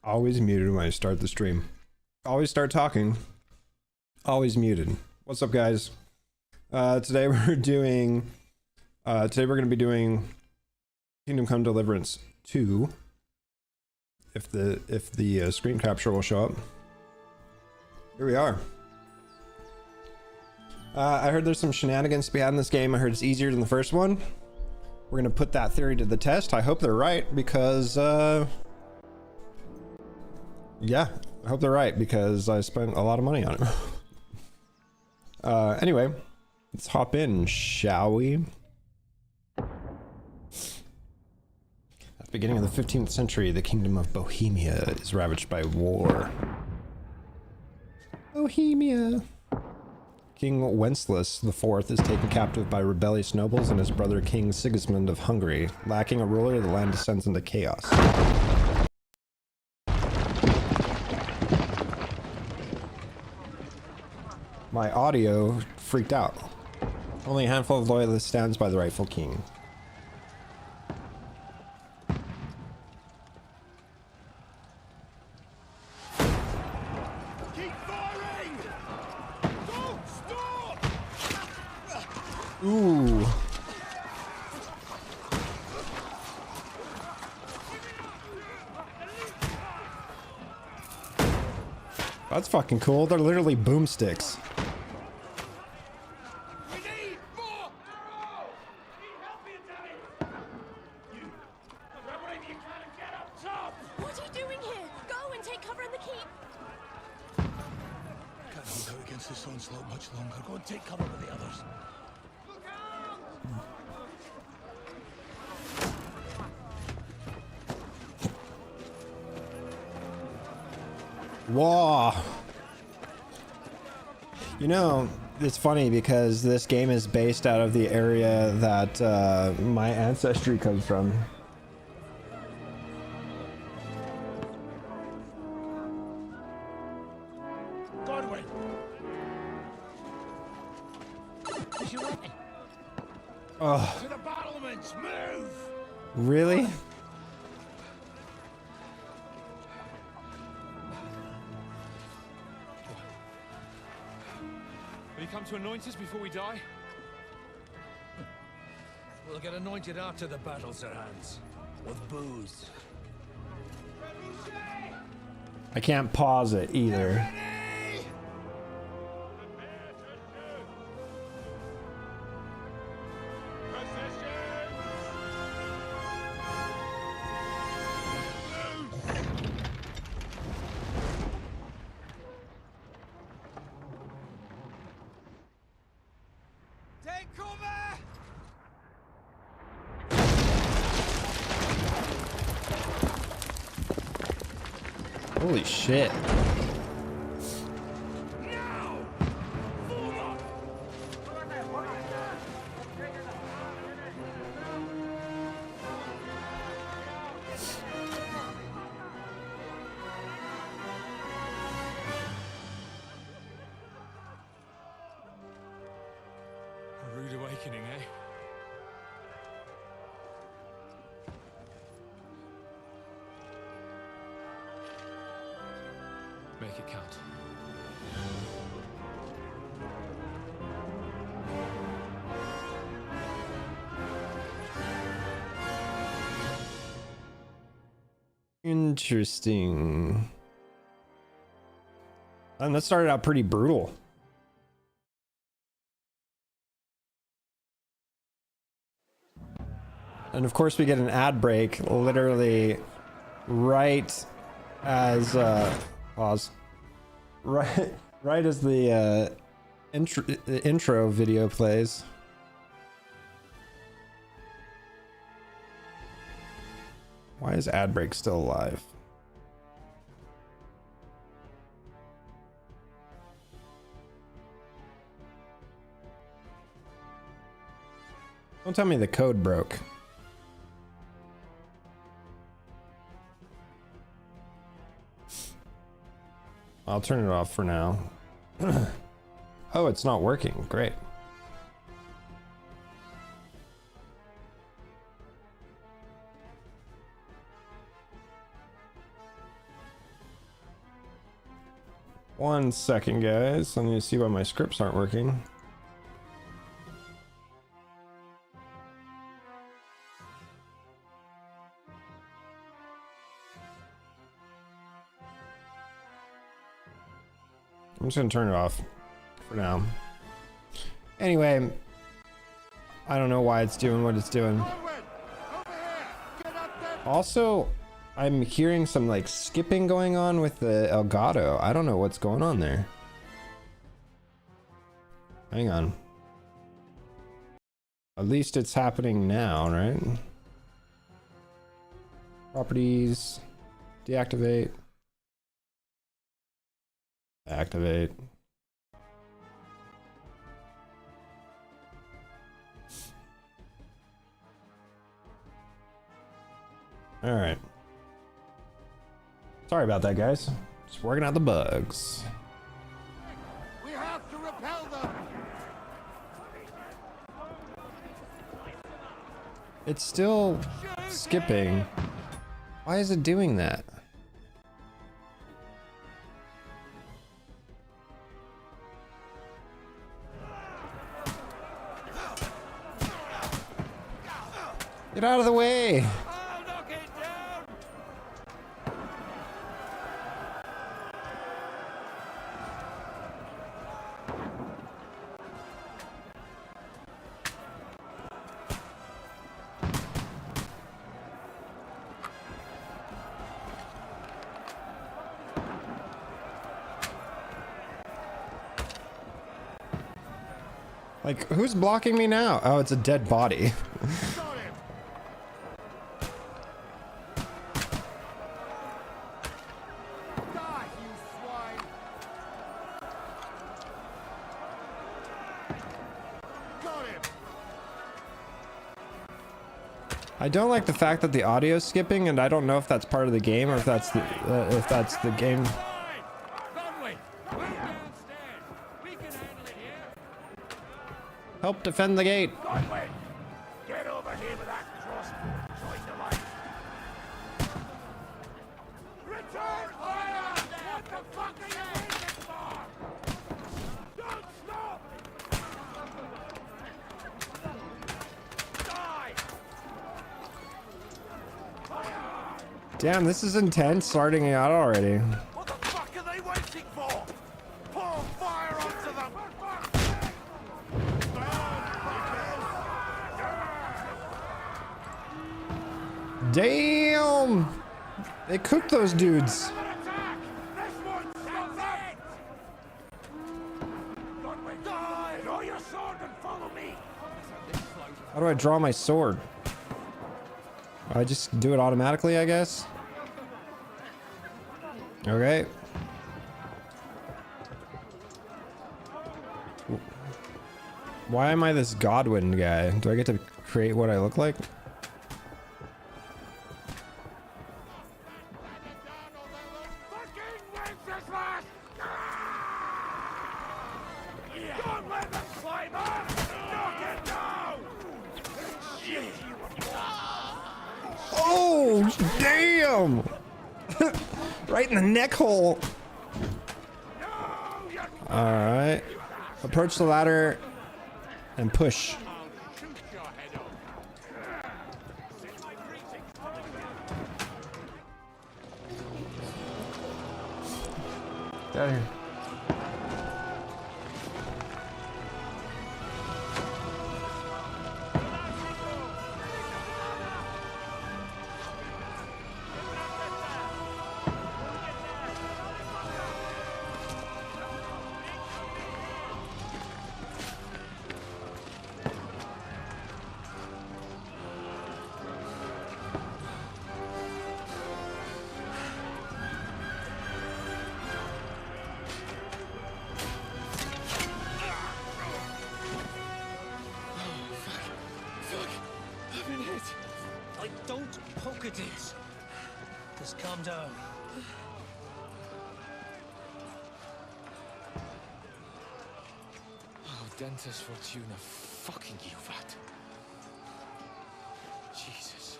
Always muted when I start the stream. Always start talking. Always muted. What's up, guys? Today we're doing. Today we're going to be doing Kingdom Come Deliverance 2. If the screen capture will show up. Here we are. I heard there's some shenanigans to be had in this game. I heard it's easier than the first one. We're gonna put that theory to the test. I hope they're right because, yeah, I hope they're right because I spent a lot of money on it. Anyway, let's hop in, shall we? At the beginning of the 15th century, the kingdom of Bohemia is ravaged by war. Bohemia. King Wenceslas IV is taken captive by rebellious nobles, and his brother King Sigismund of Hungary. Lacking a ruler, the land descends into chaos. My audio freaked out. Only a handful of loyalists stands by the rightful king. Ooh. That's fucking cool. They're literally boomsticks. We need more arrows! Need help here, Daddy! You grab whatever you can and get up top! What are you doing here? Go and take cover in the keep. Can't hold out against this onslaught much longer. Go and take cover with the others. Look out! Whoa. You know, it's funny because this game is based out of the area that my ancestry comes from. Godwin! Is your weapon? Oh, To the battlements! Move! really? Will you come to anoint us before we die? We'll get anointed after the battle, Sir Hans. With booze. I can't pause it either. Ready? Take cover! Holy shit. Now! Forward! A rude awakening, eh? Make it count. Interesting. And that started out pretty brutal. And of course we get an ad break literally right as pause. Right as the intro video plays. Why is ad break still alive? Don't tell me the code broke. I'll turn it off for now. Oh, it's not working. Great. One second, guys. I need to see why my scripts aren't working. I'm just gonna turn it off for now. Anyway, I don't know why it's doing what it's doing. Also, I'm hearing some like skipping going on with the Elgato. I don't know what's going on there. Hang on. At least it's happening now, right? Properties, deactivate, activate. All right. Sorry about that, guys. Just working out the bugs. We have to repel them. It's still skipping. Why is it doing that? Get out of the way! I'll knock it down. Like, who's blocking me now? Oh, it's a dead body. Got him. Die, you swine. Got him. I don't like the fact that the audio's skipping, and I don't know if that's part of the game or if that's the game. Fine. Conway, wait downstairs. We can handle it here. Help defend the gate. Conway, get over here with that crossbow. Join the line. Return fire! What the fuck are you aiming for? Don't stop! Die! Damn, this is intense starting out already. What the fuck are they waiting for? Pour fire onto them! Damn! They cooked those dudes. Attack! This one sounds it! Conway, die! Draw your sword and follow me! How do I draw my sword? I just do it automatically, I guess. Okay. Why am I this Godwin guy? Do I get to create what I look like? Fucking Wenceslas! Don't let them climb up! Knock it down! Shit, you Oh, damn! Right in the neck hole. Alright. Approach the ladder and push. shoot your head off. Send my greetings. Get out of here. I've been hit. Like, don't poke at it. Just calm down. Oh, Dentes Fortuna, fucking you, that. Jesus.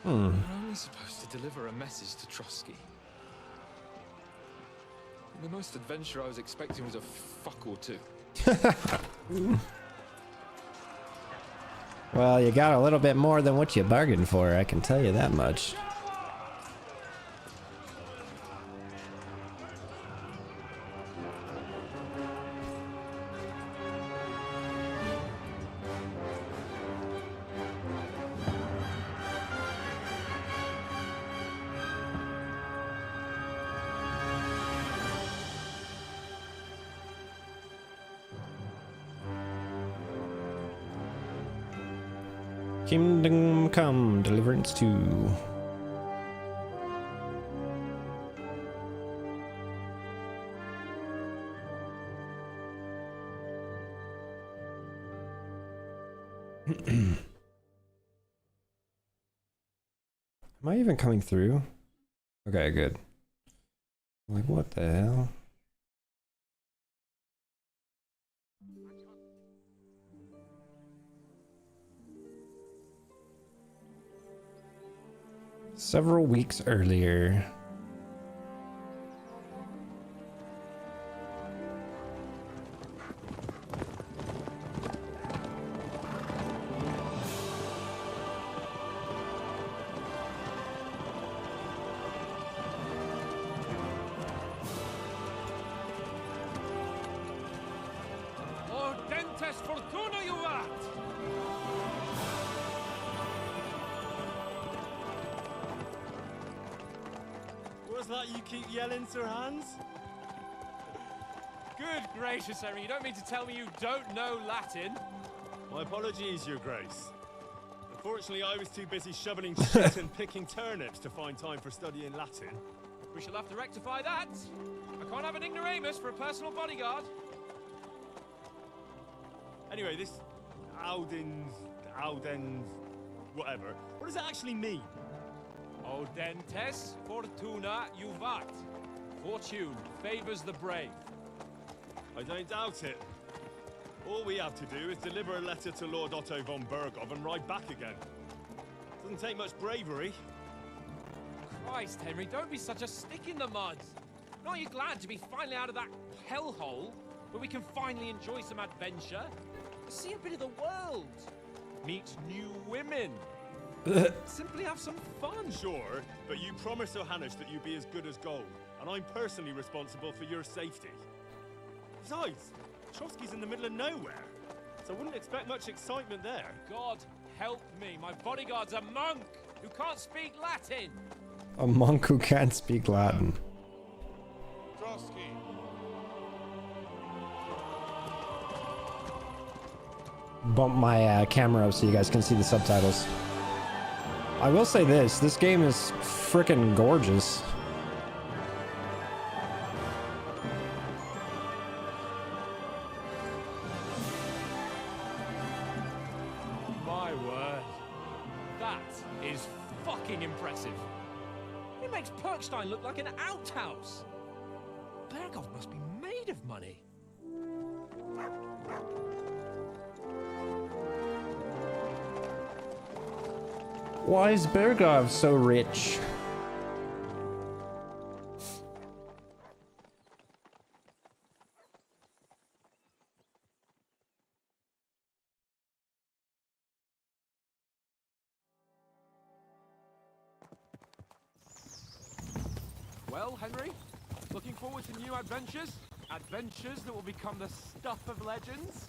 We're only supposed to deliver a message to Trotsky. The most adventure I was expecting was a fuck or two. Well, you got a little bit more than what you bargained for, I can tell you that much. Kingdom Come, Deliverance 2. Am I even coming through? Okay, good. I'm like, what the hell? Several weeks earlier. Ordentes fortuna juvat! What's that you keep yelling, Sir Hans? Good gracious, Henry, you don't mean to tell me you don't know Latin? My apologies, Your Grace. Unfortunately, I was too busy shoveling shit and picking turnips to find time for studying Latin. We shall have to rectify that. I can't have an ignoramus for a personal bodyguard. Anyway, this Audens, whatever. What does it actually mean? Audentes fortuna juvat. Fortune favors the brave. I don't doubt it. All we have to do is deliver a letter to Lord Otto von Bergov and ride back again. Doesn't take much bravery. Christ, Henry, don't be such a stick in the mud. Aren't you glad to be finally out of that hellhole where we can finally enjoy some adventure? See a bit of the world. Meet new women. Simply have some fun. Sure, but you promised Johannes that you'd be as good as gold, and I'm personally responsible for your safety. Besides, Trotsky's in the middle of nowhere, so I wouldn't expect much excitement there. God help me, my bodyguard's a monk who can't speak Latin. A monk who can't speak Latin. Trotsky. Bump my camera up so you guys can see the subtitles. I will say this game is freaking gorgeous. My word. That is fucking impressive. It makes Perkstein look like an outhouse. Bergov must be made of money. Why is Bergov so rich? Well, Henry, looking forward to new adventures? Adventures that will become the stuff of legends?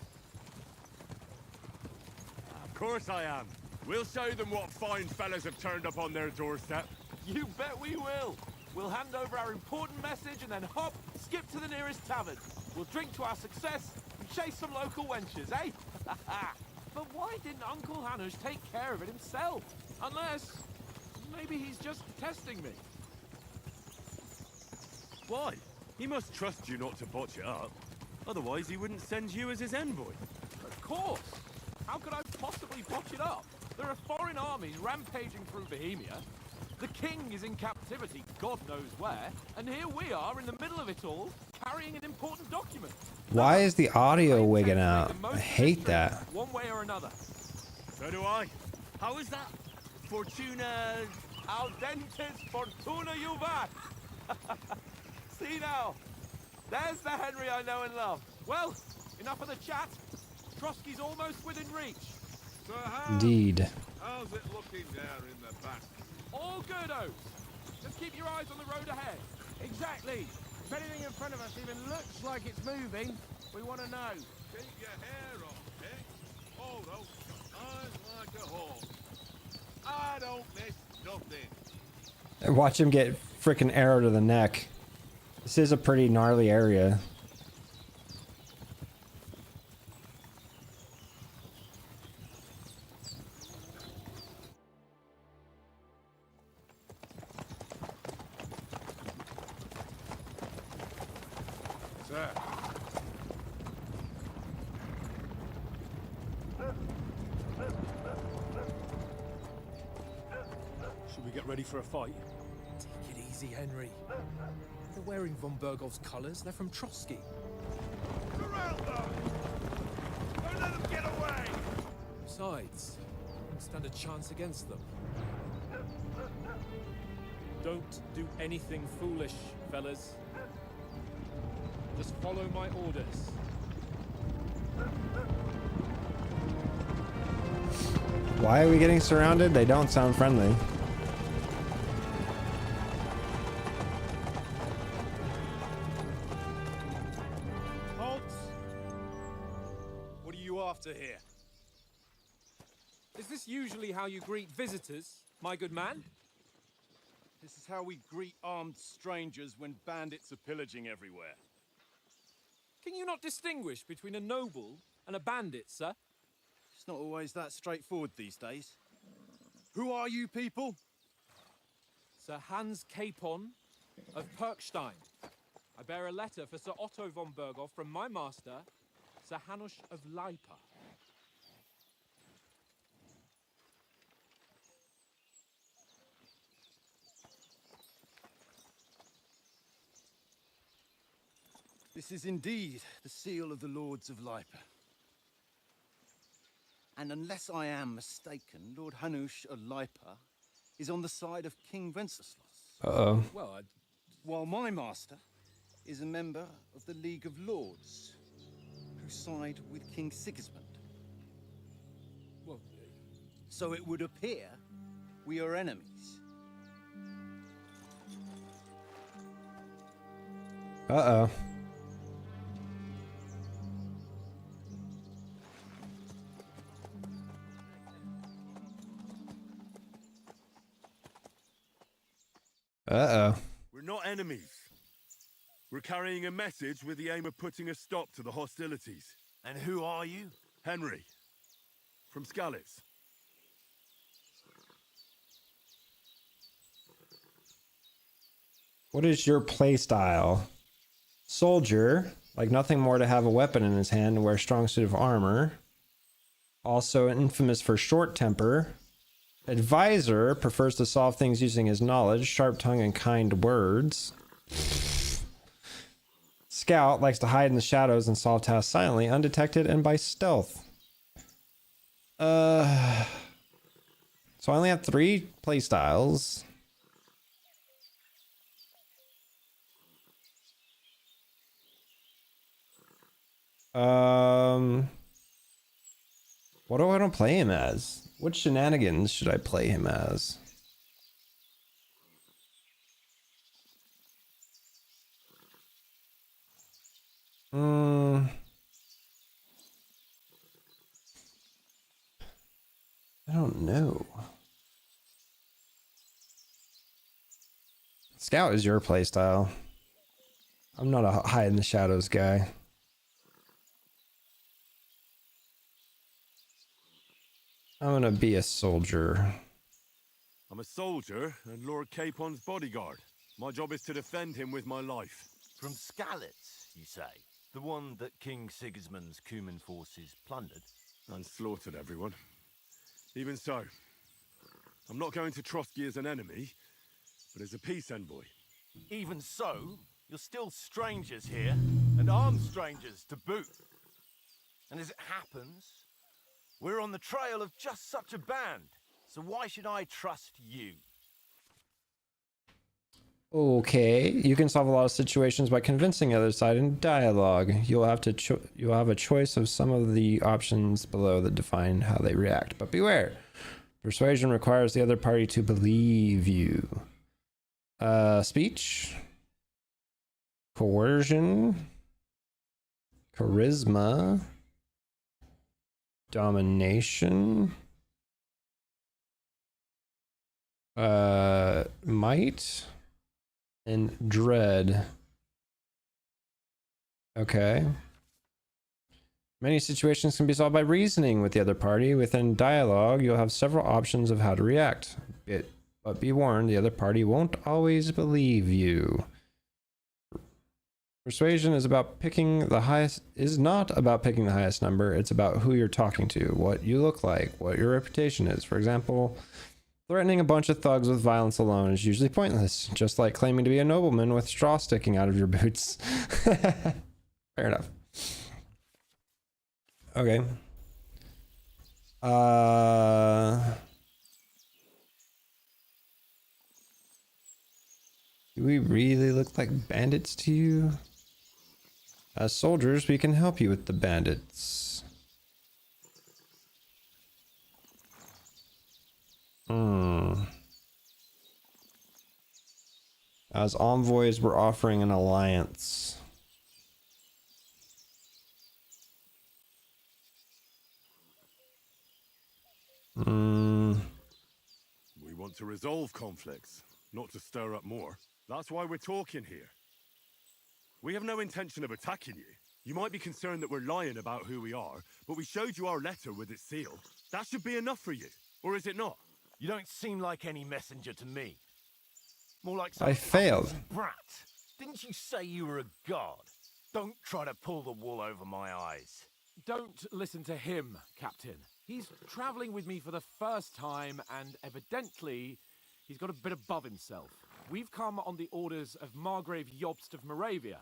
Of course I am. We'll show them what fine fellas have turned up on their doorstep. You bet we will. We'll hand over our important message and then hop, skip to the nearest tavern. We'll drink to our success and chase some local wenches, eh? But why didn't Uncle Hanush take care of it himself? Unless, maybe he's just testing me. Why? He must trust you not to botch it up. Otherwise, he wouldn't send you as his envoy. Of course. How could I possibly botch it up? There are foreign armies rampaging through Bohemia. The king is in captivity, God knows where. And here we are in the middle of it all, carrying an important document. Why is the audio I intend wigging to make out? the most I of hate this that. trip, one way or another. So do I. How is that? Fortuna... Audentes fortuna juvat. See now, there's the Henry I know and love. Well, enough of the chat. Trotsky's almost within reach. So how, Indeed. how's it looking there in the back? All good, Oaks. Just keep your eyes on the road ahead. Exactly. If anything in front of us even looks like it's moving, we want to know. Keep your hair on, eh? Although, eyes like a hawk. I don't miss nothing. Watch him get freaking arrow to the neck. This is a pretty gnarly area. There. Should we get ready for a fight? Take it easy, Henry. They're wearing von Bergov's colours. They're from Trotsky. Surround them! Don't let them get away! Besides, we don't stand a chance against them. Don't do anything foolish, fellas. Just follow my orders. Why are we getting surrounded? They don't sound friendly. Halt! What are you after here? Is this usually how you greet visitors, my good man? This is how we greet armed strangers when bandits are pillaging everywhere. Can you not distinguish between a noble and a bandit, sir? It's not always that straightforward these days. Who are you people? Sir Hans Capon of Perkstein. I bear a letter for Sir Otto von Berghoff from my master, Sir Hanush of Lipa. This is indeed the seal of the Lords of Lipa. And unless I am mistaken, Lord Hanush of Lipa is on the side of King Wenceslas. Uh-oh. Well, while my master is a member of the League of Lords, who side with King Sigismund. Well, So it would appear we are enemies. Uh-oh. Uh-oh. We're not enemies. We're carrying a message with the aim of putting a stop to the hostilities. And who are you? Henry, from Skalitz. What is your playstyle? Soldier, like nothing more to have a weapon in his hand and wear a strong suit of armor. Also infamous for short temper. Advisor, prefers to solve things using his knowledge, sharp tongue, and kind words. Scout, likes to hide in the shadows and solve tasks silently, undetected, and by stealth. So I only have 3 playstyles. What do I want to play him as? What shenanigans should I play him as? I don't know. Scout is your playstyle. I'm not a hide in the shadows guy. I'm gonna be a soldier. I'm a soldier and Lord Capon's bodyguard. My job is to defend him with my life. From Skalitz, you say? The one that King Sigismund's Cuman forces plundered? And slaughtered everyone. Even so, I'm not going to Trotsky as an enemy, but as a peace envoy. Even so, you're still strangers here, and armed strangers to boot. And as it happens, we're on the trail of just such a band, so why should I trust you? Okay, you can solve a lot of situations by convincing the other side in dialogue. You'll have a choice of some of the options below that define how they react. But beware, persuasion requires the other party to believe you. Speech, coercion, charisma, domination, might, and dread. Okay. Many situations can be solved by reasoning with the other party. Within dialogue, you'll have several options of how to react. But be warned, the other party won't always believe you. Persuasion is about picking the highest, is not about picking the highest number. It's about who you're talking to, what you look like, what your reputation is. For example, threatening a bunch of thugs with violence alone is usually pointless, just like claiming to be a nobleman with straw sticking out of your boots. Fair enough. Okay. Do we really look like bandits to you? As soldiers, we can help you with the bandits. As envoys, we're offering an alliance. We want to resolve conflicts, not to stir up more. That's why we're talking here. We have no intention of attacking you. You might be concerned that we're lying about who we are, but we showed you our letter with its seal. That should be enough for you, or is it not? You don't seem like any messenger to me. More like some I failed. brat. Didn't you say you were a god? Don't try to pull the wool over my eyes. Don't listen to him, Captain. He's traveling with me for the first time, and evidently, he's got a bit above himself. We've come on the orders of Margrave Jobst of Moravia,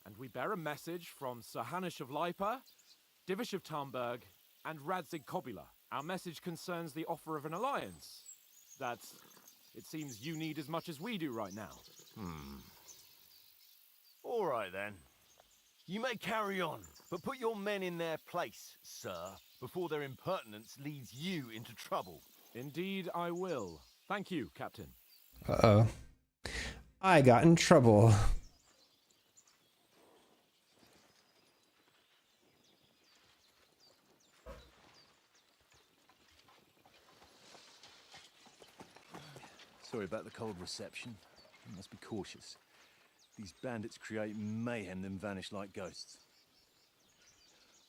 and we bear a message from Sir Hanush of Lipa, Divish of Tarnberg, and Radzig Kobula. Our message concerns the offer of an alliance that it seems you need as much as we do right now. All right, then. You may carry on, but put your men in their place, sir, before their impertinence leads you into trouble. Indeed, I will. Thank you, Captain. Uh-oh. I got in trouble. Sorry about the cold reception. You must be cautious. These bandits create mayhem, then vanish like ghosts.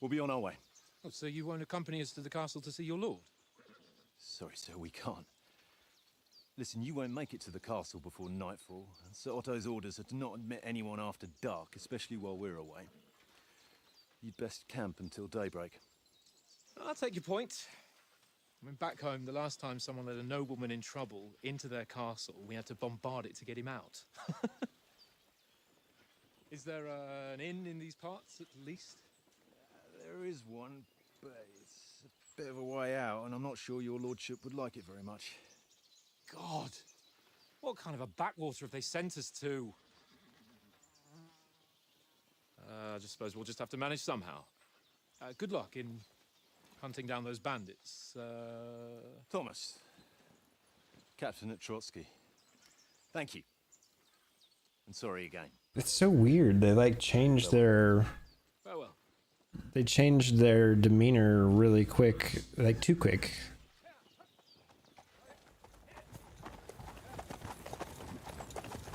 We'll be on our way. Oh, so you won't accompany us to the castle to see your lord? Sorry, sir, we can't. Listen, you won't make it to the castle before nightfall. And Sir Otto's orders are to not admit anyone after dark, especially while we're away. You'd best camp until daybreak. I'll take your point. I mean, back home, the last time someone let a nobleman in trouble into their castle, we had to bombard it to get him out. Is there an inn in these parts, at least? There is one, but it's a bit of a way out, and I'm not sure your lordship would like it very much. God! What kind of a backwater have they sent us to? I just suppose we'll just have to manage somehow. Good luck in hunting down those bandits. Thomas, Captain at Trotsky. Thank you. And sorry again. It's so weird. They like changed their... Farewell. They changed their demeanor really quick. Like, too quick.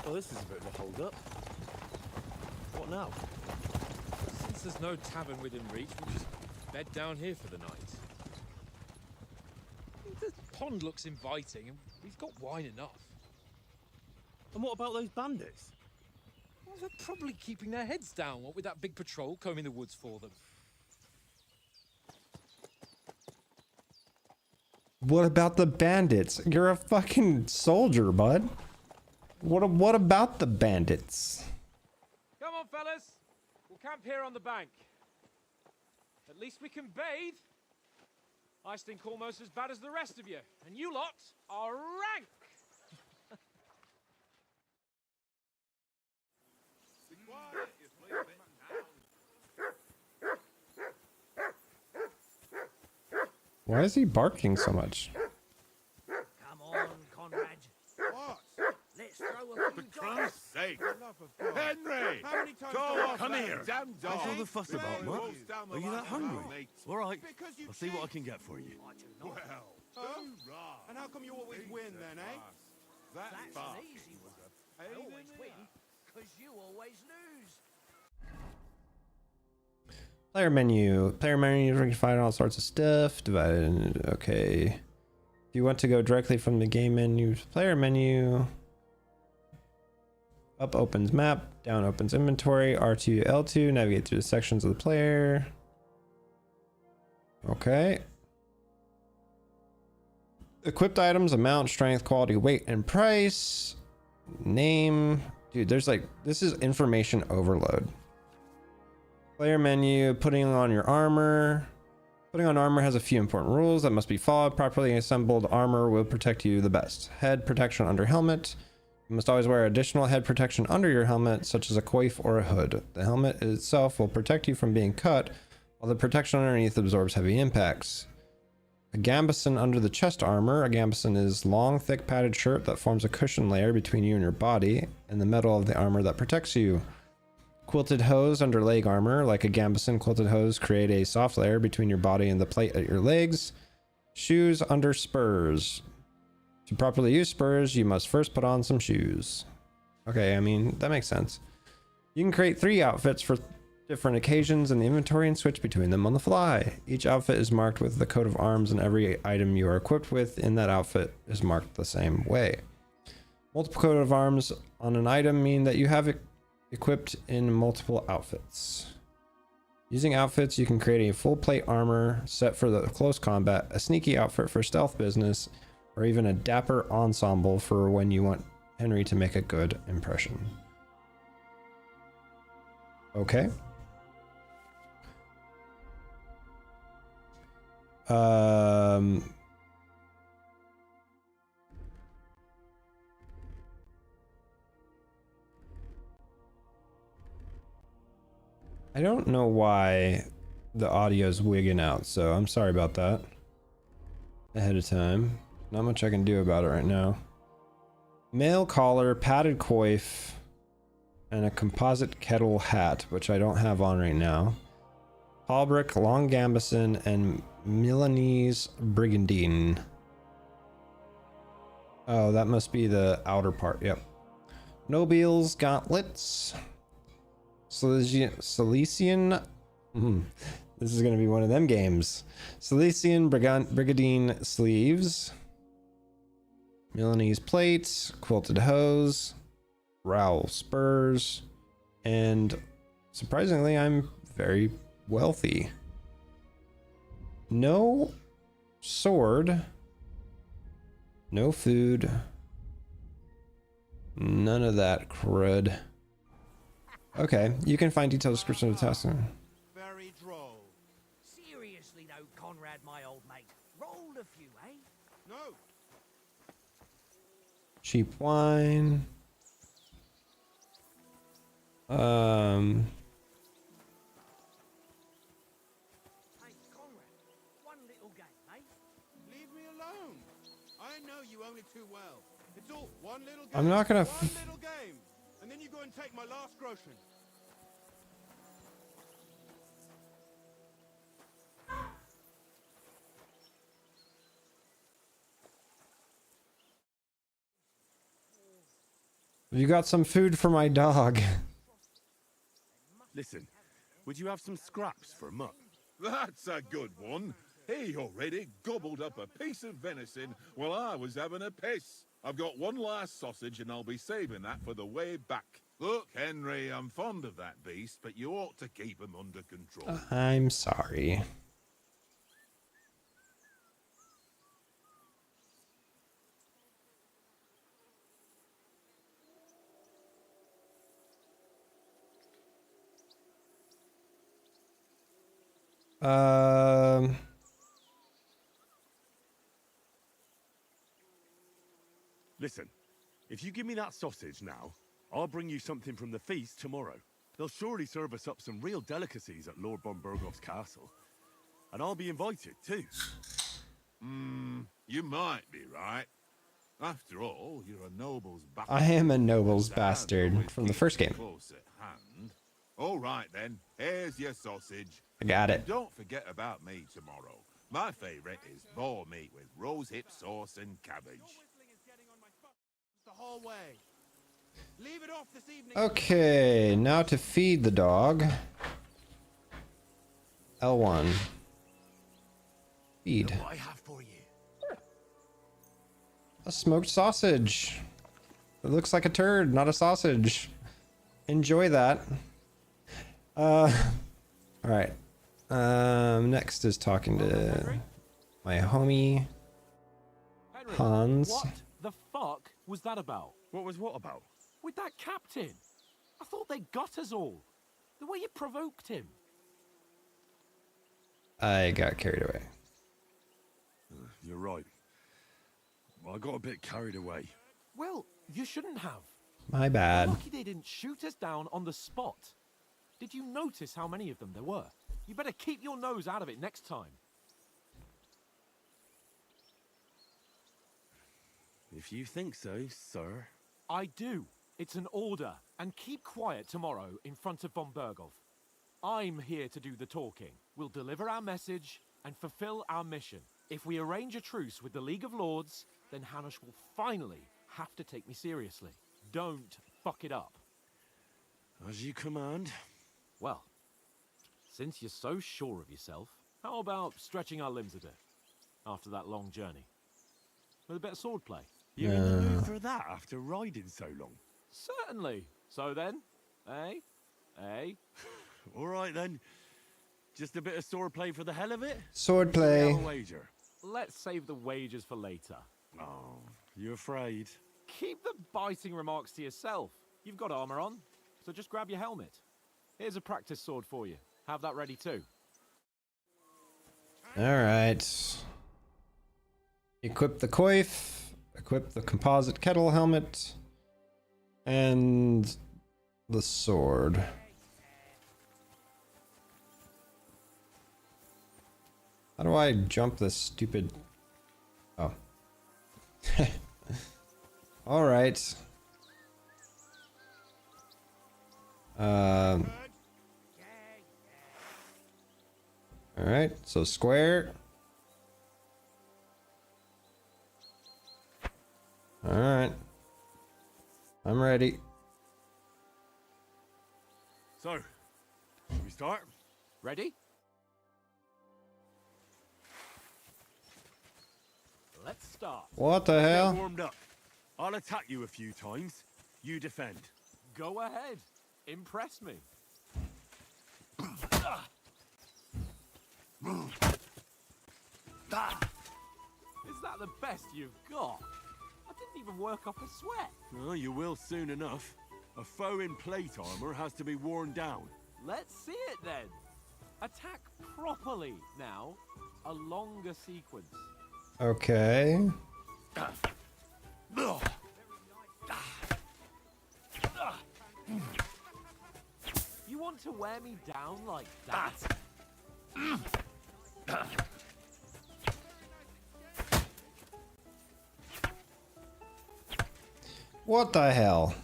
Well, this is a bit of a hold-up. What now? Since there's no tavern within reach, we'll just bed down here for the night. The pond looks inviting, and we've got wine enough. And what about those bandits? Well, they're probably keeping their heads down, what with that big patrol combing the woods for them. What about the bandits? You're a fucking soldier, bud. What about the bandits? Come on, fellas. We'll camp here on the bank. At least we can bathe. I stink almost as bad as the rest of you, and you lot are rank. Be quiet, you sleeping. Why is he barking so much? Come on, Conrad. What? Let's throw a few For Christ's sake! Henry! How many times Go do I on, have come that here. Damn dog. What's all the fuss about, Blow Mutt? rolls down the Are you line that hungry? now, mate. All right, Because you I'll see what I cheat. can get for you. I do not. Well, hoorah. And how come you always win then, eh? That's That's fast. an easy one. I Hey, always there. win, because you always lose. Player menu. Player menu, you can find all sorts of stuff. Divided. Okay. If you want to go directly from the game menu, player menu. Up opens map, down opens inventory, R2, L2, navigate through the sections of the player. Okay. Equipped items, amount, strength, quality, weight, and price. Name. Dude, there's like, this is information overload. Player menu, putting on your armor. Putting on armor has a few important rules that must be followed. Properly assembled armor will protect you the best. Head protection under helmet. You must always wear additional head protection under your helmet, such as a coif or a hood. The helmet itself will protect you from being cut, while the protection underneath absorbs heavy impacts. A gambeson under the chest armor. A gambeson is long, thick padded shirt that forms a cushion layer between you and your body, and the metal of the armor that protects you. Quilted hose under leg armor. Like a gambeson, quilted hose create a soft layer between your body and the plate at your legs. Shoes under spurs. To properly use spurs, you must first put on some shoes. Okay, I mean, that makes sense. You can create 3 outfits for different occasions in the inventory and switch between them on the fly. Each outfit is marked with the coat of arms, and every item you are equipped with in that outfit is marked the same way. Multiple coat of arms on an item mean that you have it equipped in multiple outfits. Using outfits, you can create a full plate armor set for the close combat, a sneaky outfit for stealth business, or even a dapper ensemble for when you want Henry to make a good impression. Okay. I don't know why the audio's wigging out, so I'm sorry about that ahead of time. Not much I can do about it right now. Mail collar, padded coif, and a composite kettle hat, which I don't have on right now. Halbrick, long gambeson, and Milanese brigandine. Oh, that must be the outer part. Yep. Nobile's gauntlets. Cilician. This is going to be one of them games. Cilician brigandine sleeves. Milanese plates. Quilted hose. Rowel spurs. And surprisingly, I'm very wealthy. No sword. No food. None of that crud. Okay, you can find detailed description of the task. Very droll. Seriously though, Conrad, my old mate. Rolled a few, eh? No. Cheap wine. Hey, Conrad, one little game, eh? Leave me alone. I know you only too well. It's all one little game. I'm not gonna one little game. And then you go and take my last groschen. You got some food for my dog. Listen, would you have some scraps for Mutt? That's a good one. He already gobbled up a piece of venison while I was having a piss. I've got one last sausage and I'll be saving that for the way back. Look, Henry, I'm fond of that beast, but you ought to keep him under control. I'm sorry. Listen, if you give me that sausage now, I'll bring you something from the feast tomorrow. They'll surely serve us up some real delicacies at Lord von Burgoff's castle. And I'll be invited, too. You might be right. After all, you're a noble's bastard. I am a noble's bastard from the first game. Close at hand. All right then, here's your sausage. I got it. And don't forget about me tomorrow. My favorite is boar meat with rose hip sauce and cabbage. The whole way. Leave it off this evening. Okay, now to feed the dog. L1. Feed. What I have for you. A smoked sausage. It looks like a turd, not a sausage. enjoy that. All right. Next is talking to my homie Henry, Hans. what the fuck was that about? What was what about? With that captain? I thought they got us all. The way you provoked him. I got carried away. You're right. I got a bit carried away. Well, you shouldn't have. My bad. Lucky they didn't shoot us down on the spot. Did you notice how many of them there were? You better keep your nose out of it next time. If you think so, sir. I do. It's an order. And keep quiet tomorrow in front of von Berghoff. I'm here to do the talking. We'll deliver our message and fulfill our mission. If we arrange a truce with the League of Lords, then Hanush will finally have to take me seriously. Don't fuck it up. As you command. Well, since you're so sure of yourself, how about stretching our limbs a bit after that long journey? With a bit of swordplay. You're in the mood for that after riding so long? Certainly. So then, eh? Eh? All right then. Just a bit of swordplay for the hell of it? Swordplay. Have a wager. Let's save the wagers for later. Oh, you afraid? Keep the biting remarks to yourself. You've got armor on, so just grab your helmet. Here's a practice sword for you. Have that ready too. Alright. Equip the coif. Equip the composite kettle helmet. And the sword. How do I jump this stupid... Oh. Alright. Alright, so square. Alright. I'm ready. So, should we start? Ready? Let's start. What the Get hell? warmed up. I'll attack you a few times. You defend. Go ahead. Impress me. Is that the best you've got? I didn't even work up a sweat. Oh, you will soon enough. A foe in plate armor has to be worn down. Let's see it then. Attack properly now. A longer sequence. Okay. You want to wear me down like that? What the hell?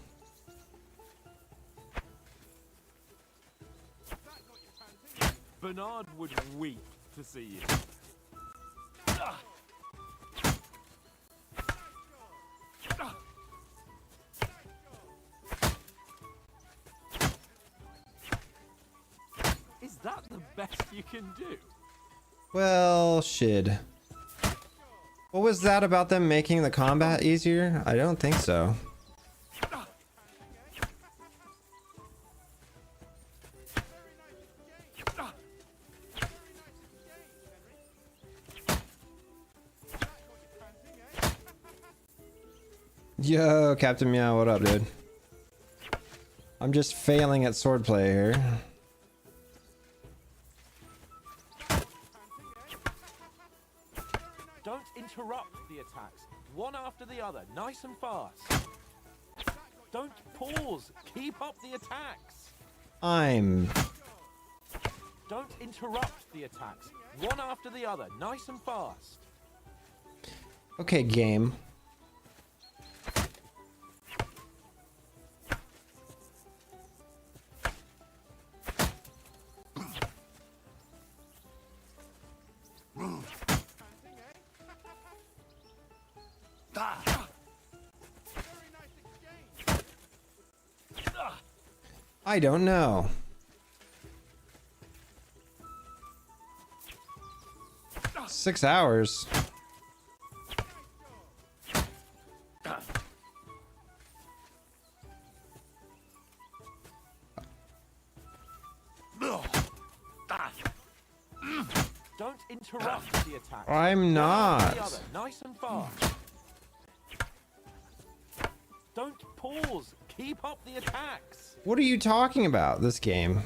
Bernard would weep to see you. Is that the best you can do? Well, shit. What was that about them making the combat easier? I don't think so. Yo, Captain Meow, what up, dude? I'm just failing at swordplay here. Don't interrupt the attacks. One after the other, nice and fast. Don't pause. Keep up the attacks. I'm... Don't interrupt the attacks. One after the other, nice and fast. Okay, game. I don't know. Six hours. Don't interrupt the attack. I'm One after not. the other, nice and fast. Don't pause. Keep up the attacks. What are you talking about, this game?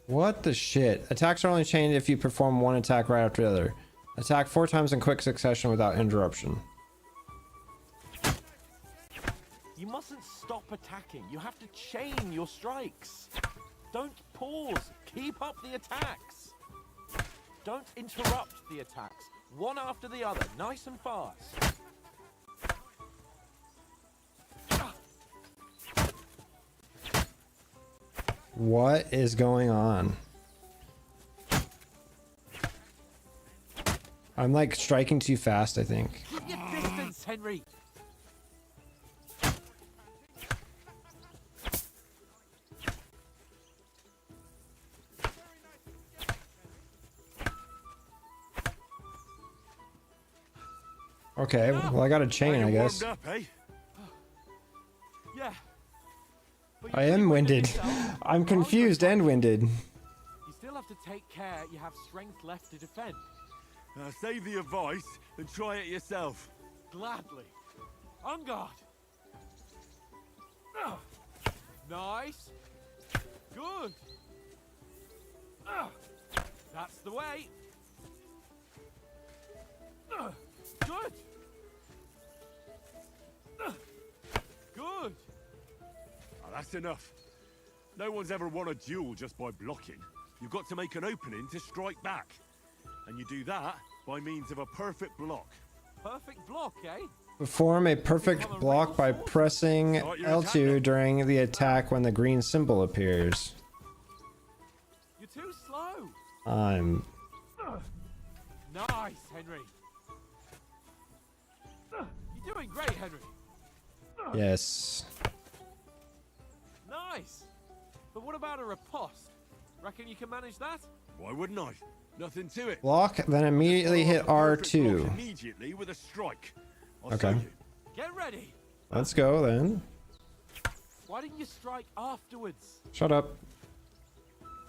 What the shit? Attacks are only chained if you perform one attack right after the other. Attack 4 times in quick succession without interruption. You mustn't stop attacking. You have to chain your strikes. Don't pause. Keep up the attacks. Don't interrupt the attacks. One after the other, nice and fast. What is going on? I'm like striking too fast, I think. Keep your distance, Henry. Okay, well I got a chain, I guess. Warmed up, eh? Yeah. But you I really am winded. yourself. I'm confused and winded. You still have to take care you have strength left to defend. Now save the advice and try it yourself. Gladly. On guard. Nice. Good. That's the way. Good. Good. Oh, that's enough. No one's ever won a duel just by blocking. You've got to make an opening to strike back. And you do that by means of a perfect block. Perfect block, eh? Perform a perfect block by pressing L2 during the attack when the green symbol appears. You're too slow. I'm... Nice, Henry. You're doing great, Henry. Yes. Nice. But what about a riposte? Reckon you can manage that? Why wouldn't I? Nothing to it. Block, then immediately hit Perfect block R2. immediately with a strike. I'll Okay. show you. Get ready. Let's go then. Why didn't you strike afterwards? Shut up.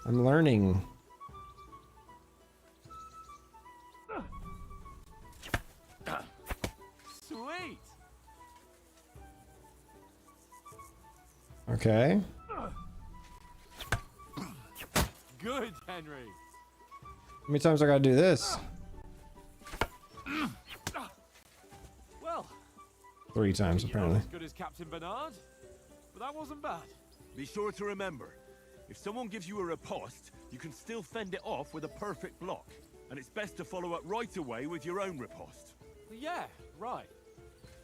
I'm learning. Sweet. Okay. Good, Henry. How many times I gotta do this? Well, 3 times you're not apparently. as good as Captain Bernard, but that wasn't bad. Be sure to remember, if someone gives you a riposte, you can still fend it off with a perfect block. And it's best to follow up right away with your own riposte. Yeah, right.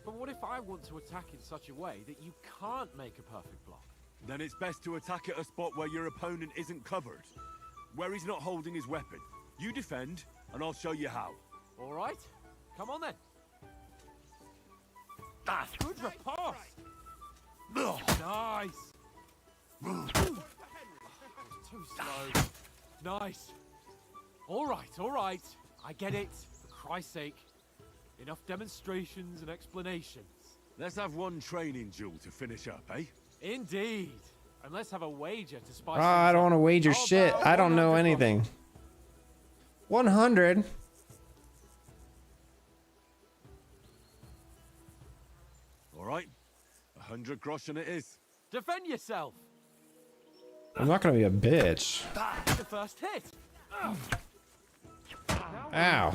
But what if I want to attack in such a way that you can't make a perfect block? Then it's best to attack at a spot where your opponent isn't covered. Where he's not holding his weapon. You defend, and I'll show you how. All right, come on then. Ah, good riposte. Nice. Too slow. Nice. All right. I get it. For Christ's sake. Enough demonstrations and explanations. Let's have one training duel to finish up, eh? Indeed. And let's have a wager to spice I things don't up. want to wager How shit. about I don't know 100 anything. 100? All right. 100 groschen it is. Defend yourself. I'm not gonna be a bitch. The first hit. Ow.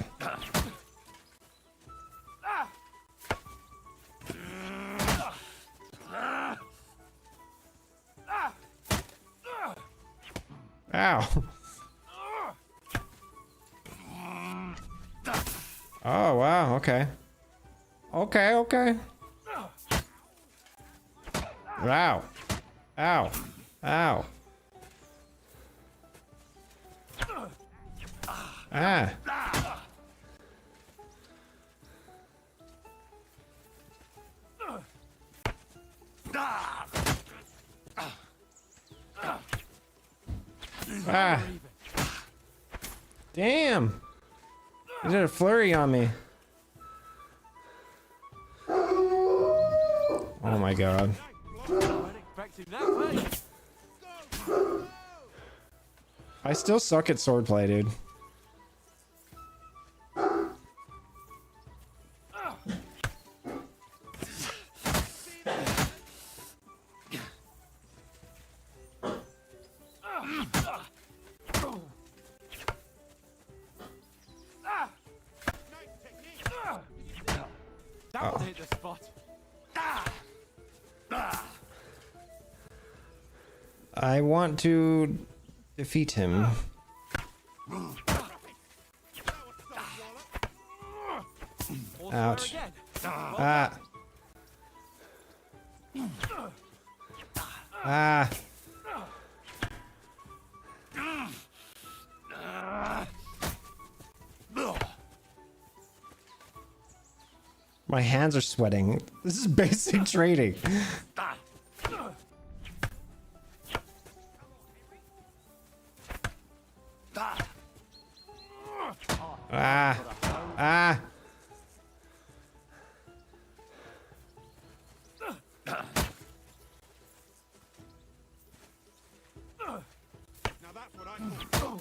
Ow. Oh, wow. Okay. Okay. Wow. Ow. Ow. Ah. Ah. Damn. He did a flurry on me. Oh my god. Weren't expecting that, mate. I still suck at swordplay, dude. That one hit the spot. I want to defeat him. Ouch. Ah. Ah. My hands are sweating. This is basic training. Ah. Ah. Now that's what I call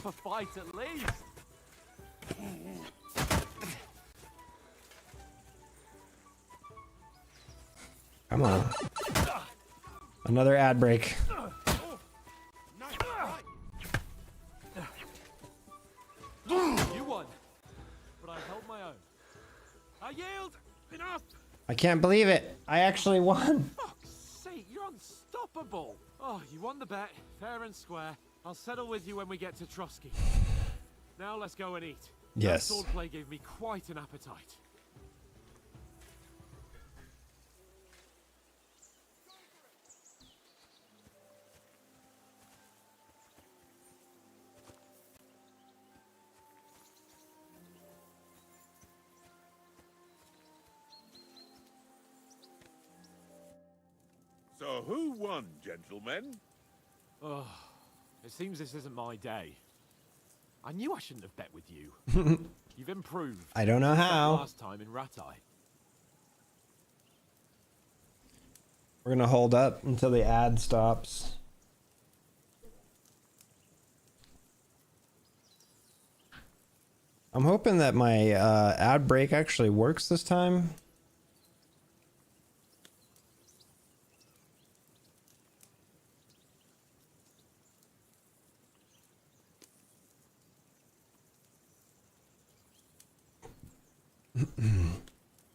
A fight at least. Come on. Another ad break. You won, but I held my own. I yield. Enough. I can't believe it. I actually won. Fuck's sake, you're unstoppable. Oh, you won the bet, fair and square. I'll settle with you when we get to Trotsky. Now let's go and eat. Yes. That swordplay gave me quite an appetite. So who won, gentlemen? Oh, it seems this isn't my day. I knew I shouldn't have bet with you. You've improved. I don't know how. Last time in Ratai. We're gonna hold up until the ad stops. I'm hoping that my ad break actually works this time.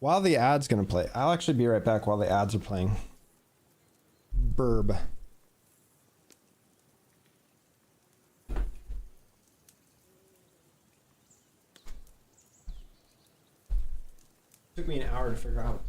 While the ad's gonna play, I'll actually be right back while the ads are playing. Burb. Took me an hour to figure out.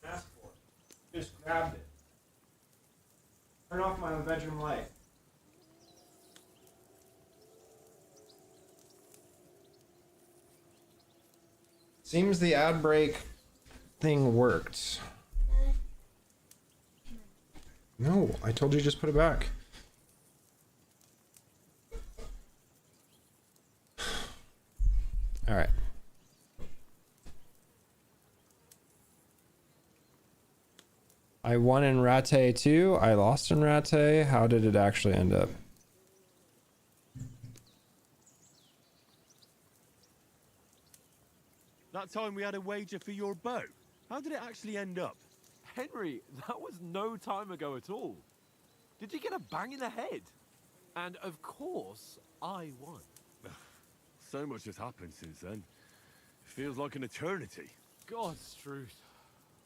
Ask for it. Just grabbed it. Turn off my bedroom light. Seems the ad break thing worked. No, I told you just put it back. All right. I won in Rattay too. I lost in Rattay. How did it actually end up? That time we had a wager for your bow. How did it actually end up? Henry, that was no time ago at all. Did you get a bang in the head? And of course, I won. So much has happened since then. It feels like an eternity. God's truth.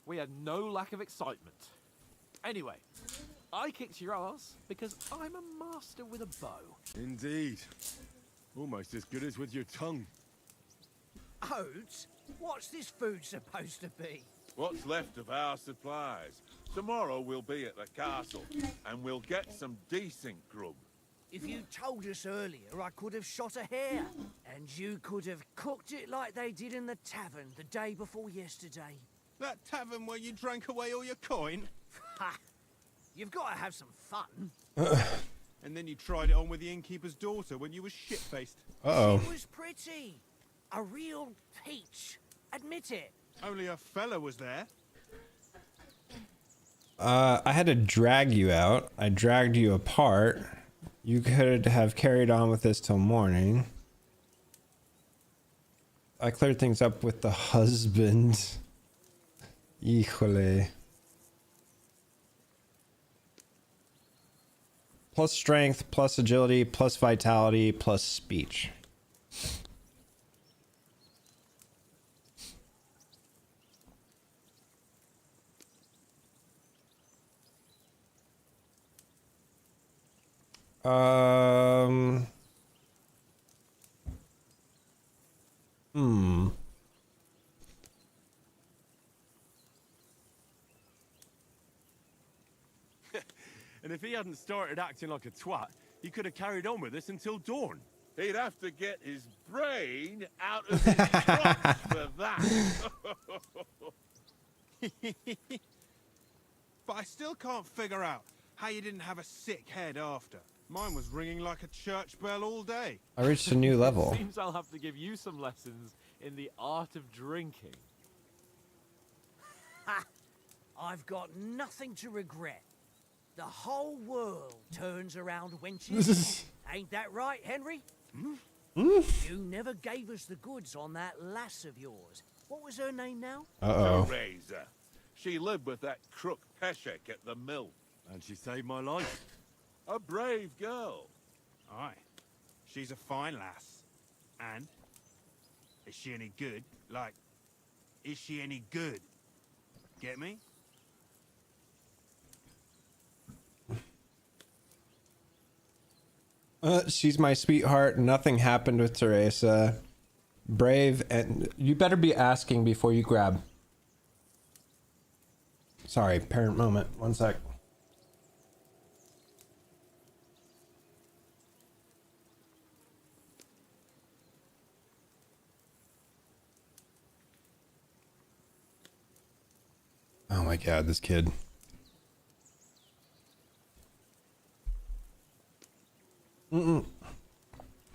We had no lack of excitement. Anyway, I kicked your ass because I'm a master with a bow. Indeed. Almost as good as with your tongue. Oats? What's this food supposed to be? What's left of our supplies. Tomorrow we'll be at the castle, and we'll get some decent grub. If you told us earlier, I could have shot a hare. And you could have cooked it like they did in the tavern the day before yesterday. That tavern where you drank away all your coin? Ha! You've got to have some fun. And then you tried it on with the innkeeper's daughter when you were shit-faced. Uh-oh. She was pretty. A real peach. Admit it. Only a fella was there. I had to drag you out. I dragged you apart. You could have carried on with this till morning. I cleared things up with the husband. Híjole. Plus strength, plus agility, plus vitality, plus speech. Hmm. And if he hadn't started acting like a twat, he could have carried on with us until dawn. He'd have to get his brain out of his crotch for that. But I still can't figure out how you didn't have a sick head after. Mine was ringing like a church bell all day. I reached a new level. Seems I'll have to give you some lessons in the art of drinking. Ha! I've got nothing to regret. The whole world turns around wenches. Ain't that right, Henry? You never gave us the goods on that lass of yours. What was her name now? Uh-oh. Teresa. She lived with that crook Peshek at the mill. And she saved my life. A brave girl. Aye. She's a fine lass. And? Is she any good? Like, is she any good? Get me? She's my sweetheart. Nothing happened with Teresa. Brave, and you better be asking before you grab. Sorry, parent moment. One sec. Oh my god, this kid.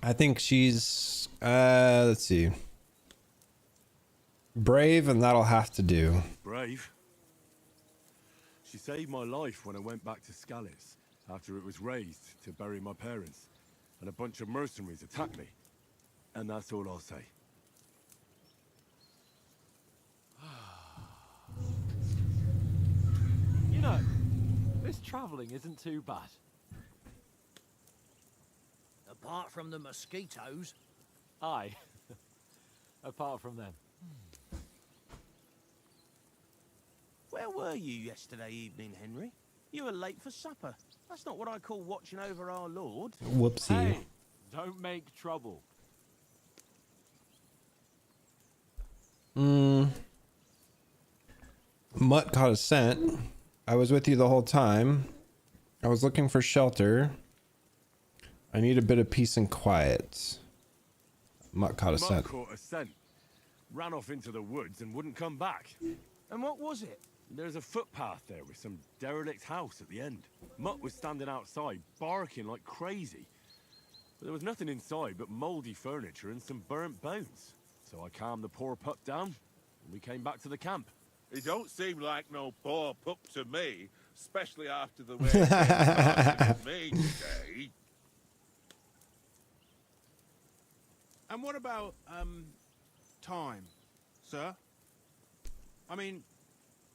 I think she's, let's see. Brave, and that'll have to do. Brave. She saved my life when I went back to Scallis after it was razed to bury my parents, and a bunch of mercenaries attacked me. And that's all I'll say. You know, this travelling isn't too bad. Apart from the mosquitoes. Aye. Apart from them. Where were you yesterday evening, Henry? You were late for supper. That's not what I call watching over our Lord. Whoopsie. Hey, don't make trouble. Mutt caught a scent. I was with you the whole time. I was looking for shelter. I need a bit of peace and quiet. Mutt caught a scent. Caught a scent. Ran off into the woods and wouldn't come back. And what was it? There's a footpath there with some derelict house at the end. Mutt was standing outside, barking like crazy. But there was nothing inside but mouldy furniture and some burnt bones. So I calmed the poor pup down, and we came back to the camp. He don't seem like no poor pup to me, especially after the way he started with me today. And what about, time, sir? I mean,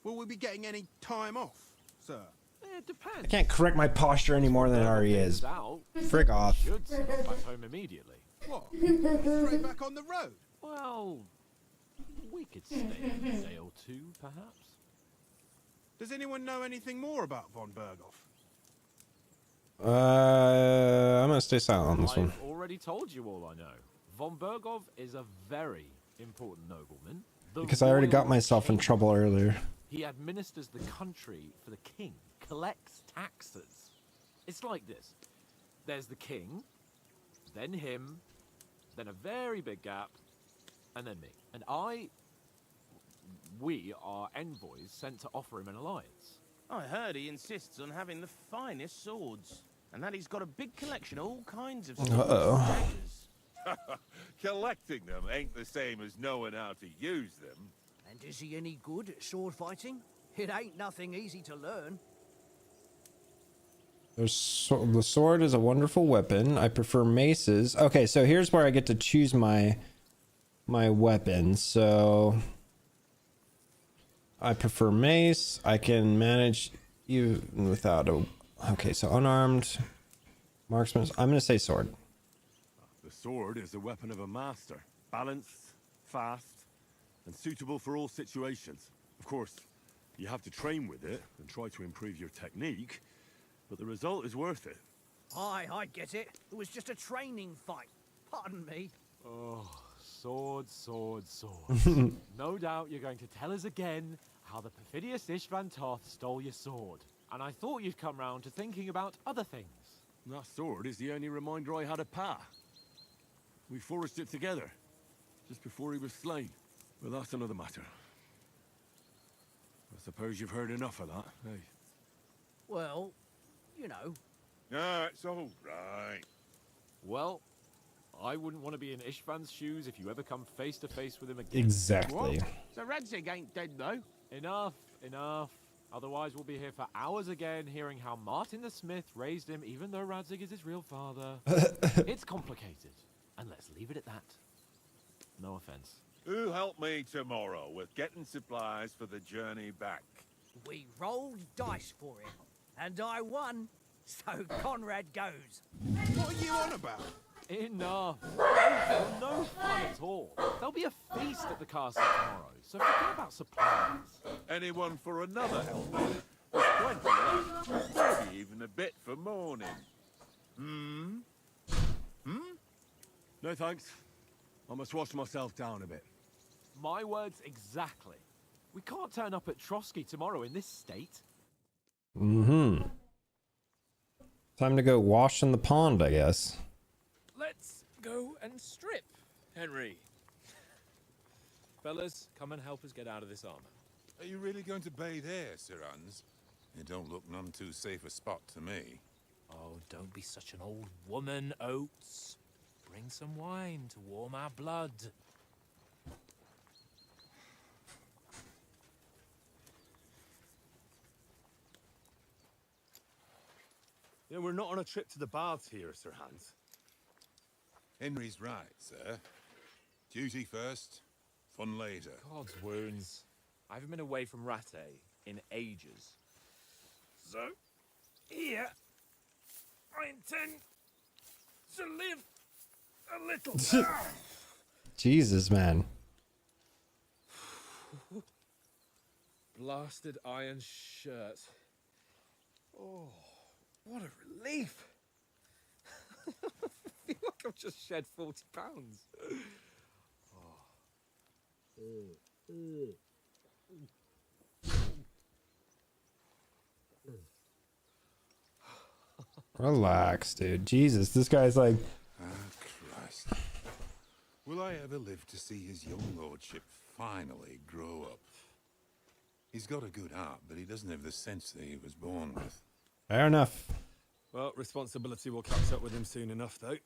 will we be getting any time off, sir? It depends. I can't correct my posture any more than it already is. Out, Frick off. should send us back home immediately. What? Straight back on the road? Well, we could stay a day or two, perhaps. Does anyone know anything more about von Berghoff? I'm gonna stay silent on this one. I've already told you all I know. Von Berghoff is a very important nobleman, Because I already got royal myself in trouble earlier. He administers the country for the king, collects taxes. It's like this. There's the king, then him, then a very big gap, and then me. And we are envoys sent to offer him an alliance. I heard he insists on having the finest swords, and that he's got a big collection of all kinds of swords and daggers. Collecting them ain't the same as knowing how to use them. And is he any good at sword fighting? It ain't nothing easy to learn. The sword is a wonderful weapon. I prefer maces. Okay, so here's where I get to choose my weapon. So I prefer mace. I can manage even without a... Okay, so unarmed marksman. I'm gonna say sword. The sword is the weapon of a master. Balanced, fast, and suitable for all situations. Of course, you have to train with it and try to improve your technique, but the result is worth it. Aye, I get it. It was just a training fight. Pardon me. Oh, sword, sword, sword. No doubt you're going to tell us again how the perfidious Ishvan Toth stole your sword. And I thought you'd come round to thinking about other things. That sword is the only reminder I had of Pa. We forged it together, just before he was slain. But that's another matter. I suppose you've heard enough of that, eh? Well, you know. No, it's all right. Well, I wouldn't want to be in Ishvan's shoes if you ever come face to face with him again. Exactly. So Radzig ain't dead, though? Enough, enough. Otherwise we'll be here for hours again hearing how Martin the Smith raised him even though Radzig is his real father. It's complicated. And let's leave it at that. No offense. Who help me tomorrow with getting supplies for the journey back? We rolled dice for it, and I won, so Conrad goes. What are you on about? Enough. No fun at all. There'll be a feast at the castle tomorrow, so forget about supplies. Anyone for another helping? There's plenty left. Maybe even a bit for morning. No thanks. I must wash myself down a bit. My words exactly. We can't turn up at Trotsky tomorrow in this state. Time to go wash in the pond, I guess. Let's go and strip, Henry. Fellas, come and help us get out of this armor. Are you really going to bathe here, Sir Hans? It don't look none too safe a spot to me. Oh, don't be such an old woman, Oates. Bring some wine to warm our blood. Yeah, we're not on a trip to the baths here, Sir Hans. Henry's right, sir. Duty first, fun later. God's wounds. I haven't been away from Rattay in ages. So, here, I intend to live a little. Jesus, man. Blasted iron shirt. Oh, what a relief. I feel like I've just shed 40 pounds. Relax, dude. Jesus, this guy's like... Ah, Christ. Will I ever live to see his young lordship finally grow up? He's got a good heart, but he doesn't have the sense that he was born with. Fair enough. Well, responsibility will catch up with him soon enough, though.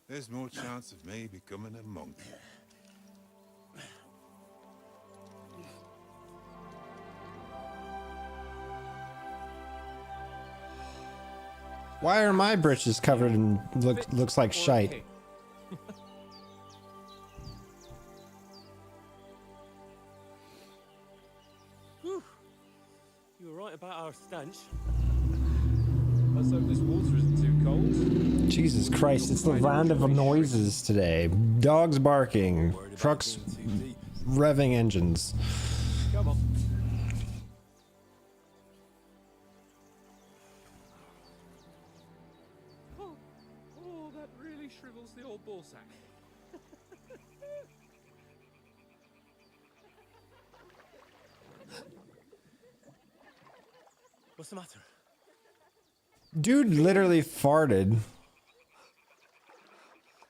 There's more chance of me becoming a monk. Why are my britches covered in looks like shite? You were right about our stench. Let's hope this water isn't too cold. Jesus Christ, it's the land of noises today. Dogs barking, trucks revving engines. Come on. Oh, that really shrivels the old ball sack. What's the matter? Dude literally farted.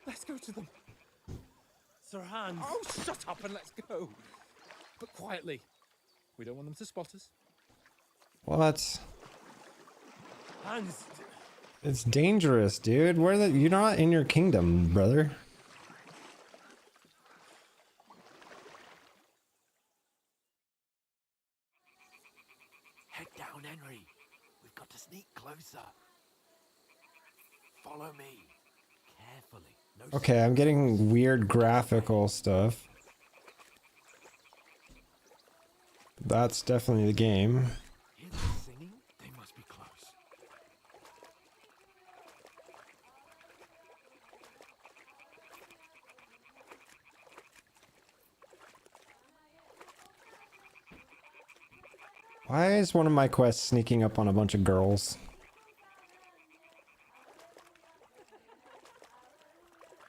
Let's go to them. Sir Hans. Oh, shut up and let's go. But quietly. We don't want them to spot us. What? Hans. It's dangerous, dude. You're not in your kingdom, brother. Head down, Henry. We've got to sneak closer. Follow me. Carefully. No Okay, I'm getting weird graphical stuff. That's definitely the game. Hear them singing? They must be close. Why is one of my quests sneaking up on a bunch of girls?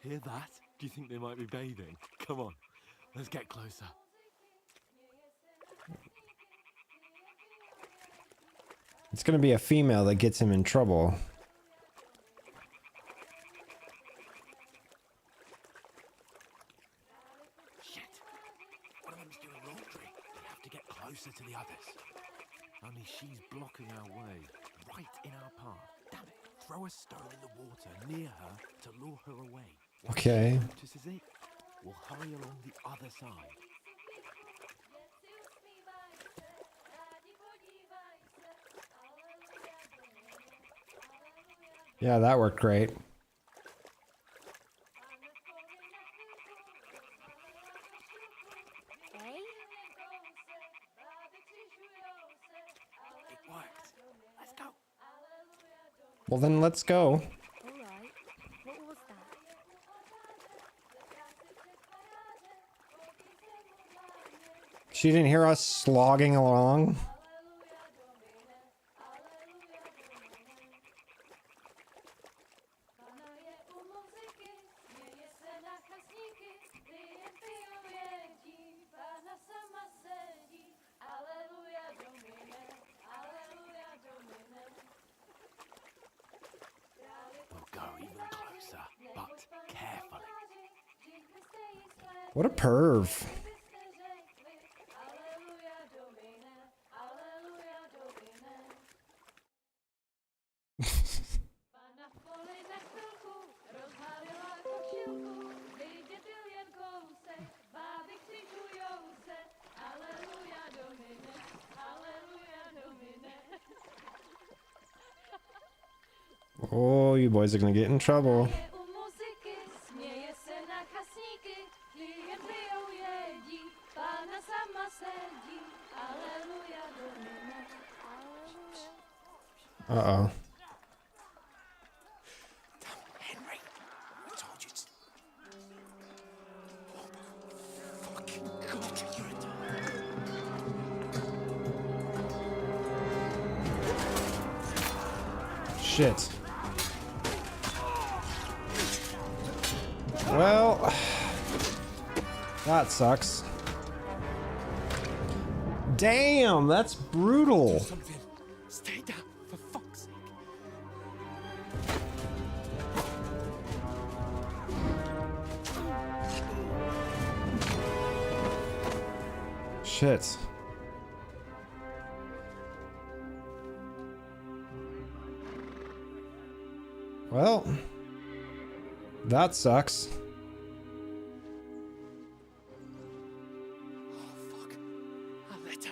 Hear that? Do you think they might be bathing? Come on, let's get closer. It's gonna be a female that gets him in trouble. Shit! One of them's doing laundry. We have to get closer to the others. Only she's blocking our way, right in our path. Damn it! Throw a stone in the water near her to lure her away. Once Okay. she notices it, we'll hurry along the other side. Yeah, that worked great. Eh? It worked. Let's go. Well, then let's go. All right. What was that? She didn't hear us slogging along. We'll go even closer, but carefully. What a perv. Oh, you boys are gonna get in trouble. Uh-oh. Henry, I told you to... Fucking God, you're a... Shit. Well, that sucks. Damn, that's brutal. Something. Stay down, for fuck's sake. Shit. Well, that sucks. Oh, fuck. A letter.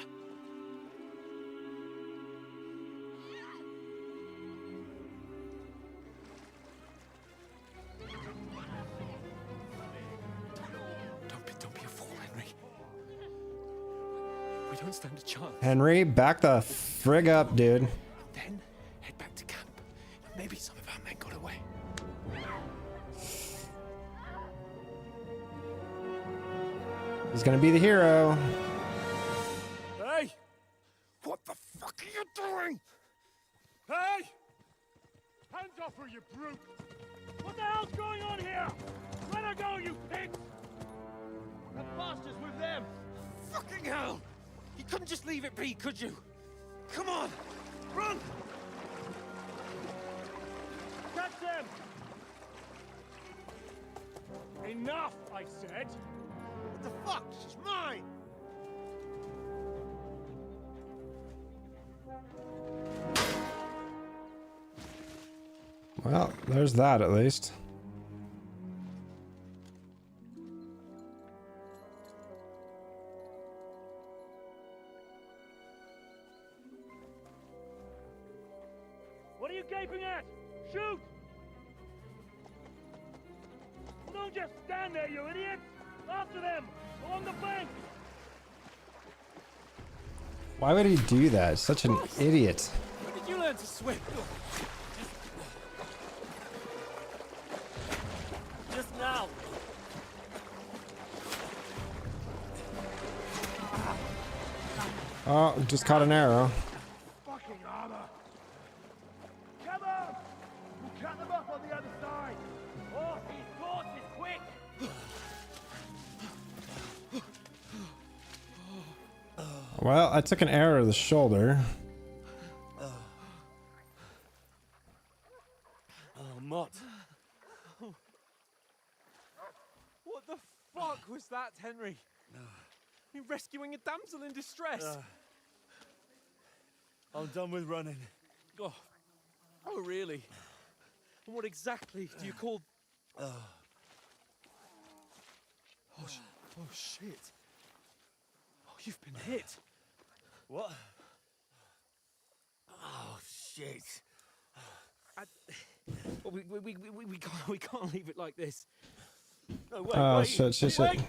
Don't be a fool, Henry. We don't stand a chance. Henry, back the frig up, dude. Then head back to camp. Maybe some of our men got away. He's gonna be the hero. Hey! What the fuck are you doing? Hey! Hands off her, you brute! What the hell's going on here? Let her go, you pig! The bastard's with them! Fucking hell! You couldn't just leave it be, could you? Come on! Run! Catch them! Enough, I said! What the fuck? She's mine! Well, there's that at least. What are you gaping at? Shoot! Well, don't just stand there, you idiot! After them! Along the bank! Why would he do that? Such an idiot. When did you learn to swim? Just now. Oh, just caught an arrow. Fucking armor! Come on! We'll cut them up on the other side! Oh, these horses, quick! Well, I took an arrow to the shoulder. Oh, Mott. What the fuck was that, Henry? You're rescuing a damsel in distress. I'm done with running. Oh, really? And what exactly do you call... Oh, shit. Oh, you've been hit. What? Oh, shit. Well, we can't leave it like this. No, wait, Oh, wait. shit. Wait.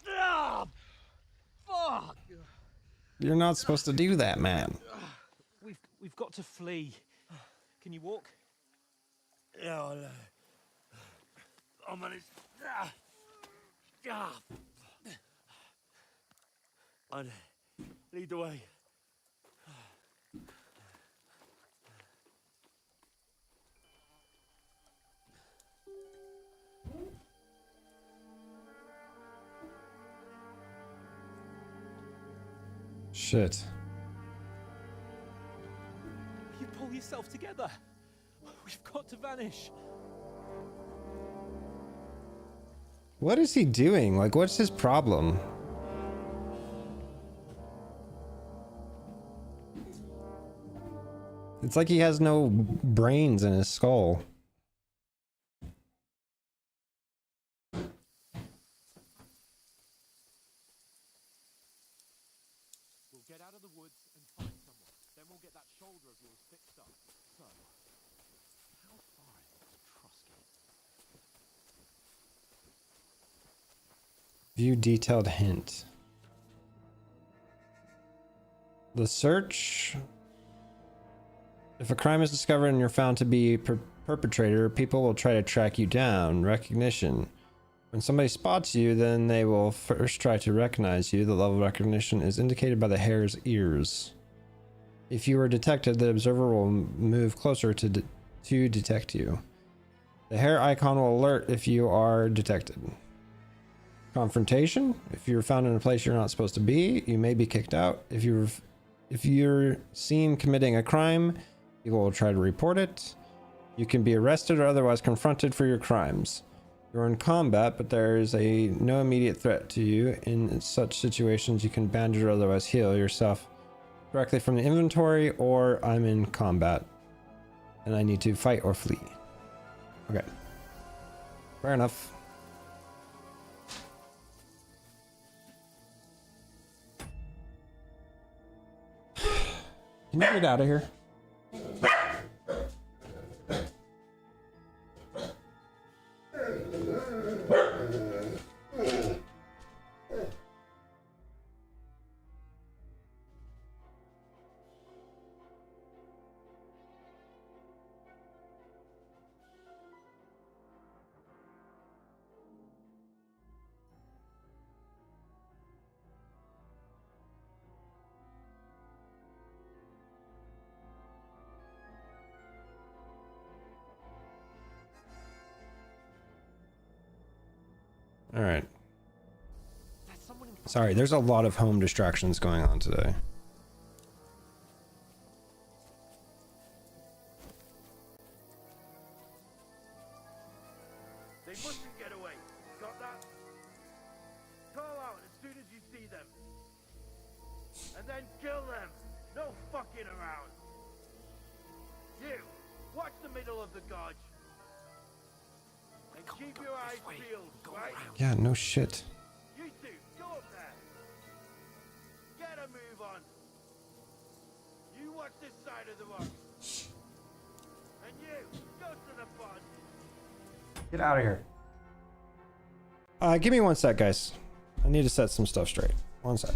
Ah, fuck! You're not supposed to do that, man. We've got to flee. Can you walk? Yeah, I'll manage. I'd lead the way. Shit. You pull yourself together. We've got to vanish. What is he doing? Like, what's his problem? It's like he has no brains in his skull. We'll get out of the woods and find someone. Then we'll get that shoulder of yours fixed up. So, how far is it to Trusky? View detailed hint. The search. If a crime is discovered and you're found to be perpetrator, people will try to track you down. Recognition. When somebody spots you, then they will first try to recognize you. The level of recognition is indicated by the hare's ears. If you are detected, the observer will move closer to detect you. The hare icon will alert if you are detected. Confrontation. If you're found in a place you're not supposed to be, you may be kicked out. If you're seen committing a crime, people will try to report it. You can be arrested or otherwise confronted for your crimes. You're in combat, but there is no immediate threat to you. In such situations, you can bandage or otherwise heal yourself directly from the inventory, or I'm in combat and I need to fight or flee. Okay. Fair enough. Can you get out of here? All right. Sorry, there's a lot of home distractions going on today. then kill them. No fucking around. You, watch the middle of the gorge. And keep your eyes peeled, right? Yeah, no shit. You two, go up there. Get a move on. You watch this side of the rock. And you, go to the pond. Get out of here. Give me 1 sec, guys. I need to set some stuff straight. 1 sec.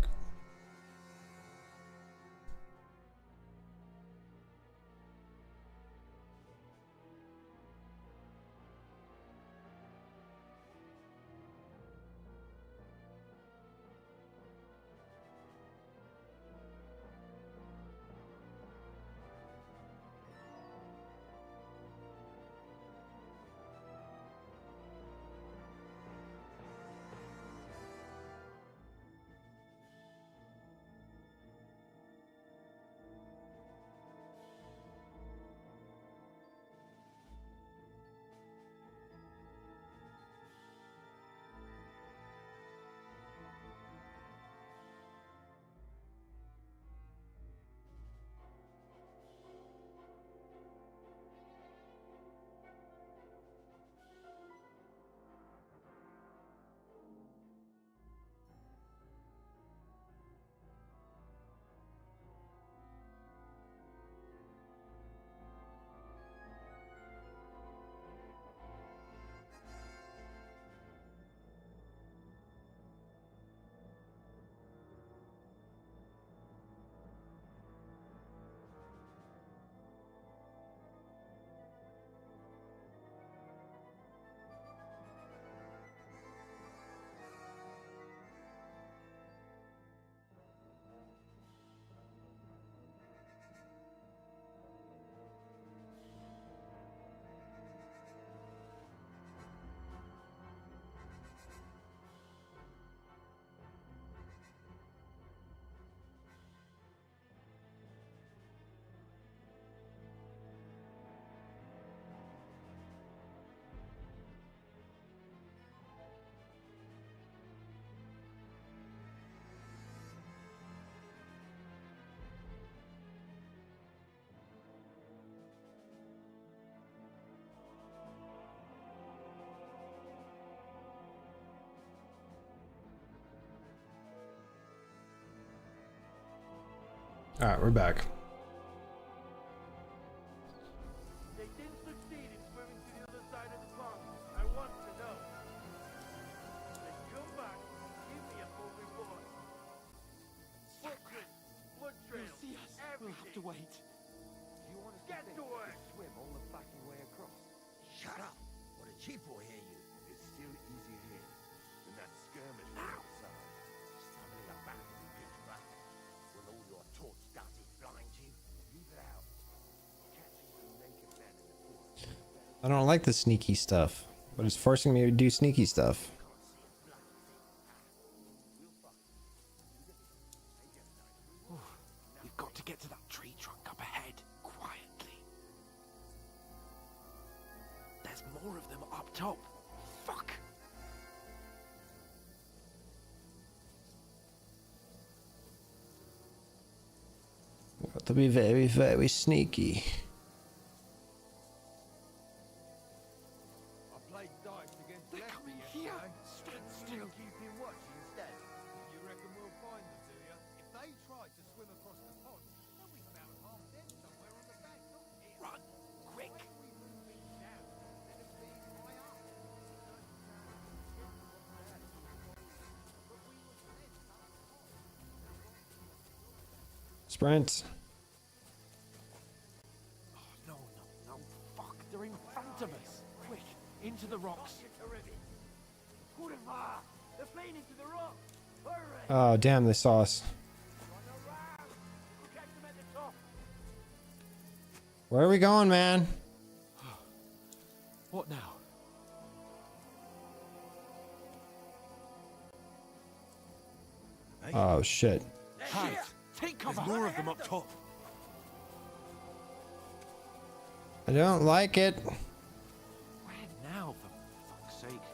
Alright, we're back. They didn't succeed in swimming to the other side of the pond. I want to know. Then come back, give me a full report. Footprints, blood trails, everything. We'll have to wait. You want to get to work? Swim all the fucking way across. Shut up! Or the chief will hear you. It's still easier here than that skirmish outside. Stumbling about in the pitch black. Will all your torch darting blind you? Leave it out. Catching some naked men in the forest. I don't like the sneaky stuff, but it's forcing me to do sneaky stuff. We've got to get to that tree trunk up ahead, quietly. There's more of them up top. Fuck! Got to be very, very sneaky. I played dice against They're coming here. Stand still. Keep him watching instead. You reckon we'll find them, do you? If they try to swim across the pond, they'll be about half dead somewhere on the bank, not here. Run, quick! Sprint. Oh, no, fuck! They're in front of us. Quick, into the rocks. They're playing into the rock. Hurry! Oh, damn, they saw us. We'll catch them at the top. Where are we going, man? What now? Oh, shit. Hey, take cover. There's more of them up top. I don't like it. Where now, for fuck's sake?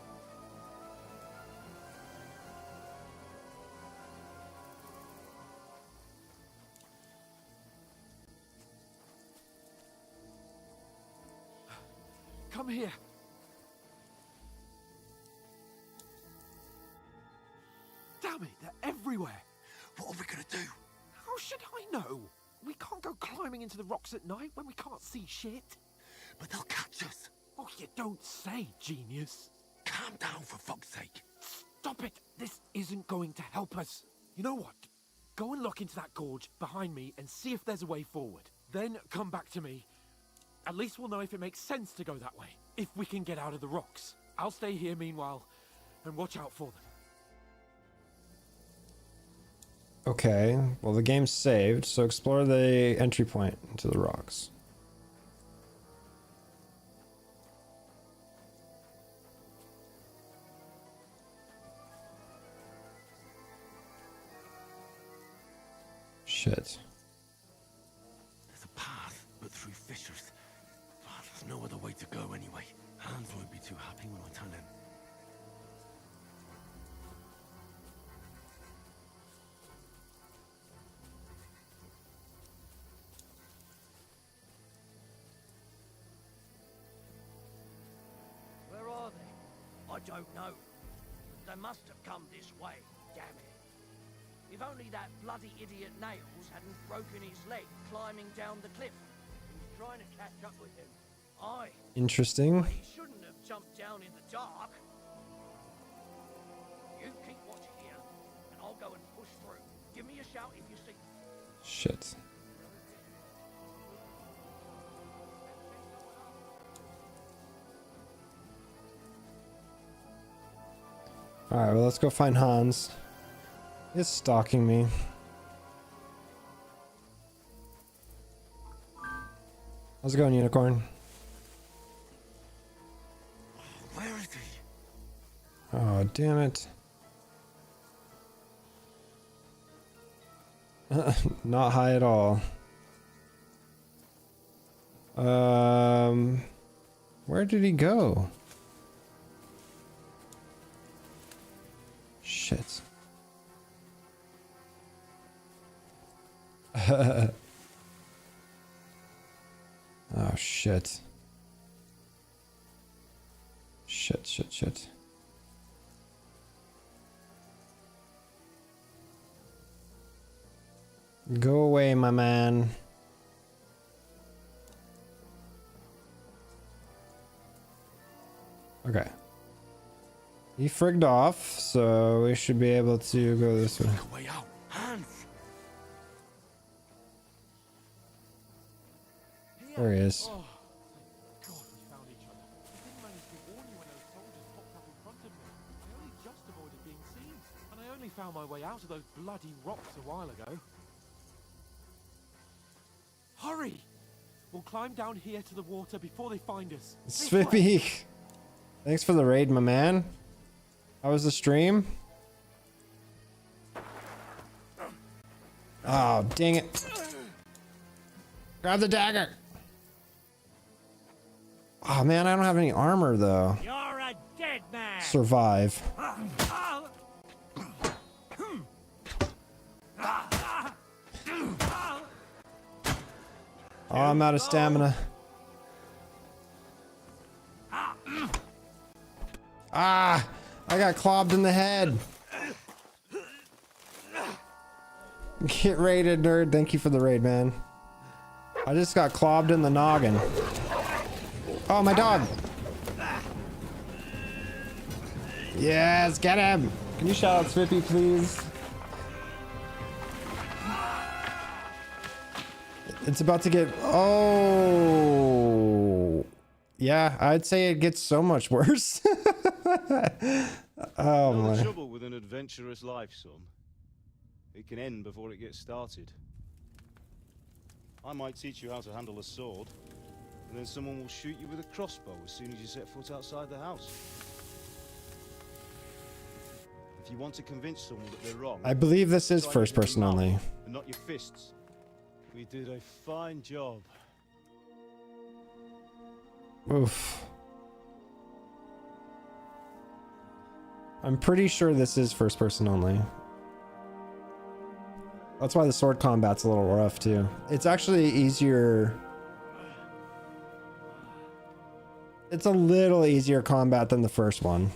Come here. Damn it, they're everywhere. What are we gonna do? How should I know? We can't go climbing into the rocks at night when we can't see shit. But they'll catch us. Oh, you don't say, genius. Calm down, for fuck's sake. Stop it. This isn't going to help us. You know what? Go and look into that gorge behind me and see if there's a way forward. Then come back to me. At least we'll know if it makes sense to go that way. If we can get out of the rocks. I'll stay here meanwhile and watch out for them. Okay, well the game's saved, so explore the entry point into the rocks. Shit. There's a path, but through fissures. Oh, there's no other way to go anyway. Hans won't be too happy when I tell him. Where are they? I don't know. They must have come this way, damn it. If only that bloody idiot Nails hadn't broken his leg climbing down the cliff. He was trying to catch up with him. Interesting. He shouldn't have jumped down in the dark. You keep watching here, and I'll go and push through. Give me a shout if you see. Shit. Alright, well let's go find Hans. He's stalking me. How's it going, Unicorn? Where is he? Oh, damn it. Not high at all. Where did he go? Shit. Oh, shit. Shit. Go away, my man. Okay. He frigged off, so we should be able to go this way. Way out. Hans! There he is. Oh, thank God we found each other. I didn't manage to warn you when those soldiers popped up in front of me. I only just avoided being seen, and I only found my way out of those bloody rocks a while ago. Hurry! We'll climb down here to the water before they find us. This way. Svippy! Thanks for the raid, my man. How was the stream? Oh, dang it. Grab the dagger. Oh man, I don't have any armor though. You're a dead man. Survive. Oh, I'm out of stamina. Ah! I got clobbed in the head. Get raided, nerd. Thank you for the raid, man. I just got clobbed in the noggin. Oh, my dog. Yes, get him. Can you shout out Svippy, please? It's about to get... Oh... Yeah, I'd say it gets so much worse. Oh Know the my. trouble with an adventurous life, son. It can end before it gets started. I might teach you how to handle a sword, and then someone will shoot you with a crossbow as soon as you set foot outside the house. If you want to convince someone that they're wrong, I believe this is try first using person your mouth only. and not your fists. We did a fine job. Oof. I'm pretty sure this is first person only. That's why the sword combat's a little rough too. It's actually easier. It's a little easier combat than the first one.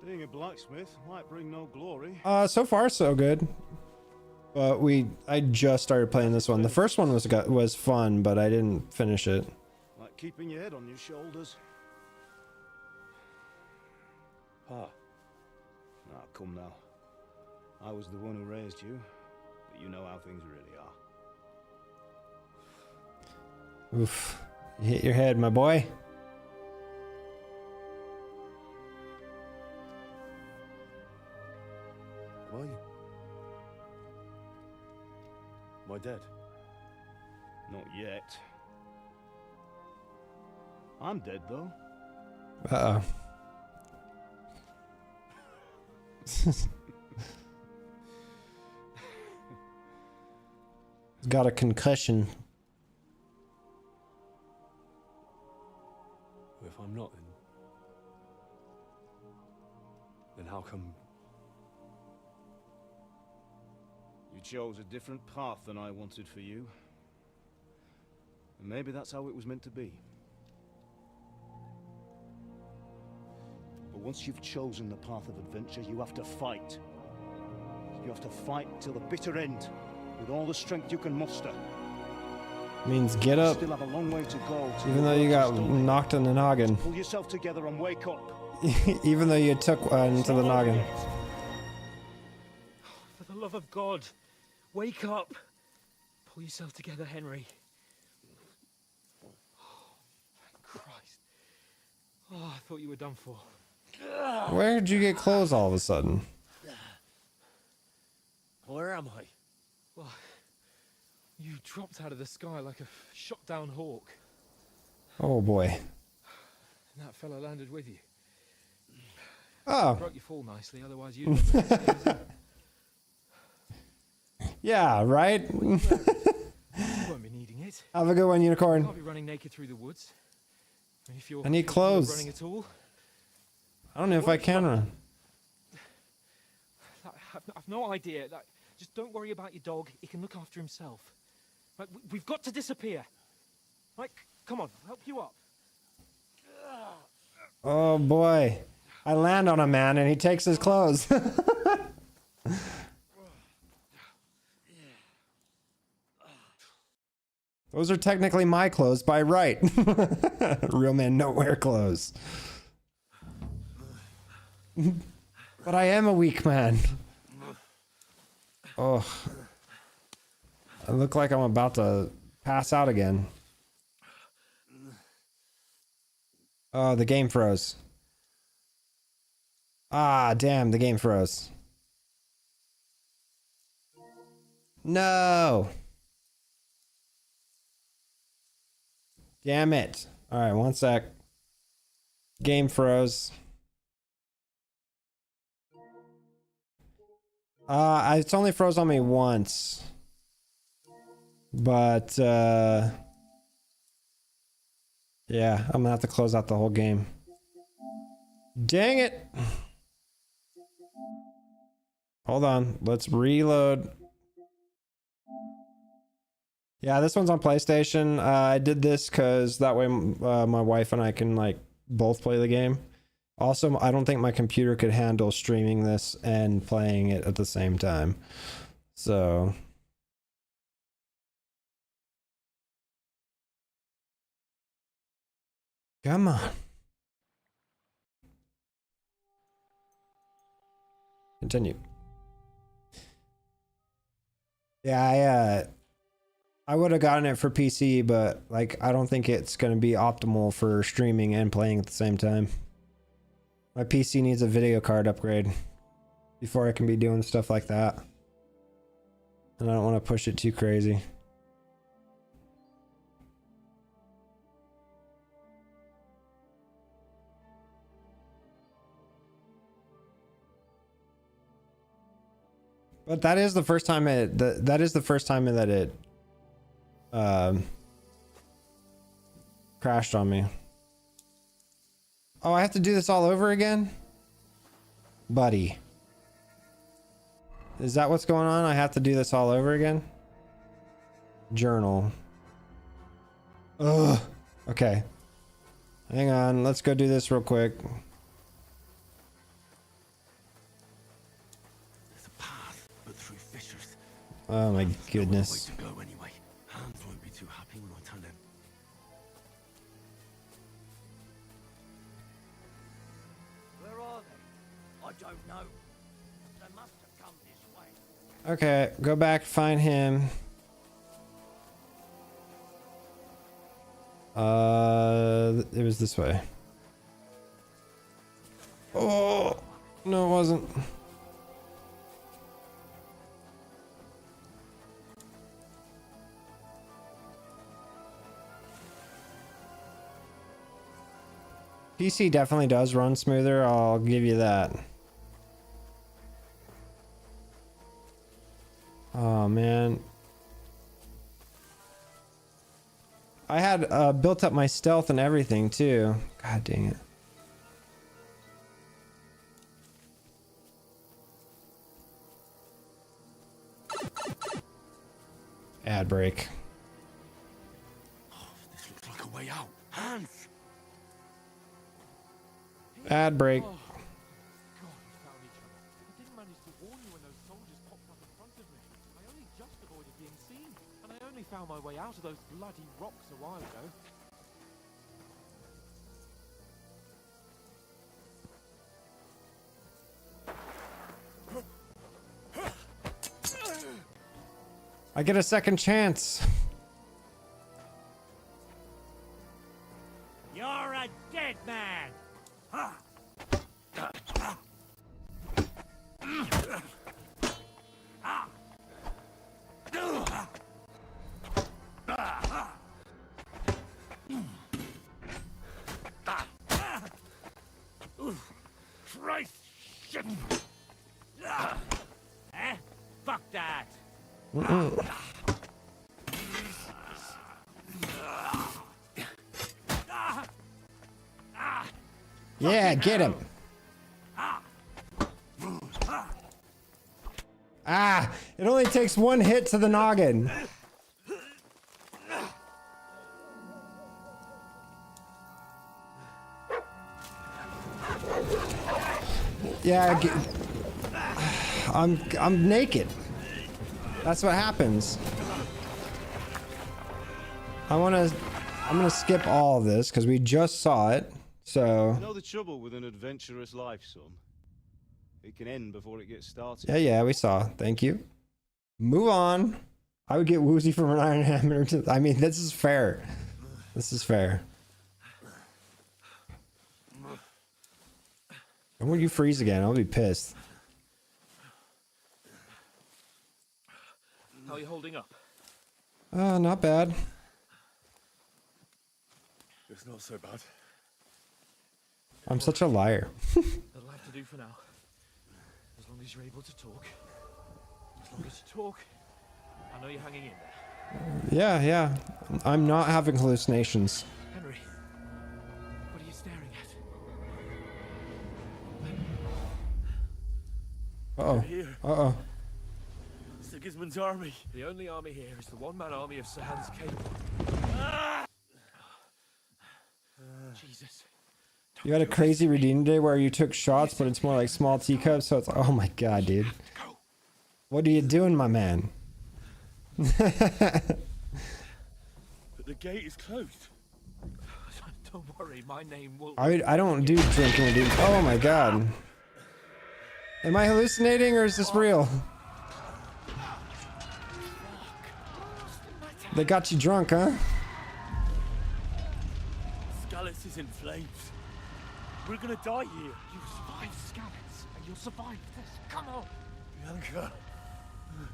Being a blacksmith might bring no glory. So far so good. But I just started playing this one. The first one was fun, but I didn't finish it. Like keeping your head on your shoulders. Pa. Now, come now. I was the one who raised you, but you know how things really are. Oof. You hit your head, my boy. Am I dead? Not yet. I'm dead, though. Uh-oh. He's got a concussion. If I'm not, then how come... You chose a different path than I wanted for you. And maybe that's how it was meant to be. But once you've chosen the path of adventure, you have to fight. You have to fight till the bitter end, with all the strength you can muster. Means get up. You still have a long way to go. Even though you got knocked in the noggin. Pull yourself together and wake up. Even though you took into the noggin. For the love of God, wake up. Pull yourself together, Henry. Oh, thank Christ. Oh, I thought you were done for. Where did you get clothes all of a sudden? Where am I? Well, you dropped out of the sky like a shot down hawk. Oh boy. And that fella landed with you. Oh. Broke your fall nicely, otherwise you'd Yeah, right? You won't be needing it. Have a good one, Unicorn. You can't be running naked through the woods. And if you're I need capable of clothes. running at all, I don't know if I can run. I've no idea. Just don't worry about your dog. He can look after himself. Like, we've got to disappear. Like, come on, I'll help you up. Oh boy. I land on a man and he takes his clothes. Those are technically my clothes by right. Real men don't wear clothes. But I am a weak man. Oh. I look like I'm about to pass out again. Oh, the game froze. Ah, damn, the game froze. No. Damn it. All right, one sec. Game froze. It's only froze on me once. But, yeah, I'm gonna have to close out the whole game. Dang it! Hold on, let's reload. Yeah, this one's on PlayStation. I did this because that way my wife and I can, like, both play the game. Also, I don't think my computer could handle streaming this and playing it at the same time. So... Come on. Continue. Yeah, I would have gotten it for PC, but like I don't think it's going to be optimal for streaming and playing at the same time. My PC needs a video card upgrade before I can be doing stuff like that. And I don't want to push it too crazy. But that is the first time that is the first time that it crashed on me. Oh, I have to do this all over again? Buddy. Is that what's going on? I have to do this all over again? Journal. Ugh. Okay. Hang on, let's go do this real quick. There's a path, but through fissures. Oh my There's goodness. no other way to go anyway. Hans won't be too happy when I tell him. Where are they? I don't know. They must have come this way. Okay, go back, find him. It was this way. Oh, no, it wasn't. PC definitely does run smoother, I'll give you that. Oh man. I had built up my stealth and everything too. God dang it. Ad break. Oh, this looks like a way out. Hans! Ad break. God, we found each other. I didn't manage to warn you when those soldiers popped up in front of me. I only just avoided being seen, and I only found my way out of those bloody rocks a while ago. I get a second chance. You're a dead man. Christ! Shit! Eh? Fuck that. Yeah, get him. Ah, it only takes one hit to the noggin. Yeah, I'm naked. That's what happens. I'm gonna skip all of this because we just saw it. So You know the trouble with an adventurous life, son? It can end before it gets started. yeah, we saw. Thank you. Move on. I would get woozy from an iron hammer. I mean, this is fair. This is fair. And when you freeze again, I'll be pissed. How are you holding up? Not bad. It's not so bad. I'm such a liar. That'll have to do for now. As long as you're able to talk. As long as you talk, I know you're hanging in there. Yeah. I'm not having hallucinations. Henry, what are you staring at? Uh-oh. Here. Uh-oh. Sigismund's army. The only army here is the one-man army of Sir Hans Cable. Jesus. You had a crazy redeem day where you took shots, but it's more like small teacups, so it's like, oh my god, dude. What are you doing, my man? But the gate is closed. Don't worry, my name will... I don't do drinking redeem. Oh my god. Am I hallucinating or is this real? They got you drunk, huh? Scallis is in flames. We're gonna die here. You survived Scallops, and you'll survive this. Come on. Bianca.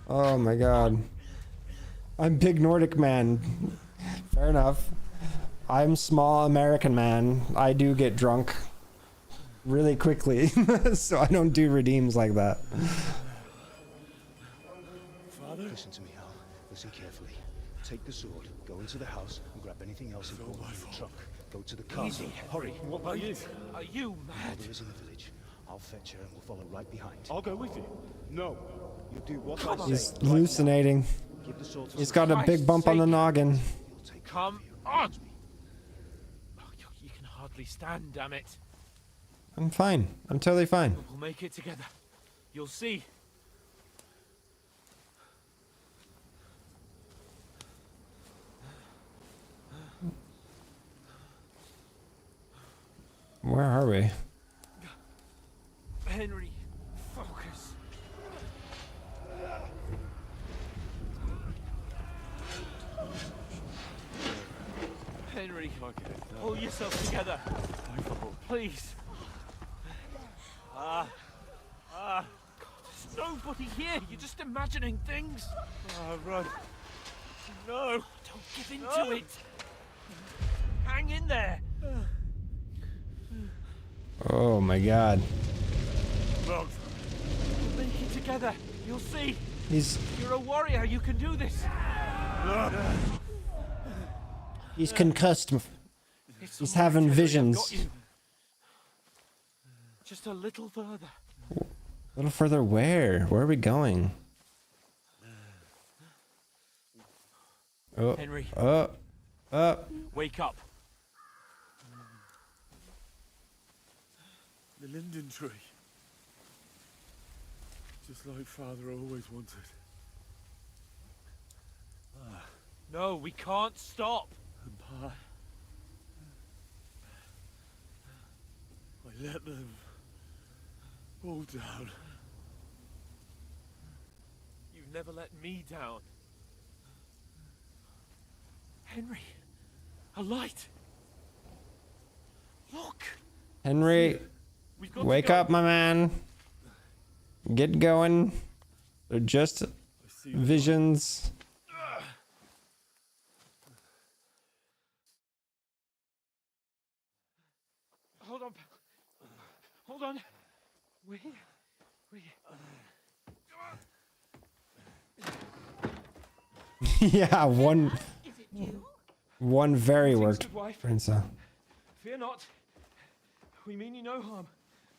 Oh my god. I'm big Nordic man. Fair enough. I'm small American man. I do get drunk really quickly, so I don't do redeems like that. Father? Listen to me, Hal. Listen carefully. Take the sword, go into the house, and grab anything else important in the trunk. Go to the castle. Hurry. What about you? Are you mad? Mother is in the village. I'll fetch her and we'll follow right behind. I'll go with you. No. You do what I say. He's hallucinating. Give the sword to He's got a big bump on the noggin. Come on. Please stand, damn it. I'm fine. I'm totally fine. We'll make it together. You'll see. Where are we? Henry, focus. Henry, pull yourself together. Please. God, there's nobody here. You're just imagining things. Run. No. Don't give in to it. Hang in there. Oh my god. We'll make it together. You'll see. He's You're a warrior. You can do this. he's concussed. It's He's all right, having Henry, I've visions. got you. Just a little further. A little further where? Where are we going? Oh. Henry. Wake up. The linden tree. Just like Father always wanted. No, we can't stop. And Pa... I let them all down. You've never let me down. Henry, a light. Look. Henry, We've got to wake go. up, my man. Get going. They're just visions. Hold on. Hold on. We. Yeah, one very Greetings, worked. good wife. Prince. Fear not. We mean you no harm.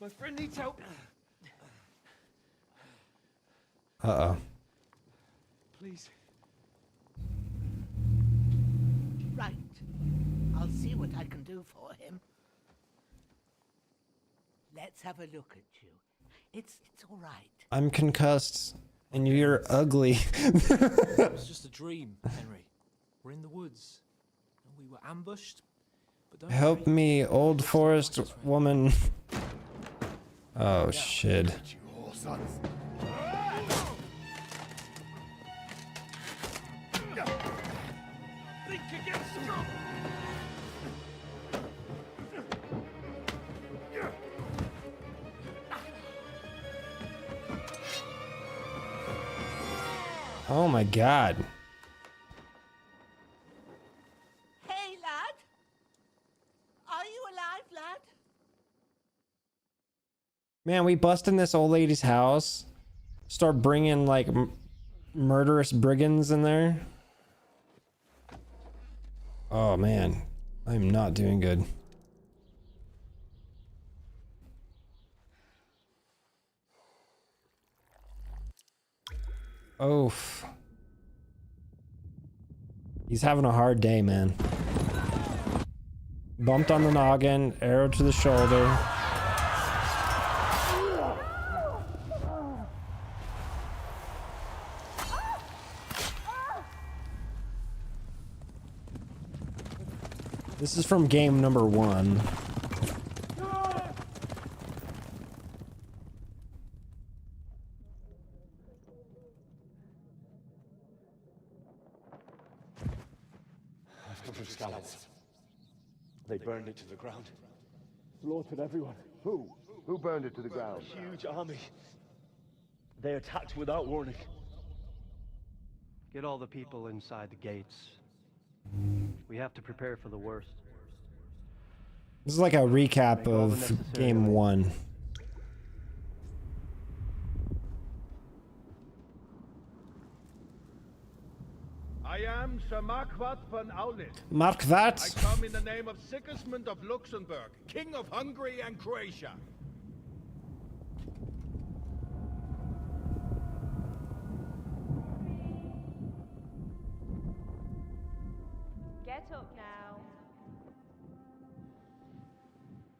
My friend needs help. Uh-oh. Please. Right. I'll see what I can do for him. Let's have a look at you. It's all right. I'm concussed, and you're ugly. It was just a dream, Henry. We're in the woods. And we were ambushed. But don't Help worry. me, old forest woman. Oh, shit. Think again, strong. Oh my god. Hey, lad. Are you alive, lad? Man, we bust in this old lady's house. Start bringing, like, murderous brigands in there. Oh, man. I'm not doing good. Oof. He's having a hard day, man. Bumped on the noggin, arrow to the shoulder. This is from game number 1. I've come from Scallops. They burned it to the ground. Slaughtered everyone. Who? Who burned it to the ground? A huge army. They attacked without warning. Get all the people inside the gates. We have to prepare for the worst. This is like a recap of game 1. I am Sir Marquardt von Aulin. Marquardt? I come in the name of Sigismund of Luxembourg, King of Hungary and Croatia. Get up now.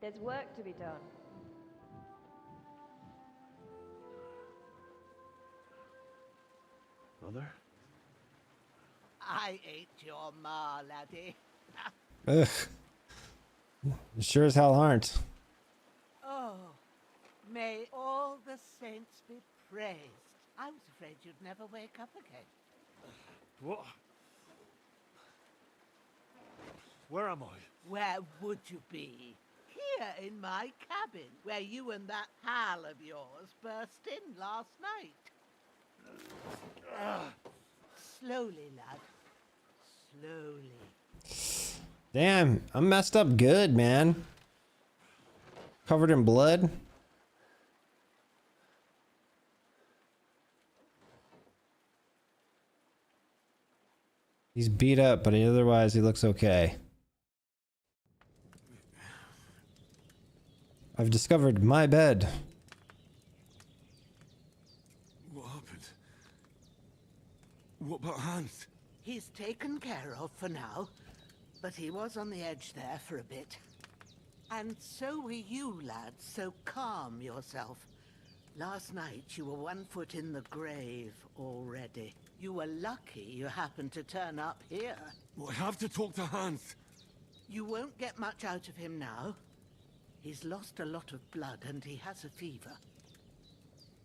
There's work to be done. Mother? I ain't your ma, laddie. Ugh. You sure as hell aren't. Oh, may all the saints be praised. I was afraid you'd never wake up again. What? Where am I? Where would you be? Here in my cabin, where you and that pal of yours burst in last night. Slowly, lad. Slowly. Damn, I'm messed up good, man. Covered in blood. He's beat up, but otherwise he looks okay. I've discovered my bed. What happened? What about Hans? He's taken care of for now, but he was on the edge there for a bit. And so were you, lad, so calm yourself. Last night you were 1 foot in the grave already. You were lucky you happened to turn up here. Well, I have to talk to Hans. You won't get much out of him now. He's lost a lot of blood and he has a fever.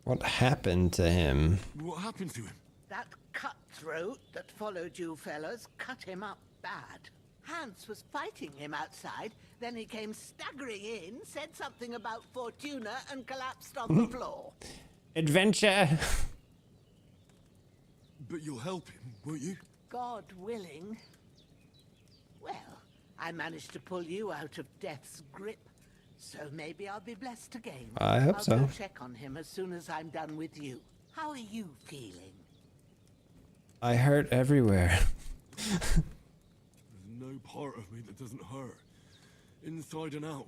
What happened to him? What happened to him? That cutthroat that followed you fellas cut him up bad. Hans was fighting him outside, then he came staggering in, said something about Fortuna, and collapsed on the floor. Adventure! But you'll help him, won't you? God willing. Well, I managed to pull you out of death's grip, so maybe I'll be blessed again. I hope so. I'll go check on him as soon as I'm done with you. How are you feeling? I hurt everywhere. There's no part of me that doesn't hurt. Inside and out.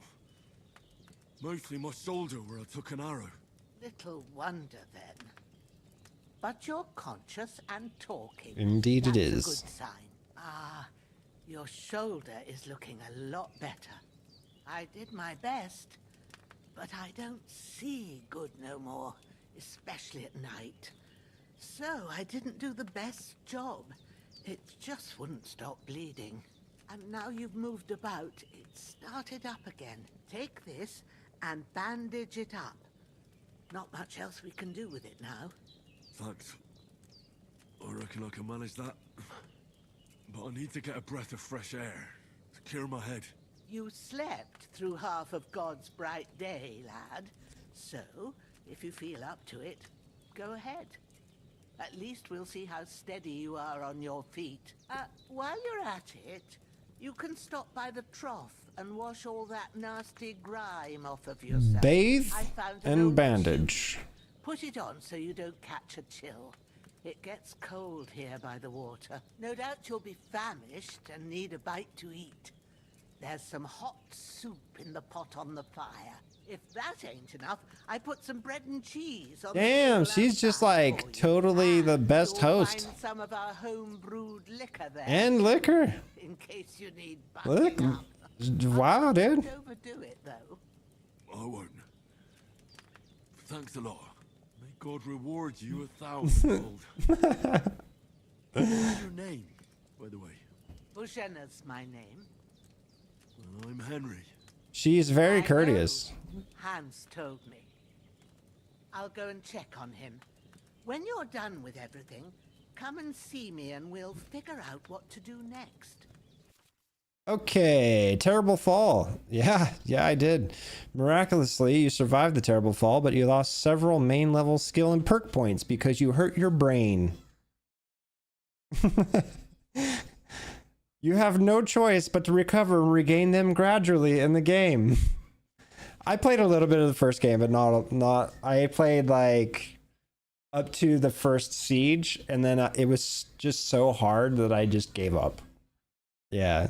Mostly my shoulder where I took an arrow. Little wonder then. But you're conscious and talking. Indeed it is. That's a good sign. Ah, your shoulder is looking a lot better. I did my best, but I don't see good no more, especially at night. So I didn't do the best job. It just wouldn't stop bleeding. And now you've moved about, it started up again. Take this and bandage it up. Not much else we can do with it now. Thanks. I reckon I can manage that. But I need to get a breath of fresh air to clear my head. You slept through half of God's bright day, lad. So, if you feel up to it, go ahead. At least we'll see how steady you are on your feet. While you're at it, you can stop by the trough and wash all that nasty grime off of yourself. Bathe I found an and old bandage. tube. Put it on so you don't catch a chill. It gets cold here by the water. No doubt you'll be famished and need a bite to eat. There's some hot soup in the pot on the fire. If that ain't enough, I put some bread and cheese on Damn, the she's just like totally the best host. Find some of our home brewed liquor there. And liquor. In case you need Look. bucking up. Wow, dude. Don't overdo it though. I won't. Thanks a lot. May God reward you 1,000-fold. What's your name, by the way? Bushena's my name. I'm Henry. She's very courteous. Hans told me. I'll go and check on him. When you're done with everything, come and see me and we'll figure out what to do next. Okay, terrible fall. Yeah, I did. Miraculously, you survived the terrible fall, but you lost several main level skill and perk points because you hurt your brain. You have no choice but to recover and regain them gradually in the game. I played a little bit of the first game, but not. I played like up to the first siege, and then it was just so hard that I just gave up. Yeah.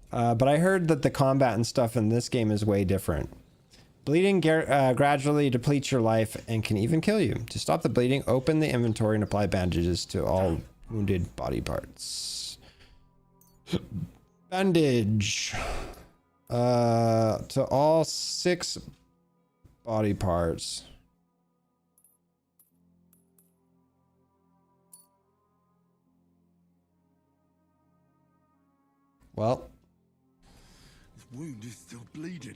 But I heard that the combat and stuff in this game is way different. Bleeding gradually depletes your life and can even kill you. To stop the bleeding, open the inventory and apply bandages to all wounded body parts. Bandage. To all 6 body parts. Well, His wound is still bleeding.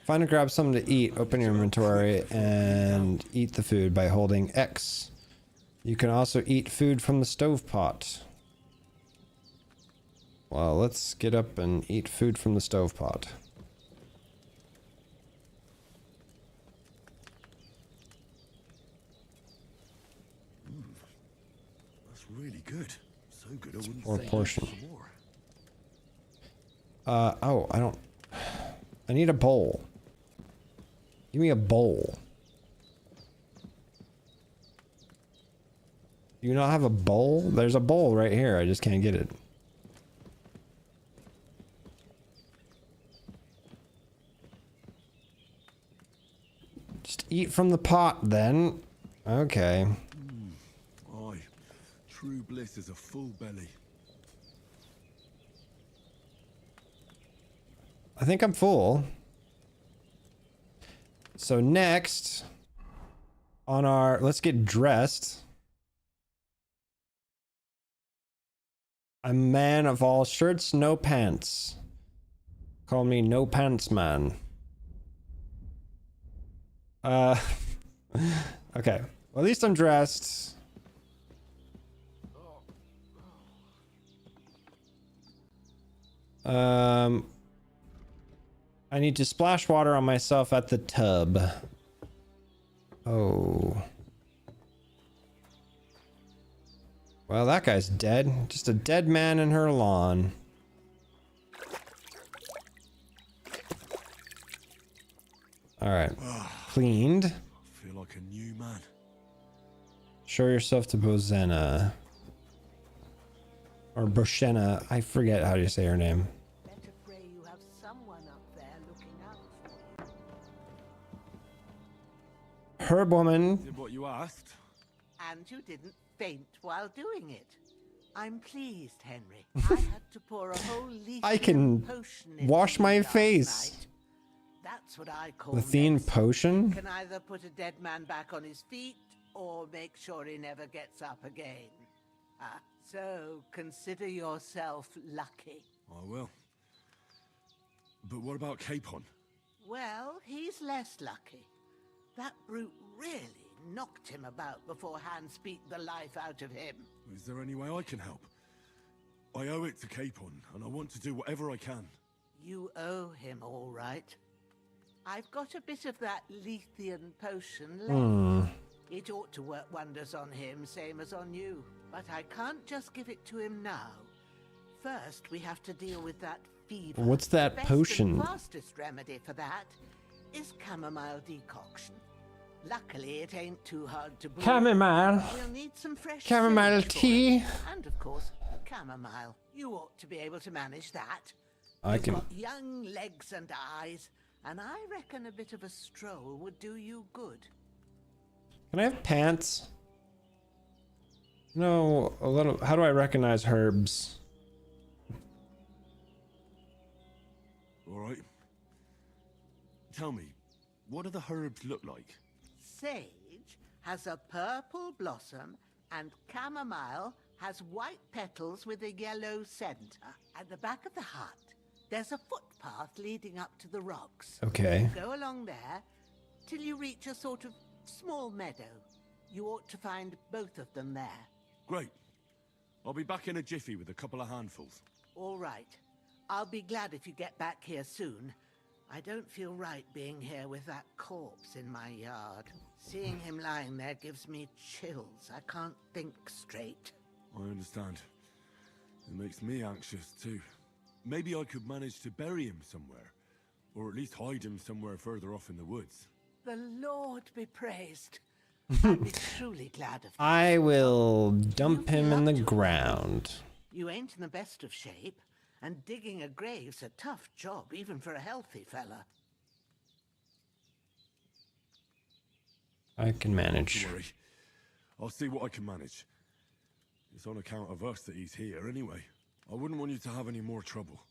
find and grab something to eat. Open your inventory and eat the food by holding X. You can also eat food from the stovepot. Well, let's get up and eat food from the stovepot. That's really good. So good I wouldn't Or say portion. for more. Oh, I don't... I need a bowl. Give me a bowl. Do you not have a bowl? There's a bowl right here. I just can't get it. Just eat from the pot, then. Okay. Aye. True bliss is a full belly. I think I'm full. So next, on our... Let's get dressed. I'm a man of all shirts, no pants. Call me No Pants Man. Okay. Well, at least I'm dressed. I need to splash water on myself at the tub. Oh. Well, that guy's dead. Just a dead man in her lawn. Alright. Cleaned. I feel like a new man. Show yourself to Bozena. Or Boshena. I forget how you say her name. Better pray you have someone up there looking out for you. Herb woman. Did what you asked. And you didn't faint while doing it. I'm pleased, Henry. I had to pour a whole I lithium can potion into wash you my last face. night. That's what I call Lithium medicine. potion? Can either put a dead man back on his feet or make sure he never gets up again. So consider yourself lucky. I will. But what about Capon? Well, he's less lucky. That brute really knocked him about before hands beat the life out of him. Is there any way I can help? I owe it to Capon, and I want to do whatever I can. You owe him all right. I've got a bit of that Lethian potion left. It ought to work wonders on him, same as on you. But I can't just give it to him now. First, we have to deal with that fever. What's that The best potion? and fastest remedy for that is chamomile decoction. Luckily, it ain't too hard to brew. Chamomile. We'll need some fresh Chamomile sage for tea. it. And of course, chamomile. You ought to be able to manage that. I You've can. got young legs and eyes, and I reckon a bit of a stroll would do you good. Can I have pants? No, a little. How do I recognize herbs? All right. Tell me, what do the herbs look like? Sage has a purple blossom, and chamomile has white petals with a yellow center. At the back of the hut, there's a footpath leading up to the rocks. Okay. Go along there till you reach a sort of small meadow. You ought to find both of them there. Great. I'll be back in a jiffy with a couple of handfuls. All right. I'll be glad if you get back here soon. I don't feel right being here with that corpse in my yard. Seeing him lying there gives me chills. I can't think straight. I understand. It makes me anxious too. Maybe I could manage to bury him somewhere. Or at least hide him somewhere further off in the woods. The Lord be praised. I'd be truly glad of that. I will dump him in the ground. You ain't in the best of shape, and digging a grave's a tough job, even for a healthy fella. I can manage. Don't worry. I'll see what I can manage. It's on account of us that he's here anyway. I wouldn't want you to have any more trouble.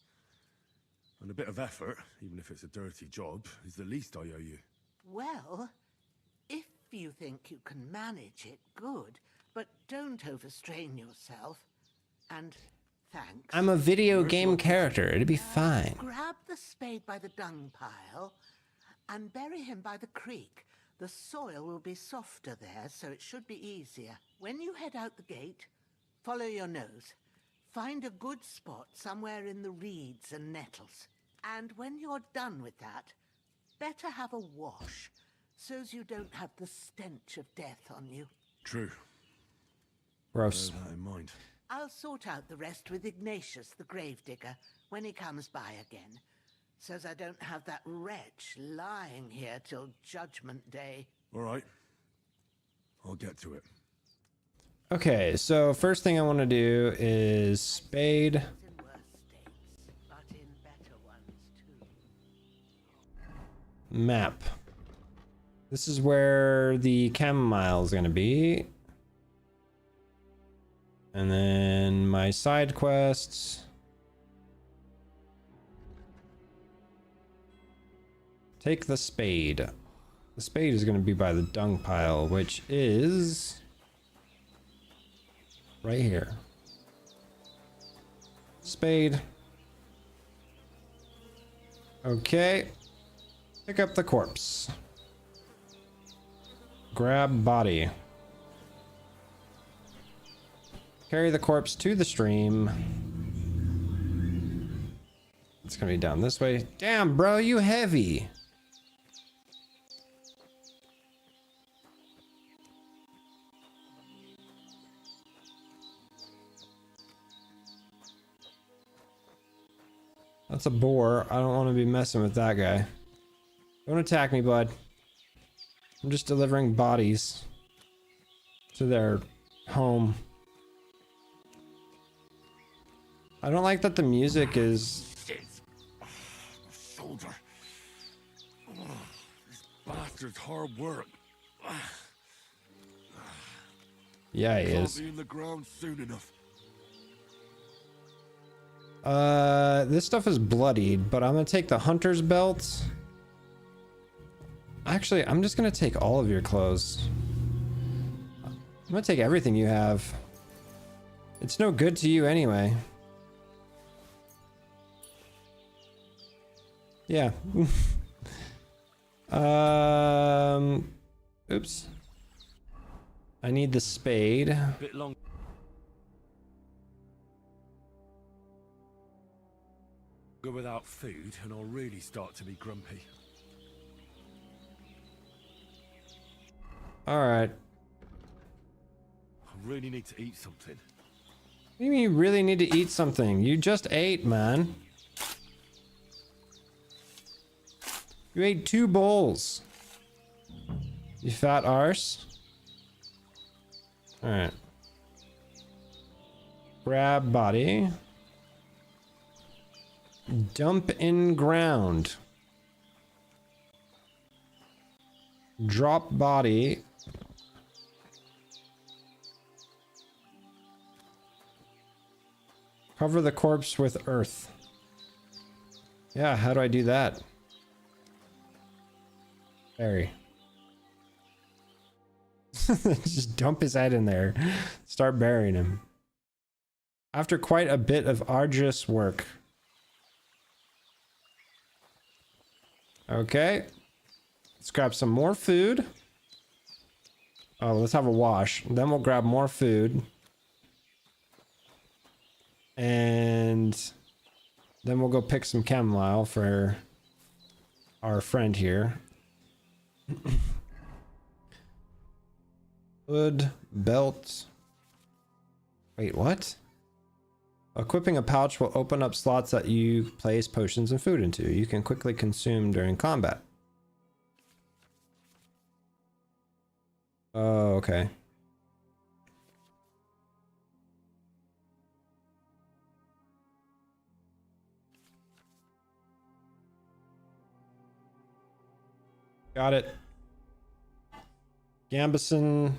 And a bit of effort, even if it's a dirty job, is the least I owe you. Well, if you think you can manage it, good. But don't overstrain yourself. And thanks. I'm a video game character. It'd be fine. Grab the spade by the dung pile and bury him by the creek. The soil will be softer there, so it should be easier. When you head out the gate, follow your nose. Find a good spot somewhere in the reeds and nettles. And when you're done with that, better have a wash, so's you don't have the stench of death on you. True. Gross. Bear that in mind. I'll sort out the rest with Ignatius, the gravedigger, when he comes by again, so's I don't have that wretch lying here till Judgment Day. All right. I'll get to it. Okay, so first thing I want to do is spade. Map. This is where the chamomile is going to be. And then my side quests. Take the spade. The spade is going to be by the dung pile, which is right here. Spade. Okay. Pick up the corpse. Grab body. Carry the corpse to the stream. It's gonna be down this way. Damn, bro, you heavy. That's a boar. I don't want to be messing with that guy. Don't attack me, bud. I'm just delivering bodies to their home. I don't like that the music is... Shoulder. This bastard's hard work. Yeah, he Can't is. be in the ground soon enough. This stuff is bloodied, but I'm gonna take the hunter's belt. Actually, I'm just gonna take all of your clothes. I'm gonna take everything you have. It's no good to you anyway. Yeah. Oops. I need the spade. Bit long. Go without food, and I'll really start to be grumpy. Alright. I really need to eat something. What do you mean you really need to eat something? You just ate, man. You ate 2 bowls. You fat arse. Alright. Grab body. Dump in ground. Drop body. Cover the corpse with earth. Yeah, how do I do that? Bury. Just dump his head in there. Start burying him. After quite a bit of arduous work. Okay. Let's grab some more food. Oh, let's have a wash. Then we'll grab more food. And then we'll go pick some chamomile for our friend here. Hood, belt. Wait, what? Equipping a pouch will open up slots that you place potions and food into. You can quickly consume during combat. Oh, okay. Got it. Gambison.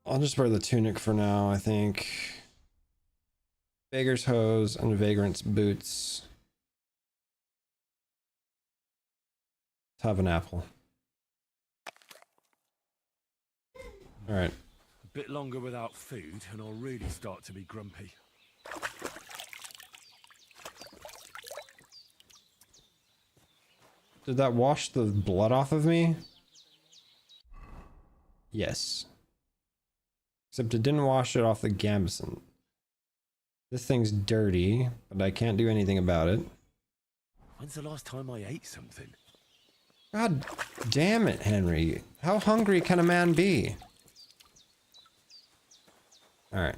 I'll just wear the tunic for now, I think. Beggar's hose and vagrant's boots. Let's have an apple. Alright. A bit longer without food, and I'll really start to be grumpy. Did that wash the blood off of me? Yes. Except it didn't wash it off the gambeson. This thing's dirty, but I can't do anything about it. When's the last time I ate something? God damn it, Henry. How hungry can a man be? Alright.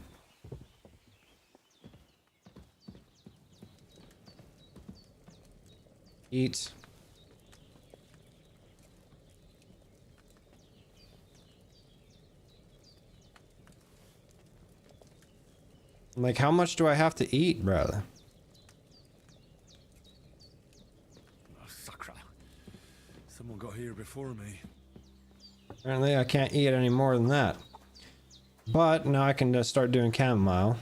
Eat. Like, how much do I have to eat, brother? Oh, sacra. Someone got here before me. Apparently I can't eat any more than that. But now I can just start doing chamomile.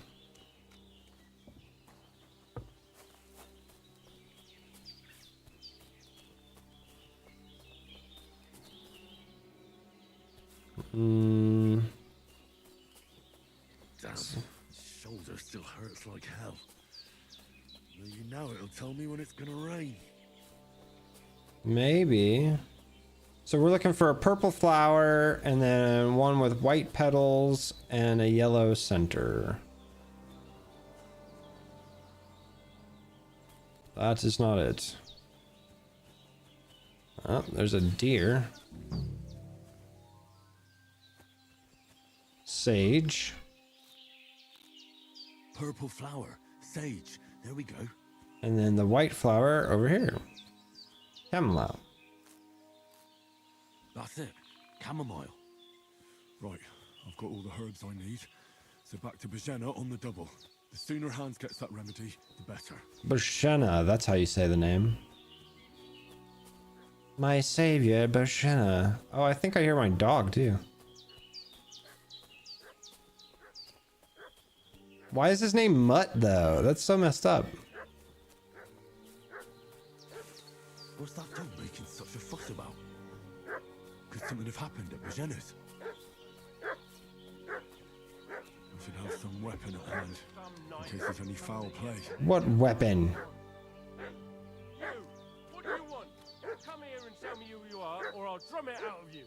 Damn. Shoulder still hurts like hell. You know it'll tell me when it's gonna rain. Maybe. So we're looking for a purple flower and then one with white petals and a yellow center. That is not it. Oh, there's a deer. Sage. Purple flower, sage. There we go. And then the white flower over here. Chamomile. That's it. Chamomile. Right, I've got all the herbs I need. So back to Bajena on the double. The sooner Hans gets that remedy, the better. Bashena, that's how you say the name. My savior, Bashena. Oh, I think I hear my dog too. Why is his name Mutt though? That's so messed up. What's that dog making such a fuss about? Could something have happened at Bajena's? I should have some weapon at hand, in case there's any foul play. What weapon? You! What do you want? Come here and tell me who you are, or I'll drum it out of you.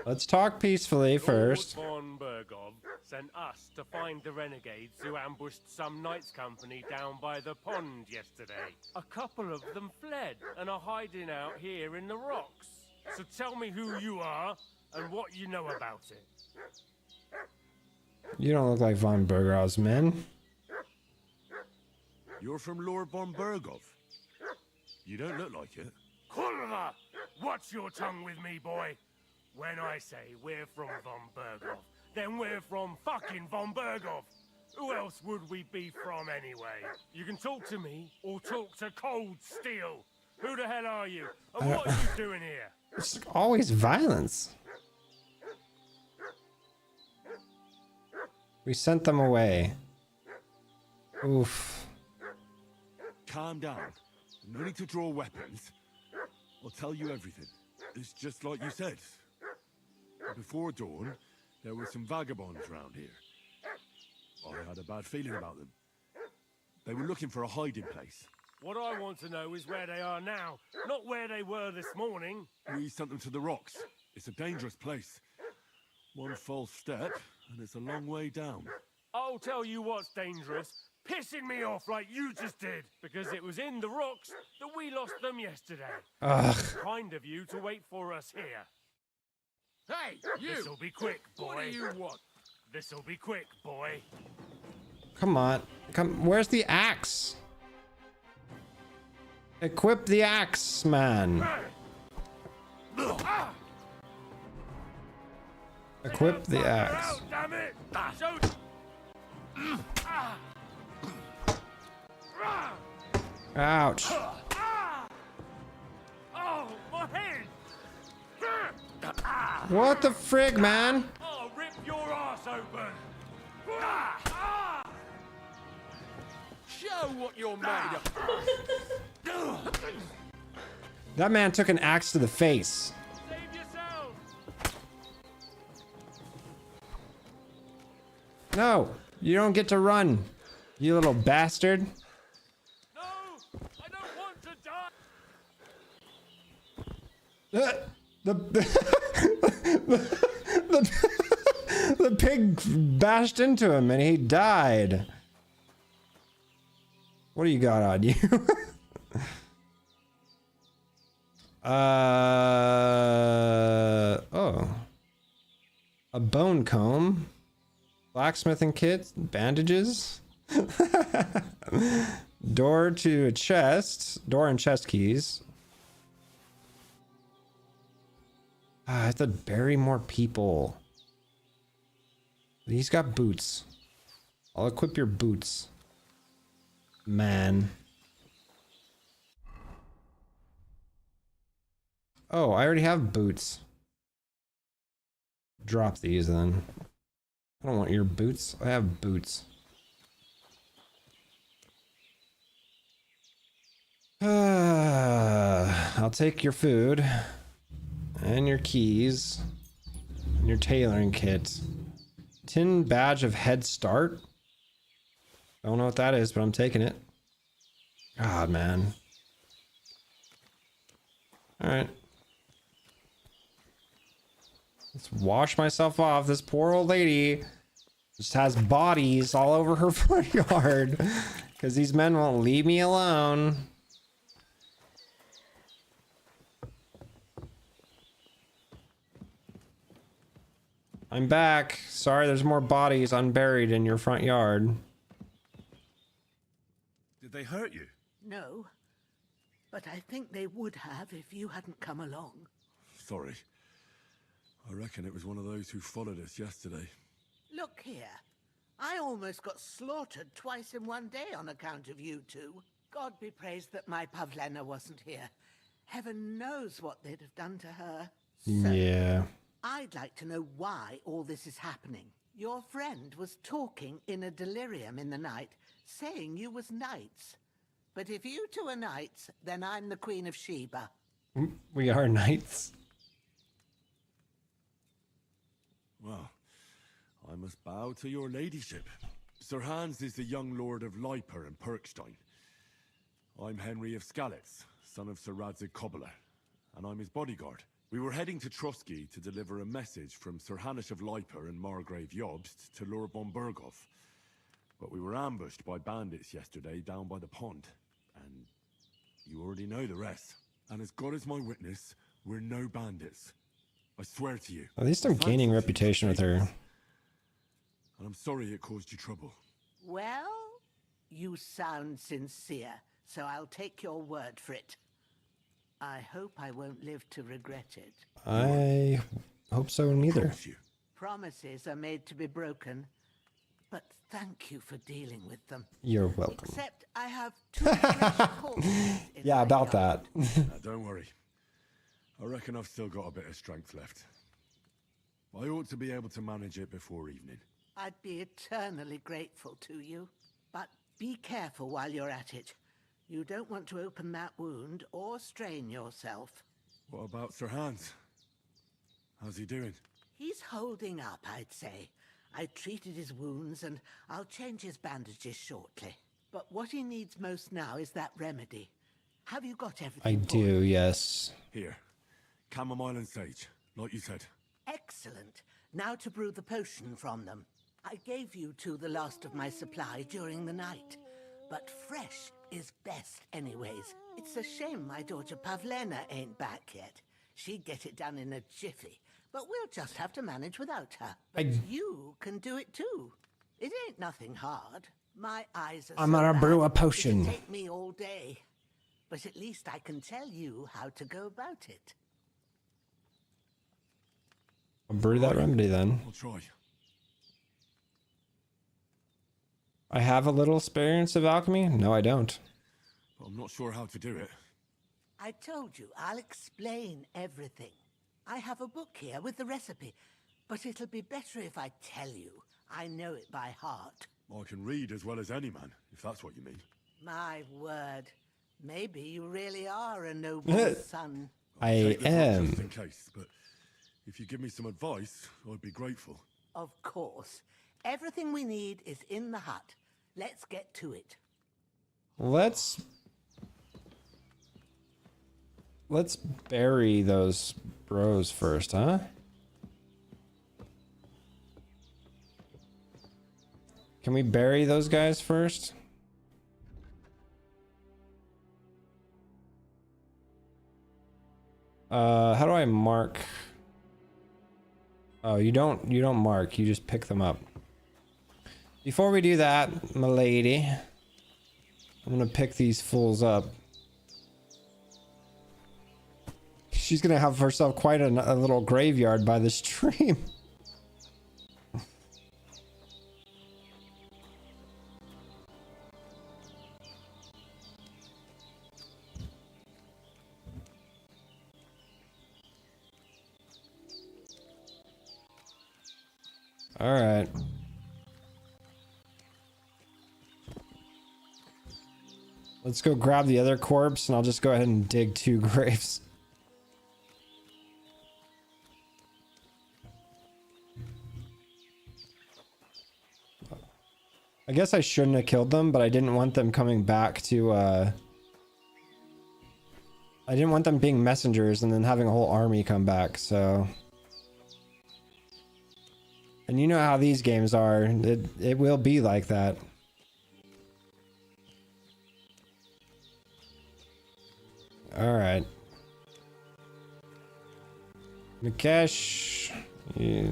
Let's talk peacefully first. Lord von Bergov sent us to find the renegades who ambushed some knights' company down by the pond yesterday. A couple of them fled and are hiding out here in the rocks. So tell me who you are and what you know about it. You don't look like von Bergerov's men. You're from Lord von Bergov. You don't look like it. Kulva! Watch your tongue with me, boy. When I say we're from von Bergov, then we're from fucking von Bergov. Who else would we be from anyway? You can talk to me or talk to Cold Steel. Who the hell are you? And what are you doing here? It's always violence. We sent them away. Oof. Calm down. No need to draw weapons. I'll tell you everything. It's just like you said. Before dawn, there were some vagabonds around here. I had a bad feeling about them. They were looking for a hiding place. What I want to know is where they are now, not where they were this morning. We sent them to the rocks. It's a dangerous place. One false step, and it's a long way down. I'll tell you what's dangerous. Pissing me off like you just did. Because it was in the rocks that we lost them yesterday. Ugh. Kind of you to wait for us here. Hey, you! This'll be quick, boy. What do you want? This'll be quick, boy. Come on. Come. Where's the axe? Equip the axe, man. Equip the axe. Damn it! Ouch. Oh, my head! What the frig, man? I'll rip your ass open. Show what you're made of. That man took an axe to the face. Save yourself. No, you don't get to run, you little bastard. No, I don't want to die. The pig bashed into him and he died. What do you got on you? Oh. A bone comb. Blacksmithing kit. Bandages. Door to a chest. Door and chest keys. I have to bury more people. He's got boots. I'll equip your boots. Man. Oh, I already have boots. Drop these then. I don't want your boots. I have boots. I'll take your food. And your keys. And your tailoring kit. Tin badge of head start. Don't know what that is, but I'm taking it. God, man. Alright. Let's wash myself off. This poor old lady just has bodies all over her front yard. Because these men won't leave me alone. I'm back. Sorry, there's more bodies unburied in your front yard. Did they hurt you? No, but I think they would have if you hadn't come along. Sorry. I reckon it was one of those who followed us yesterday. Look here. I almost got slaughtered twice in one day on account of you two. God be praised that my Pavlena wasn't here. Heaven knows what they'd have done to her. Yeah. I'd like to know why all this is happening. Your friend was talking in a delirium in the night, saying you was knights. But if you two are knights, then I'm the Queen of Sheba. We are knights. Well, I must bow to your ladyship. Sir Hans is the young lord of Leiper and Perkstein. I'm Henry of Skalitz, son of Sir Radzig Cobbler, and I'm his bodyguard. We were heading to Trotsky to deliver a message from Sir Hanush of Leiper and Margrave Jobst to Lord von Berghoff. But we were ambushed by bandits yesterday down by the pond. And you already know the rest. And as God is my witness, we're no bandits. I swear to you. At least I'm gaining reputation with her. And I'm sorry it caused you trouble. Well, you sound sincere, so I'll take your word for it. I hope I won't live to regret it. I hope so neither. Promises are made to be broken, but thank you for dealing with them. You're welcome. Except I have two fresh corpses in Yeah, my about yard. that. Don't worry. I reckon I've still got a bit of strength left. I ought to be able to manage it before evening. I'd be eternally grateful to you, but be careful while you're at it. You don't want to open that wound or strain yourself. What about Sir Hans? How's he doing? He's holding up, I'd say. I treated his wounds and I'll change his bandages shortly. But what he needs most now is that remedy. Have you got everything? I do, yes. Here. Chamomile and sage, like you said. Excellent. Now to brew the potion from them. I gave you two the last of my supply during the night. But fresh is best anyways. It's a shame my daughter Pavlena ain't back yet. She'd get it done in a jiffy. But we'll just have to manage without her. But you can do it too. It ain't nothing hard. My eyes are I'm so gonna bad, brew a potion. It'd take me all day. But at least I can tell you how to go about it. I'll brew that remedy then. I'll try. I have a little experience of alchemy? No, I don't. But I'm not sure how to do it. I told you, I'll explain everything. I have a book here with the recipe, but it'll be better if I tell you. I know it by heart. I can read as well as any man, if that's what you mean. My word. Maybe you really are a noble's son. I Take the book am. just in case, but if you give me some advice, I'd be grateful. Of course. Everything we need is in the hut. Let's get to it. Let's bury those bros first, huh? Can we bury those guys first? How do I mark? Oh, you don't mark, you just pick them up. Before we do that, milady, I'm gonna pick these fools up. She's gonna have herself quite a little graveyard by the stream. All right. Let's go grab the other corpse, and I'll just go ahead and dig 2 graves. I guess I shouldn't have killed them, but I didn't want them coming back to, I didn't want them being messengers and then having a whole army come back, so... And you know how these games are. It will be like that. Alright. Nikesh. Yeah.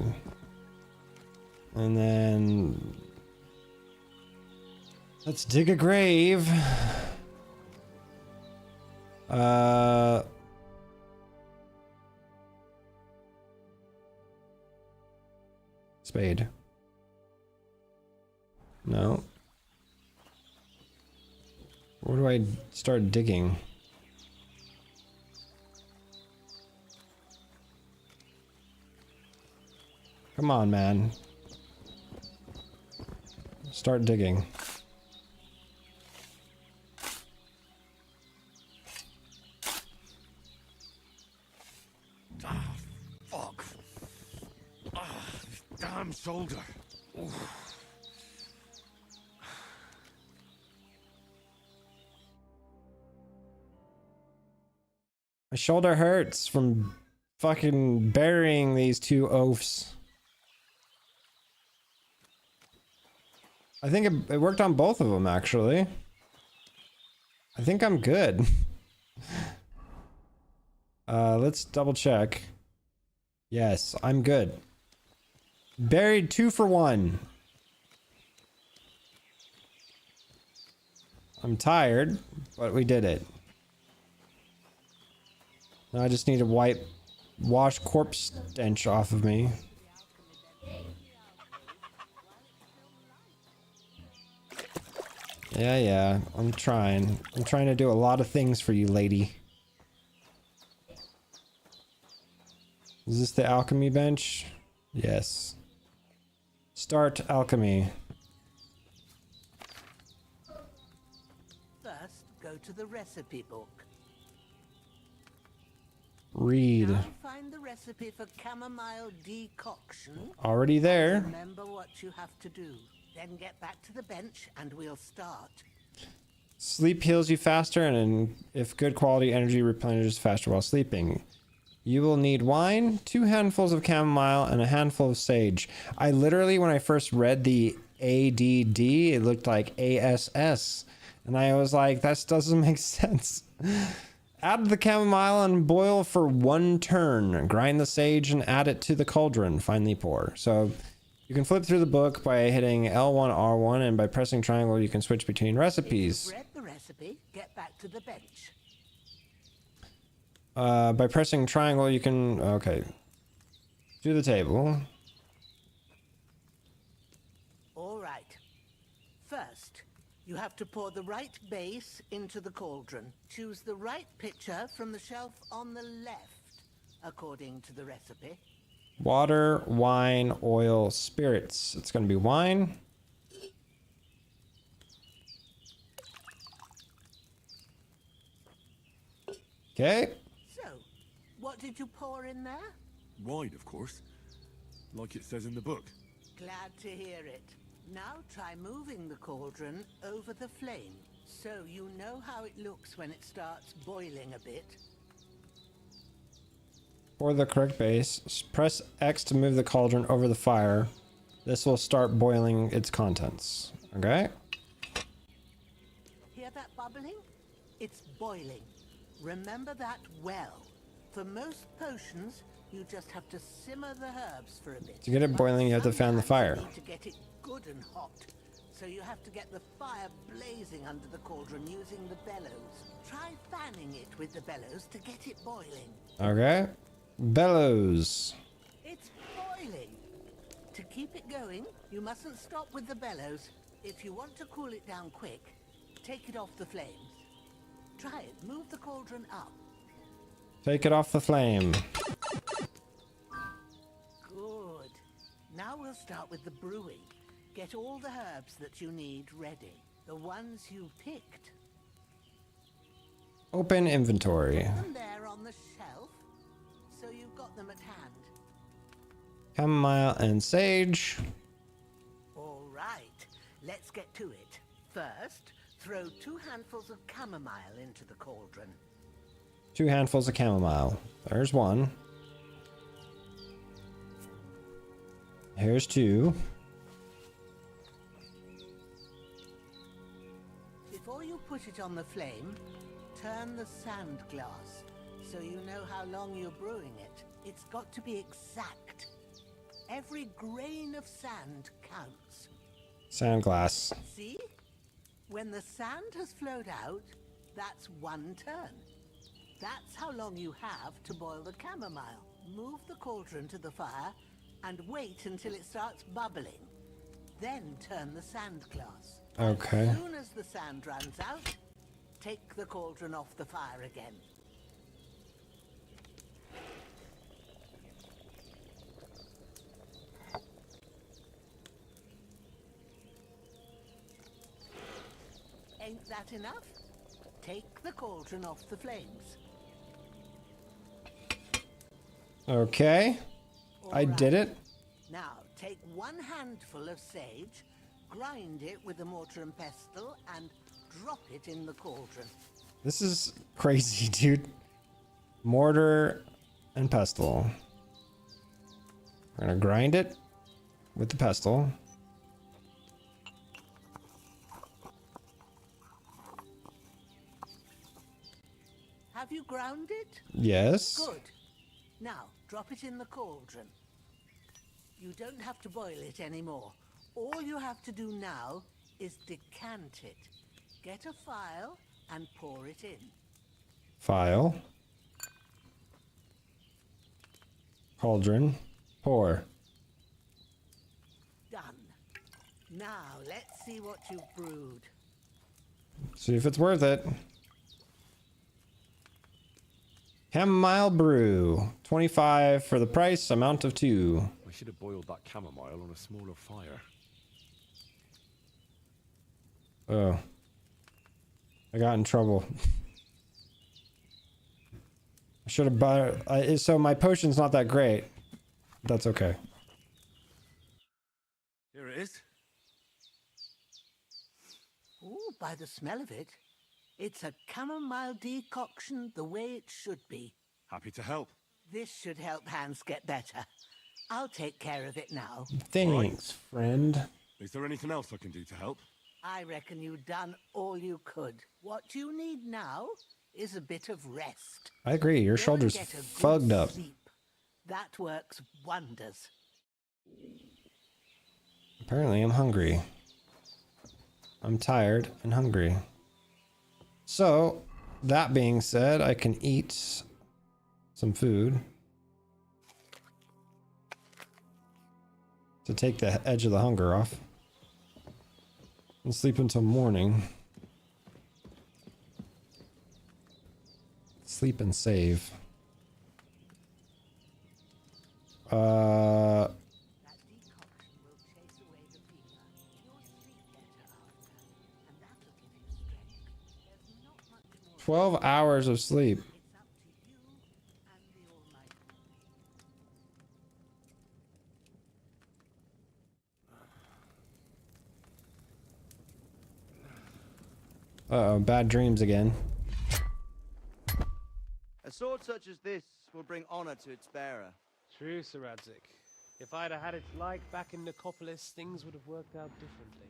And then... Let's dig a grave. Spade. No. Where do I start digging? Come on, man. Start digging. Fuck. This damn shoulder. Oof. My shoulder hurts from fucking burying these 2 oafs. I think it worked on both of them, actually. I think I'm good. Let's double check. Yes, I'm good. Buried 2 for 1. I'm tired, but we did it. Now I just need to wash corpse stench off of me. Yeah, I'm trying. I'm trying to do a lot of things for you, lady. Is this the alchemy bench? Yes. Start alchemy. First, go to the recipe book. Read. Now find the recipe for chamomile decoction. Already there. Remember what you have to do. Then get back to the bench and we'll start. Sleep heals you faster, and if good quality energy replenishes faster while sleeping. You will need wine, 2 handfuls of chamomile, and a handful of sage. I literally, when I first read the ADD, it looked like ASS. And I was like, that doesn't make sense. Add the chamomile and boil for 1 turn. Grind the sage and add it to the cauldron. Finally pour. So you can flip through the book by hitting L1, R1, and by pressing triangle you can switch between recipes. If you've read the recipe, get back to the bench. By pressing triangle you can... Okay. Do the table. All right. First, you have to pour the right base into the cauldron. Choose the right pitcher from the shelf on the left. according to the recipe. Water, wine, oil, spirits. It's going to be wine. Okay. So, what did you pour in there? Wine, of course. Like it says in the book. Glad to hear it. Now try moving the cauldron over the flame, so you know how it looks when it starts boiling a bit. For the correct base, press X to move the cauldron over the fire. This will start boiling its contents. Okay? Hear that bubbling? It's boiling. Remember that well. For most potions, you just have to simmer the herbs for a bit. To get it boiling, you have to fan the fire. You need to get it good and hot. So you have to get the fire blazing under the cauldron using the bellows. Try fanning it with the bellows to get it boiling. Okay. Bellows. It's boiling. To keep it going, you mustn't stop with the bellows. If you want to cool it down quick, take it off the flames. Try it. Move the cauldron up. Take it off the flame. Good. Now we'll start with the brewing. Get all the herbs that you need ready. The ones you picked. Open inventory. Put them there on the shelf, so you've got them at hand. Chamomile and sage. All right, let's get to it. First, throw 2 handfuls of chamomile into the cauldron. 2 handfuls of chamomile. There's 1. Here's 2. Before you put it on the flame, turn the sand glass so you know how long you're brewing it. It's got to be exact. Every grain of sand counts. Sand glass. See? When the sand has flowed out, that's 1 turn. That's how long you have to boil the chamomile. Move the cauldron to the fire and wait until it starts bubbling. Then turn the sand glass. Okay. As soon as the sand runs out, take the cauldron off the fire again. Ain't that enough? Take the cauldron off the flames. Okay. I did it. Now, take 1 handful of sage, grind it with a mortar and pestle, and drop it in the cauldron. This is crazy, dude. Mortar and pestle. We're gonna grind it with the pestle. Have you ground it? Yes. Good. Now, drop it in the cauldron. You don't have to boil it anymore. All you have to do now is decant it. Get a phial and pour it in. File. Cauldron. Pour. Done. Now, let's see what you've brewed. See if it's worth it. Chamomile brew. 25 for the price, amount of 2. I should have boiled that chamomile on a smaller fire. Oh. I got in trouble. I should have bought it. So my potion's not that great. That's okay. Here it is. Ooh, by the smell of it, it's a chamomile decoction the way it should be. Happy to help. This should help Hans get better. I'll take care of it now. Thanks, friend. Is there anything else I can do to help? I reckon you've done all you could. What you need now is a bit of rest. I agree. Your Go and shoulder's get a good fugged up. sleep. That works wonders. Apparently, I'm hungry. I'm tired and hungry. So, that being said, I can eat some food to take the edge of the hunger off and sleep until morning. Sleep and save. That decoction will chase away the fever. You'll sleep better after, and that'll give you strength. There's not much more. 12 hours of sleep. It's up to you and the Almighty. Uh-oh, bad dreams again. A sword such as this will bring honor to its bearer. True, Sir Radzik. If I'd have had it like back in Nicopolis, things would have worked out differently.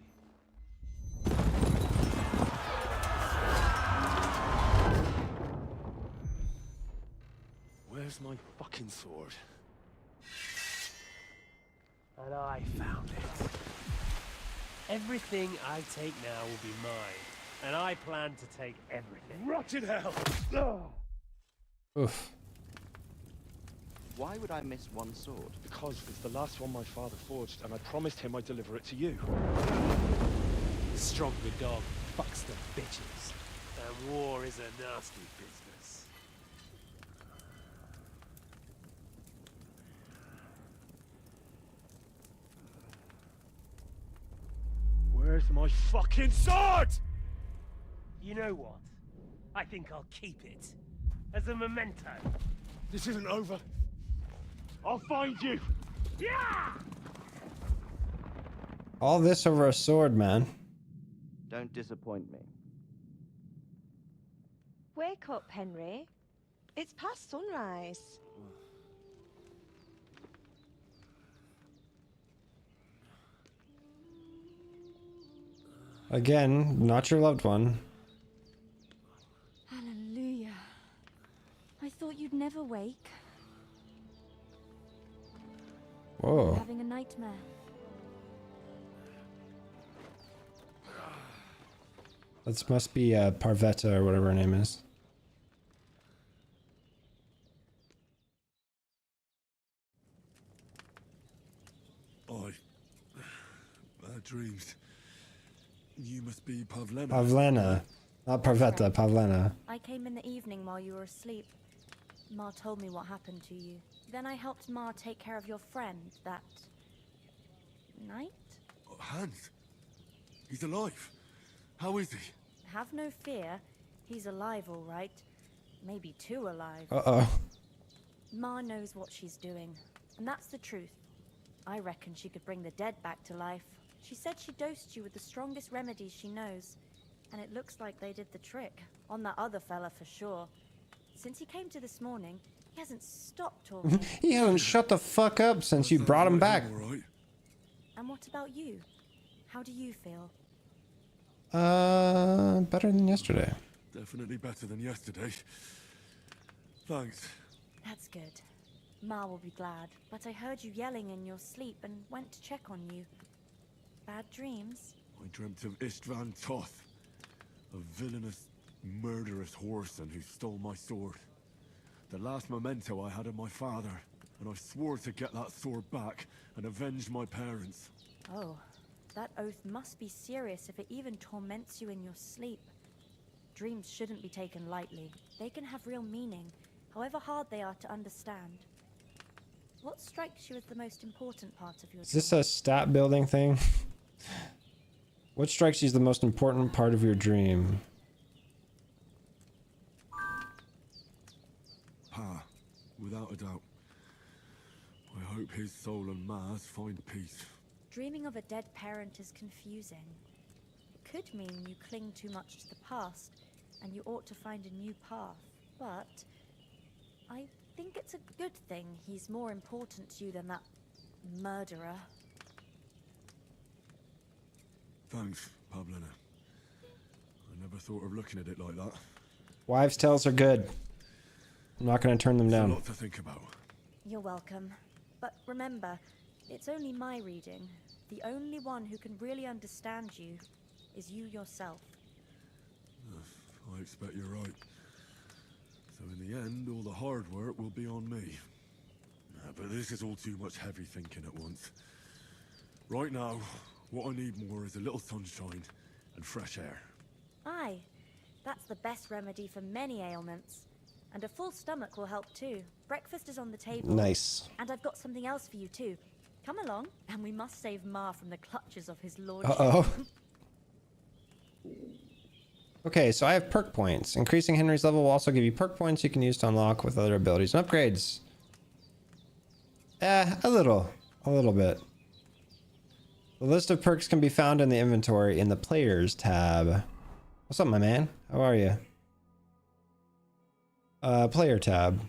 Where's my fucking sword? And I found it. Everything I take now will be mine, and I plan to take everything. Rotted hell! Oof. Why would I miss one sword? Because it's the last one my father forged, and I promised him I'd deliver it to you. Stronger dog fucks the bitches, and war is a nasty business. Where's my fucking sword? You know what? I think I'll keep it as a memento. This isn't over. I'll find you. Yeah! All this over a sword, man. Don't disappoint me. Wake up, Henry. It's past sunrise. Again, not your loved one. Hallelujah. I thought you'd never wake. Whoa. Having a nightmare. That must be Parvetta or whatever her name is. Bad dreams. You must be Pavlena. Pavlena. Not Parvetta, Pavlena. I came in the evening while you were asleep. Ma told me what happened to you. Then I helped Ma take care of your friend that night? Hans. He's alive. How is he? Have no fear. He's alive, all right. Maybe too alive. Uh-oh. Ma knows what she's doing, and that's the truth. I reckon she could bring the dead back to life. She said she dosed you with the strongest remedies she knows, and it looks like they did the trick. On that other fella for sure. Since he came to this morning, he hasn't stopped talking. He hasn't shut the fuck up since you brought him back. And what about you? How do you feel? Better than yesterday. Definitely better than yesterday. Thanks. That's good. Ma will be glad, but I heard you yelling in your sleep and went to check on you. Bad dreams? I dreamt of Istvan Toth, a villainous, murderous whoreson who stole my sword. The last memento I had of my father, and I swore to get that sword back and avenge my parents. Oh, that oath must be serious if it even torments you in your sleep. Dreams shouldn't be taken lightly. They can have real meaning, however hard they are to understand. What strikes you as the most important part of your Is this a stat building thing? What strikes you as the most important part of your dream? Pa, without a doubt. I hope his soul and Ma's find peace. Dreaming of a dead parent is confusing. It could mean you cling too much to the past, and you ought to find a new path. But I think it's a good thing he's more important to you than that murderer. Thanks, Pavlena. I never thought of looking at it like that. Wives' tales are good. I'm not going to turn them There's down. a lot to think about. You're welcome. But remember, it's only my reading. The only one who can really understand you is you yourself. I expect you're right. So in the end, all the hard work will be on me. But this is all too much heavy thinking at once. Right now, what I need more is a little sunshine and fresh air. Aye, that's the best remedy for many ailments. And a full stomach will help too. Breakfast is on the table. Nice. And I've got something else for you too. Come along, and we must save Ma from the clutches of his lordship. Uh-oh. Okay, so I have perk points. Increasing Henry's level will also give you perk points you can use to unlock with other abilities and upgrades. A little bit. The list of perks can be found in the inventory in the Players tab. What's up, my man? How are you? Player tab.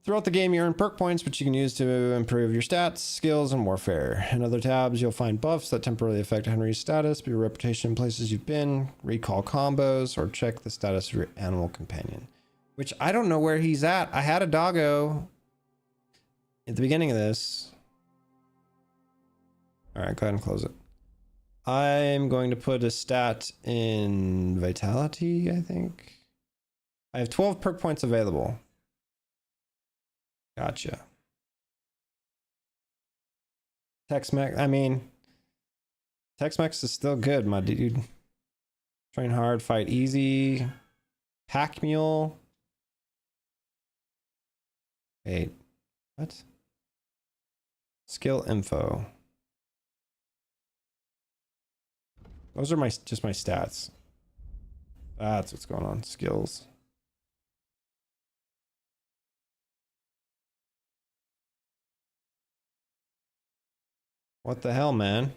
Throughout the game, you earn perk points, which you can use to improve your stats, skills, and warfare. In other tabs, you'll find buffs that temporarily affect Henry's status, your reputation in places you've been, recall combos, or check the status of your animal companion. Which I don't know where he's at. I had a doggo at the beginning of this. Alright, go ahead and close it. I'm going to put a stat in Vitality, I think. I have 12 perk points available. Gotcha. Tex-Mex, I mean, Tex-Mex is still good, my dude. Train hard, fight easy. Pack mule. Wait, what? Skill info. Those are just my stats. That's what's going on. Skills. What the hell, man?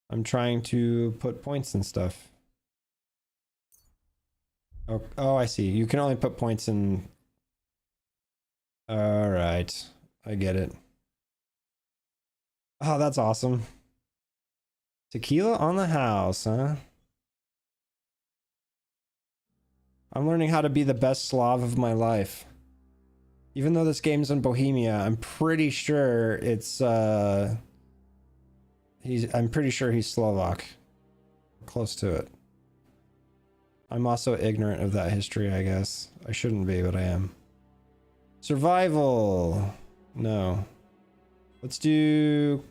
I'm trying to put points and stuff. Oh, I see. You can only put points in. All right. I get it. Oh, that's awesome. Tequila on the house, huh? I'm learning how to be the best Slav of my life. Even though this game's in Bohemia, I'm pretty sure it's I'm pretty sure he's Slovak. Close to it. I'm also ignorant of that history, I guess. I shouldn't be, but I am. Survival. No. Let's do...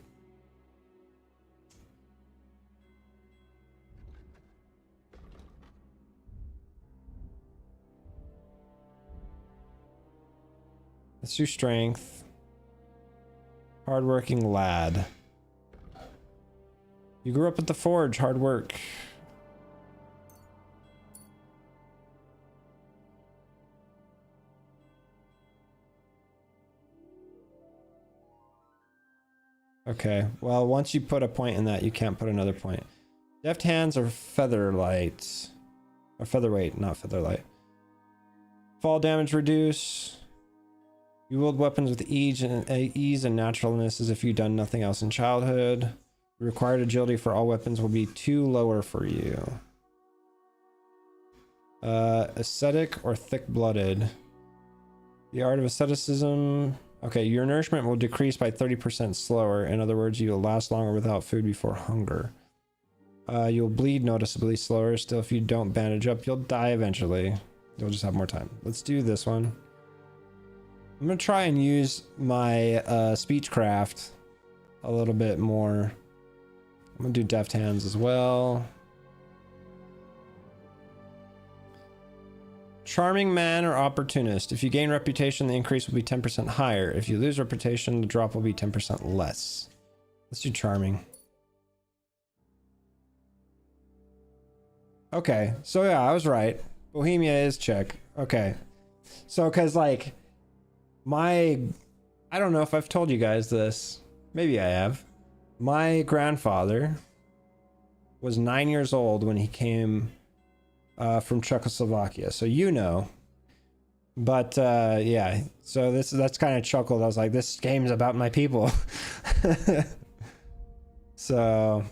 Let's do strength. Hardworking lad. You grew up at the forge, hard work. Okay, well, once you put a point in that, you can't put another point. Deft hands or featherlight. Or featherweight, not featherlight. Fall damage reduce. You wield weapons with ease and naturalness as if you've done nothing else in childhood. The required agility for all weapons will be 2 lower for you. Ascetic or thick-blooded. The art of asceticism. Okay, your nourishment will decrease by 30% slower. In other words, you'll last longer without food before hunger. You'll bleed noticeably slower. Still, if you don't bandage up, you'll die eventually. You'll just have more time. Let's do this one. I'm gonna try and use my speechcraft a little bit more. I'm gonna do deft hands as well. Charming man or opportunist. If you gain reputation, the increase will be 10% higher. If you lose reputation, the drop will be 10% less. Let's do charming. Okay, so yeah, I was right. Bohemia is Czech. Okay. So, cause like, I don't know if I've told you guys this. Maybe I have. My grandfather was 9 years old when he came from Czechoslovakia. So you know. But yeah, so that's kind of chuckled. I was like, this game's about my people. So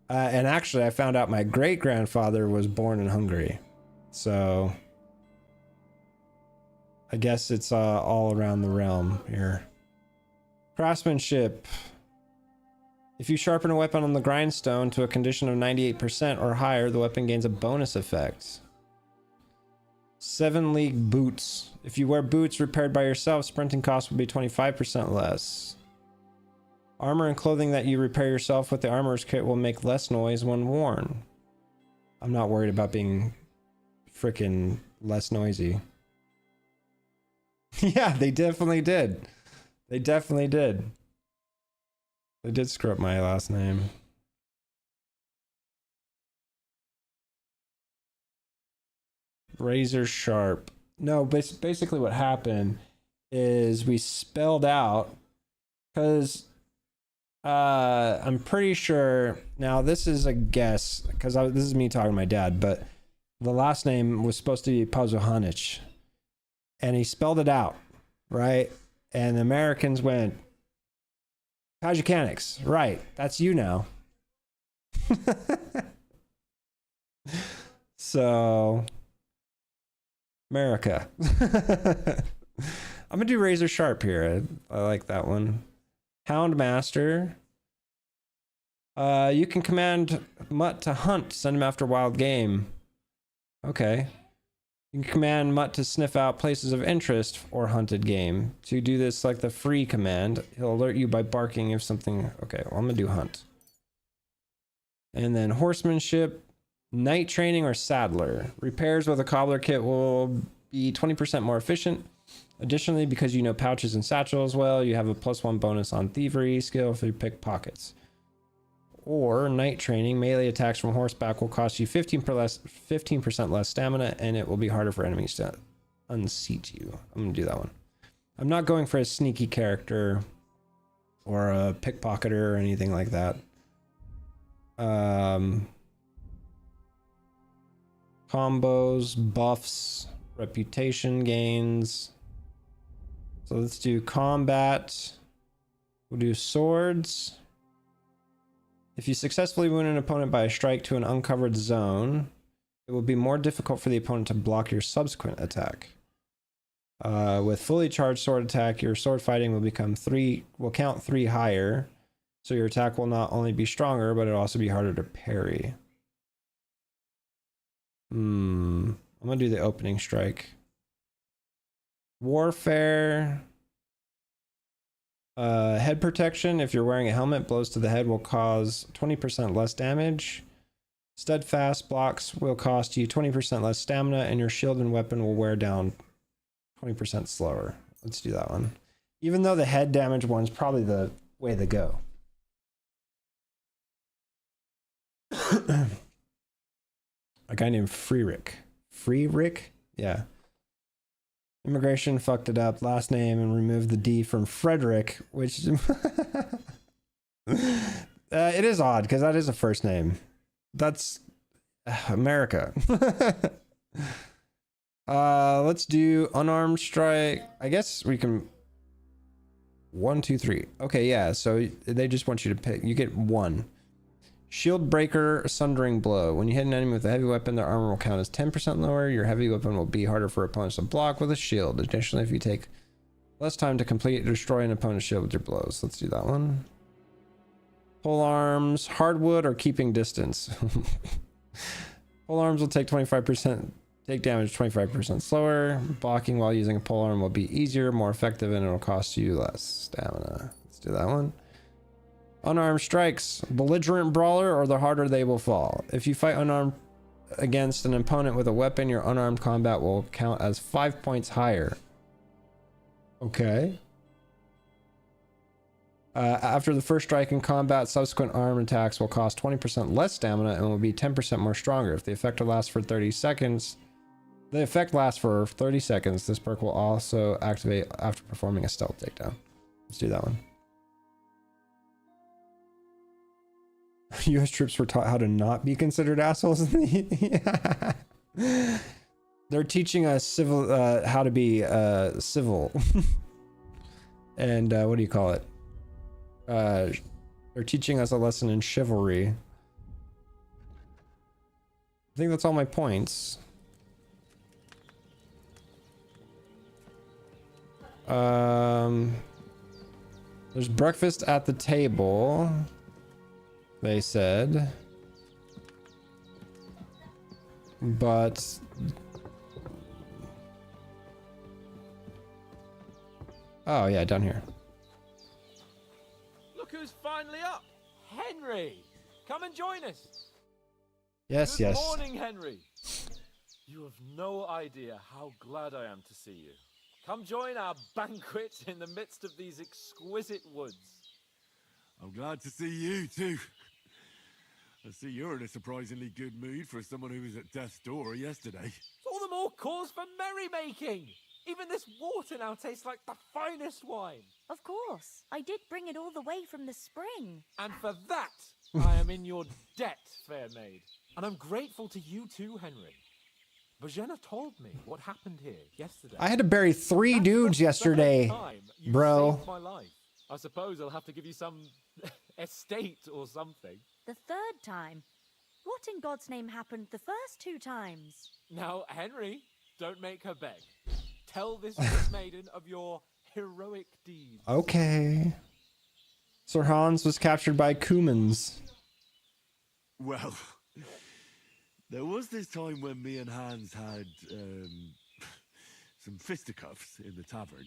and actually I found out my great grandfather was born in Hungary. So I guess it's all around the realm here. Craftsmanship. If you sharpen a weapon on the grindstone to a condition of 98% or higher, the weapon gains a bonus effect. 7 league boots. If you wear boots repaired by yourself, sprinting costs will be 25% less. Armor and clothing that you repair yourself with the armorer's kit will make less noise when worn. I'm not worried about being frickin' less noisy. Yeah, they definitely did. They definitely did. They did screw up my last name. Razor sharp. No, basically what happened is we spelled out, because I'm pretty sure, now this is a guess, because this is me talking to my dad, but the last name was supposed to be Pazuhanich, and he spelled it out, right? And the Americans went, Pazuhanix, right, that's you now. So, America. I'm gonna do Razor Sharp here. I like that one. Hound Master. You can command Mutt to hunt, send him after wild game. Okay. You can command Mutt to sniff out places of interest or hunted game. To do this, select the free command. He'll alert you by barking if something... Okay, well, I'm gonna do hunt. And then horsemanship, night training, or saddler. Repairs with a cobbler kit will be 20% more efficient. Additionally, because you know pouches and satchels well, you have a +1 bonus on thievery skill for your pickpockets. Or night training, melee attacks from horseback will cost you 15% less stamina, and it will be harder for enemies to unseat you. I'm gonna do that one. I'm not going for a sneaky character or a pickpocketer or anything like that. Combos, buffs, reputation gains. So let's do combat. We'll do swords. If you successfully wound an opponent by a strike to an uncovered zone, it will be more difficult for the opponent to block your subsequent attack. With fully charged sword attack, your sword fighting will count 3 higher, so your attack will not only be stronger, but it'll also be harder to parry. I'm gonna do the opening strike. Warfare. Head protection. If you're wearing a helmet, blows to the head will cause 20% less damage. Steadfast blocks will cost you 20% less stamina, and your shield and weapon will wear down 20% slower. Let's do that one. Even though the head damage one's probably the way to go. A guy named Freerick. Freerick? Yeah. Immigration fucked it up. Last name and removed the D from Frederick, which it is odd because that is a first name. That's America. Let's do unarmed strike. I guess we can 1, 2, 3. Okay, yeah. So they just want you to pick. You get 1. Shield breaker, sundering blow. When you hit an enemy with a heavy weapon, their armor will count as 10% lower. Your heavy weapon will be harder for opponents to block with a shield. Additionally, if you take less time to complete, destroy an opponent's shield with your blows. Let's do that one. Pole arms, hardwood, or keeping distance. Pole arms will take 25%, take damage 25% slower. Blocking while using a pole arm will be easier, more effective, and it'll cost you less stamina. Let's do that one. Unarmed strikes, belligerent brawler, or the harder they will fall. If you fight unarmed against an opponent with a weapon, your unarmed combat will count as 5 points higher. Okay. After the first strike in combat, subsequent armed attacks will cost 20% less stamina and will be 10% more stronger. If the effect lasts for 30 seconds, this perk will also activate after performing a stealth takedown. Let's do that one. U.S. troops were taught how to not be considered assholes. They're teaching us civil, how to be civil, and what do you call it? They're teaching us a lesson in chivalry. I think that's all my points. There's breakfast at the table. They said, but oh yeah, down here. Look who's finally up! Henry! Come and join us! Yes, Good yes. morning, Henry. You have no idea how glad I am to see you. Come join our banquet in the midst of these exquisite woods. I'm glad to see you, too. I see you're in a surprisingly good mood for someone who was at death's door yesterday. All the more cause for merrymaking. Even this water now tastes like the finest wine. Of course. I did bring it all the way from the spring. And for that, I am in your debt, fair maid. And I'm grateful to you too, Henry. Bojena told me what happened here yesterday. I had to bury 3 dudes yesterday, bro. Saved my life. I suppose I'll have to give you some estate or something. The 3rd time? What in God's name happened the first 2 times? Now, Henry, don't make her beg. Tell this good maiden of your heroic deeds. Okay. Sir Hans was captured by Cumans. Well, there was this time when me and Hans had some fisticuffs in the tavern,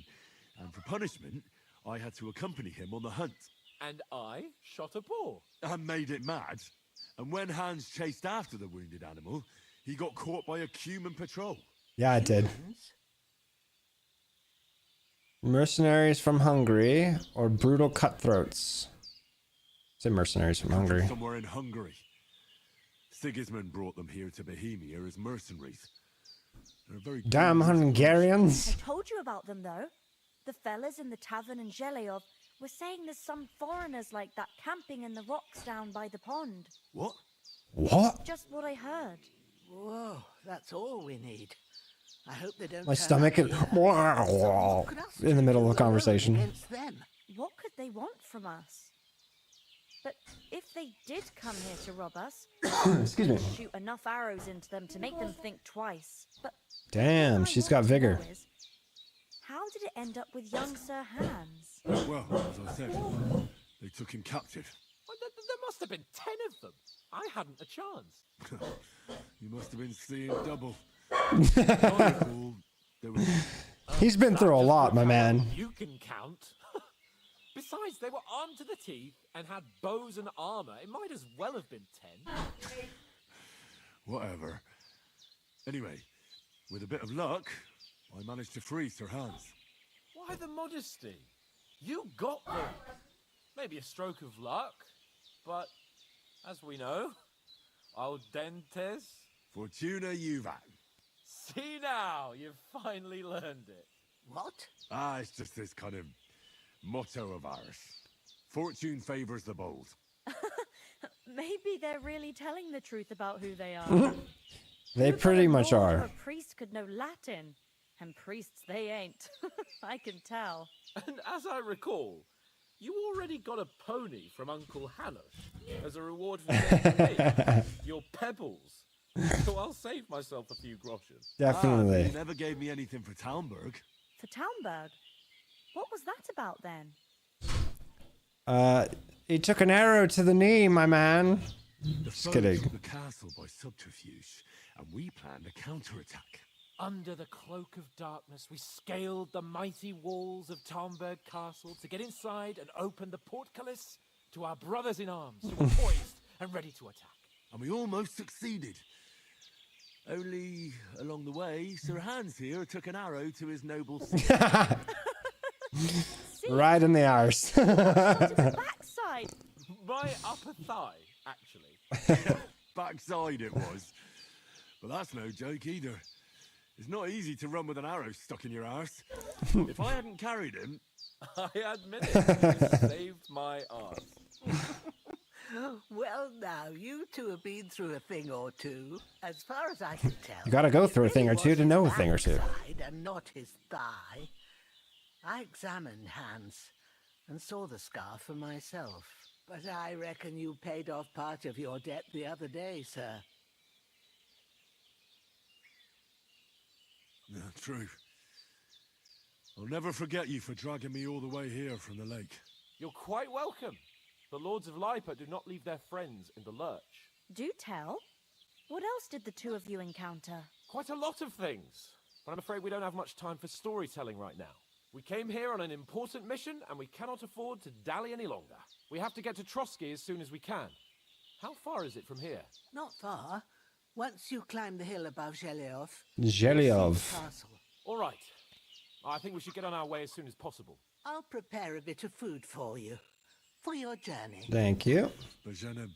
and for punishment, I had to accompany him on the hunt. And I shot a boar. And made it mad. And when Hans chased after the wounded animal, he got caught by a Cuman patrol. Yeah, I did. Mercenaries from Hungary or brutal cutthroats. Say mercenaries from Hungary. Somewhere in Hungary. Sigismund brought them here to Bohemia as mercenaries. They're very Damn Hungarians. I told you about them, though. The fellas in the tavern in Zheleov were saying there's some foreigners like that camping in the rocks down by the pond. What? What? Just what I heard. Whoa, that's all we need. I hope they don't. My stomach is in the middle of a conversation. Against them. What could they want from us? But if they did come here to rob us, Excuse me. shoot enough arrows into them to make them think twice. But Damn, she's got vigor. how did it end up with young Sir Hans? Well, as I said, they took him captive. Well, there must have been 10 of them. I hadn't a chance. You must have been seeing double. I recall there was... He's been through a lot, my man. You can count. Besides, they were armed to the teeth and had bows and armor. It might as well have been 10. Whatever. Anyway, with a bit of luck, I managed to free Sir Hans. Why the modesty? You got them. Maybe a stroke of luck, but as we know, al dentes. Fortuna juvat. See now, you've finally learned it. What? Ah, it's just this kind of motto of ours. Fortune favors the bold. Maybe they're really telling the truth about who they are. They pretty much Lord or are. a priest could know Latin, and priests they ain't. I can tell. And as I recall, you already got a pony from Uncle Hanosh as a reward for getting me, your pebbles. So I'll save myself a few groschen. Definitely. Ah, you never gave me anything for Talmberg. For Talmberg? What was that about then? He took an arrow to the knee, my man. The Just foe kidding. took the castle by subterfuge, and we planned a counterattack. Under the cloak of darkness, we scaled the mighty walls of Talmberg Castle to get inside and open the portcullis to our brothers in arms who were poised and ready to attack. And we almost succeeded. Only along the way, Sir Hans here took an arrow to his noble seat. Right in the arse. Backside. My upper thigh, actually. Backside it was. But that's no joke either. It's not easy to run with an arrow stuck in your arse. If I hadn't carried him... I admit it, you saved my arse. Well, now, you two have been through a thing or two. As far as I can tell... You gotta go it through a thing or really two to was know a his thing or two. backside and not his thigh. I examined Hans and saw the scar for myself. But I reckon you paid off part of your debt the other day, sir. No, true. I'll never forget you for dragging me all the way here from the lake. You're quite welcome. The Lords of Lipa do not leave their friends in the lurch. Do tell. What else did the two of you encounter? Quite a lot of things. But I'm afraid we don't have much time for storytelling right now. We came here on an important mission, and we cannot afford to dally any longer. We have to get to Trotsky as soon as we can. How far is it from here? Not far. Once you climb the hill above Zhelyov. Zhelyov. All right. I think we should get on our way as soon as possible. I'll prepare a bit of food for you. For your journey. Thank you. Bozhena,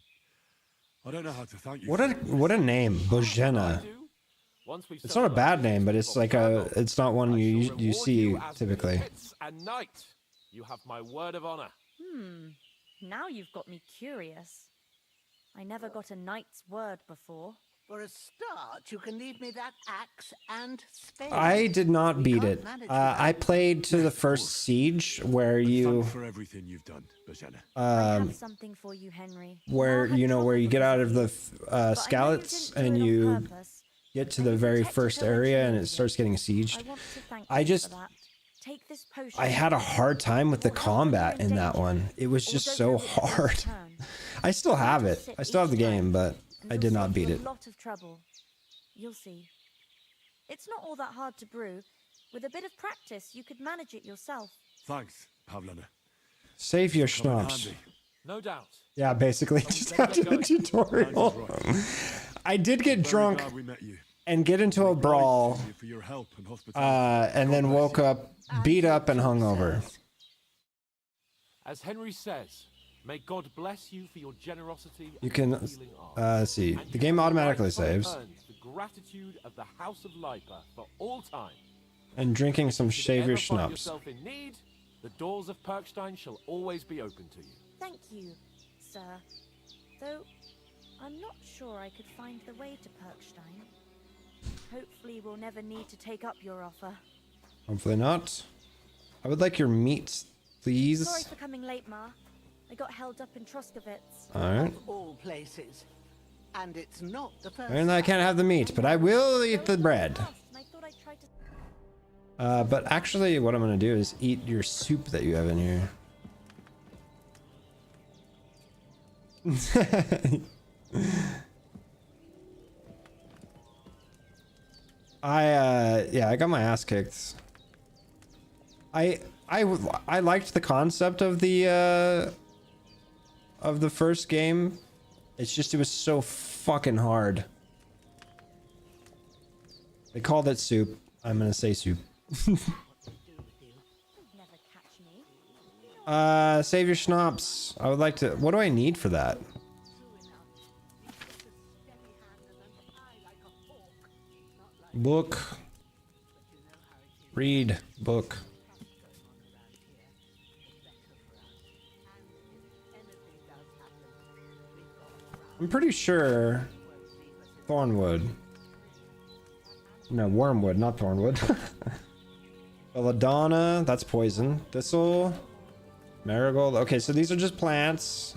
I don't know how to thank you. What a name, Bozhena. It's not a bad name, but it's like it's not one you see typically. And knight. You have my word of honor. Now you've got me curious. I never got a knight's word before. For a start, you can leave me that axe and spade. I did not beat it. I played to the first siege where you. For everything you've done, Bozhena. I have something for you, Henry. Where where you get out of the scallots and you get to the very first area and it starts getting sieged. I had a hard time with the combat in that one. It was just so hard. I still have it. I still have the game, but I did not beat it. A lot of trouble. You'll see. It's not all that hard to brew. With a bit of practice, you could manage it yourself. Thanks, Pavlena. Save your schnapps. No doubt. Yeah, basically, just after the tutorial. I did get drunk and get into a brawl, and then woke up, beat up, and hungover. As Henry says, may God bless you for your generosity. You can see the game automatically saves. The gratitude of the House of Lipa for all time. And drinking some Savior If you ever find schnapps. yourself in need, the doors of Perkstein shall always be open to you. Thank you, sir. Though, I'm not sure I could find the way to Perkstein. Hopefully we'll never need to take up your offer. Hopefully not. I would like your meat, please. Sorry for coming late, Ma. I got held up in Troskowitz. Alright. Of all places. And it's not the first. And I can't have the meat, but I will eat the bread. But actually, what I'm gonna do is eat your soup that you have in here. Yeah, I got my ass kicked. I liked the concept of the first game. It's just it was so fucking hard. They called it soup. I'm gonna say soup. Save your schnapps. I would like to. What do I need for that? Book. Read book. I'm pretty sure Thornwood. No, Wormwood, not Thornwood. Belladonna, that's poison. Thistle. Marigold. Okay, so these are just plants.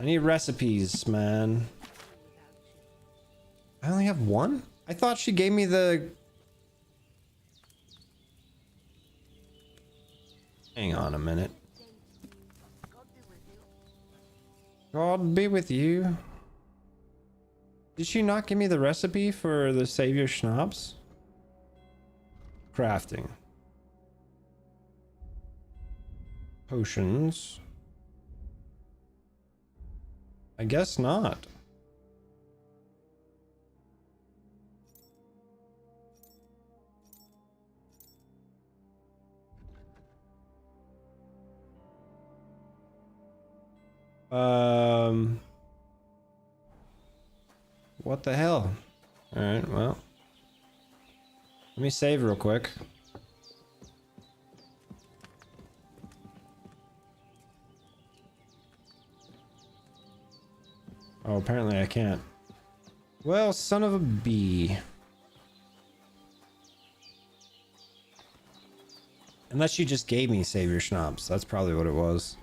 I need recipes, man. I only have one? I thought she gave me the... Hang on a minute. God be with you. Did she not give me the recipe for the Savior Schnapps? Crafting. Potions. I guess not. What the hell? Alright, well. Let me save real quick. Oh, apparently I can't. Well, son of a bee. Unless she just gave me Savior Schnapps. That's probably what it was.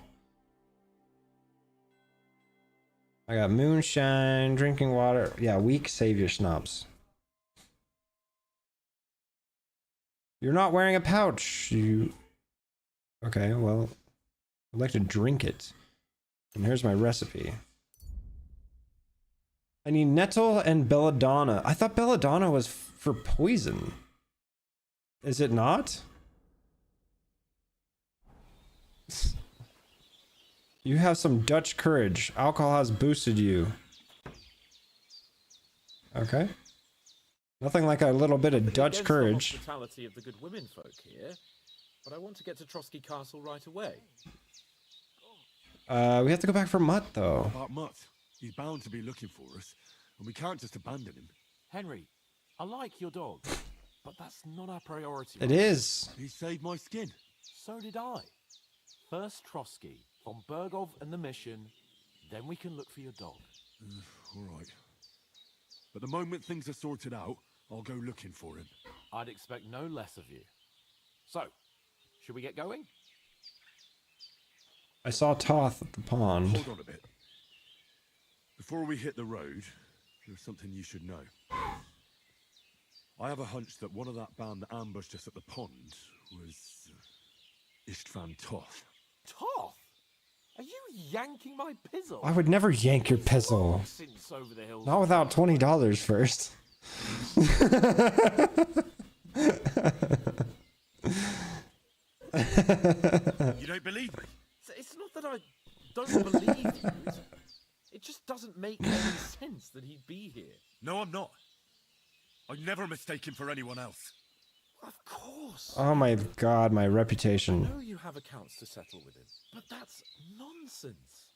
I got moonshine, drinking water. Yeah, weak Savior Schnapps. You're not wearing a pouch. You... Okay, well, I'd like to drink it. And here's my recipe. I need nettle and belladonna. I thought belladonna was for poison. Is it not? You have some Dutch courage. Alcohol has boosted you. Okay. Nothing like a little bit of Dutch Against courage. The hospitality of the good women folk here, but I want to get to Trotsky Castle right away. We have to go back for Mutt, though. About Mutt, he's bound to be looking for us, and we can't just abandon him. Henry, I like your dog, but that's not our priority. It is. He saved my skin. So did I. First Trotsky, von Bergov and the mission, then we can look for your dog. All right. But the moment things are sorted out, I'll go looking for him. I'd expect no less of you. So, should we get going? I saw Toth at the pond. Hold on a bit. Before we hit the road, there's something you should know. I have a hunch that one of that band that ambushed us at the pond was Istvan Toth. Toth? Are you yanking my pizzle? I would never yank your pizzle. Since over the hills. Not without $20 first. You don't believe me? It's not that I don't believe you. It just doesn't make any sense that he'd be here. No, I'm not. I'd never mistake him for anyone else. Of course. Oh my god, my I reputation. know you have accounts to settle with him, but that's nonsense.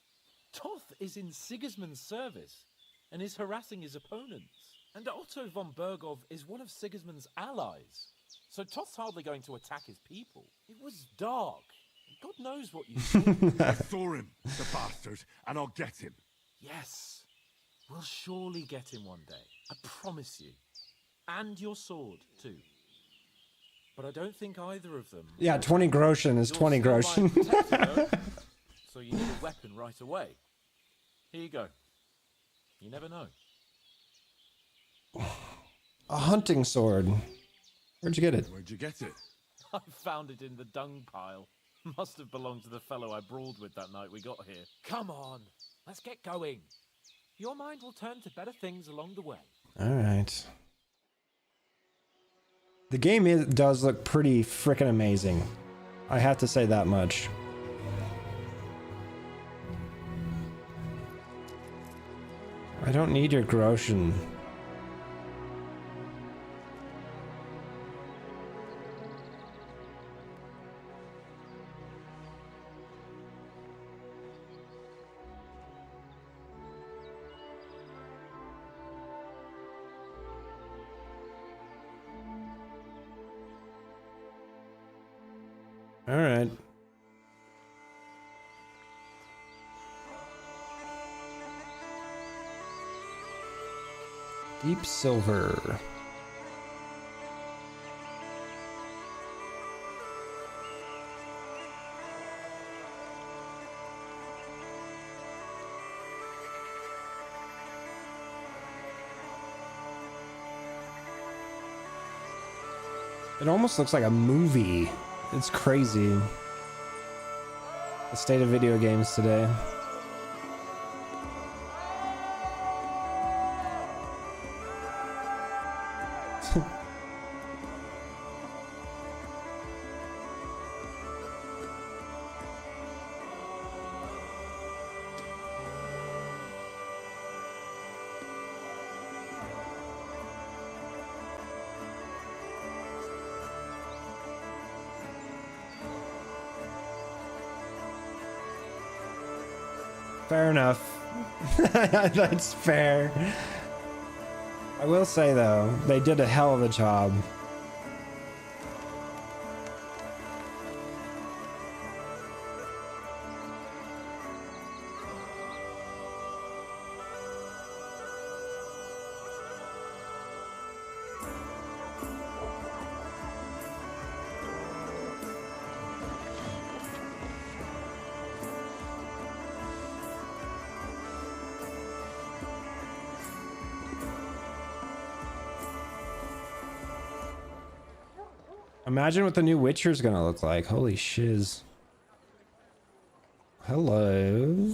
Toth is in Sigismund's service and is harassing his opponents. And Otto von Bergov is one of Sigismund's allies. So Toth's hardly going to attack his people. It was dark. God knows what you saw. I saw him, the bastard, and I'll get him. Yes. We'll surely get him one day. I promise you. And your sword, too. But I don't think either of them... Yeah, 20 groschen is 20 groschen. So you need a weapon right away. Here you go. You never know. A hunting sword. Where'd you get it? Where'd you get it? I found it in the dung pile. Must have belonged to the fellow I brawled with that night we got here. Come on, let's get going. Your mind will turn to better things along the way. Alright. The game does look pretty freaking amazing. I have to say that much. I don't need your groschen. All right. Deep silver. It almost looks like a movie. It's crazy. The state of video games today. Fair enough. That's fair. I will say though, they did a hell of a job. Imagine what the new Witcher's gonna look like. Holy shiz. Hello.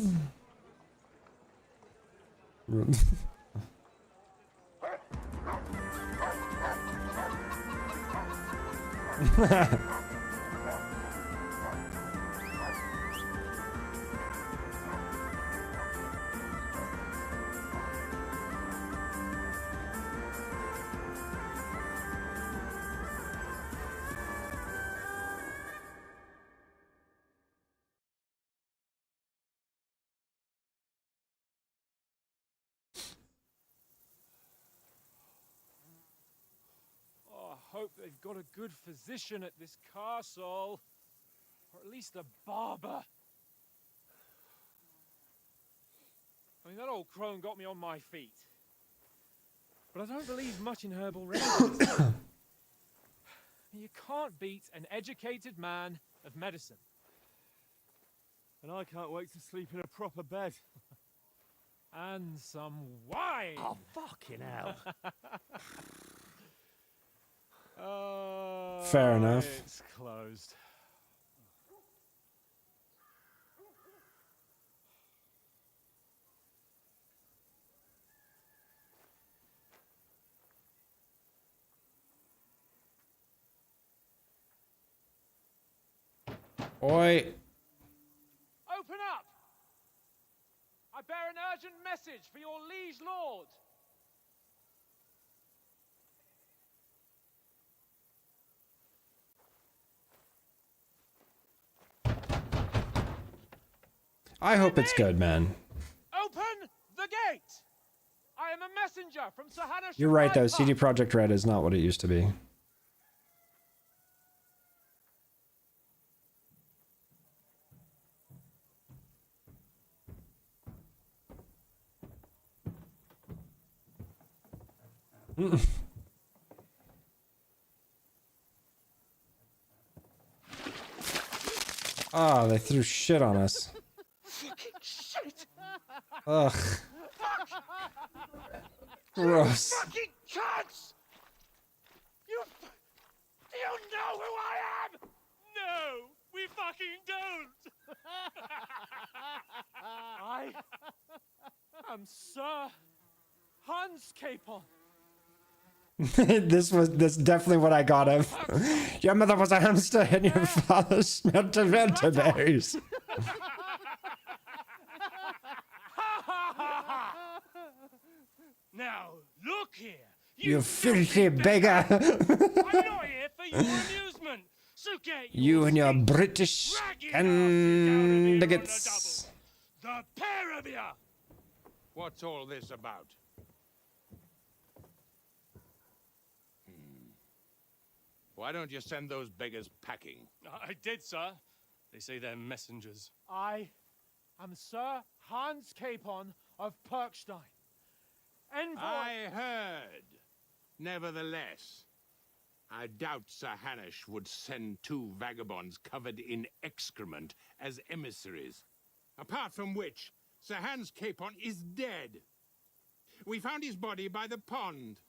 hope they've got a good physician at this castle. Or at least a barber. I mean, that old crone got me on my feet. But I don't believe much in herbal remedies. You can't beat an educated man of medicine. And I can't wait to sleep in a proper bed. And some wine! Oh, fucking hell. Fair enough. It's closed. Oi. Open up! I bear an urgent message for your liege lord. I hope it's good, man. Open the gate! I am a messenger from Sir Hanush. You're right, though. CD Projekt Red is not what it used to be. Ah, they threw shit on us. Fucking shit! Ugh. Gross. Fucking cunts! Do you know who I am? No, we fucking don't. I am Sir Hans Capon. This definitely what I got of. Your mother was a hamster and your father smelled of elderberries. Now, look here. You filthy beggar. I'm not here for your amusement. So get You and your British candidates. the pair of you. What's all this about? Why don't you send those beggars packing? I did, sir. They say they're messengers. I am Sir Hans Capon of Perkstein. Envoy. I heard. Nevertheless, I doubt Sir Hanush would send two vagabonds covered in excrement as emissaries. Apart from which, Sir Hans Capon is dead. We found his body by the pond.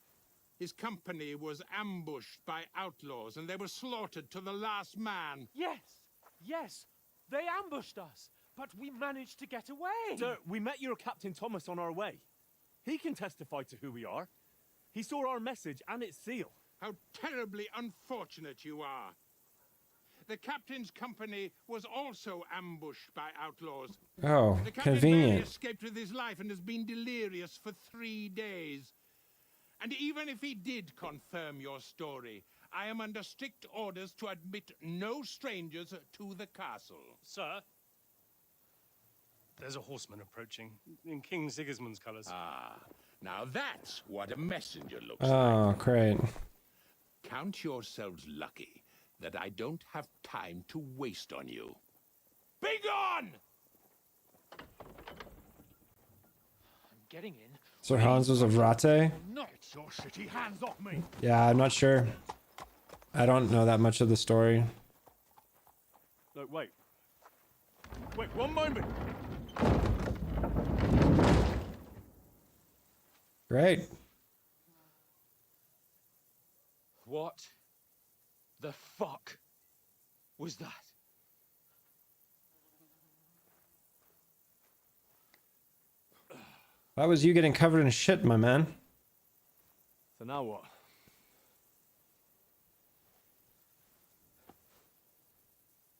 His company was ambushed by outlaws, and they were slaughtered to the last man. Yes, they ambushed us, but we managed to get away. Sir, we met your Captain Thomas on our way. He can testify to who we are. He saw our message and its seal. How terribly unfortunate you are. The captain's company was also ambushed by outlaws. Oh, the captain barely convenient. escaped with his life and has been delirious for 3 days. And even if he did confirm your story, I am under strict orders to admit no strangers to the castle. Sir, there's a horseman approaching in King Sigismund's colours. Ah, now that's what a messenger looks like. Oh, great. Count yourselves lucky that I don't have time to waste on you. Be gone! I'm getting in. Sir Hans was of Rate? Not your shitty hands off me. Yeah, I'm not sure. I don't know that much of the story. Look, wait. Wait, one moment. Great. What the fuck was that? That was you getting covered in shit, my man. So now what?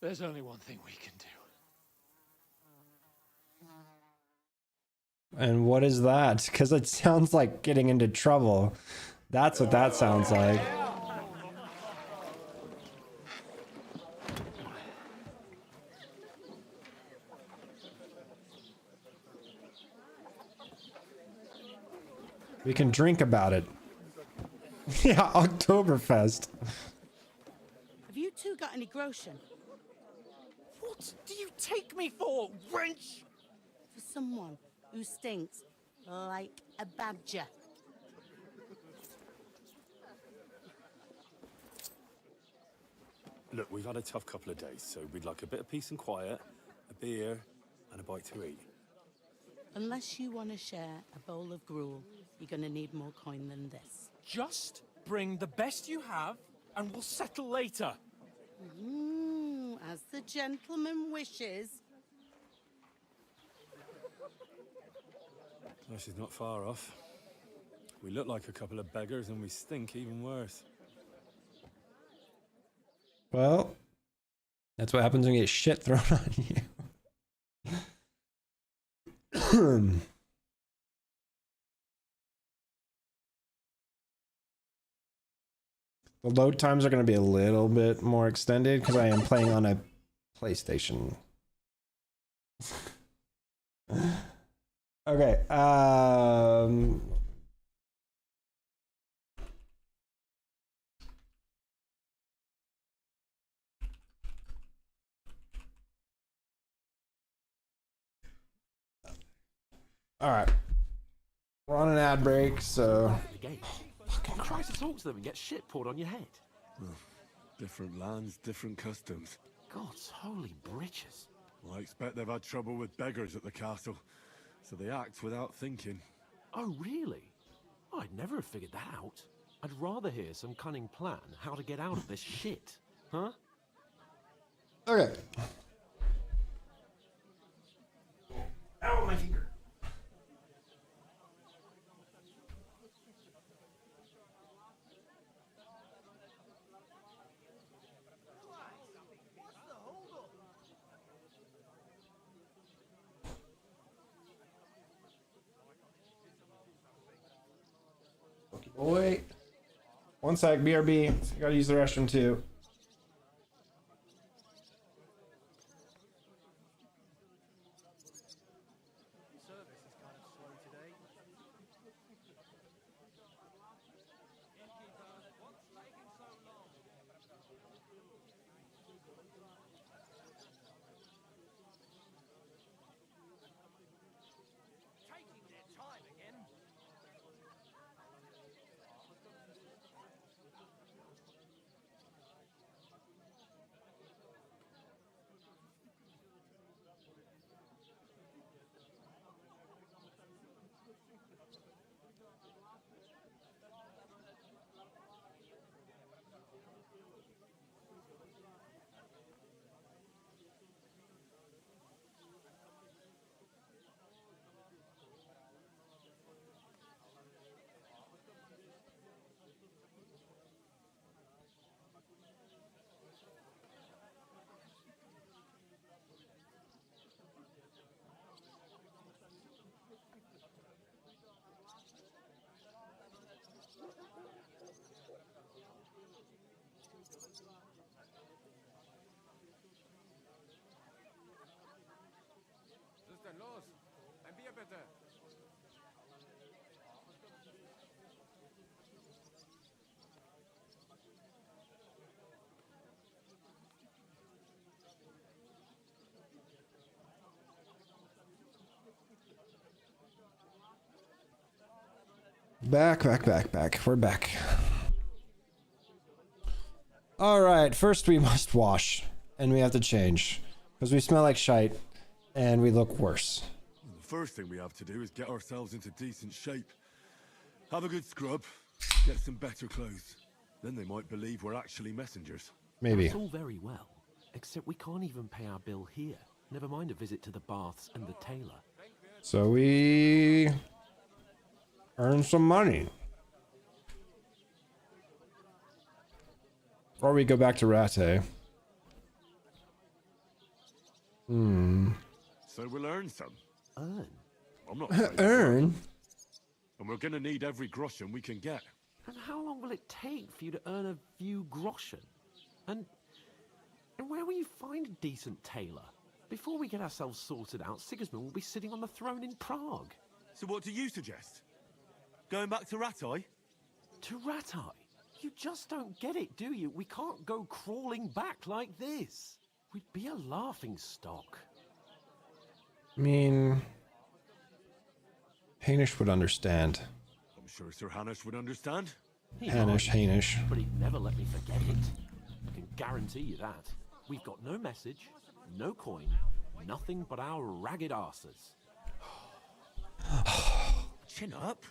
There's only one thing we can do. And what is that? Because it sounds like getting into trouble. That's what that sounds like. We can drink about it. Yeah, Oktoberfest. Have you two got any groschen? What do you take me for, wench? For someone who stinks like a badger. Look, we've had a tough couple of days, so we'd like a bit of peace and quiet, a beer, and a bite to eat. Unless you want to share a bowl of gruel, you're going to need more coin than this. Just bring the best you have, and we'll settle later. As the gentleman wishes. Well, she's not far off. We look like a couple of beggars, and we stink even worse. Well, that's what happens when you get shit thrown on you. The load times are going to be a little bit more extended because I am playing on a PlayStation. Okay. All right. We're on an ad break, so. Fucking Christ, to talk to them and get shit poured on your head. Different lands, different customs. God's holy britches. Well, I expect they've had trouble with beggars at the castle, so they act without thinking. Oh, really? I'd never have figured that out. I'd rather hear some cunning plan how to get out of this shit. Huh? Okay. Ow, my finger. Boy. One sec, BRB. I gotta use the restroom too. Los, ein Bier bitte. Back. We're back. Alright, first we must wash. And we have to change. Because we smell like shite. And we look worse. The first thing we have to do is get ourselves into decent shape. Have a good scrub. Get some better clothes. Then they might believe we're actually messengers. Maybe. That's all very well. Except we can't even pay our bill here. Never mind a visit to the baths and the tailor. So we earn some money. Or we go back to Rattay. So we'll earn some. Earn? I'm not afraid of Earn? And we're gonna need every groschen we can get. And how long will it take for you to earn a few groschen? And where will you find a decent tailor? Before we get ourselves sorted out, Sigismund will be sitting on the throne in Prague. So what do you suggest? Going back to Rattay? To Rat Eye? You just don't get it, do you? We can't go crawling back like this. We'd be a laughing stock. I mean, Hainish would understand. I'm sure Sir Hanush would understand. Hainish. But he'd never let me forget it. I can guarantee you that. We've got no message, no coin, nothing but our ragged arses. Chin up.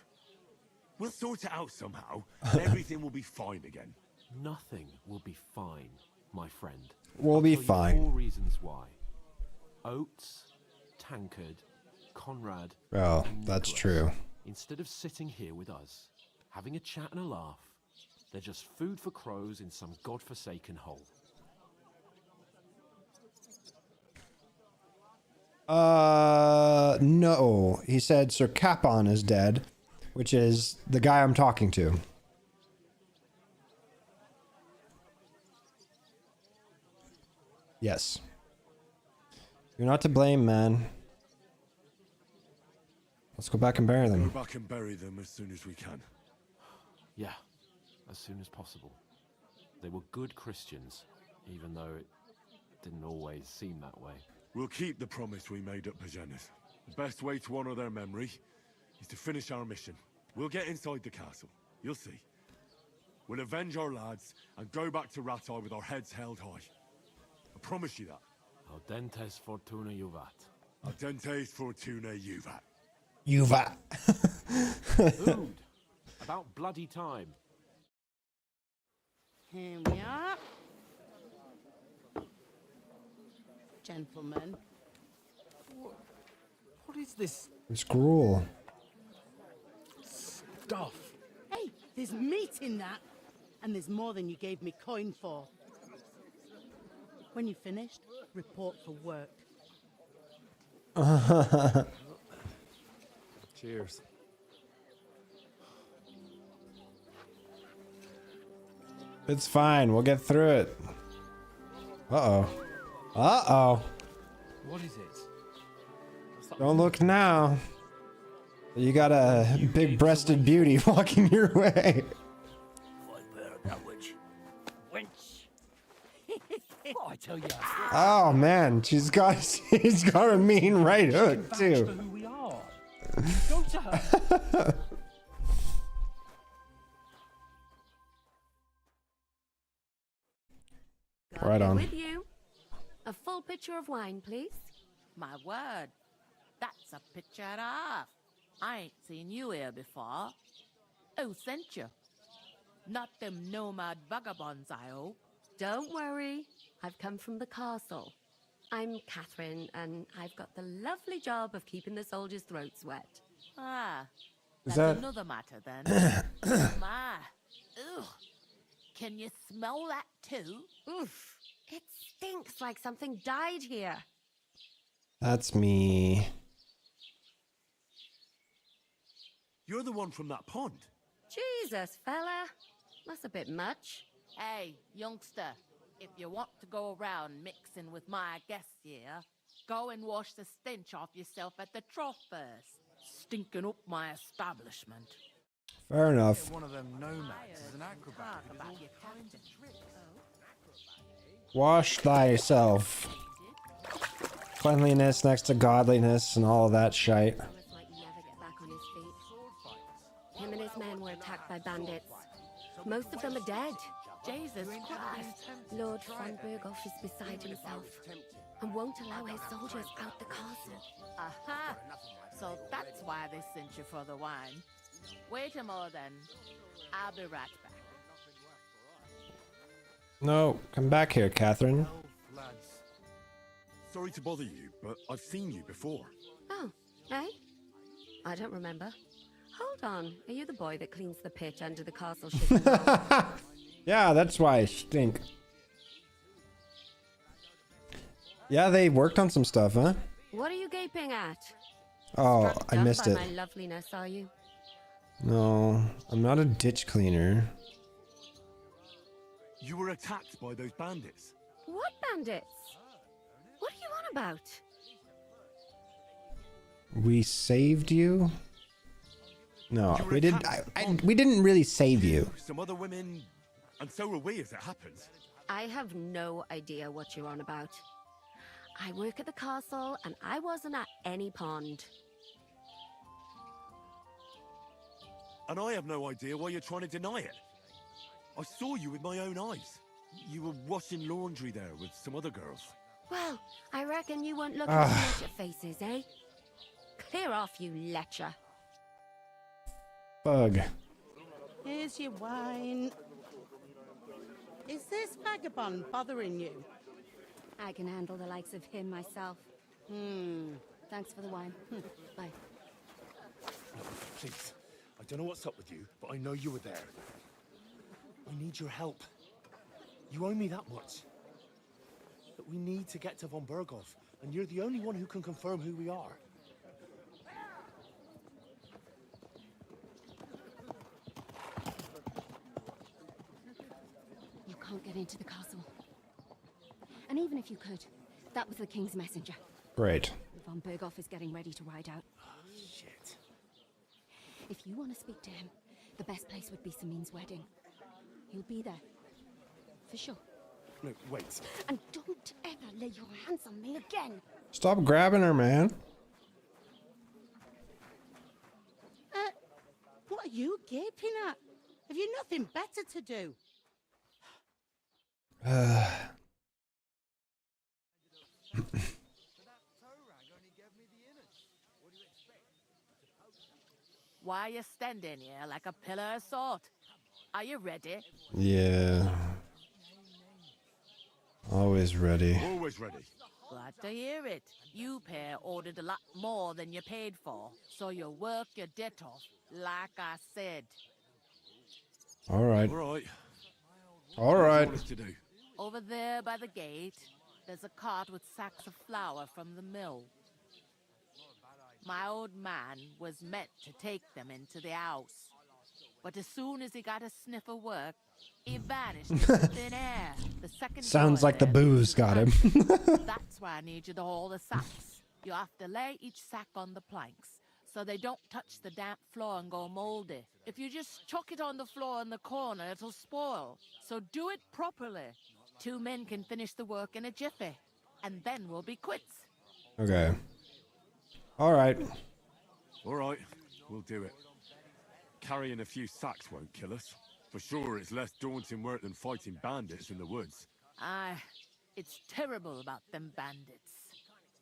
We'll sort it out somehow, and everything will be fine again. Nothing will be fine, my friend. We'll be I'll tell you fine. 4 reasons why. Oates, Tankard, Conrad. Well, and that's Nicholas, true. Instead of sitting here with us, having a chat and a laugh, they're just food for crows in some godforsaken hole. No. He said Sir Capon is dead, which is the guy I'm talking to. Yes. You're not to blame, man. Let's go back and bury them. Go back and bury them as soon as we can. Yeah, as soon as possible. They were good Christians, even though it didn't always seem that way. We'll keep the promise we made at Pagenis. The best way to honor their memory is to finish our mission. We'll get inside the castle. You'll see. We'll avenge our lads and go back to Rat Eye with our heads held high. I promise you that. Audentes fortuna juvat. Audentes fortuna juvat. Juvat. Food. About bloody time. Here we are. Gentlemen. What is this It's gruel. stuff? Hey, there's meat in that. And there's more than you gave me coin for. When you're finished, report for work. Cheers. It's fine. We'll get through it. Uh-oh. Uh-oh. What is it? Don't look now. You got a big-breasted beauty walking your way. What I tell you? Oh man, she's got a mean right hook For too. who we are. Go to her. Right on. With you. A full pitcher of wine, please. My word, that's a picture and a half. I ain't seen you here before. Who sent you? Not them nomad vagabonds, I hope. Don't worry. I've come from the castle. I'm Catherine, and I've got the lovely job of keeping the soldiers' throats wet. Ah, Is that's that- another matter then. My, ugh. Can you smell that too? Oof. It stinks like something died here. That's me. You're the one from that pond. Jesus, fella. That's a bit much. Hey, youngster, if you want to go around mixing with my guests here, go and wash the stench off yourself at the trough first. Stinking up my establishment. Fair enough. One of them nomads is an acrobat. About your kind of tricks. Wash thyself. Cleanliness next to godliness and all of that shite. Almost like he never get back on his feet. Him and his men were attacked by bandits. Most of them are dead. Jesus Christ. Lord von Berghoff is beside himself and won't allow his soldiers out the castle. Aha! So that's why they sent you for the wine. Wait a moment then. I'll be right back. No, come back here, Catherine. Lads. Sorry to bother you, but I've seen you before. Oh, eh? I don't remember. Hold on. Are you the boy that cleans the pitch under the castle ship? Yeah, that's why I stink. Yeah, they worked on some stuff, huh? What are you gaping at? Oh, Struck I dumb missed by it. my loveliness, are you? No, I'm not a ditch cleaner. You were attacked by those bandits. What bandits? What are you on about? We saved you? No, You were we didn't. attacked. We didn't really save you. Some other women, and so were we, as it happens. I have no idea what you're on about. I work at the castle, and I wasn't at any pond. And I have no idea why you're trying to deny it. I saw you with my own eyes. You were washing laundry there with some other girls. Well, I reckon you weren't looking at your faces, eh? Clear off, you lecher. Bug. Here's your wine. Is this vagabond bothering you? I can handle the likes of him myself. Thanks for the wine. Bye. Look, please. I don't know what's up with you, but I know you were there. I need your help. You owe me that much. But we need to get to von Berghoff, and you're the only one who can confirm who we are. You can't get into the castle. And even if you could, that was the king's messenger. Great. Von Berghoff is getting ready to ride out. Shit. If you want to speak to him, the best place would be Samin's wedding. He'll be there. For sure. No, wait. And don't ever lay your hands on me again. Stop grabbing her, man. What are you gaping at? Have you nothing better to do? Why are you standing here like a pillar of salt? Are you ready? Yeah. Always ready. Always ready. Glad to hear it. You pair ordered a lot more than you paid for, so you work your debt off, like I said. All right. All right. All right. What do you want us to do? Over there by the gate, there's a cart with sacks of flour from the mill. My old man was meant to take them into the house. But as soon as he got a sniff of work, he vanished into thin air. The second Sounds door like the there booze is got him. That's why I need you to haul the sacks. You have to lay each sack on the planks so they don't touch the damp floor and go moldy. If you just chuck it on the floor in the corner, it'll spoil. So do it properly. 2 men can finish the work in a jiffy, and then we'll be quits. Okay. All right. All right, we'll do it. Carrying a few sacks won't kill us. For sure, it's less daunting work than fighting bandits in the woods. Aye, it's terrible about them bandits.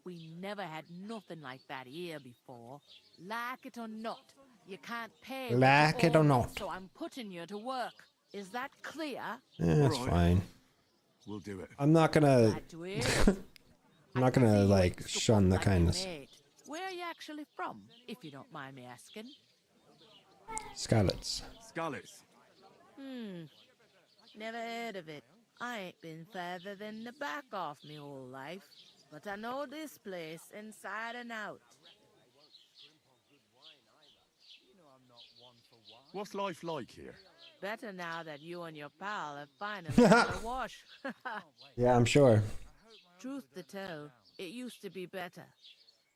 We never had nothing like that here before. Like it or not, you can't pay. what you Like it or owe me, not. So I'm putting you to work. Is that clear? Yeah, that's All right. fine. We'll do it. I'm not gonna. Glad to hear it. I'm not gonna like shun the Like you kindness. made. Where are you actually from, if you don't mind me asking? Skylets. Skalitz. Never heard of it. I ain't been further than the back off me whole life, but I know this place inside and out. What's life like here? Better now that you and your pal have finally had a wash. Yeah, I'm sure. Truth to tell, it used to be better.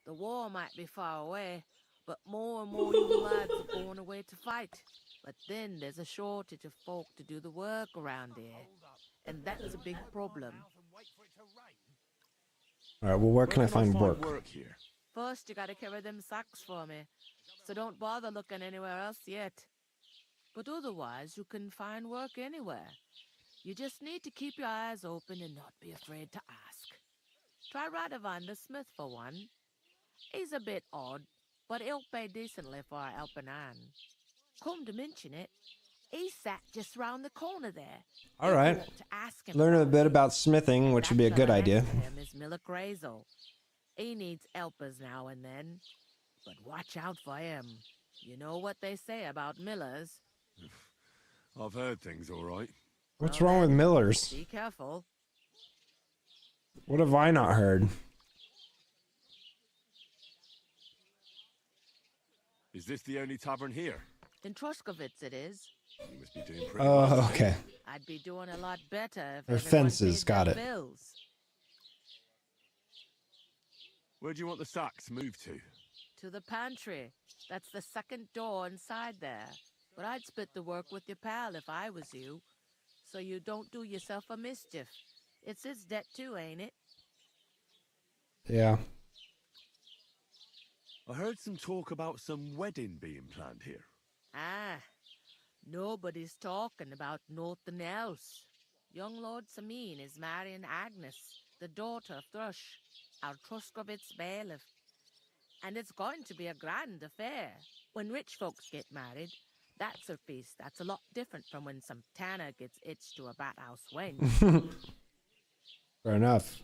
The war might be far away, but more and more you lads are going away to fight. But then there's a shortage of folk to do the work around here, and that's a big problem. All right. Well, where can I find work? here? First, you gotta carry them sacks for me, so don't bother looking anywhere else yet. But otherwise, you can find work anywhere. You just need to keep your eyes open and not be afraid to ask. Try Radovan the smith for one. He's a bit odd, but he'll pay decently for a helping hand. Come to mention it, he sat just round the corner there. All right. To ask him Learn a bit about smithing, which would be a good idea. him is Miller Crazel. He needs helpers now and then, but watch out for him. You know what they say about millers. I've heard things, all right. What's wrong with Millers? Be careful. What have I not heard? Is this the only tavern here? In Troskovitz it is. You must be doing pretty well. Oh, okay. I'd be doing a lot better if Or everyone fences, paid their got it. bills. Where do you want the sacks moved to? to the pantry. That's the second door inside there. But I'd split the work with your pal if I was you, so you don't do yourself a mischief. It's his debt too, ain't it? Yeah. I heard some talk about some wedding being planned here. Ah, nobody's talking about nothing else. Young Lord Samin is marrying Agnes, the daughter of Thrush, our Truskovitz bailiff. And it's going to be a grand affair. When rich folks get married, that's a feast that's a lot different from when some tanner gets itched to a bathhouse wench. Fair enough.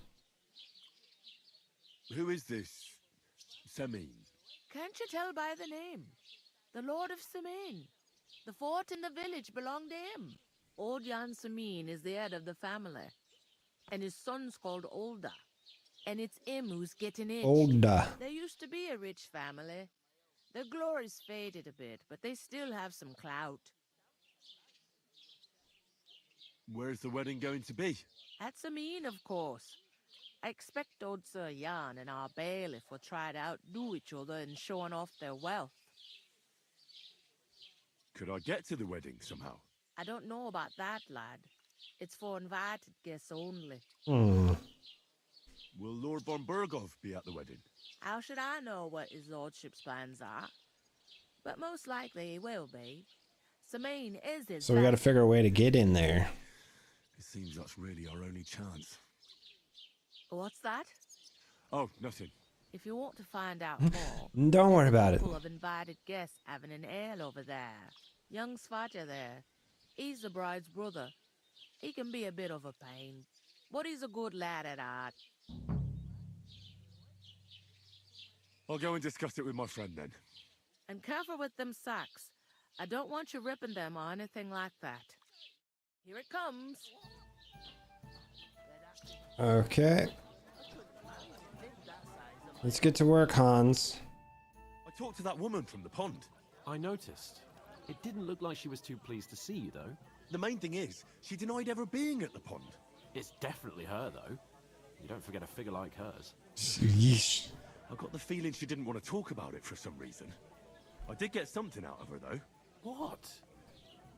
Who is this Samin? Can't you tell by the name? The Lord of Samin. The fort in the village belonged to him. Old Jan Samin is the head of the family, and his son's called Olda, and it's him who's getting it. Olda. There used to be a rich family. Their glory's faded a bit, but they still have some clout. Where's the wedding going to be? At Samin, of course. I expect old Sir Jan and our bailiff will try to outdo each other in showing off their wealth. Could I get to the wedding somehow? I don't know about that, lad. It's for invited guests only. Hmm. Will Lord von Berghoff be at the wedding? How should I know what his lordship's plans are? But most likely he will be. Samin is his So we got to figure a way to get in there. It seems that's really our only chance. What's that? Oh, nothing. If you want to find out more, Don't worry about it. full of invited guests having an ale over there. Young Svaja there. He's the bride's brother. He can be a bit of a pain, but he's a good lad at heart. I'll go and discuss it with my friend then. And careful with them sacks. I don't want you ripping them or anything like that. Here it comes. Okay. Let's get to work, Hans. I talked to that woman from the pond. I noticed. It didn't look like she was too pleased to see you, though. The main thing is, she denied ever being at the pond. It's definitely her, though. You don't forget a figure like hers. Yeesh. I got the feeling she didn't want to talk about it for some reason. I did get something out of her, though. What?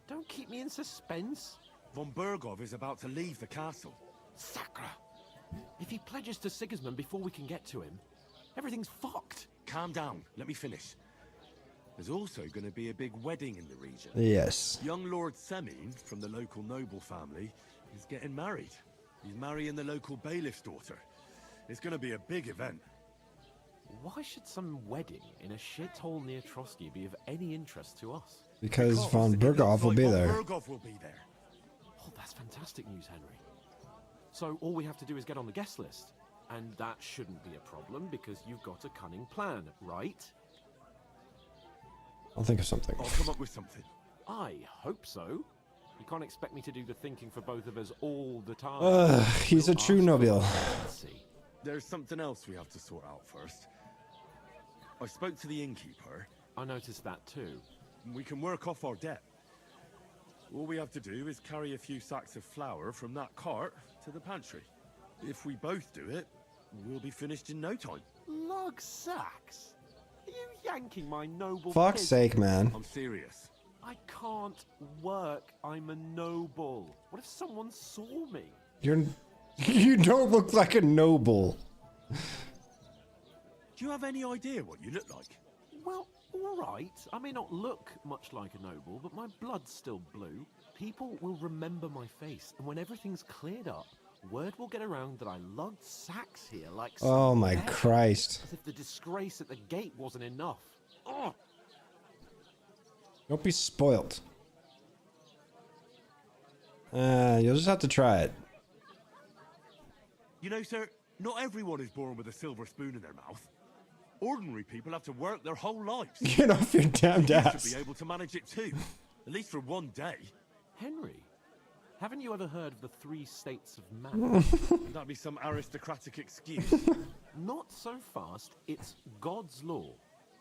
Don't keep me in suspense. Von Berghoff is about to leave the castle. Sacra! If he pledges to Sigismund before we can get to him, everything's fucked. Calm down. Let me finish. There's also going to be a big wedding in the region. Yes. Young Lord Semin, from the local noble family, is getting married. He's marrying the local bailiff's daughter. It's going to be a big event. Why should some wedding in a shithole near Trotsky be of any interest to us? Because von Berghoff will be there. Von Berghoff will be there. Oh, that's fantastic news, Henry. So all we have to do is get on the guest list. And that shouldn't be a problem because you've got a cunning plan, right? I'll think of something. I'll come up with something. I hope so. You can't expect me to do the thinking for both of us all the time. He's a true noble. There's something else we have to sort out first. I spoke to the innkeeper. I noticed that too. We can work off our debt. All we have to do is carry a few sacks of flour from that cart to the pantry. If we both do it, we'll be finished in no time. Lug sacks? Are you yanking my noble Fuck's pig? sake, man. I'm serious. I can't work. I'm a noble. What if someone saw me? You don't look like a noble. Do you have any idea what you look like? Well, all right. I may not look much like a noble, but my blood's still blue. People will remember my face, and when everything's cleared up, word will get around that I lugged sacks here like Oh my bear, Christ. as if the disgrace at the gate wasn't enough. Oh! Don't be spoilt. You'll just have to try it. You know, sir, not everyone is born with a silver spoon in their mouth. Ordinary people have to work their whole lives. Get off your damned You ass. should be able to manage it too, at least for one day. Henry, haven't you ever heard of the 3 states of man? That'd be some aristocratic excuse. Not so fast. It's God's law.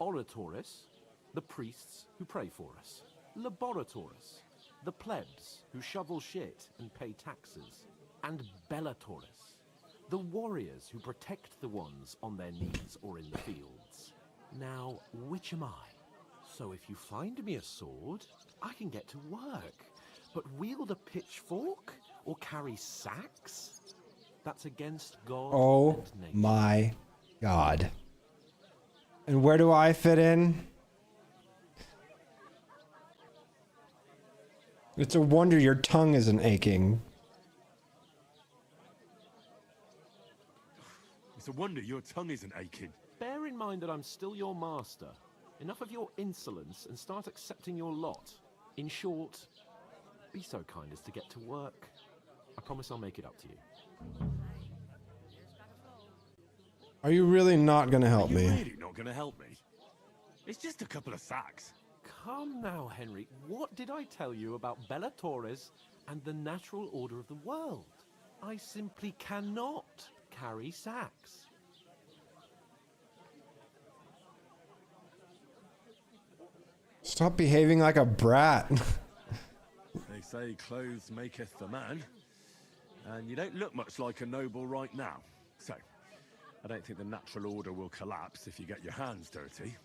Oratoris, the priests who pray for us. Laboratoris, the plebs who shovel shit and pay taxes. And Bellatoris, the warriors who protect the ones on their knees or in the fields. Now, which am I? So if you find me a sword, I can get to work. But wield a pitchfork or carry sacks? That's against God Oh and nature. my God. And where do I fit in? It's a wonder your tongue isn't aching. It's a wonder your tongue isn't aching. Bear in mind that I'm still your master. Enough of your insolence and start accepting your lot. In short, be so kind as to get to work. I promise I'll make it up to you. Are you really not gonna help me? Really not gonna help me? It's just a couple of sacks. Come now, Henry. What did I tell you about Bella Torres and the natural order of the world? I simply cannot carry sacks. Stop behaving like a brat. They say clothes maketh the man, and you don't look much like a noble right now. So, I don't think the natural order will collapse if you get your hands dirty.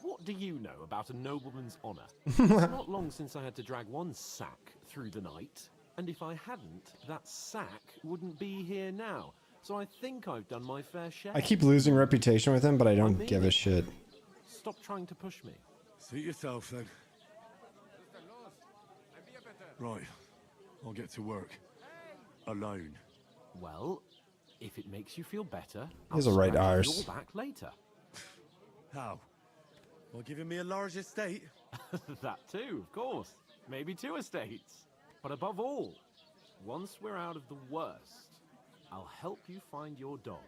What do you know about a nobleman's honor? It's not long since I had to drag one sack through the night, and if I hadn't, that sack wouldn't be here now. So I think I've done my fair share. I keep losing reputation with him, but I don't give a shit. Stop trying to push me. Suit yourself, then. Right. I'll get to work. Alone. Well, if it makes you feel better, He has a right I'll arse. scratch your back later. How? By giving me a large estate? That too, of course. Maybe 2 estates. But above all, once we're out of the worst, I'll help you find your dog.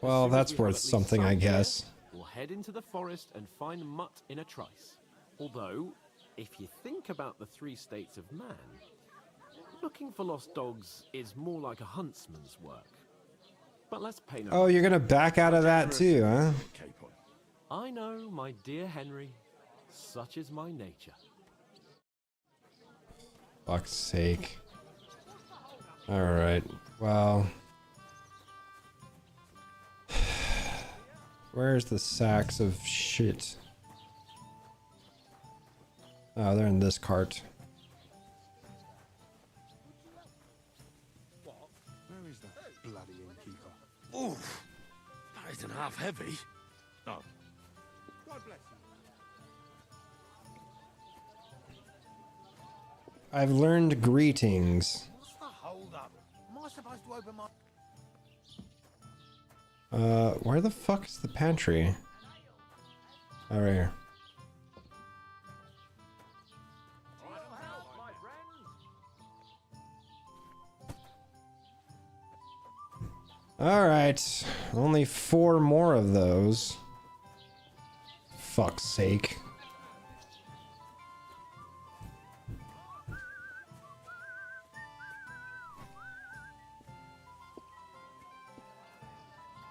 Well, As soon as that's we have worth at least something, some I here, guess. We'll head into the forest and find Mutt in a trice. Although, if you think about the 3 states of man, looking for lost dogs is more like a huntsman's work. But let's pay no Oh, you're gonna back out of that too, huh? I know, my dear Henry. Such is my nature. Fuck's sake. Alright, well. Where's the sacks of shit? Oh, they're in this cart. Where is that bloody innkeeper? Oof! That isn't half heavy. Oh. God bless you. I've learned greetings. What's the hold up? Am I supposed to open my... Where the fuck is the pantry? Oh, right here. Alright, only 4 more of those. Fuck's sake.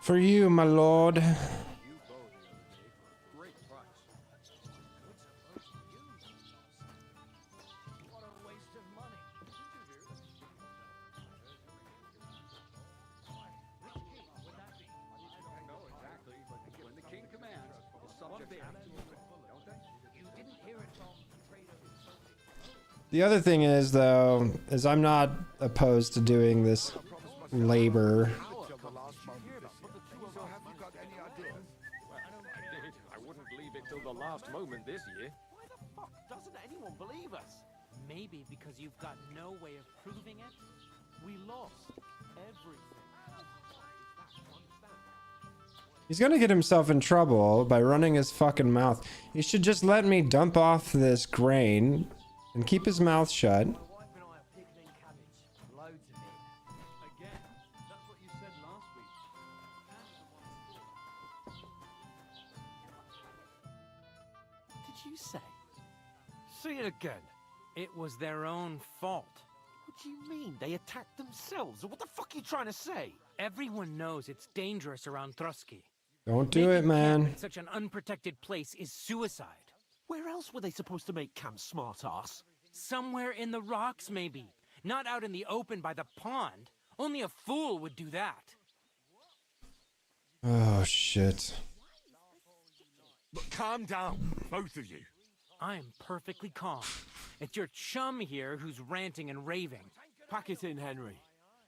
For you, my lord. The other thing is, though, is I'm not opposed to doing this labor. I wouldn't leave it till the last moment this year. Why the fuck doesn't anyone believe us? Maybe because you've got no way of proving it? We lost everything. He's gonna get himself in trouble by running his fucking mouth. He should just let me dump off this grain and keep his mouth shut. Did you say? Say it again. It was their own fault. What do you mean? They attacked themselves? What the fuck are you trying to say? Everyone knows it's dangerous around Trusky. Don't do it, man. In such an unprotected place is suicide. Where else were they supposed to make camp, smartass? Somewhere in the rocks, maybe. Not out in the open by the pond. Only a fool would do that. Oh, shit. But calm down, both of you. I'm perfectly calm. It's your chum here who's ranting and raving. Pack it in, Henry.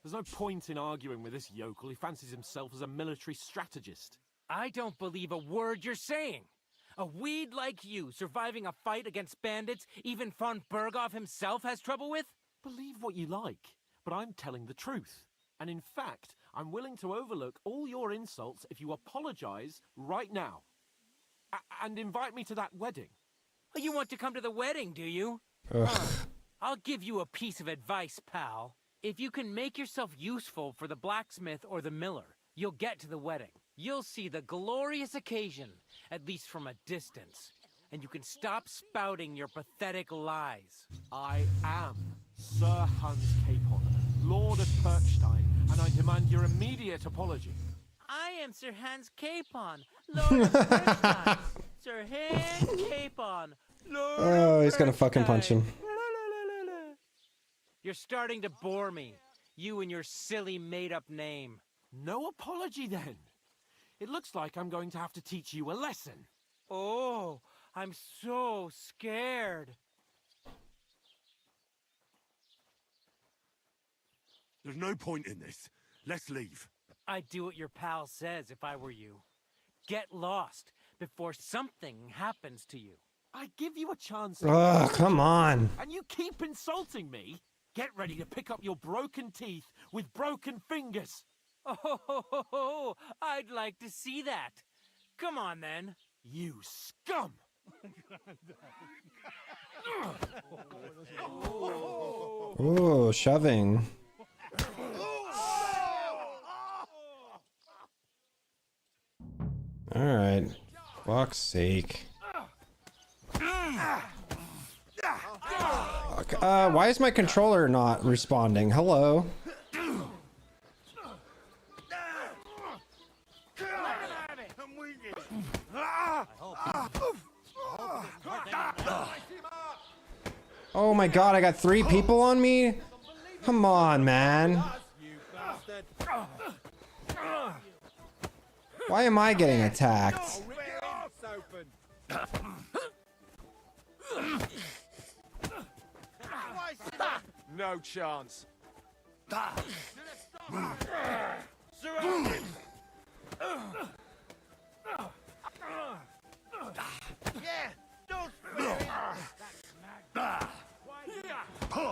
There's no point in arguing with this yokel. He fancies himself as a military strategist. I don't believe a word you're saying. A weed like you surviving a fight against bandits even von Berghoff himself has trouble with? Believe what you like, but I'm telling the truth. And in fact, I'm willing to overlook all your insults if you apologize right now. And invite me to that wedding. Oh, you want to come to the wedding, do you? I'll give you a piece of advice, pal. If you can make yourself useful for the blacksmith or the miller, you'll get to the wedding. You'll see the glorious occasion, at least from a distance. And you can stop spouting your pathetic lies. I am Sir Hans Capon, Lord of Perkstein, and I demand your immediate apology. I am Sir Hans Capon, Lord of Perkstein. Sir Hans Capon, Lord Oh, of he's gonna fucking punch him. You're starting to bore me. You and your silly made-up name. No apology, then. It looks like I'm going to have to teach you a lesson. Oh, I'm so scared. There's no point in this. Let's leave. I'd do what your pal says if I were you. Get lost before something happens to you. I give you a chance. Oh, come on. And you keep insulting me? Get ready to pick up your broken teeth with broken fingers. Oh, I'd like to see that. Come on, then. You scum! Ooh, shoving. Alright. Fuck's sake. Why is my controller not responding? Hello? Oh my god, I got 3 people on me? Come on, man. Why am I getting attacked? No chance.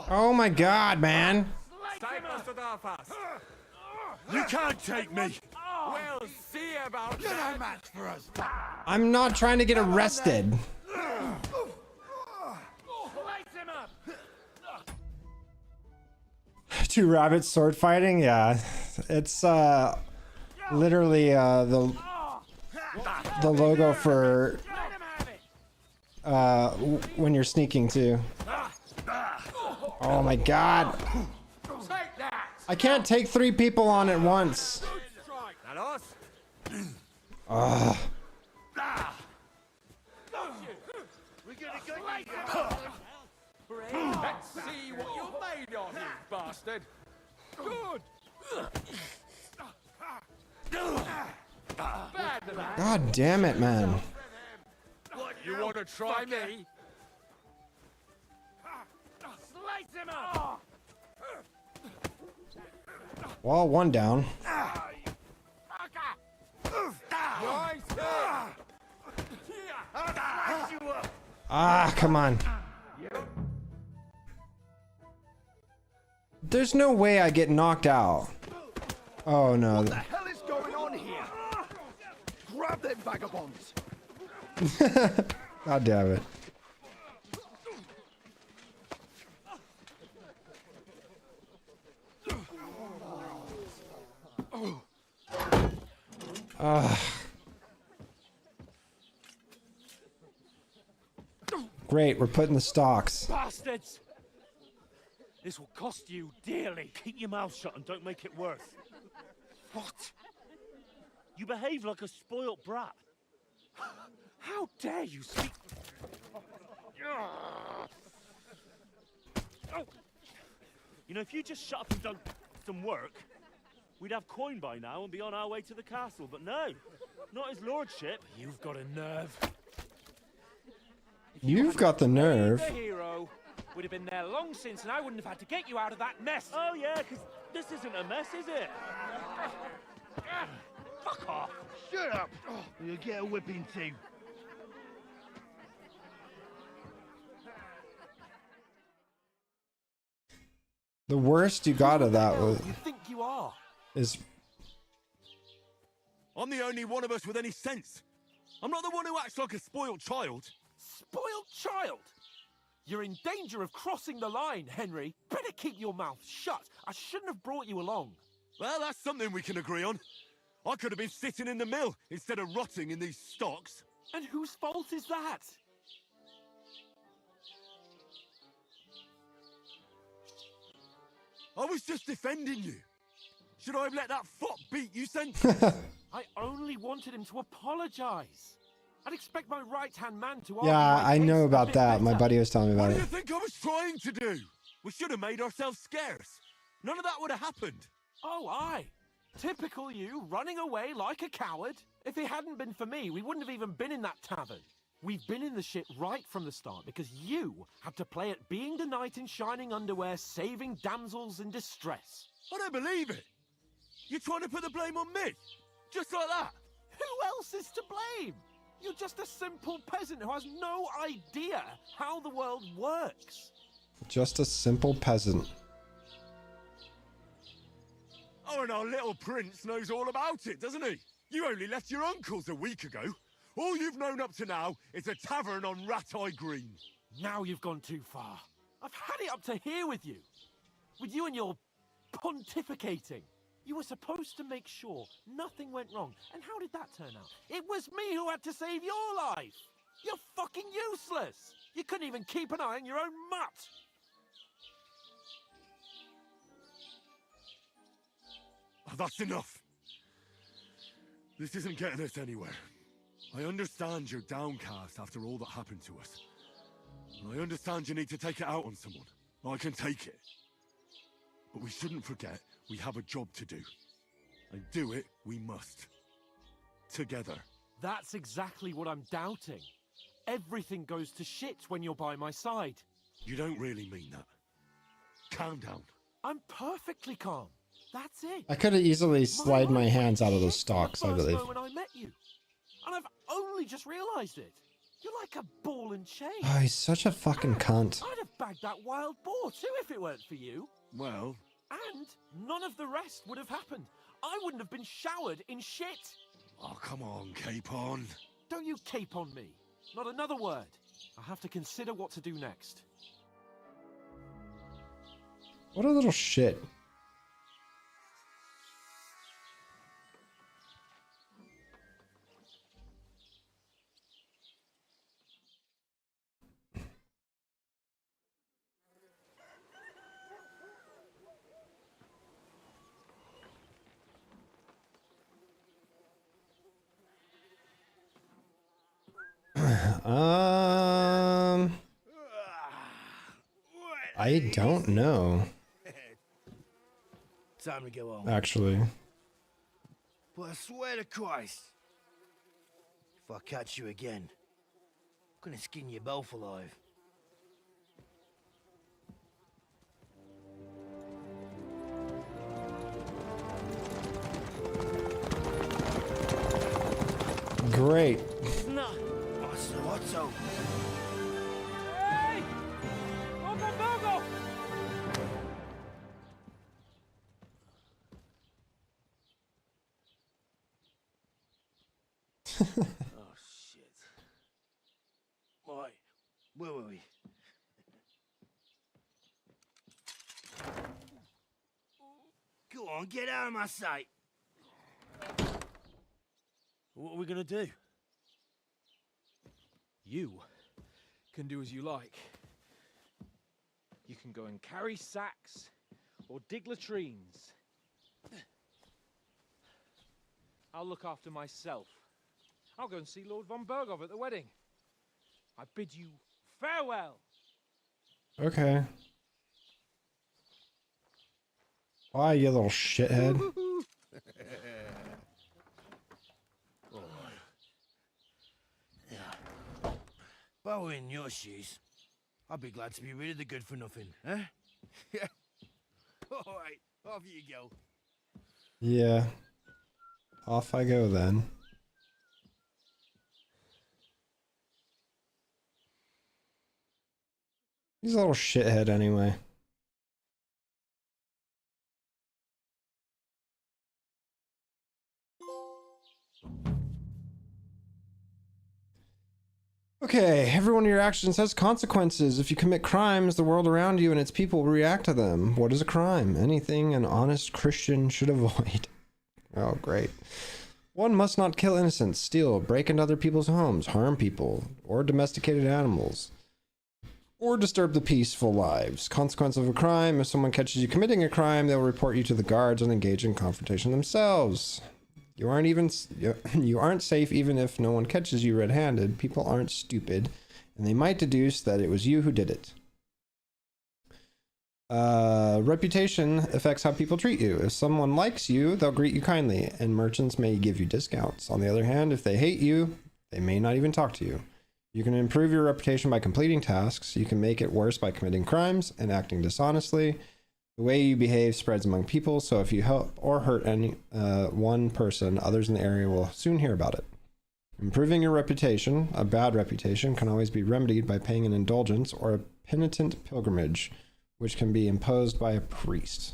Oh my god, man. You can't take me. We'll see about that. Match for us. I'm not trying to get arrested. Two rabbits sword fighting? Yeah. It's literally the logo for when you're sneaking too. Oh my god. I can't take 3 people on at once. Ugh. Let's see what you're made of, you bastard. Good. God damn it, man. You want to try me? Slice him up. Well, 1 down. Ah, come on. There's no way I get knocked out. Oh no. What the hell is going on here? Grab them vagabonds. God damn it. Great, we're putting the stocks. Bastards! This will cost you dearly. Keep your mouth shut and don't make it worse. What? You behave like a spoilt brat. How dare you speak? You know, if you just shut up and done some work, we'd have coin by now and be on our way to the castle. But no, not his lordship. You've got a nerve. You've got the nerve. The hero would have been there long since, and I wouldn't have had to get you out of that mess. Oh yeah, because this isn't a mess, is it? Fuck off! Shut up! You'll get a whipping too. The worst you got of that was You think you are? is I'm the only one of us with any sense. I'm not the one who acts like a spoiled child. Spoiled child? You're in danger of crossing the line, Henry. Better keep your mouth shut. I shouldn't have brought you along. Well, that's something we can agree on. I could have been sitting in the mill instead of rotting in these stocks. And whose fault is that? I was just defending you. Should I have let that fop beat you sent? I only wanted him to apologize. I'd expect my right-hand man to yeah, argue my I case know a about bit that. My better. buddy was telling me What about do you it. think I was trying to do? We should have made ourselves scarce. None of that would have happened. Oh, aye. Typical you, running away like a coward. If it hadn't been for me, we wouldn't have even been in that tavern. We've been in the shit right from the start because you had to play at being the knight in shining underwear, saving damsels in distress. I don't believe it. You're trying to put the blame on me? Just like that? Who else is to blame? You're just a simple peasant who has no idea how the world works. Just a simple peasant. Oh, and our little prince knows all about it, doesn't he? You only left your uncle's a week ago. All you've known up to now is a tavern on Rat-Eye Green. Now you've gone too far. I've had it up to here with you. With you and your pontificating. You were supposed to make sure nothing went wrong. And how did that turn out? It was me who had to save your life. You're fucking useless. You couldn't even keep an eye on your own mutt. Oh, that's enough. This isn't getting us anywhere. I understand you're downcast after all that happened to us. And I understand you need to take it out on someone. I can take it. But we shouldn't forget we have a job to do. And do it we must. Together. That's exactly what I'm doubting. Everything goes to shit when you're by my side. You don't really mean that. Calm down. I'm perfectly calm. That's it. I could have easily slid my hands out of those stalks, I believe. When I met you. And I've only just realized it. You're like a ball and chain. Oh, he's such a fucking cunt. I'd have bagged that wild boar too if it weren't for you. Well... And none of the rest would have happened. I wouldn't have been showered in shit. Oh, come on, Capon. Don't you cape on me. Not another word. I have to consider what to do next. What a little shit. I don't know. Time to go home. Actually. But I swear to Christ, if I catch you again, I'm gonna skin you both alive. Great. No. Otto. Hey! Go! Oh, shit. Why? Where were we? Go on, get out of my sight. What are we gonna do? You can do as you like. You can go and carry sacks or dig latrines. I'll look after myself. I'll go and see Lord von Berghoff at the wedding. I bid you farewell. Okay. Why, you little shithead? If I were in your shoes, I'd be glad to be rid of the good for nothing, huh? Yeah. Alright, off you go. Yeah. Off I go then. He's a little shithead anyway. Okay, every one of your actions has consequences. If you commit crimes, the world around you and its people will react to them. What is a crime? Anything an honest Christian should avoid. Oh, great. One must not kill innocents, steal, break into other people's homes, harm people, or domesticated animals, or disturb the peaceful lives. Consequence of a crime: if someone catches you committing a crime, they'll report you to the guards and engage in confrontation themselves. You aren't safe even if no one catches you red-handed. People aren't stupid, and they might deduce that it was you who did it. Reputation affects how people treat you. If someone likes you, they'll greet you kindly, and merchants may give you discounts. On the other hand, if they hate you, they may not even talk to you. You can improve your reputation by completing tasks. You can make it worse by committing crimes and acting dishonestly. The way you behave spreads among people, so if you help or hurt any one person, others in the area will soon hear about it. Improving your reputation, a bad reputation, can always be remedied by paying an indulgence or a penitent pilgrimage, which can be imposed by a priest.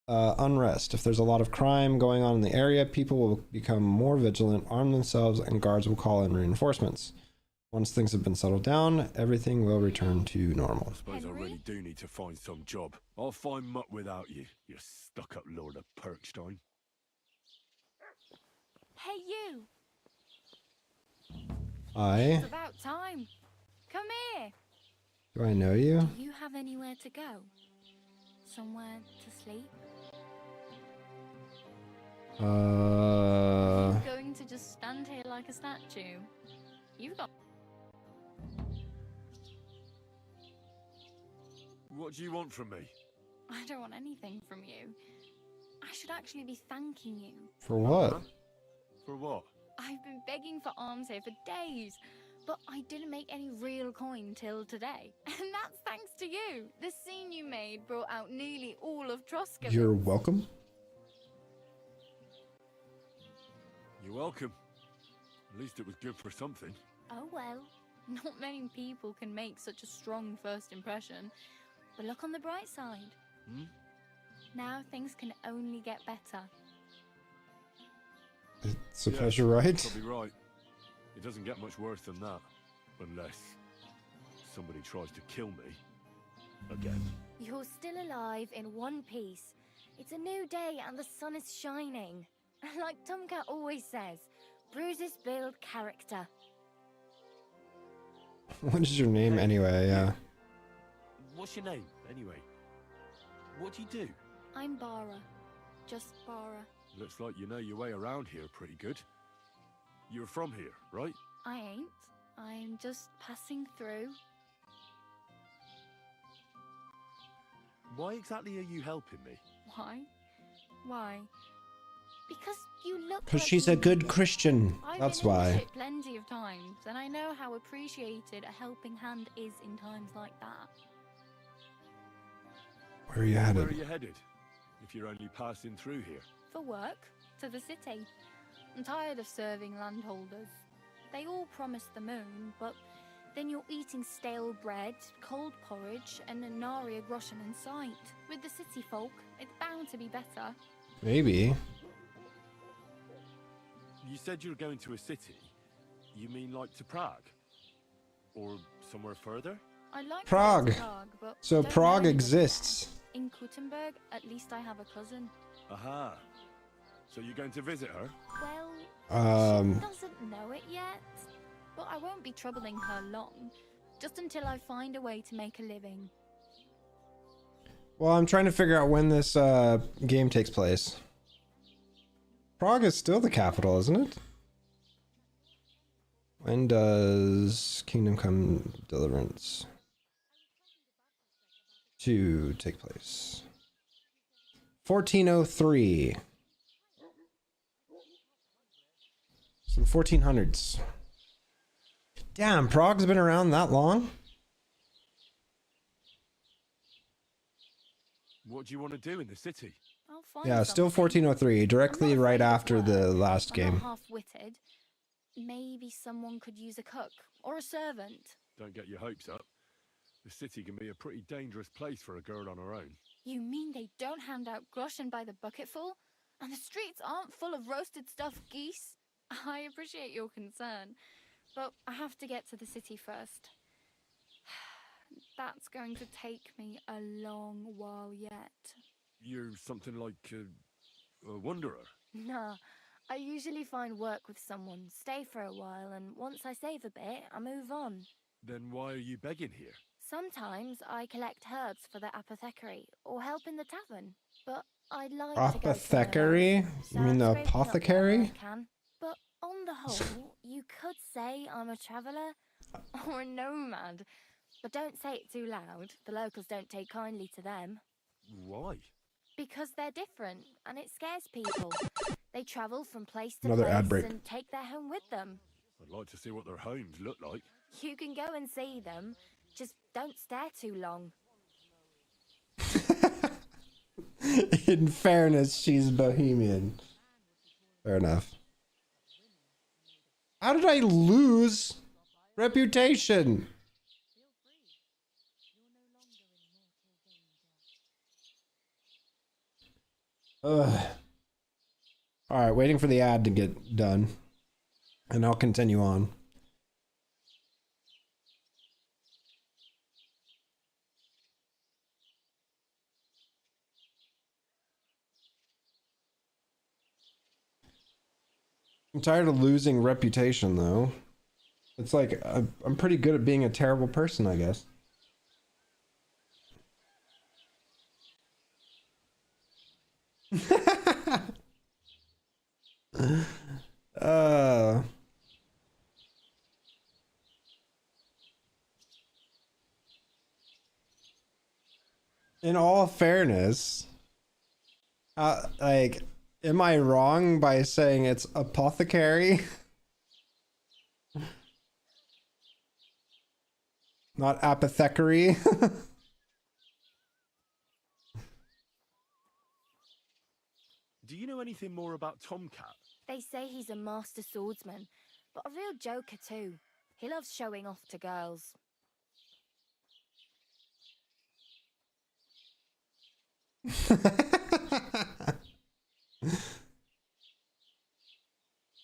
Unrest. If there's a lot of crime going on in the area, people will become more vigilant, arm themselves, and guards will call in reinforcements. Once things have been settled down, everything will return to normal. I suppose I really do need to find some job. I'll find mutt without you, you stuck-up Lord of Perkstein. Hey, you! Hi. It's about time. Come here. Do I know you? Do you have anywhere to go? Somewhere to sleep? Are you going to just stand here like a statue? You've got... What do you want from me? I don't want anything from you. I should actually be thanking you. For what? For what? I've been begging for alms here for days, but I didn't make any real coin till today. And that's thanks to you. The scene you made brought out nearly all of Troskovitz. You're welcome. You're welcome. At least it was good for something. Oh well, not many people can make such a strong first impression. But look on the bright side. Hmm? Now things can only get better. I suppose you're right. Probably right. It doesn't get much worse than that. Unless somebody tries to kill me. Again. You're still alive in one piece. It's a new day and the sun is shining. Like Tomcat always says, bruises build character. What is your name anyway? What's your name, anyway? What do you do? I'm Bara. Just Bara. Looks like you know your way around here pretty good. You're from here, right? I ain't. I'm just passing through. Why exactly are you helping me? Why? Why? Because you look Because like she's you a need good it. Christian. I've That's been in why. shit plenty of times, and I know how appreciated a helping hand is in times like that. Where are you Where headed? are you headed? If you're only passing through here. For work, to the city. I'm tired of serving landholders. They all promise the moon, but then you're eating stale bread, cold porridge, and a nary a groschen in sight. With the city folk, it's bound to be better. Maybe. You said you were going to a city. You mean like to Prague? Or somewhere further? I'd like Prague. to go to Prague, but So don't know Prague anybody exists. there. In Kuttenberg, at least I have a cousin. Aha. So you're going to visit her? Well, she doesn't know it yet, but I won't be troubling her long, just until I find a way to make a living. Well, I'm trying to figure out when this game takes place. Prague is still the capital, isn't it? When does Kingdom Come Deliverance 2 take place? 1403. So the 1400s. Damn, Prague's been around that long? What do you want to do in the city? I'll find Yeah, still something. 1403, directly right after the last I'm game. not half-witted. Maybe someone could use a cook or a servant. Don't get your hopes up. The city can be a pretty dangerous place for a girl on her own. You mean they don't hand out groschen by the bucketful? And the streets aren't full of roasted stuffed geese? I appreciate your concern, but I have to get to the city first. That's going to take me a long while yet. You're something like a wanderer. Nah, I usually find work with someone, stay for a while, and once I save a bit, I move on. Then why are you begging here? Sometimes I collect herbs for the apothecary or help in the tavern, but I'd like to go Apothecary? somewhere else, You mean the I'm scraping up whatever apothecary? I can. But on the whole, you could say I'm a traveller or a nomad. But don't say it too loud. The locals don't take kindly to them. Why? Because they're different, and it scares people. They travel from place to Another ad place break. and take their home with them. I'd like to see what their homes look like. You can go and see them, just don't stare too long. In fairness, she's Bohemian. Fair enough. How did I lose reputation? Ugh. Alright, waiting for the ad to get done. And I'll continue on. I'm tired of losing reputation, though. It's like, I'm pretty good at being a terrible person, I guess. uh... In all fairness, like, am I wrong by saying it's apothecary? Not apothecary? Do you know anything more about Tomcat? They say he's a master swordsman, but a real joker too. He loves showing off to girls.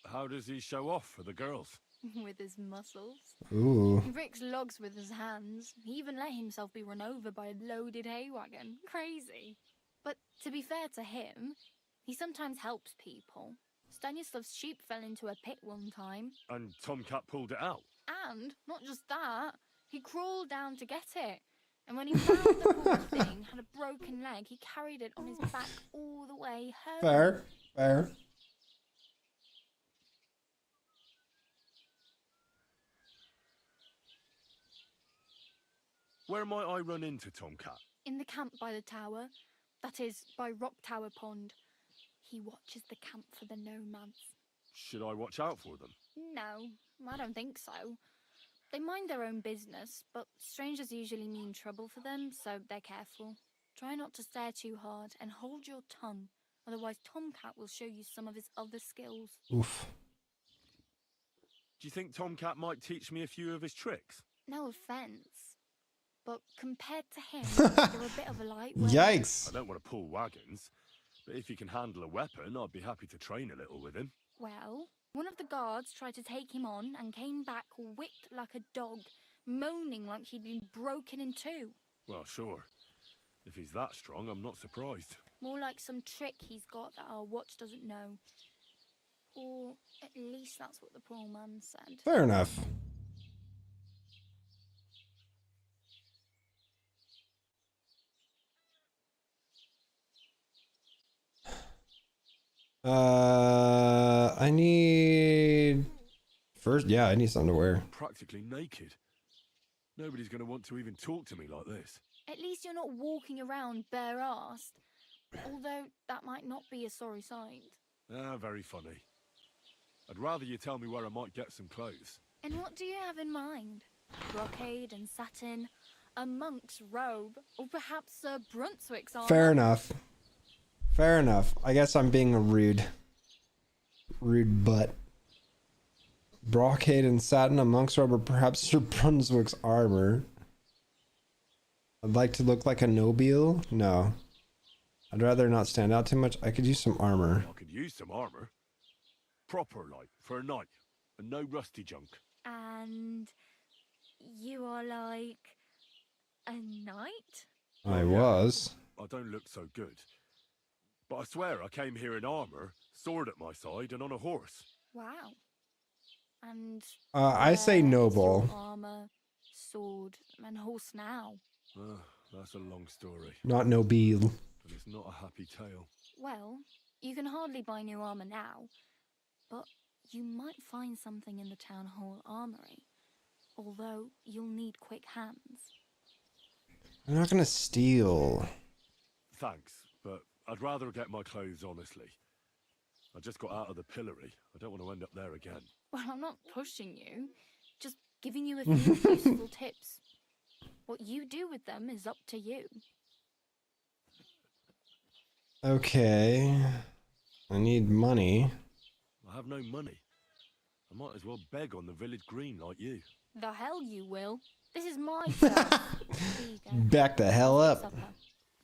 How does he show off for the girls? With his muscles. Ooh. He breaks logs with his hands. He even let himself be run over by a loaded hay wagon. Crazy. But to be fair to him, he sometimes helps people. Stanislav's sheep fell into a pit one time. And Tomcat pulled it out? And, not just that, he crawled down to get it. And when he found the poor thing had a broken leg, he carried it on his back all the way home. Fair, fair. Where might I run into Tomcat? In the camp by the tower. That is, by Rock Tower Pond. He watches the camp for the nomads. Should I watch out for them? No, I don't think so. They mind their own business, but strangers usually mean trouble for them, so they're careful. Try not to stare too hard and hold your tongue, otherwise Tomcat will show you some of his other skills. Oof. Do you think Tomcat might teach me a few of his tricks? No offence, but compared to him, you're a bit of a lightweight. Yikes. I don't want to pull wagons, but if he can handle a weapon, I'd be happy to train a little with him. Well, one of the guards tried to take him on and came back whipped like a dog, moaning like he'd been broken in two. Well, sure. If he's that strong, I'm not surprised. More like some trick he's got that our watch doesn't know. Or at least that's what the poor man said. Fair enough. I need... First, yeah, I need something to wear. Practically naked. Nobody's going to want to even talk to me like this. At least you're not walking around bare-assed. Although that might not be a sorry sight. Ah, very funny. I'd rather you tell me where I might get some clothes. And what do you have in mind? Brocade and satin, a monk's robe, or perhaps Sir Brunswick's armor? Fair enough. Fair enough. I guess I'm being a rude butt. Brocade and satin, a monk's robe, or perhaps Sir Brunswick's armor. I'd like to look like a nobile? No. I'd rather not stand out too much. I could use some armor. I could use some armor. Proper, like, for a night. And no rusty junk. And you are like a knight? I was. I don't look so good. But I swear I came here in armor, sword at my side, and on a horse. Wow. And I say noble. your armor, sword, and horse now? That's a long story. Not nobile. And it's not a happy tale. Well, you can hardly buy new armor now, but you might find something in the town hall armory. Although you'll need quick hands. I'm not gonna steal. Thanks, but I'd rather get my clothes honestly. I just got out of the pillory. I don't want to end up there again. Well, I'm not pushing you, just giving you a few useful tips. What you do with them is up to you. Okay. I need money. I have no money. I might as well beg on the village green like you. The hell you will. This is my turf. Here you go. Back the hell up. Supper.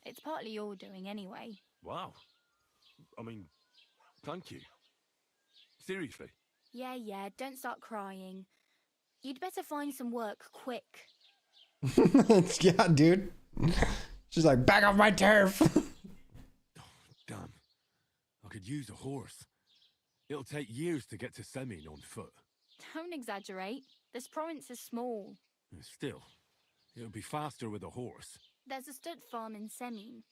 It's partly your doing anyway. Wow. I mean, thank you. Seriously. Yeah, don't start crying. You'd better find some work quick. Yeah, dude. She's like, back off my turf. Damn. I could use a horse. It'll take years to get to Semin on foot. Don't exaggerate. This province is small. Still, it'll be faster with a horse. There's a stud farm in Semin,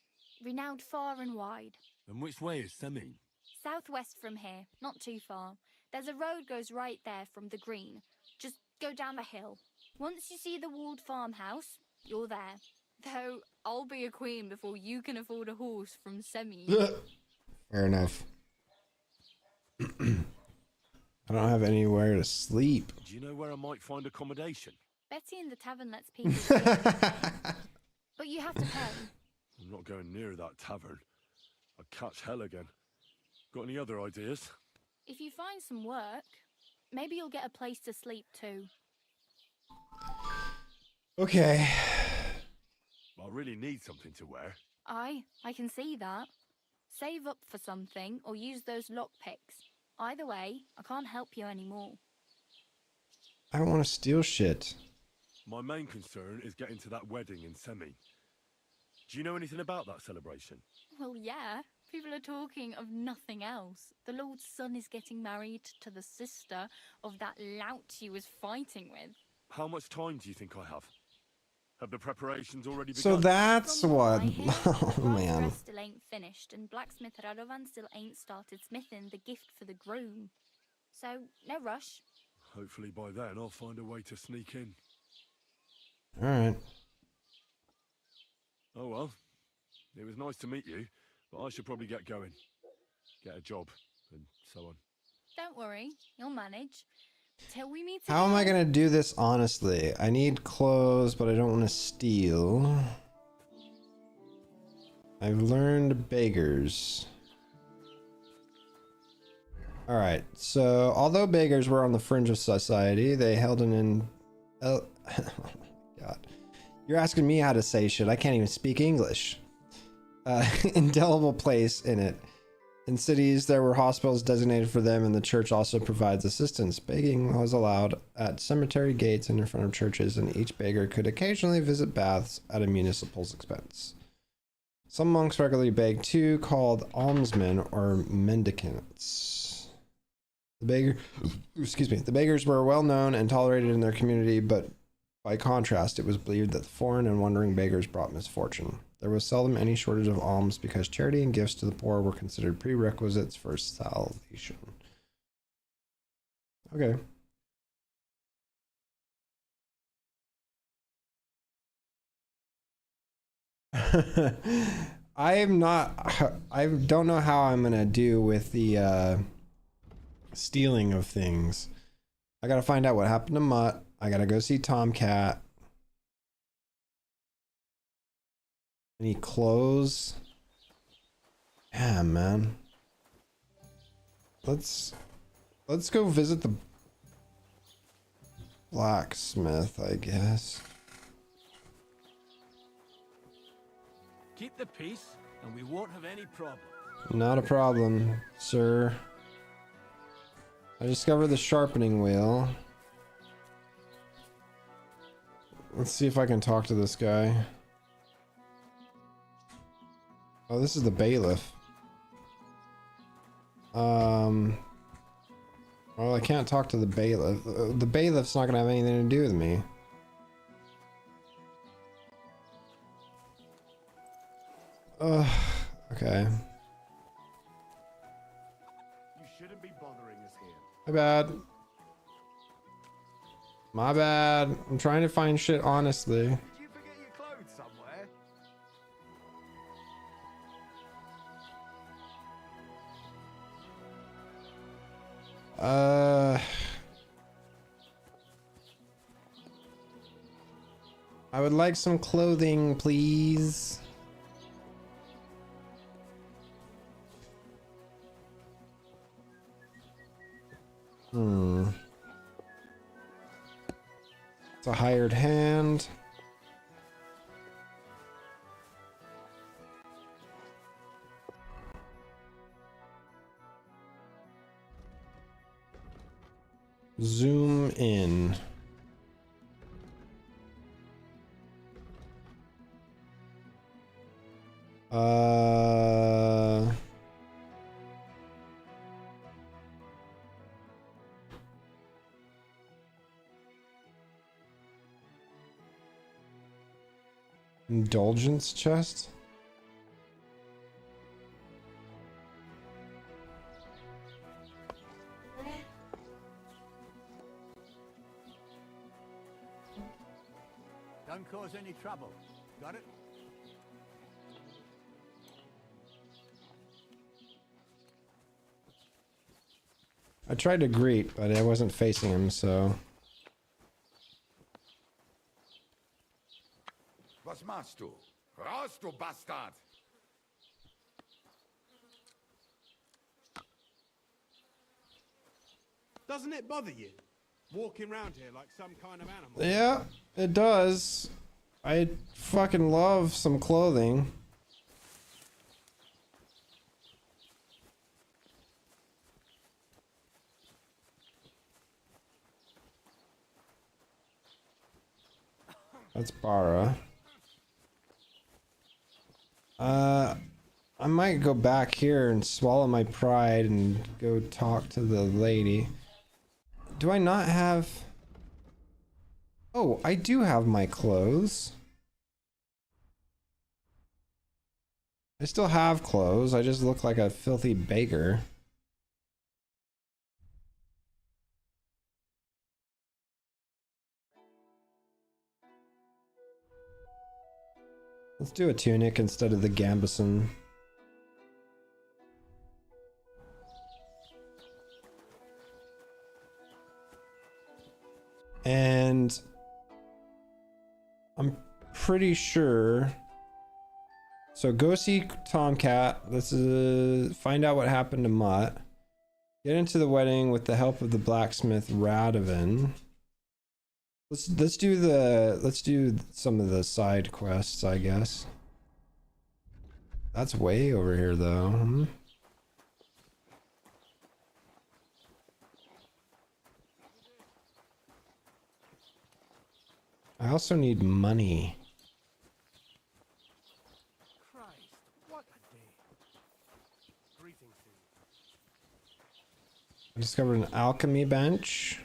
renowned far and wide. And which way is Semin? Southwest from here, not too far. There's a road goes right there from the green. Just go down the hill. Once you see the walled farmhouse, you're there. Though I'll be a queen before you can afford a horse from Semin. Fair enough. I don't have anywhere to sleep. Do you know where I might find accommodation? Betty in the tavern lets people sleep. But you have to pay. I'm not going near that tavern. I'd catch hell again. Got any other ideas? If you find some work, maybe you'll get a place to sleep too. Okay. I really need something to wear. I can see that. Save up for something or use those lockpicks. Either way, I can't help you anymore. I don't want to steal shit. My main concern is getting to that wedding in Semin. Do you know anything about that celebration? Well, yeah. People are talking of nothing else. The Lord's son is getting married to the sister of that lout he was fighting with. How much time do you think I have? Have the preparations already begun? So that's what... Oh, man. Dress still ain't finished, and blacksmith Radovan still ain't started smithing the gift for the groom. So, no rush. Hopefully by then I'll find a way to sneak in. Alright. Oh well. It was nice to meet you, but I should probably get going. Get a job, and so on. Don't worry, you'll manage. Till we meet again. How am I gonna do this honestly? I need clothes, but I don't want to steal. I've learned beggars. Alright, so although beggars were on the fringe of society, they held an God. You're asking me how to say shit. I can't even speak English. Indelible place in it. In cities, there were hospitals designated for them, and the church also provides assistance. Begging was allowed at cemetery gates and in front of churches, and each beggar could occasionally visit baths at a municipal's expense. Some monks regularly begged too, called almsmen or mendicants. The beggars were well known and tolerated in their community, but by contrast, it was believed that the foreign and wandering beggars brought misfortune. There was seldom any shortage of alms because charity and gifts to the poor were considered prerequisites for salvation. Okay. I don't know how I'm gonna do with the stealing of things. I gotta find out what happened to Mutt. I gotta go see Tomcat. Any clothes? Yeah, man. Let's go visit the blacksmith, I guess. Keep the peace, and we won't have any problem. Not a problem, sir. I discovered the sharpening wheel. Let's see if I can talk to this guy. Oh, this is the bailiff. Well, I can't talk to the bailiff. The bailiff's not gonna have anything to do with me. Okay. You shouldn't be bothering us here. My bad. My bad. I'm trying to find shit honestly. Did you forget your clothes somewhere? I would like some clothing, please. It's a hired hand. Zoom in. Indulgence chest? Don't cause any trouble. Got it? I tried to greet, but I wasn't facing him, so... Was machst du? Raus, du Bastard! Doesn't it bother you? Walking around here like some kind of animal? Yeah, it does. I fucking love some clothing. That's Bara. I might go back here and swallow my pride and go talk to the lady. Do I not have... Oh, I do have my clothes. I still have clothes, I just look like a filthy beggar. Let's do a tunic instead of the gambeson. And I'm pretty sure. So go see Tomcat. Let's find out what happened to Mutt. Get into the wedding with the help of the blacksmith Radovan. Let's do some of the side quests, I guess. That's way over here though. Hmm? I also need money. Christ, what a day. Greetings to you. I discovered an alchemy bench.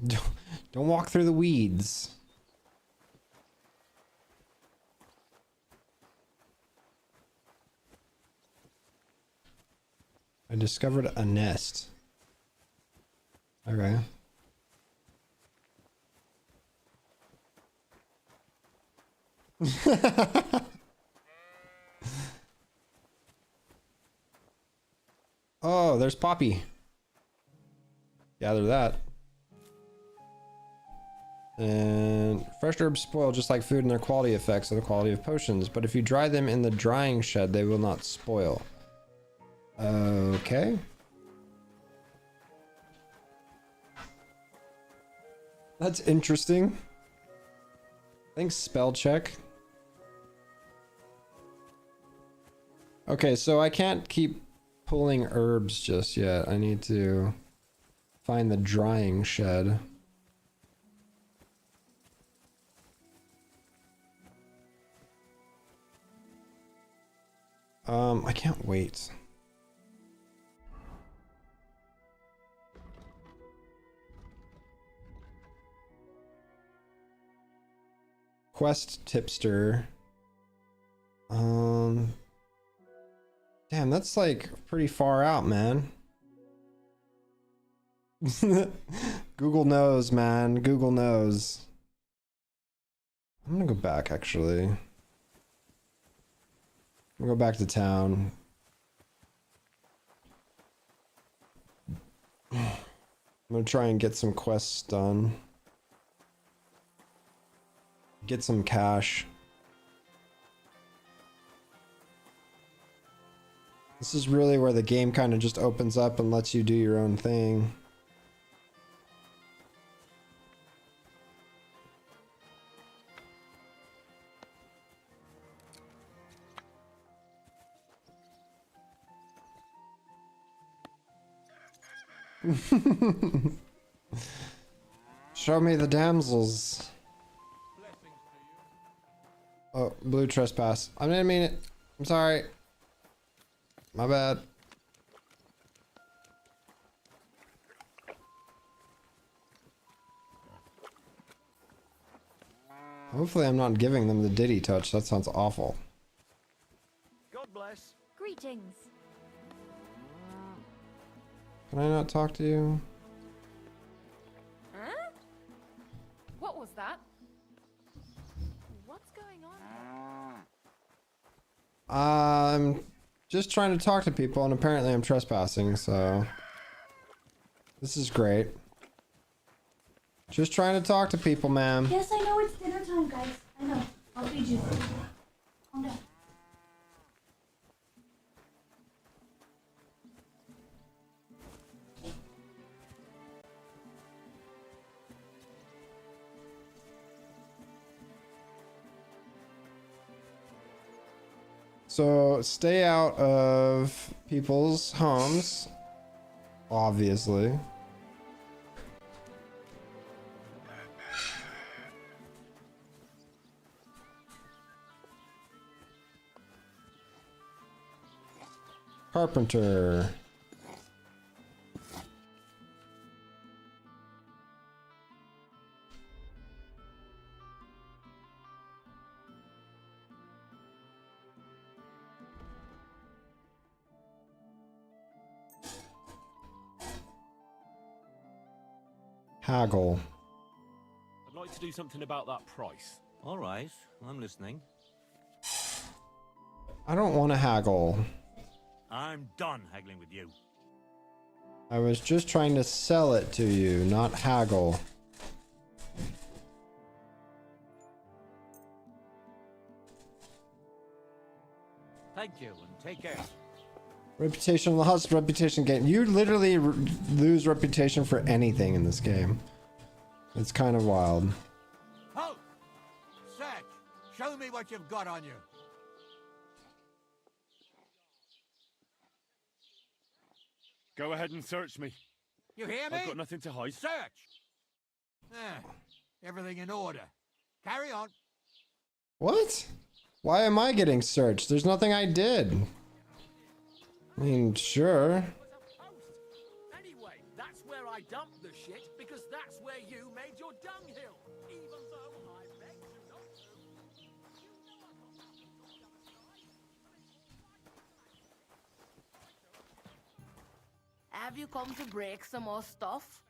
Don't walk through the weeds. I discovered a nest. Okay. Oh, there's Poppy. Gather that. And fresh herbs spoil just like food, and their quality affects the quality of potions. But if you dry them in the drying shed, they will not spoil. Okay. That's interesting. Thanks, spell check. Okay, so I can't keep pulling herbs just yet. I need to find the drying shed. I can't wait. Quest tipster. Damn, that's like pretty far out, man. Google knows, man. Google knows. I'm gonna go back, actually. I'm gonna go back to town. I'm gonna try and get some quests done. Get some cash. This is really where the game kind of just opens up and lets you do your own thing. Show me the damsels. Oh, blue trespass. I didn't mean it. I'm sorry. My bad. Hopefully I'm not giving them the Diddy touch. That sounds awful. God bless. Greetings. Can I not talk to you? Huh? What was that? What's going on? I'm just trying to talk to people, and apparently I'm trespassing, so this is great. Just trying to talk to people, ma'am. Yes, I know it's dinner time, guys. I know. I'll feed you. Calm down. So stay out of people's homes, obviously. Carpenter. Haggle. I'd like to do something about that price. All right, I'm listening. I don't want to haggle. I'm done haggling with you. I was just trying to sell it to you, not haggle. Thank you, and take care. Reputation lost, reputation gain. You literally lose reputation for anything in this game. It's kind of wild. Halt! Search! Show me what you've got on you. Go ahead and search me. You hear me? I've got nothing to hide. Search! Ah, everything in order. Carry on. What? Why am I getting searched? There's nothing I did. I mean, sure. Anyway, that's where I dumped the shit, because that's where you made your dunghill. Even though I begged you not to. Have you come to break some more stuff?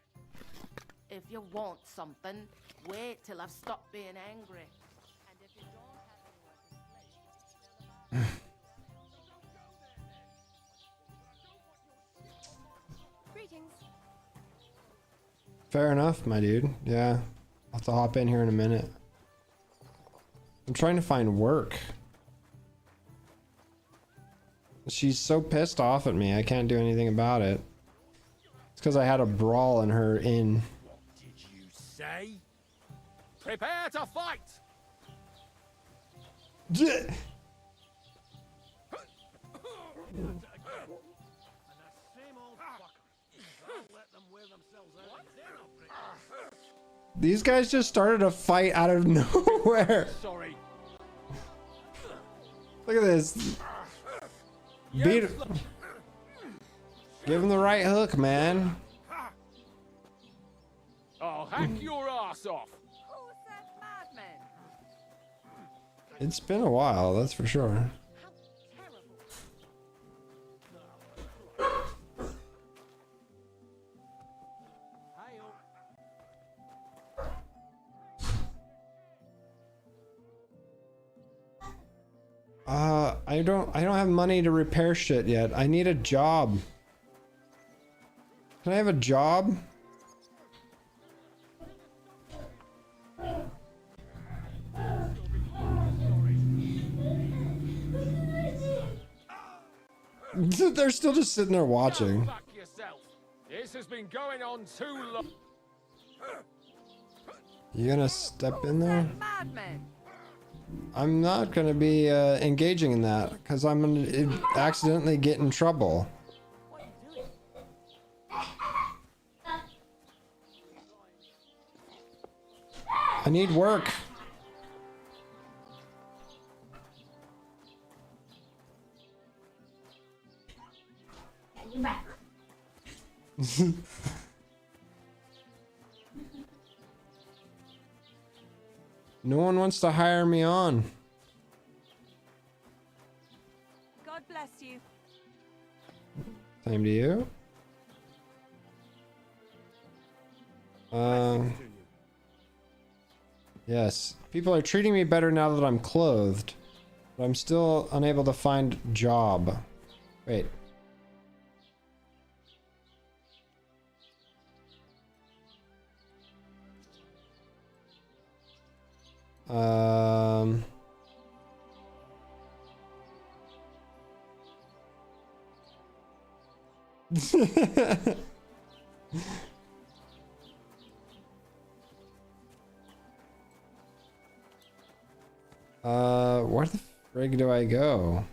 If you want something, wait till I've stopped being angry. And if you don't have any greetings. Fair enough, my dude. Yeah. I'll have to hop in here in a minute. I'm trying to find work. She's so pissed off at me, I can't do anything about it. It's because I had a brawl in her inn. Did you say? Prepare to fight! These guys just started a fight out of nowhere. Sorry. Look at this. Beat him. Give him the right hook, man. I'll hack your ass off. It's been a while, that's for sure. I don't have money to repair shit yet. I need a job. Can I have a job? They're still just sitting there watching. Fuck yourself. This has been going on too long. You gonna step in there? Madman. I'm not gonna be engaging in that because I'm gonna accidentally get in trouble. I need work. You're back. No one wants to hire me on. God bless you. Same to you. Yes. People are treating me better now that I'm clothed, but I'm still unable to find job. Wait. Where the frig do I go?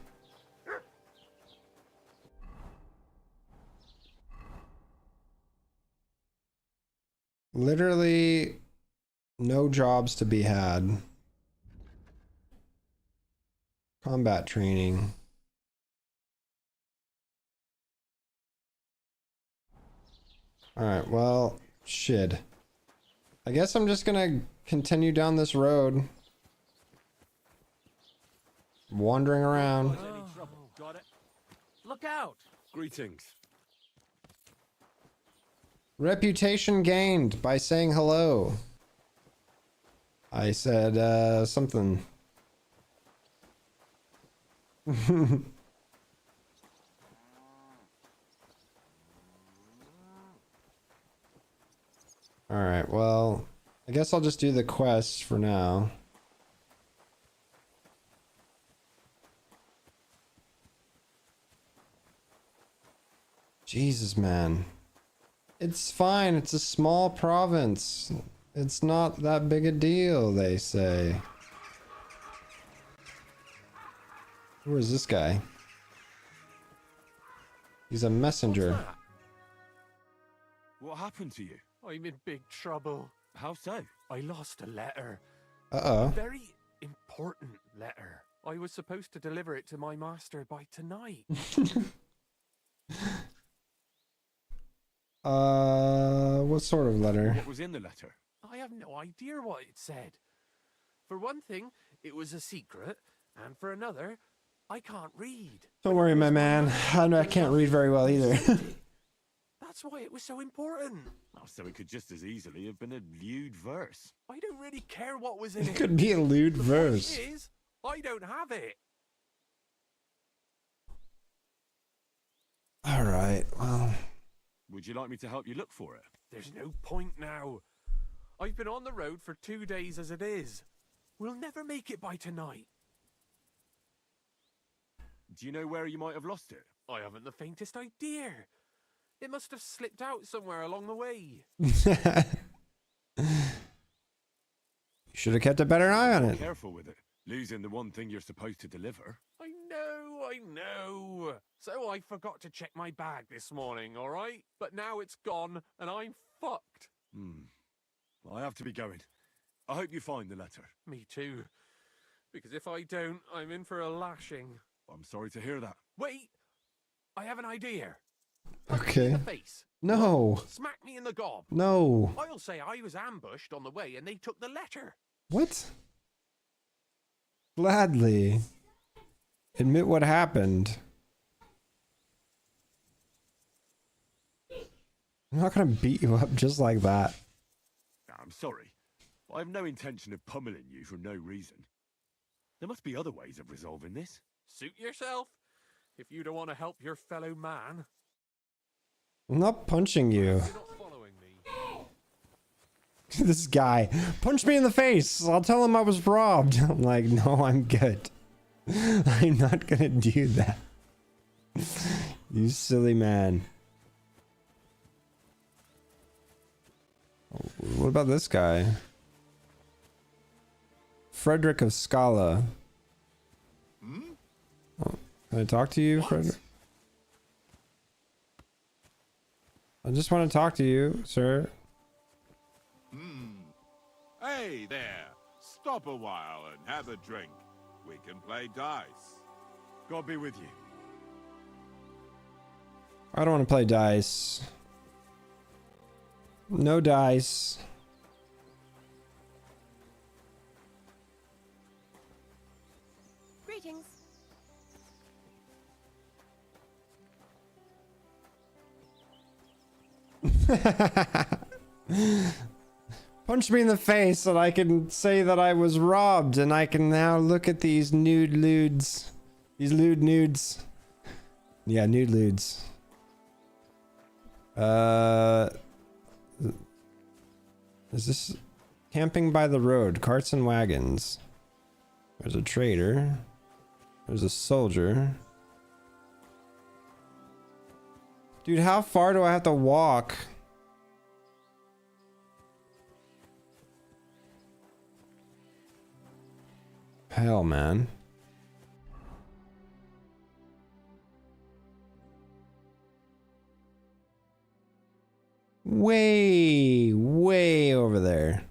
Literally no jobs to be had. Combat training. Alright, well, shit. I guess I'm just gonna continue down this road. Wandering around. Got it. Look out. Greetings. Reputation gained by saying hello. I said, something. Alright, well, I guess I'll just do the quests for now. Jesus, man. It's fine, it's a small province. It's not that big a deal, they say. Who is this guy? He's a messenger. What happened to you? I'm in big trouble. How so? I lost a letter. Uh-oh. A very important letter. I was supposed to deliver it to my master by tonight. What sort of letter? What was in the letter? I have no idea what it said. For one thing, it was a secret, and for another, I can't read. Don't worry, my man. I can't read very well either. That's why it was so important. Oh, so it could just as easily have been a lewd verse. I don't really care what was in it. It could be a lewd verse. The point is, I don't have it. Alright, well. Would you like me to help you look for it? There's no point now. I've been on the road for 2 days as it is. We'll never make it by tonight. Do you know where you might have lost it? I haven't the faintest idea. It must have slipped out somewhere along the way. You should have kept a better eye on it. Careful with it. Losing the one thing you're supposed to deliver. I know. So I forgot to check my bag this morning, all right? But now it's gone and I'm fucked. I have to be going. I hope you find the letter. Me too. Because if I don't, I'm in for a lashing. I'm sorry to hear that. Wait! I have an idea. Okay. In the face. No. Smack me in the gob. No. I'll say I was ambushed on the way and they took the letter. What? Gladly. Admit what happened. I'm not gonna beat you up just like that. I'm sorry. I have no intention of pummeling you for no reason. There must be other ways of resolving this. Suit yourself. If you don't want to help your fellow man. I'm not punching you. You're not following me. This guy punched me in the face. I'll tell him I was robbed. I'm like, no, I'm good. I'm not gonna do that. You silly man. What about this guy? Frederick of Scala. Oh, can I talk to you, Frederick? I just want to talk to you, sir. Hey there. Stop a while and have a drink. We can play dice. God be with you. I don't want to play dice. No dice. Greetings. Punch me in the face and I can say that I was robbed, and I can now look at these nude lewds. These lewd nudes. Yeah, nude lewds. Is this camping by the road? Carts and wagons. There's a trader. There's a soldier. Dude, how far do I have to walk? Hell, man. Way over there.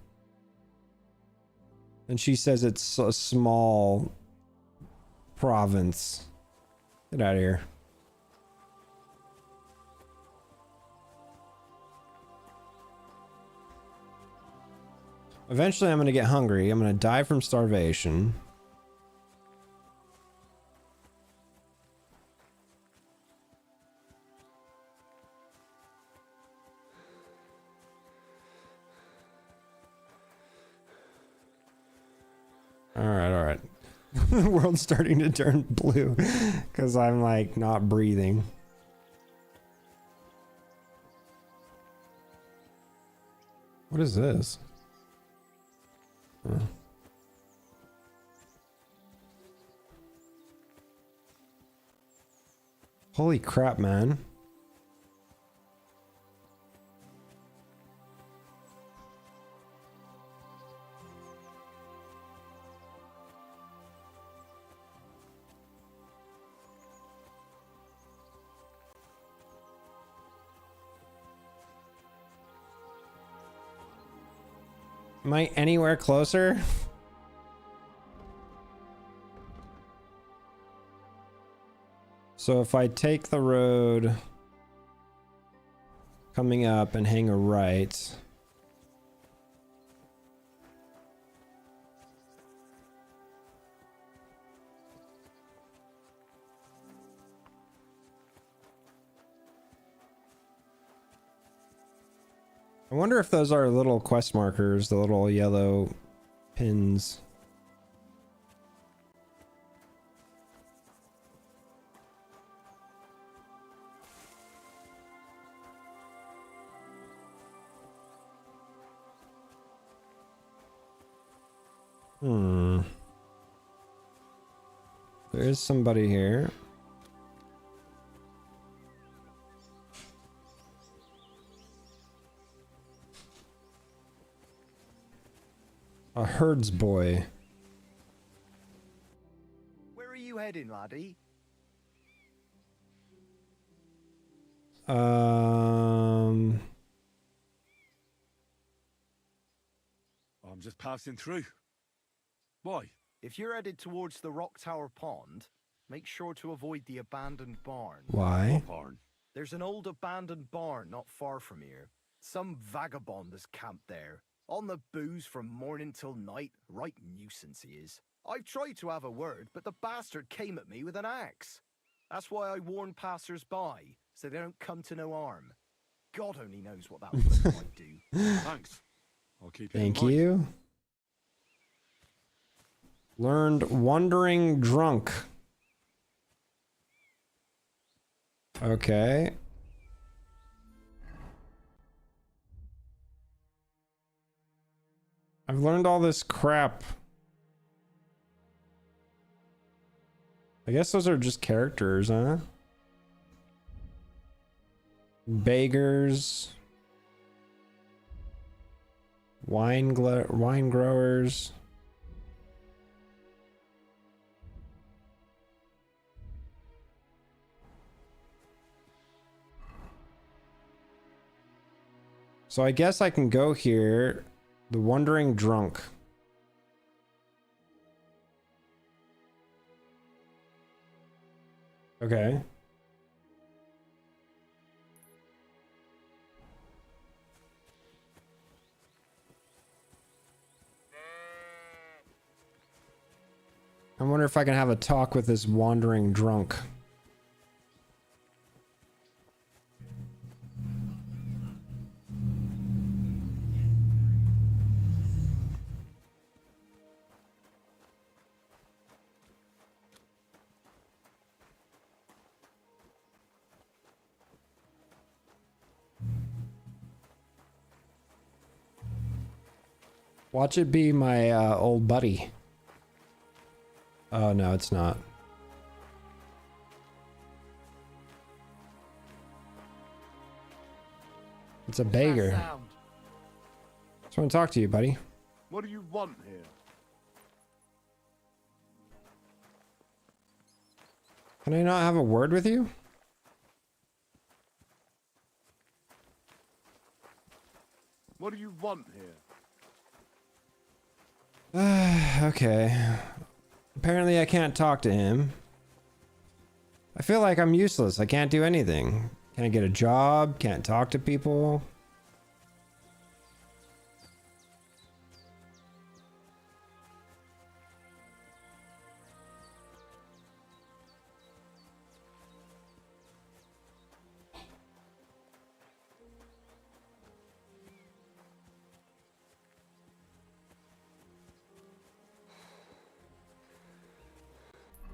And she says it's a small province. Get out of here. Eventually I'm gonna get hungry. I'm gonna die from starvation. Alright. The world's starting to turn blue because I'm like not breathing. What is this? Huh. Holy crap, man. Am I anywhere closer? So if I take the road coming up and hang a right. I wonder if those are little quest markers, the little yellow pins. Hmm. There is somebody here. A herds boy. Where are you heading, laddie? Um. I'm just passing through. Why? If you're headed towards the Rock Tower Pond, make sure to avoid the abandoned barn. Why? What barn? There's an old abandoned barn not far from here. Some vagabond has camped there. On the booze from morning till night. Right nuisance he is. I've tried to have a word, but the bastard came at me with an axe. That's why I warn passers-by, so they don't come to no harm. God only knows what that woman might do. Thanks. I'll keep it in Thank mind. you. Learned wandering drunk. Okay. I've learned all this crap. I guess those are just characters, huh? Beggars. Wine growers. So I guess I can go here. The Wandering Drunk. Okay. I wonder if I can have a talk with this wandering drunk. Watch it be my old buddy. Oh, no, it's not. It's a beggar. Just want to talk to you, buddy. What do you want here? Can I not have a word with you? What do you want here? Okay. Apparently I can't talk to him. I feel like I'm useless. I can't do anything. Can't get a job. Can't talk to people.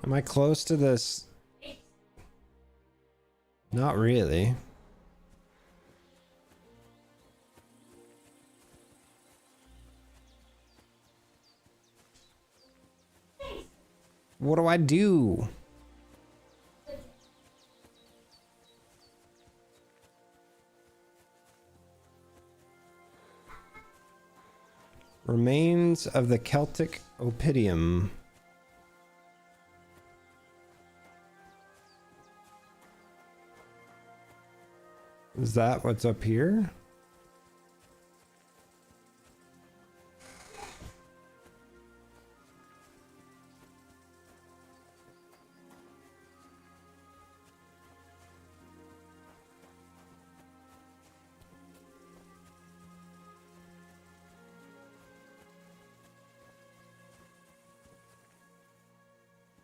Am I close to this? Not really. What do I do? Remains of the Celtic Oppidum. Is that what's up here?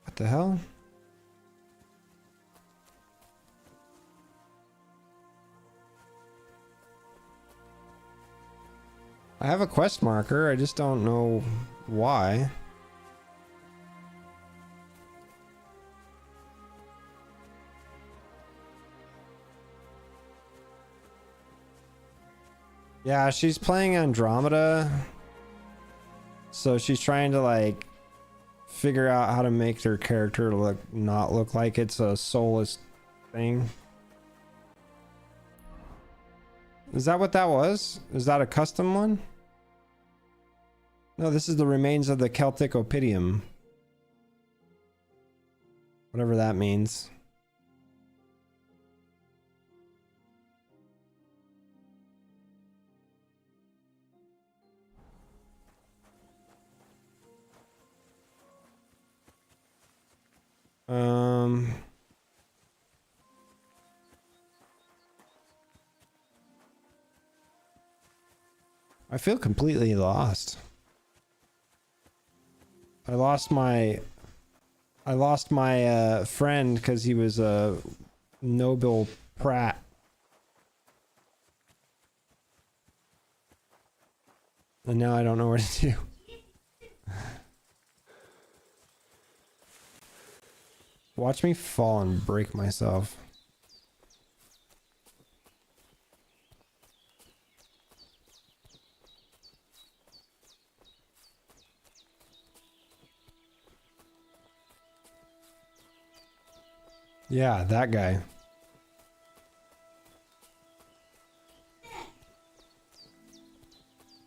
What the hell? I have a quest marker, I just don't know why. Yeah, she's playing Andromeda. So she's trying to like figure out how to make their character not look like it's a soulless thing. Is that what that was? Is that a custom one? No, this is the remains of the Celtic Oppidum. Whatever that means. I feel completely lost. I lost my friend because he was a Nobel Pratt. And now I don't know what to do. Watch me fall and break myself. Yeah, that guy.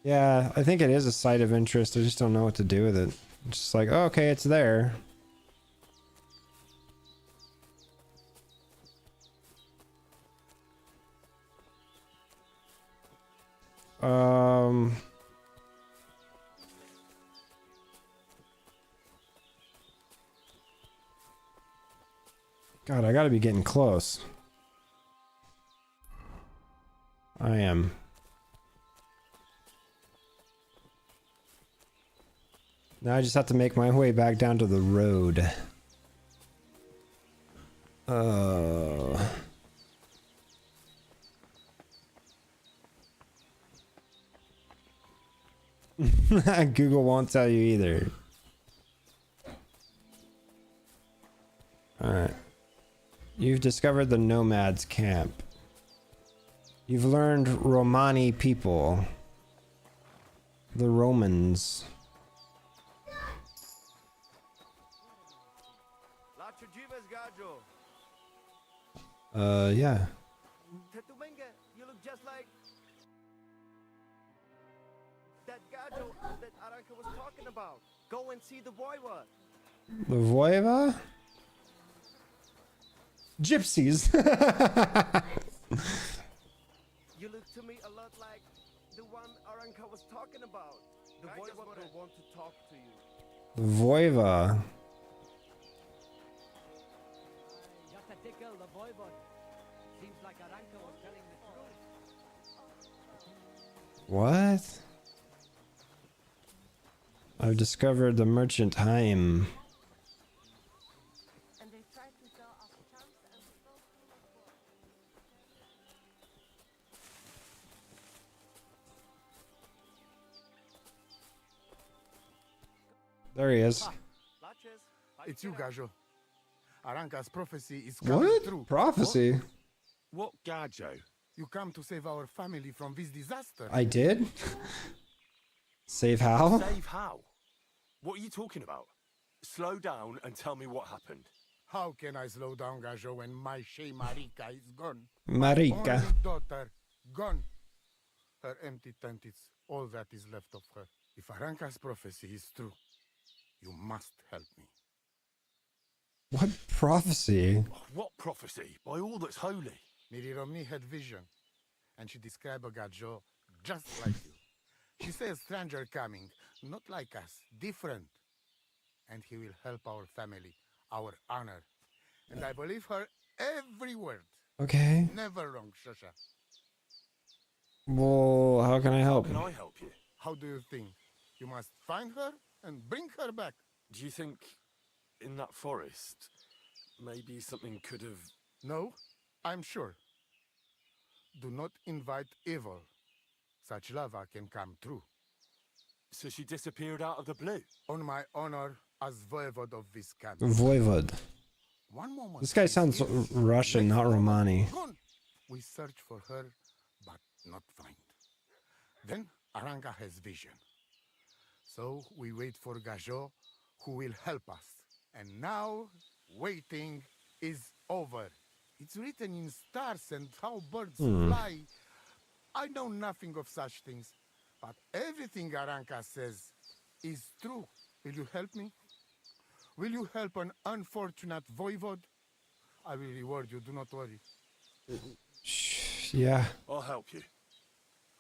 Yeah, I think it is a site of interest. I just don't know what to do with it. It's just like, oh, okay, it's there. God, I gotta be getting close. I am. Now I just have to make my way back down to the road. Google won't tell you either. Alright. You've discovered the nomads camp. You've learned Romani people. The Romans. Yeah. You look just like that Gajo that Aranka was talking about. Go and see the voivod. The voiva? Gypsies. You look to me a lot like the one Aranka was talking about. The voivod will want to talk to you. Voiva. Just a tickle, the voivod. Seems like Aranka was telling the truth. What? I've discovered the merchant Haim. There he is. It's you, Gajo. Aranka's prophecy is coming What? true. Prophecy? What Gajo? You come to save our family from this disaster. I did? Save how? Save how? What are you talking about? Slow down and tell me what happened. How can I slow down, Gajo, when my Shea Marika is gone? Marika. My only daughter, gone. Her empty tent is all that is left of her. If Aranka's prophecy is true, you must help me. What prophecy? What prophecy? By all that's holy. Miri Romney had vision, and she described a Gajo just like you. She says a stranger coming, not like us, different. And he will help our family, our honor. And I believe her every word. Okay. Never wrong, Shosha. Well, how can I help? How can I help you? How do you think? You must find her and bring her back. Do you think in that forest, maybe something could have... No, I'm sure. Do not invite evil. Such lava can come true. So she disappeared out of the blue? On my honor as voivod of this camp. Voivod. One moment. This guy sounds Russian, not Romani. Gone. We search for her, but not find. Then Aranka has vision. So we wait for Gajot, who will help us. And now, waiting is over. It's written in stars and how birds fly. I know nothing of such things, but everything Aranka says is true. Will you help me? Will you help an unfortunate voivode? I will reward you, do not worry. Yeah. I'll help you.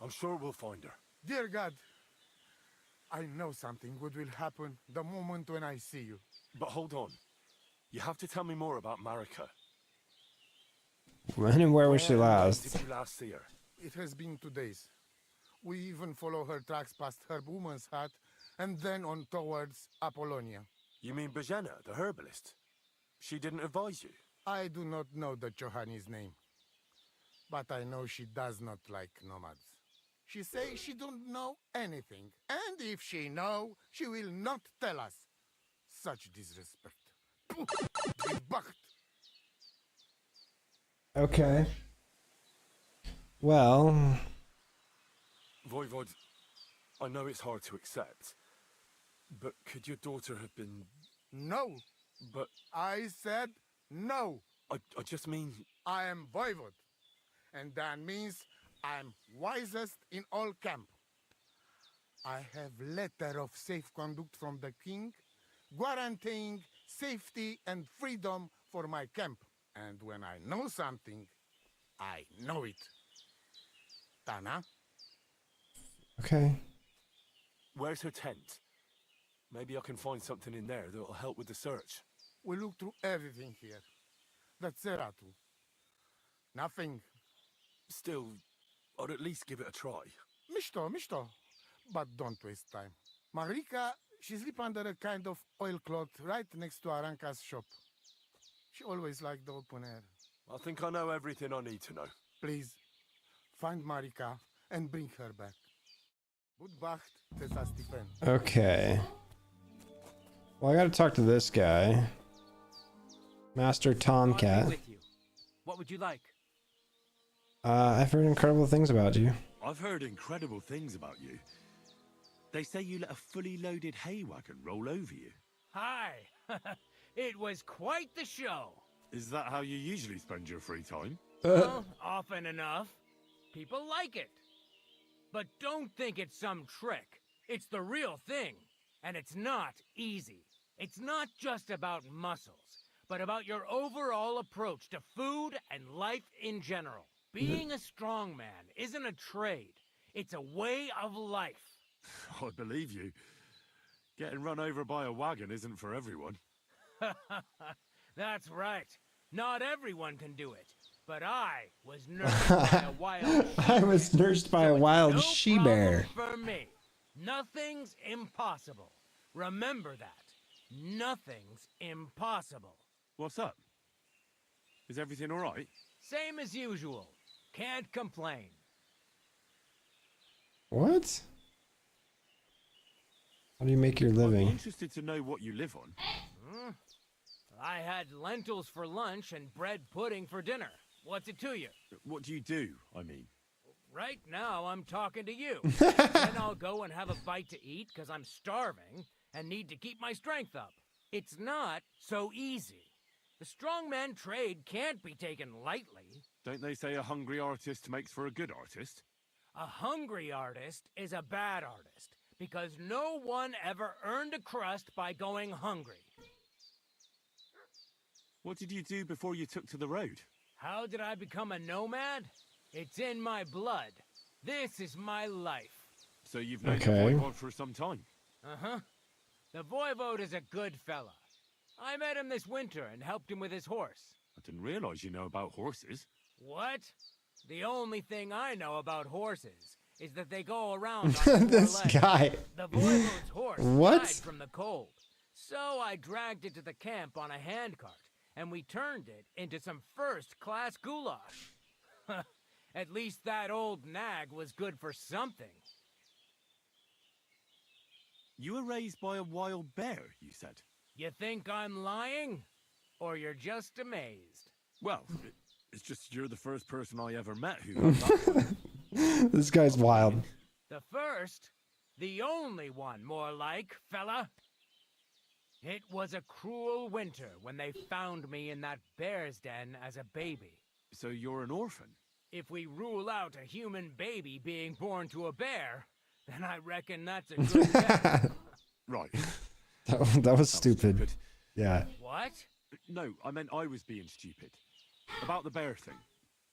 I'm sure we'll find her. Dear God, I know something good will happen the moment when I see you. But hold on. You have to tell me more about Marika. When and where was she When last? did you last see her? It has been 2 days. We even follow her tracks past her woman's hut and then on towards Apollonia. You mean Bajena, the herbalist? She didn't advise you? I do not know the Johani's name, but I know she does not like nomads. She says she don't know anything, and if she know, she will not tell us. Such disrespect. Gebacht. Okay. Well. Voivod, I know it's hard to accept, but could your daughter have been... No. But... I said no. I just mean... I am voivod, and that means I'm wisest in all camp. I have letter of safe conduct from the king, guaranteeing safety and freedom for my camp. And when I know something, I know it. Tana? Okay. Where's her tent? Maybe I can find something in there that'll help with the search. We look through everything here. That's Zeratu. Nothing. Still, I'd at least give it a try. Mishto. But don't waste time. Marika, she sleep under a kind of oilcloth right next to Aranka's shop. She always liked the open air. I think I know everything I need to know. Please, find Marika and bring her back. Budbacht Tesa Stephen. Okay. Well, I gotta talk to this guy. Master Tomcat. With you. What would you like? I've heard incredible things about you. I've heard incredible things about you. They say you let a fully loaded hay wagon roll over you. Hi. It was quite the show. Is that how you usually spend your free time? Well, often enough. People like it. But don't think it's some trick. It's the real thing. And it's not easy. It's not just about muscles, but about your overall approach to food and life in general. Being a strongman isn't a trade. It's a way of life. I believe you. Getting run over by a wagon isn't for everyone. That's right. Not everyone can do it. But I was nursed by a wild I was nursed by a wild she-bear. for me. Nothing's impossible. Remember that. Nothing's impossible. What's up? Is everything all right? Same as usual. Can't complain. What? How do you make your I'm living? interested to know what you live on. I had lentils for lunch and bread pudding for dinner. What's it to you? What do you do, I mean? Right now, I'm talking to you. Then I'll go and have a bite to eat because I'm starving and need to keep my strength up. It's not so easy. The strongman trade can't be taken lightly. Don't they say a hungry artist makes for a good artist? A hungry artist is a bad artist because no one ever earned a crust by going hungry. What did you do before you took to the road? How did I become a nomad? It's in my blood. This is my life. So you've known Okay. the voivode for some time? Uh-huh. The voivode is a good fella. I met him this winter and helped him with his horse. I didn't realize you know about horses. What? The only thing I know about horses is that they go around on This four legs. guy. The voivode's horse What? died from the cold. So I dragged it to the camp on a handcart, and we turned it into some first-class goulash. At least that old nag was good for something. You were raised by a wild bear, you said. You think I'm lying? Or you're just amazed? Well, it's just you're the first person I ever met who got that. This guy's wild. The first? The only one, more like, fella. It was a cruel winter when they found me in that bear's den as a baby. So you're an orphan? If we rule out a human baby being born to a bear, then I reckon that's a good bet. Right. That was stupid. Yeah. What? No, I meant I was being stupid. About the bear thing,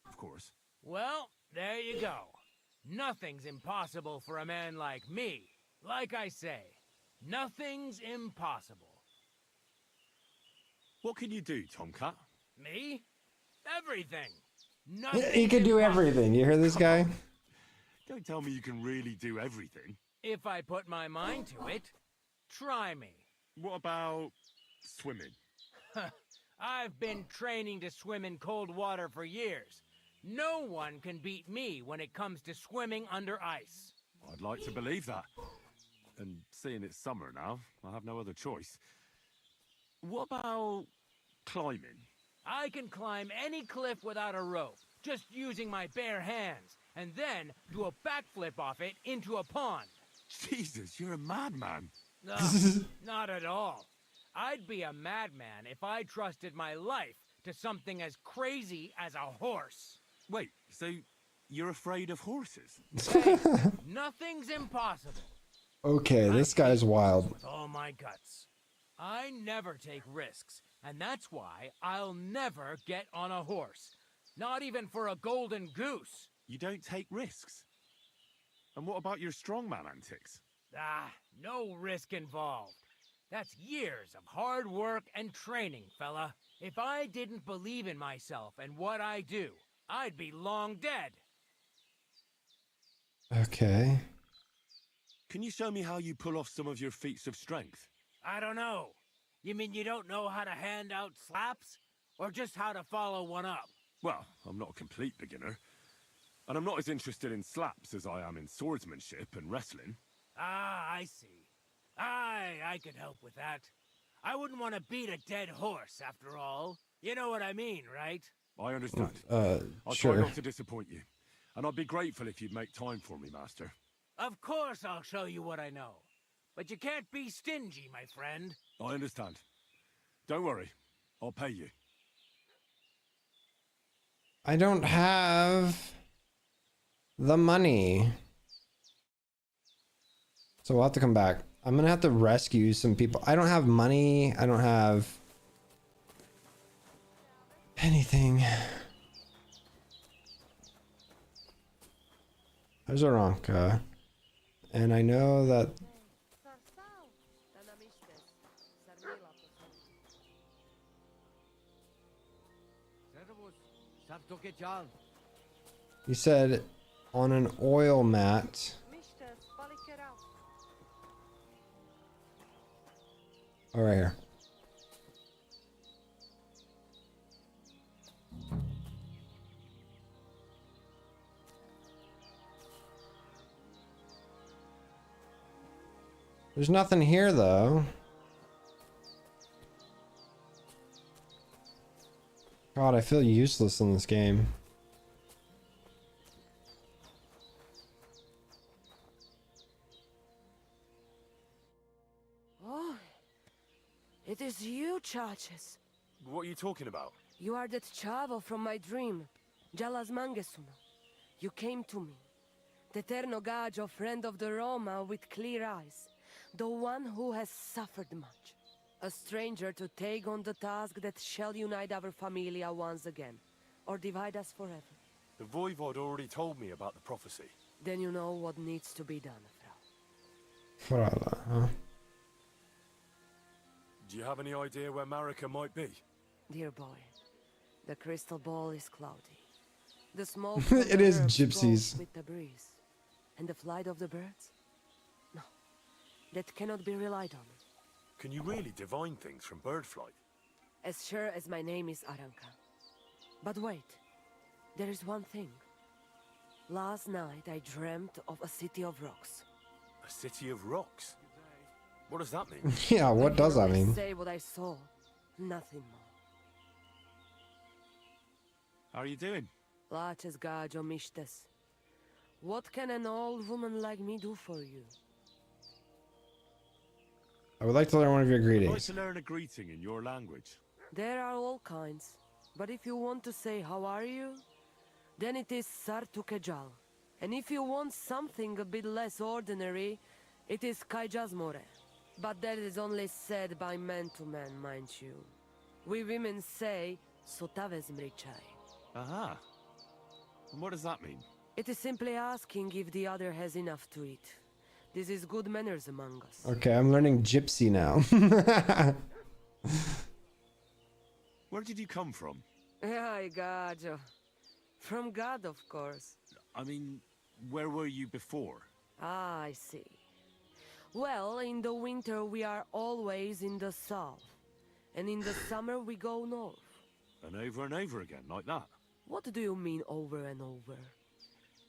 of course. Well, there you go. Nothing's impossible for a man like me. Like I say, nothing's impossible. What can you do, Tomcat? Me? Everything. He can do everything. You hear this guy? Don't tell me you can really do everything. If I put my mind to it, try me. What about swimming? I've been training to swim in cold water for years. No one can beat me when it comes to swimming under ice. I'd like to believe that. And seeing it's summer now, I have no other choice. What about climbing? I can climb any cliff without a rope, just using my bare hands, and then do a backflip off it into a pond. Jesus, you're a madman. No, not at all. I'd be a madman if I trusted my life to something as crazy as a horse. Wait, so you're afraid of horses? Hey, nothing's impossible. Okay, this guy's wild. With all my guts. I never take risks, and that's why I'll never get on a horse. Not even for a golden goose. You don't take risks? And what about your strongman antics? Ah, no risk involved. That's years of hard work and training, fella. If I didn't believe in myself and what I do, I'd be long dead. Okay. Can you show me how you pull off some of your feats of strength? I don't know. You mean you don't know how to hand out slaps? Or just how to follow one up? Well, I'm not a complete beginner. And I'm not as interested in slaps as I am in swordsmanship and wrestling. Ah, I see. I could help with that. I wouldn't want to beat a dead horse, after all. You know what I mean, right? I understand. I'll Sure. try not to disappoint you. And I'd be grateful if you'd make time for me, Master. Of course I'll show you what I know. But you can't be stingy, my friend. I understand. Don't worry. I'll pay you. I don't have the money. So we'll have to come back. I'm gonna have to rescue some people. I don't have money. I don't have anything. There's Aranka. And I know that you said on an oil mat. Oh, right here. There's nothing here though. God, I feel useless in this game. Oh, it is you, Charges. What are you talking about? You are that chavo from my dream, Jalas Mangesuno. You came to me, the Eterno Gajo, friend of the Roma with clear eyes, the one who has suffered much. A stranger to take on the task that shall unite our familia once again, or divide us forever. The Voivod already told me about the prophecy. Then you know what needs to be done, Frau. Voilà, huh? Do you have any idea where Marika might be? Dear boy, the crystal ball is cloudy. The smoke It is from the herbs gypsies. goes with the breeze. And the flight of the birds? No, that cannot be relied on. Can you really divine things from bird flight? As sure as my name is Aranka. But wait, there is one thing. Last night I dreamt of a city of rocks. A city of rocks? What does that mean? Yeah, what I does can that only mean? say what I saw, nothing more. How are you doing? Laches gajo mishtes. What can an old woman like me do for you? I would like to learn one of your I'd like greetings. to learn a greeting in your language. There are all kinds. But if you want to say how are you, then it is Sartukejal. And if you want something a bit less ordinary, it is Kaijazmore. But that is only said by man to man, mind you. We women say Sotavezmrichai. Aha. And what does that mean? It is simply asking if the other has enough to eat. This is good manners among us. Okay, I'm learning Gypsy now. Where did you come from? I got you. From God, of course. I mean, where were you before? Ah, I see. Well, in the winter we are always in the south. And in the summer we go north. And over again, like that? What do you mean over and over?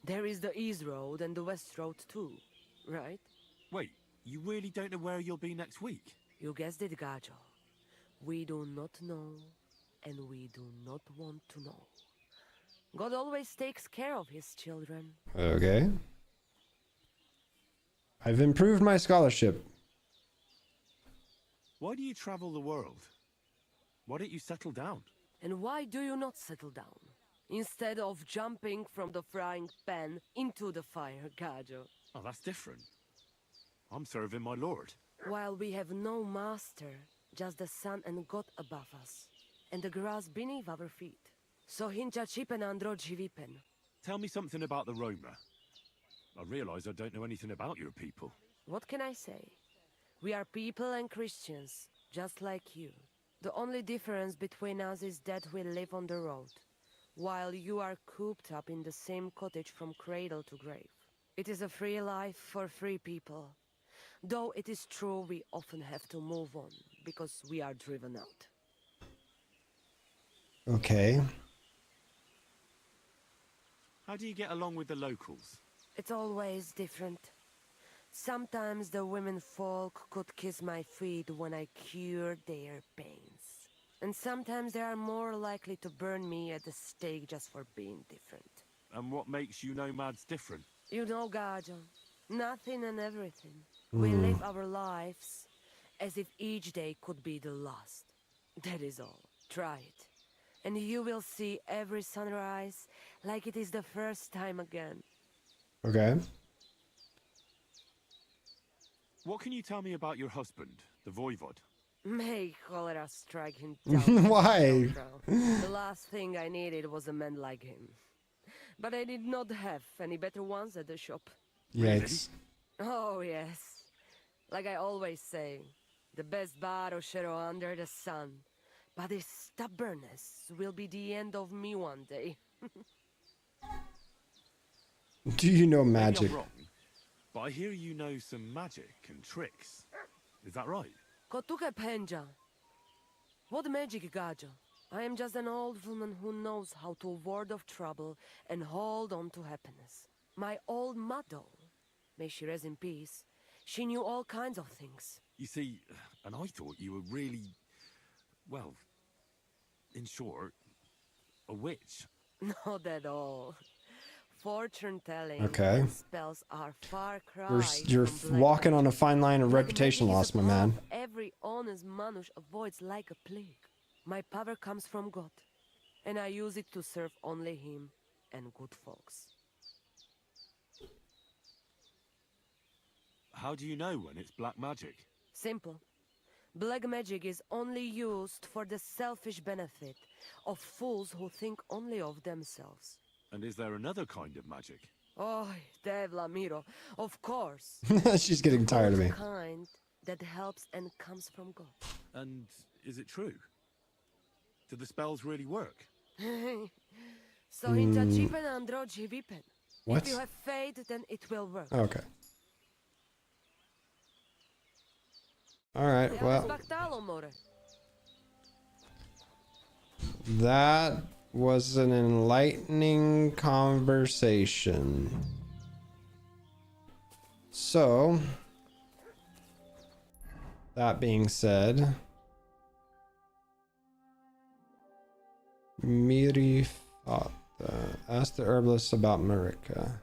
There is the East Road and the West Road too, right? Wait, you really don't know where you'll be next week? You guessed it, Gajo. We do not know, and we do not want to know. God always takes care of his children. Okay. I've improved my scholarship. Why do you travel the world? Why don't you settle down? And why do you not settle down? Instead of jumping from the frying pan into the fire, Gajo. Oh, that's different. I'm serving my lord. While we have no master, just the sun and God above us, and the grass beneath our feet. So hincha chipen andro jivipen. Tell me something about the Roma. I realize I don't know anything about your people. What can I say? We are people and Christians, just like you. The only difference between us is that we live on the road, while you are cooped up in the same cottage from cradle to grave. It is a free life for free people. Though it is true we often have to move on, because we are driven out. Okay. How do you get along with the locals? It's always different. Sometimes the women folk could kiss my feet when I cured their pains. And sometimes they are more likely to burn me at the stake just for being different. And what makes you nomads different? You know, Gajo, nothing and everything. We live our lives as if each day could be the last. That is all. Try it. And you will see every sunrise like it is the first time again. Okay. What can you tell me about your husband, the Voivod? May cholera strike him down. Why? The last thing I needed was a man like him. But I did not have any better ones at the shop. Yikes. Oh, yes. Like I always say, the best baroshero under the sun. But his stubbornness will be the end of me one day. Do you know Maybe magic? I'm wrong, but I hear you know some magic and tricks. Is that right? Kotuke Penja. What magic, Gajo? I am just an old woman who knows how to ward off trouble and hold on to happiness. My old mother, may she rest in peace, she knew all kinds of things. You see, and I thought you were really, well, in short, a witch. Not at all. Fortune telling Okay. and spells are far cry. You're from black walking on a magic. fine line of Black reputation magic loss, is my a man. path every honest manush avoids like a plague. My power comes from God, and I use it to serve only Him and good folks. How do you know when it's black magic? Simple. Black magic is only used for the selfish benefit of fools who think only of themselves. And is there another kind of magic? Oh, Devla Miro, of course. She's getting tired of me. The kind that helps and comes from God. And is it true? Do the spells really work? So hinta chipen androji vipen. What? If you have faith, then it will work. Okay. Alright, well, that was an enlightening conversation. So, that being said, Miri Fata. Ask the herbalist about Marika.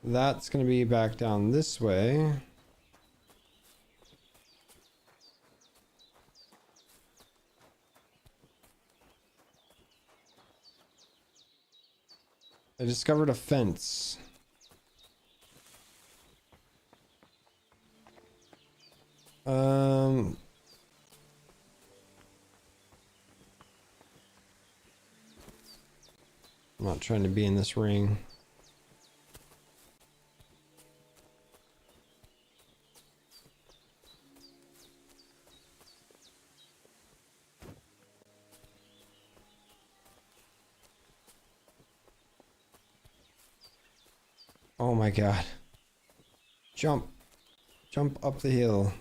That's gonna be back down this way. I discovered a fence. I'm not trying to be in this ring. Oh my god. Jump. Jump up the hill.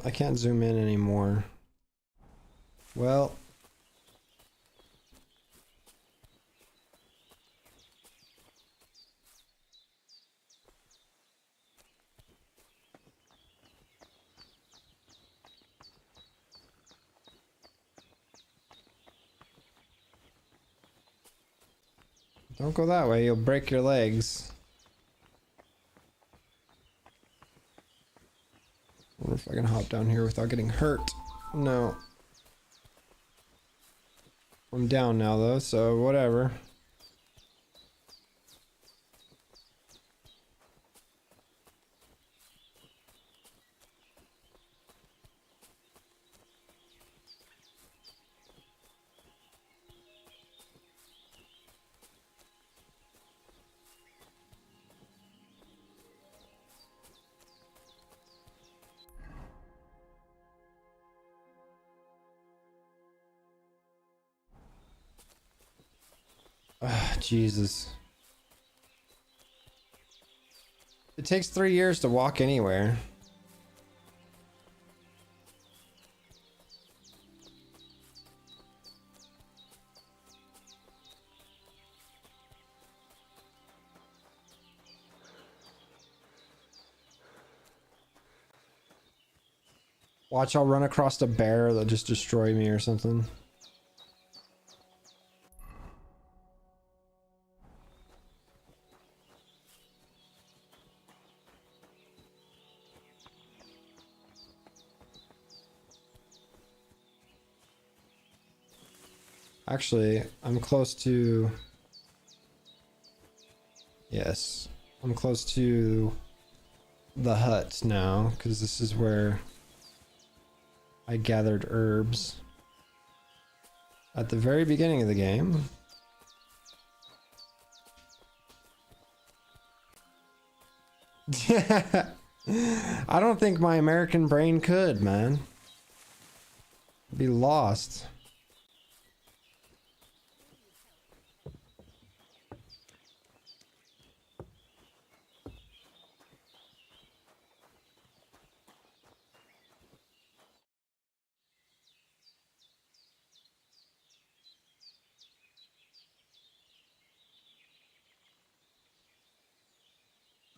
I can't zoom in anymore. Well. Don't go that way, you'll break your legs. I wonder if I can hop down here without getting hurt. No. I'm down now though, so whatever. Ah, Jesus. It takes 3 years to walk anywhere. Watch, I'll run across a bear that'll just destroy me or something. Actually, I'm close to... Yes. I'm close to the hut now, because this is where I gathered herbs at the very beginning of the game. I don't think my American brain could, man. Be lost.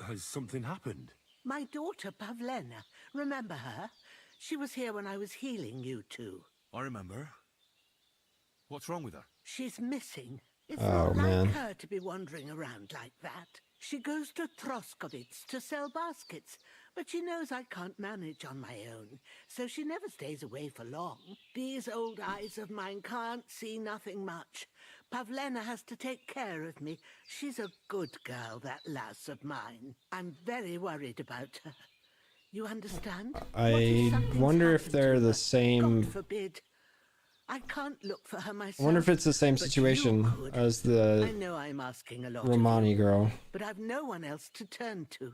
Has something happened? My daughter, Pavlena. Remember her? She was here when I was healing you two. I remember. What's wrong with her? She's missing. It's Oh, not man. like her to be wandering around like that. She goes to Troskovitz to sell baskets, but she knows I can't manage on my own, so she never stays away for long. These old eyes of mine can't see nothing much. Pavlena has to take care of me. She's a good girl, that lass of mine. I'm very worried about her. You understand? I wonder if they're the God same... forbid. I can't look for her myself. I wonder if it's the same situation as the I know I'm asking a lot Romani of you, girl. but I've no one else to turn to.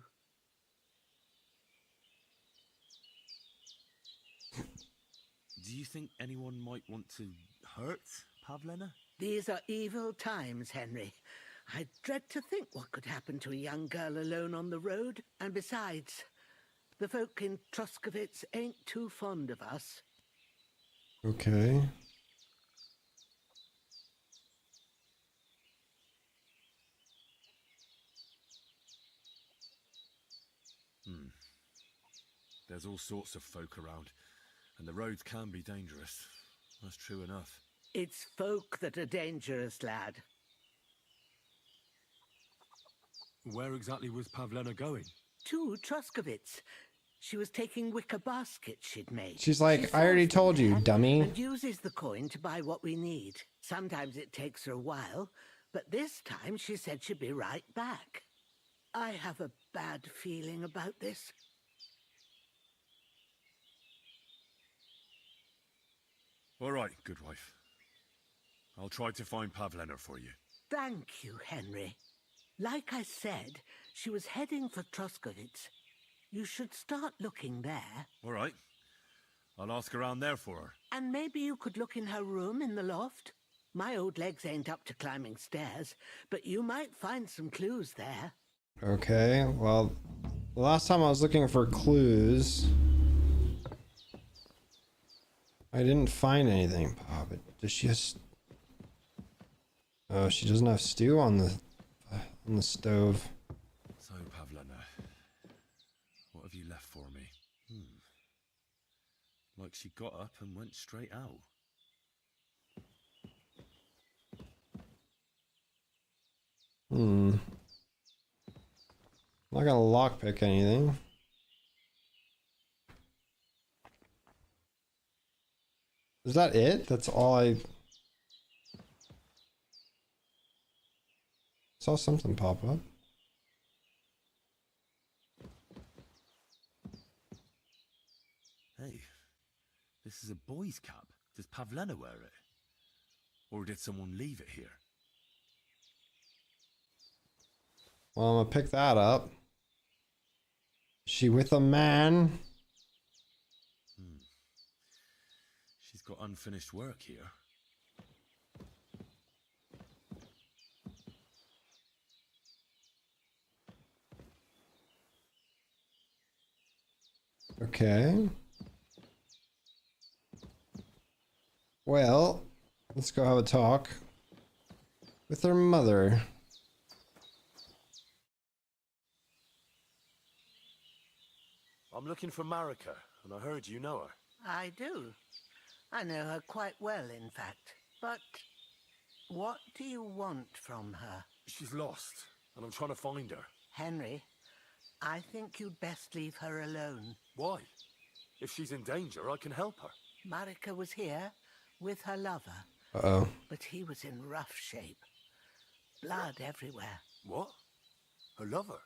Do you think anyone might want to hurt Pavlena? These are evil times, Henry. I dread to think what could happen to a young girl alone on the road. And besides, the folk in Troskovitz ain't too fond of us. Okay. There's all sorts of folk around, and the roads can be dangerous. That's true enough. It's folk that are dangerous, lad. Where exactly was Pavlena going? To Truskovitz. She was taking wicker baskets she'd made. She's like, She I already sells them told you, there dummy. And uses the coin to buy what we need. Sometimes it takes her a while, but this time she said she'd be right back. I have a bad feeling about this. All right, good wife. I'll try to find Pavlena for you. Thank you, Henry. Like I said, she was heading for Truskovitz. You should start looking there. All right. I'll ask around there for her. And maybe you could look in her room in the loft. My old legs ain't up to climbing stairs, but you might find some clues there. Okay, well, the last time I was looking for clues, I didn't find anything. Oh, but does she just... Oh, she doesn't have stew on the stove. So, Pavlena, what have you left for me? Like she got up and went straight out. I'm not gonna lockpick anything. Is that it? That's all I... Saw something pop up. Hey, this is a boy's cap. Does Pavlena wear it? Or did someone leave it here? Well, I'm gonna pick that up. She with a man? She's got unfinished work here. Okay. Well, let's go have a talk with her mother. I'm looking for Marika, and I heard you know her. I do. I know her quite well, in fact. But what do you want from her? She's lost, and I'm trying to find her. Henry, I think you'd best leave her alone. Why? If she's in danger, I can help her. Marika was here with her lover. Uh-oh. But he was in rough shape. Blood everywhere. What? Her lover?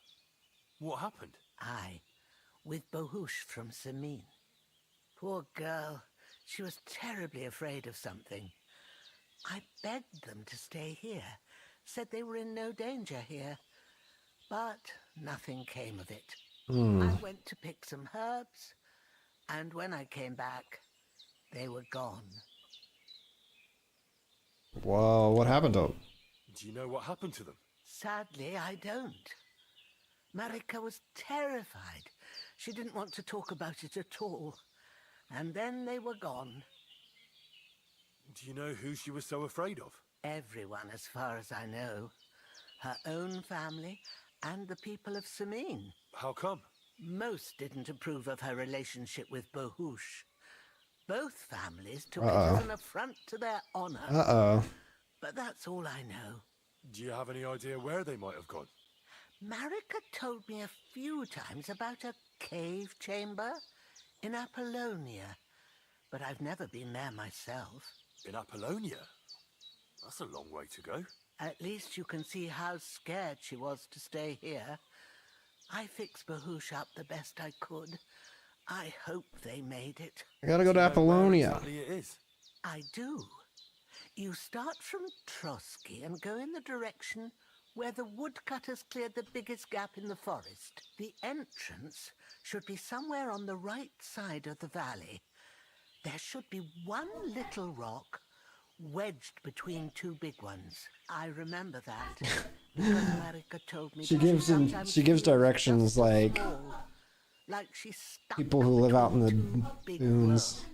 What happened? Aye, with Bohush from Samin. Poor girl. She was terribly afraid of something. I begged them to stay here. Said they were in no danger here. But nothing came of it. I went to pick some herbs, and when I came back, they were gone. Whoa, what happened to them? Do you know what happened to them? Sadly, I don't. Marika was terrified. She didn't want to talk about it at all. And then they were gone. Do you know who she was so afraid of? Everyone, as far as I know. Her own family and the people of Samin. How come? Most didn't approve of her relationship with Bohush. Both families took it as an affront to their honor. But that's all I know. Do you have any idea where they might have gone? Marika told me a few times about a cave chamber in Apollonia, but I've never been there myself. In Apollonia? That's a long way to go. At least you can see how scared she was to stay here. I fixed Bohush up the best I could. I hope they made it. I gotta go to Apollonia. Where exactly it is? I do. You start from Trotsky and go in the direction where the woodcutters cleared the biggest gap in the forest. The entrance should be somewhere on the right side of the valley. There should be one little rock wedged between two big ones. I remember that. Because Marika told me She gives directions like people who live out in the dunes.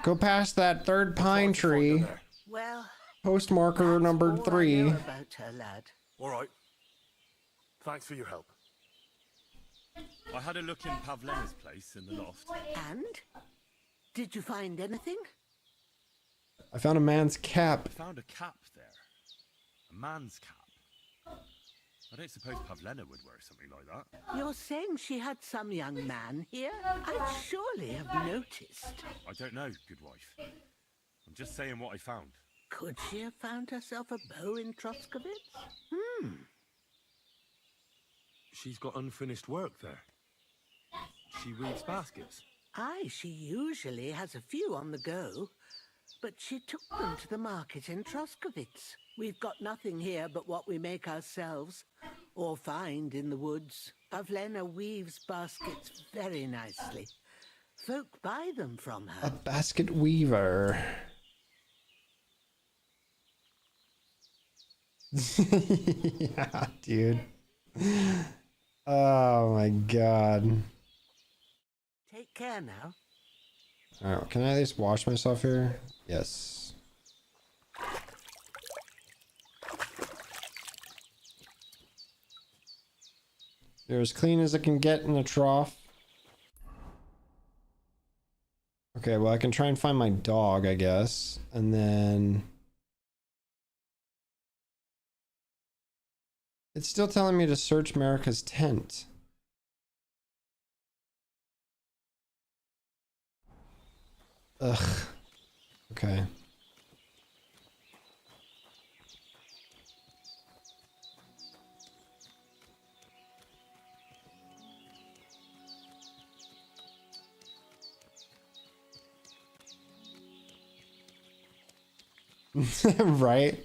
Go past that third pine tree. Well, Post marker number 3. about her, lad. All right. Thanks for your help. I had a look in Pavlena's place in the loft. And? Did you find anything? I found a man's cap. I found a cap there. A man's cap. I don't suppose Pavlena would wear something like that. You're saying she had some young man here? I'd surely have noticed. I don't know, good wife. I'm just saying what I found. Could she have found herself a beau in Troskovitz? She's got unfinished work there. She weaves baskets. Aye, she usually has a few on the go, but she took them to the market in Troskovitz. We've got nothing here but what we make ourselves, or find in the woods. Pavlena weaves baskets very nicely. Folk buy them from her. A basket weaver. Yeah, dude. Oh my god. Take care now. Alright, can I at least wash myself here? Yes. You're as clean as it can get in a trough. Okay, well I can try and find my dog, I guess. And then... It's still telling me to search Marika's tent. Ugh. Okay. Right?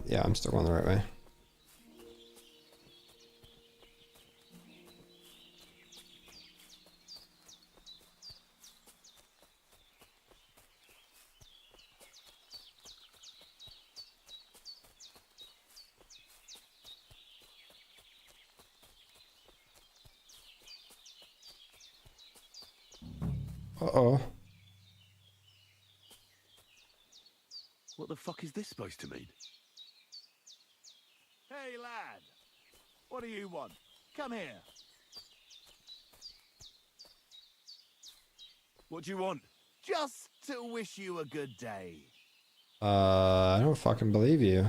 Yeah, I'm still going the right way. Uh-oh. What the fuck is this supposed to mean? Hey, lad. What do you want? Come here. What do you want? Just to wish you a good day. I don't fucking believe you.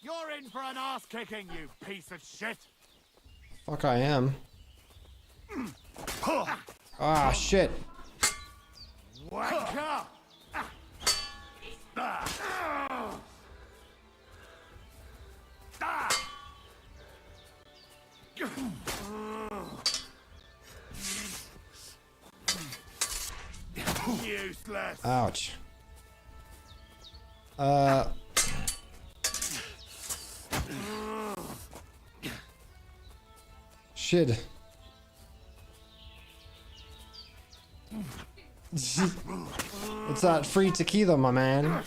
You're in for an ass kicking, you piece of shit. Fuck I am. Ah, shit. Wanker! Useless. Ouch. Shit. It's that free tequila, my man.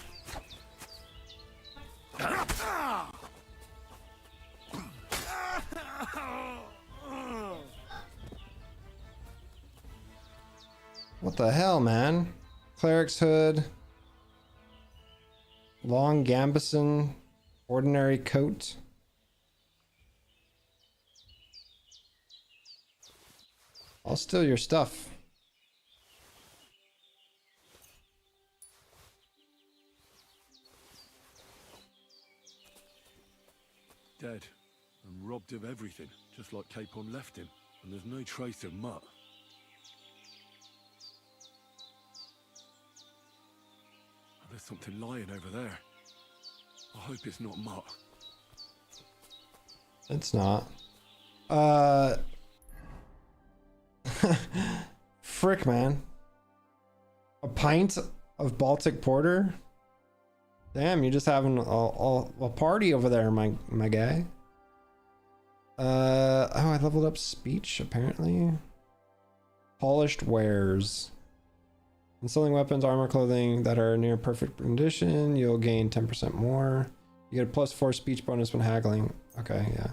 What the hell, man? Cleric's hood. Long gambeson. Ordinary coat. I'll steal your stuff. Dead and robbed of everything, just like Capon left him, and there's no trace of Mutt. There's something lying over there. I hope it's not Mutt. It's not. Frick, man. A pint of Baltic Porter? Damn, you're just having a party over there, my guy. Oh, I leveled up speech, apparently. Polished wares. When selling weapons, armor, clothing that are near perfect condition, you'll gain 10% more. You get a +4 speech bonus when haggling. Okay, yeah.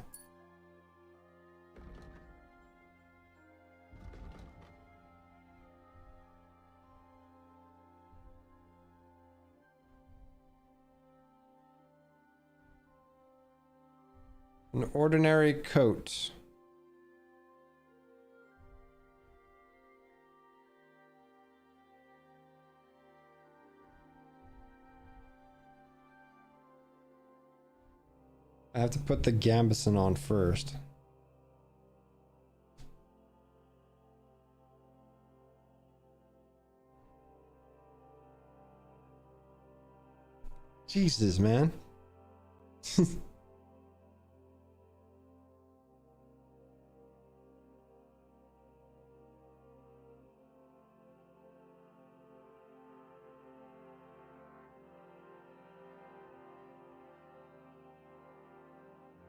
An ordinary coat. I have to put the gambeson on first. Jesus, man.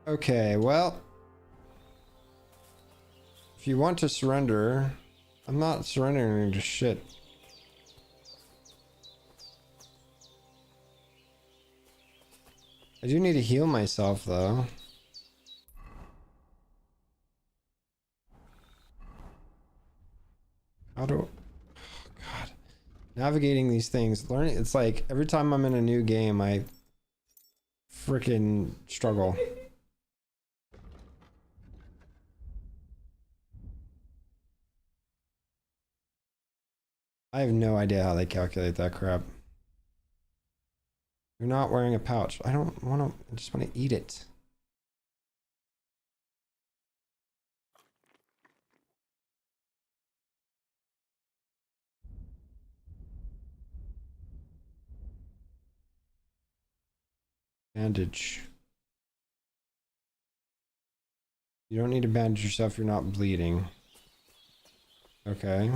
Okay, well, if you want to surrender, I'm not surrendering to shit. I do need to heal myself, though. How do... God. Navigating these things, learning, it's like every time I'm in a new game, I freaking struggle. I have no idea how they calculate that crap. You're not wearing a pouch. I don't want to, I just want to eat it. Bandage. You don't need to bandage yourself, you're not bleeding. Okay.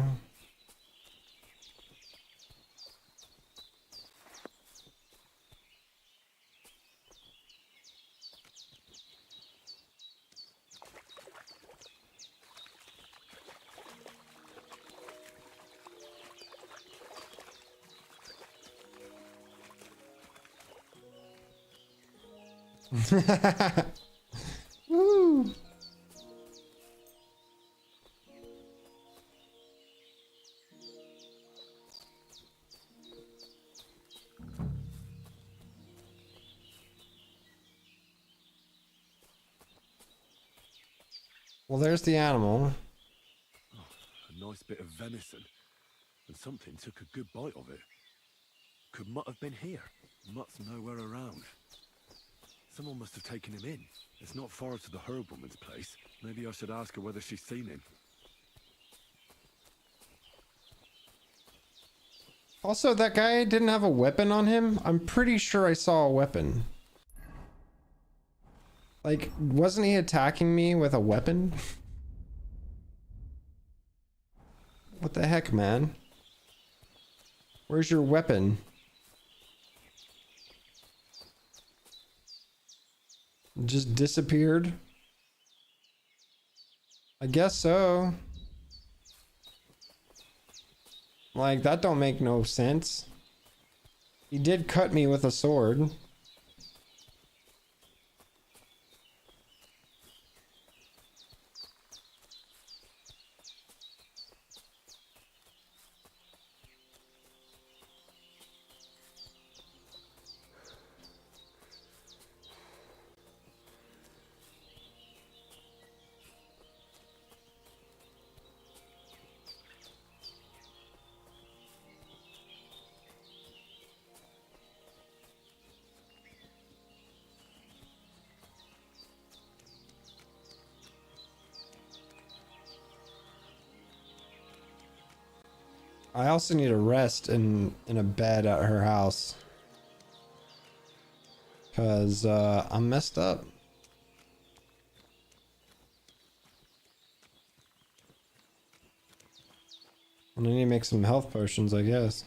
Woo! Well, there's the animal. A nice bit of venison. And something took a good bite of it. Could Mutt have been here? Mutt's nowhere around. Someone must have taken him in. It's not far to the herb woman's place. Maybe I should ask her whether she's seen him. Also, that guy didn't have a weapon on him. I'm pretty sure I saw a weapon. Like, wasn't he attacking me with a weapon? What the heck, man? Where's your weapon? Just disappeared? I guess so. Like, that don't make no sense. He did cut me with a sword. I also need a rest in a bed at her house. Cause I'm messed up. And I need to make some health potions, I guess.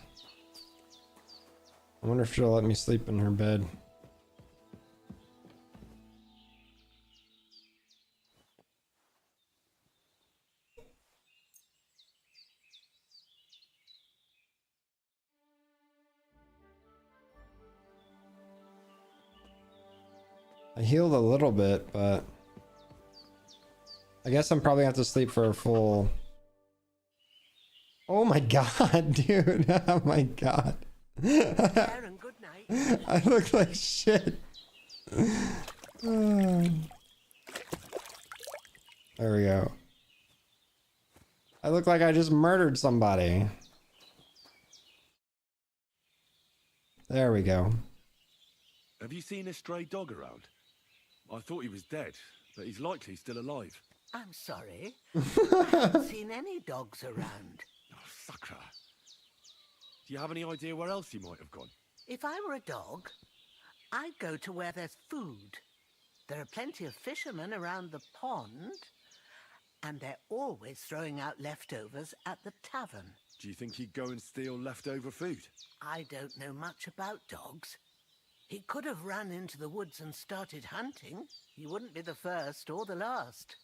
I wonder if she'll let me sleep in her bed. I healed a little bit, but I guess I'm probably gonna have to sleep for a full. Oh my god, dude. Oh my god. Karen, good night. I look like shit. There we go. I look like I just murdered somebody. There we go. Have you seen a stray dog around? I thought he was dead, but he's likely still alive. I'm sorry. I haven't seen any dogs around. Oh, sucker. Do you have any idea where else he might have gone? If I were a dog, I'd go to where there's food. There are plenty of fishermen around the pond, and they're always throwing out leftovers at the tavern. Do you think he'd go and steal leftover food? I don't know much about dogs. He could have run into the woods and started hunting. He wouldn't be the first or the last.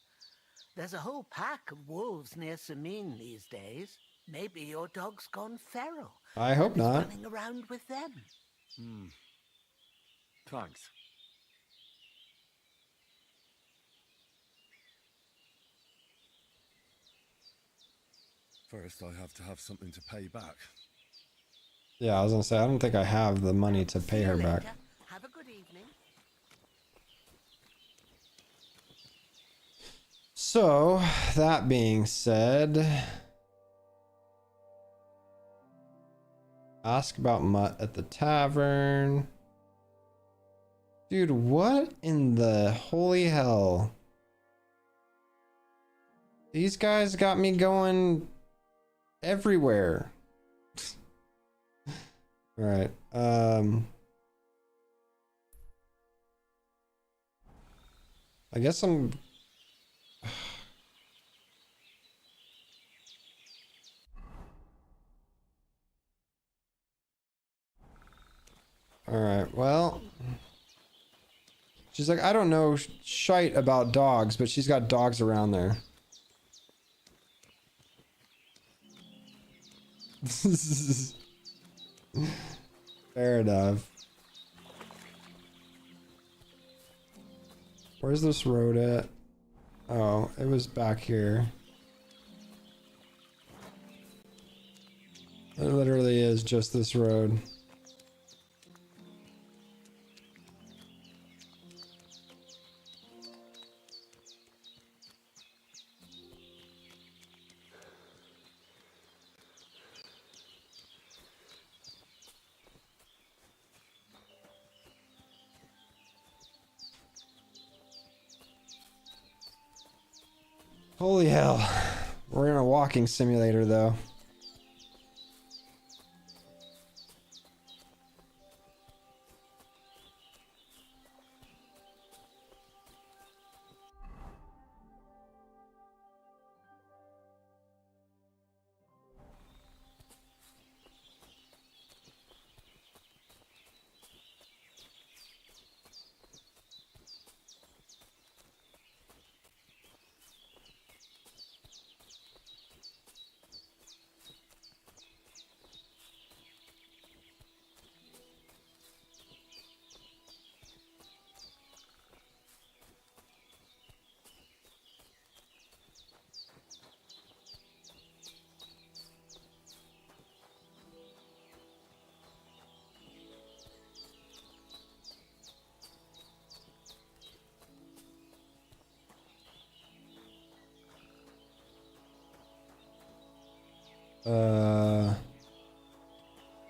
There's a whole pack of wolves near Samin these days. Maybe your dog's gone feral. I hope and is not. running around with them. Thanks. First, I have to have something to pay back. Yeah, I was gonna say, I don't think I have the money to pay her back. Have a good evening. So, that being said, ask about Mutt at the tavern. Dude, what in the holy hell? These guys got me going everywhere. All right. I guess I'm. All right. Well, she's like, I don't know shite about dogs, but she's got dogs around there. Fair enough. Where's this road at? Oh, it was back here. It literally is just this road. Holy hell. We're in a walking simulator though.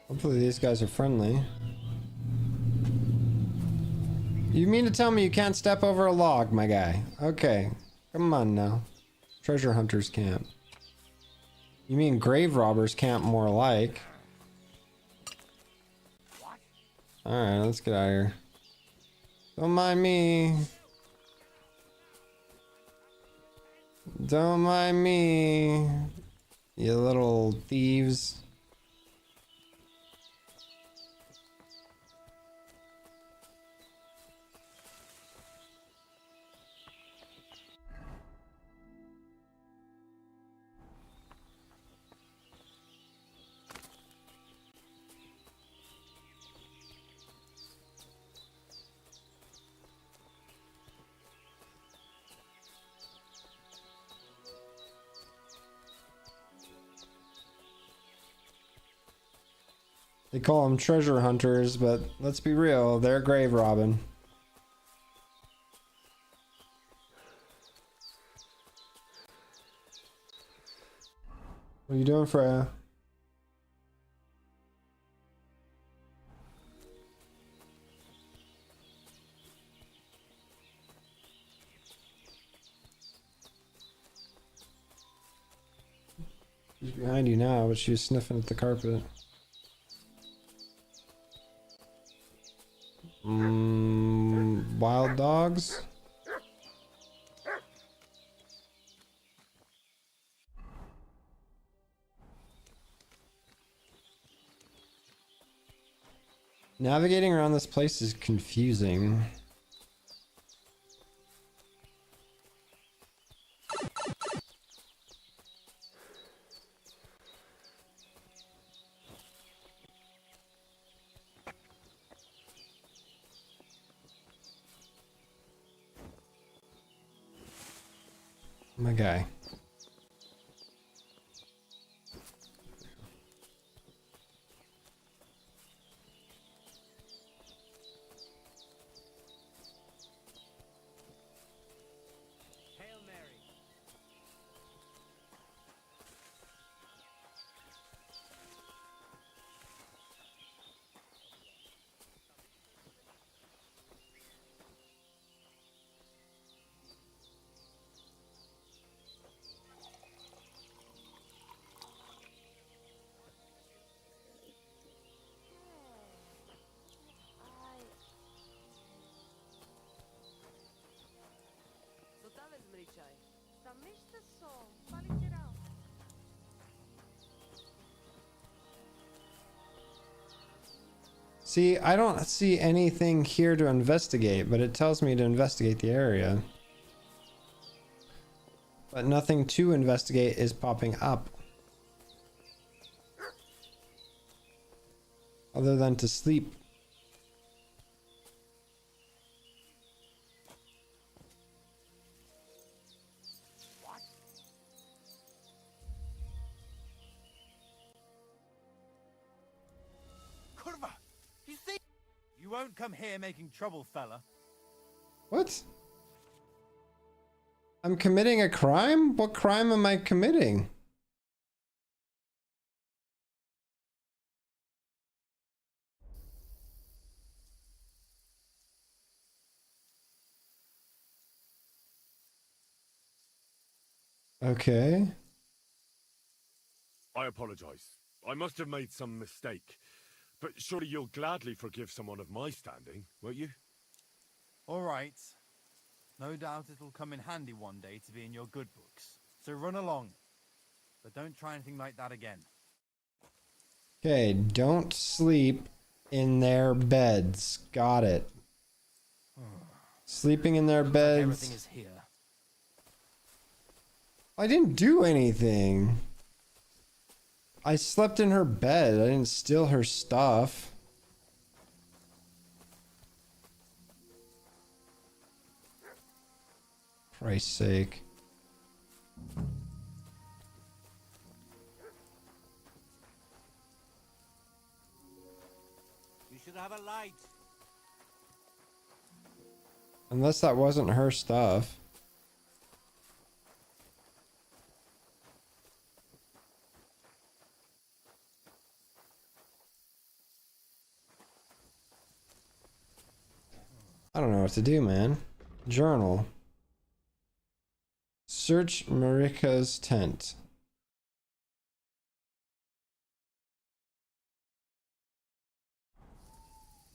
Hopefully these guys are friendly. You mean to tell me you can't step over a log, my guy? Okay, come on now. Treasure hunters camp. You mean grave robbers camp more like. Alright, let's get out of here. Don't mind me. Don't mind me. You little thieves. They call them treasure hunters, but let's be real, they're grave robbing. What are you doing, Freya? She's behind you now, but she was sniffing at the carpet. Wild dogs? Navigating around this place is confusing. My guy. Hail Mary. See, I don't see anything here to investigate, but it tells me to investigate the area. But nothing to investigate is popping up. Other than to sleep. Kurva! You see? You won't come here making trouble, fella. What? I'm committing a crime? What crime am I committing? Okay. I apologize. I must have made some mistake. But surely you'll gladly forgive someone of my standing, won't you? All right. No doubt it'll come in handy one day to be in your good books. So run along. But don't try anything like that again. Okay, don't sleep in their beds. Got it. Sleeping in their beds. Everything is here. I didn't do anything. I slept in her bed. I didn't steal her stuff. Christ's sake. You should have a light. Unless that wasn't her stuff. I don't know what to do, man. Journal. Search Marika's tent.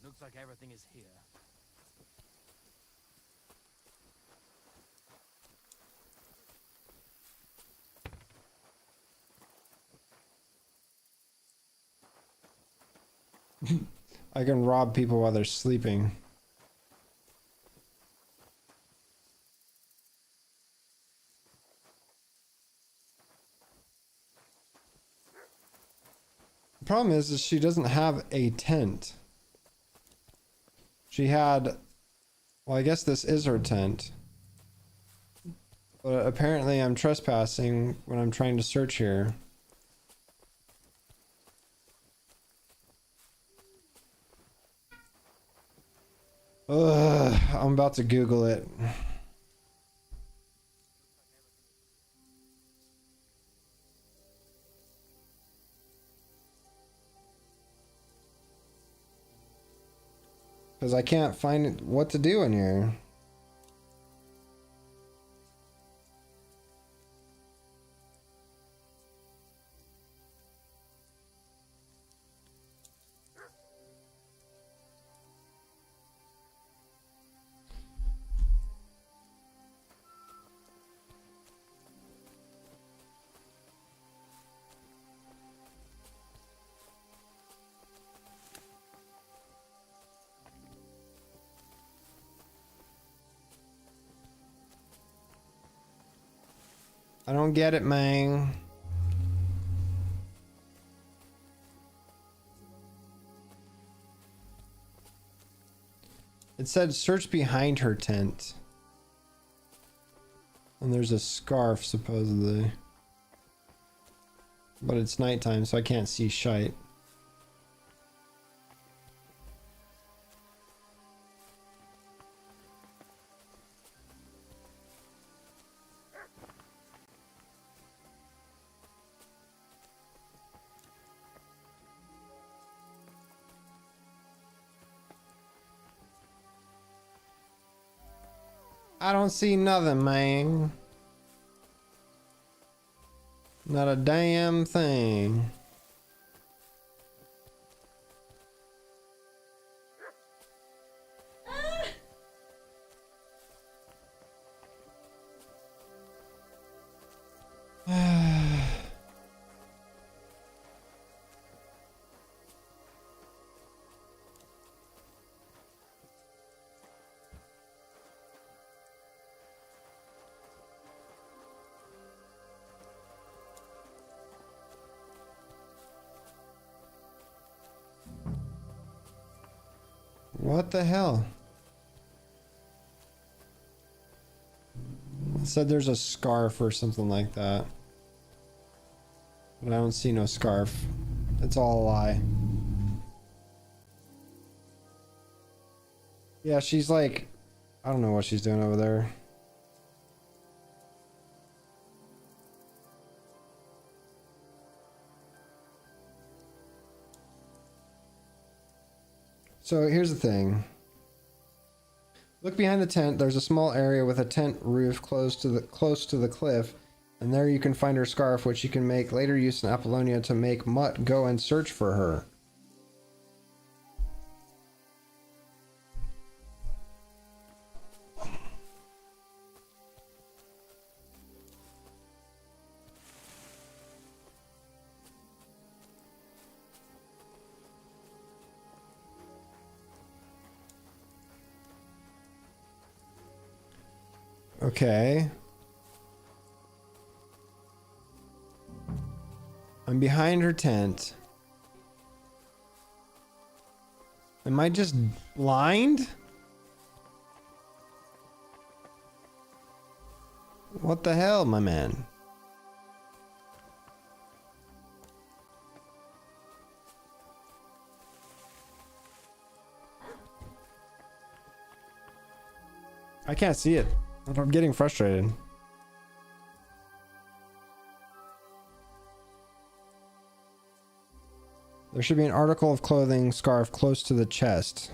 Looks like everything is here. I can rob people while they're sleeping. The problem is she doesn't have a tent. She had, well, I guess this is her tent. But apparently I'm trespassing when I'm trying to search here. Ugh, I'm about to Google it. Because I can't find what to do in here. I don't get it, man. It said search behind her tent. And there's a scarf, supposedly. But it's nighttime, so I can't see shite. I don't see nothing, man. Not a damn thing. What the hell? It said there's a scarf or something like that. But I don't see no scarf. It's all a lie. Yeah, she's like... I don't know what she's doing over there. So here's the thing. Look behind the tent. There's a small area with a tent roof close to the cliff, and there you can find her scarf, which you can make later use in Apollonia to make Mutt go and search for her. Okay. I'm behind her tent. Am I just blind? What the hell, my man? I can't see it. I'm getting frustrated. There should be an article of clothing scarf close to the chest.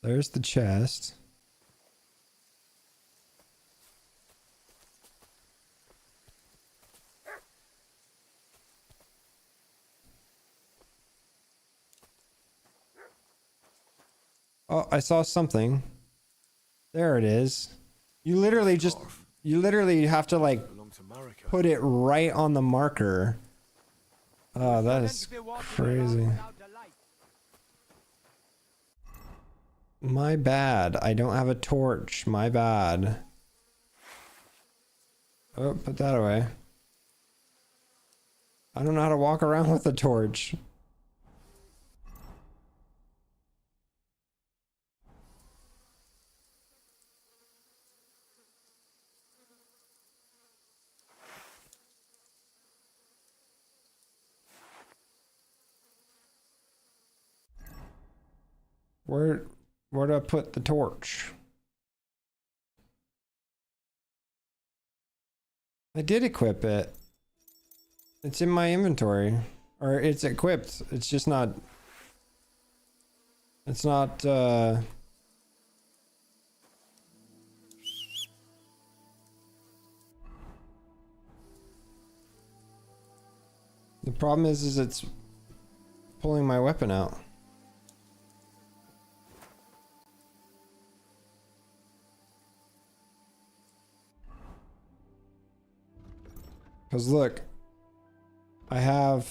There's the chest. Oh, I saw something. There it is. You literally have to like put it right on the marker. Oh, that is crazy. My bad. I don't have a torch. My bad. Oh, put that away. I don't know how to walk around with a torch. Where do I put the torch? I did equip it. It's in my inventory. Or it's equipped. It's just not... It's not, The problem is it's pulling my weapon out. Because look, I have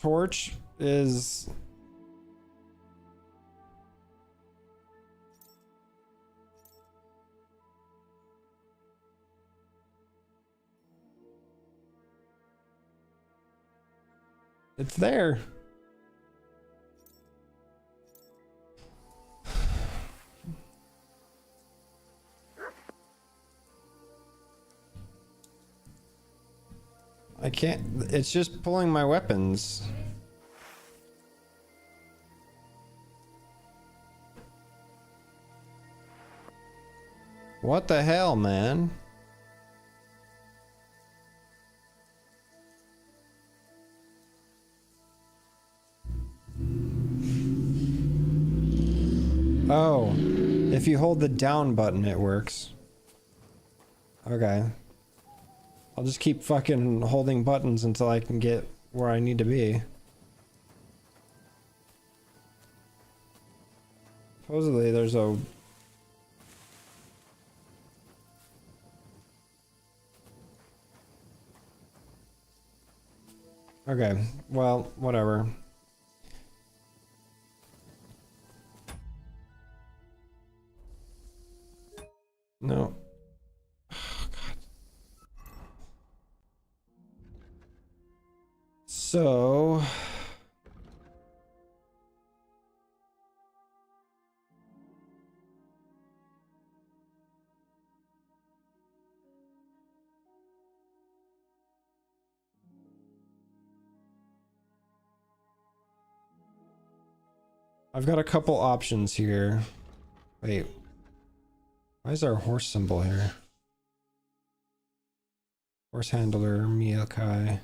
torch is it's there. I can't, it's just pulling my weapons. What the hell, man? Oh, if you hold the down button, it works. Okay. I'll just keep fucking holding buttons until I can get where I need to be. Supposedly there's a... Okay, well, whatever. No. Oh, God. So... I've got a couple options here. Wait. Why is there a horse symbol here? Horse handler, Miyokai.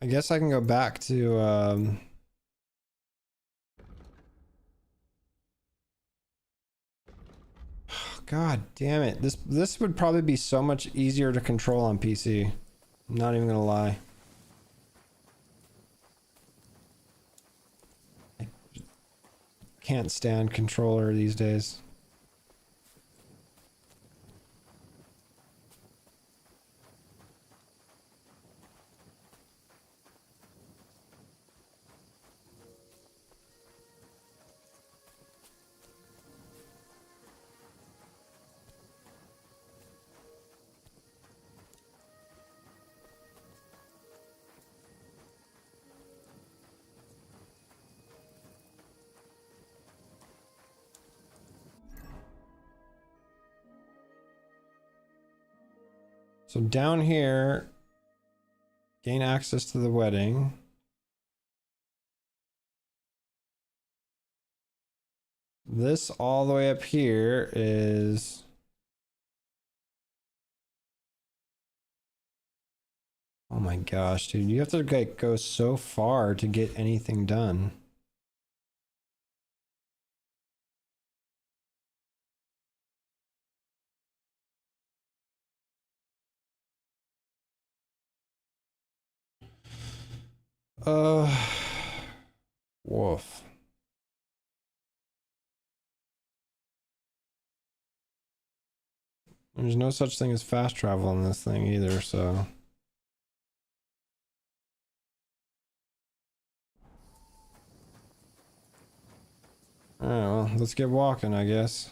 I guess I can go back to, God damn it. This would probably be so much easier to control on PC. I'm not even gonna lie. I can't stand controller these days. So down here, gain access to the wedding. This all the way up here is... Oh my gosh, dude, you have to like go so far to get anything done. Woof. There's no such thing as fast travel in this thing either, so... Alright, well, let's get walking, I guess.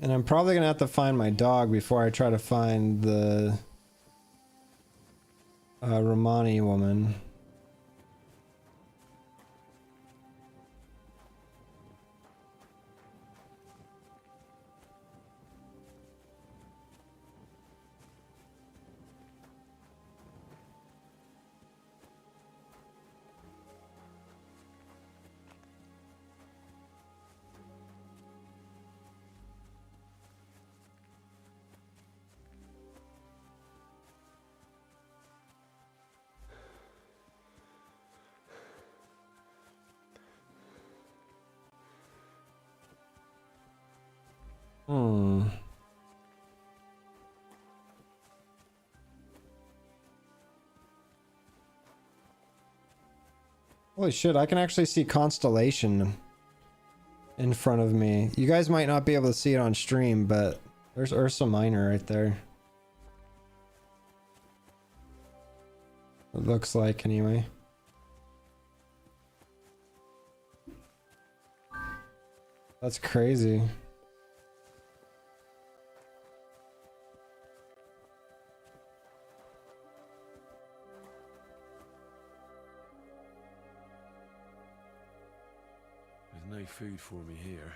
And I'm probably gonna have to find my dog before I try to find the Romani woman. Holy shit, I can actually see Constellation in front of me. You guys might not be able to see it on stream, but there's Ursa Minor right there. It looks like, anyway. That's crazy. There's no food for me here.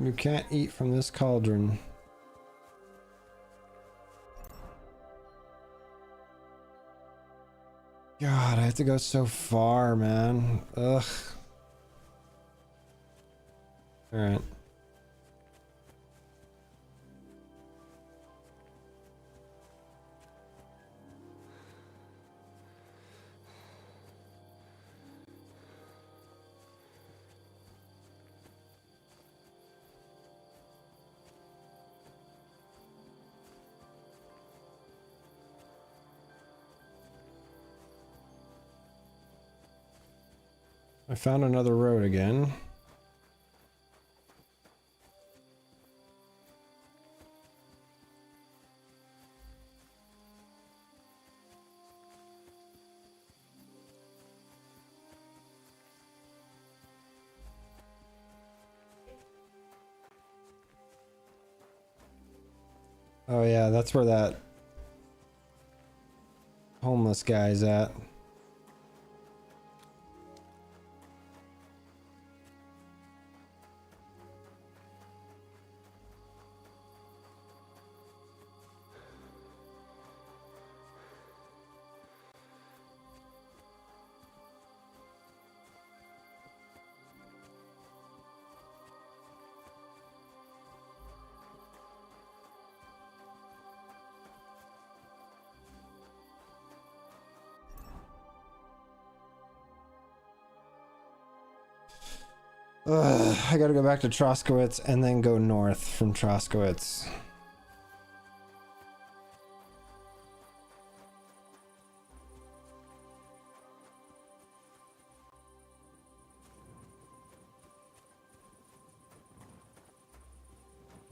You can't eat from this cauldron. God, I have to go so far, man. Ugh. Alright. I found another road again. Oh yeah, that's where that homeless guy's at. Ugh, I gotta go back to Troskowitz and then go north from Troskowitz.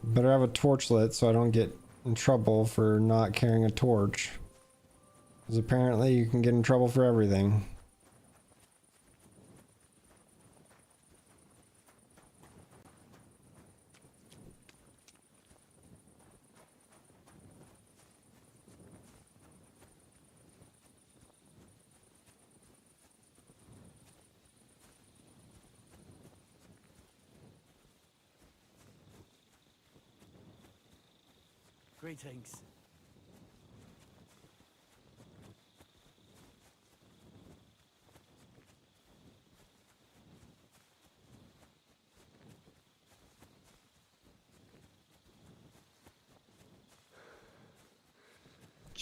Better have a torch lit so I don't get in trouble for not carrying a torch. Because apparently you can get in trouble for everything. Greetings.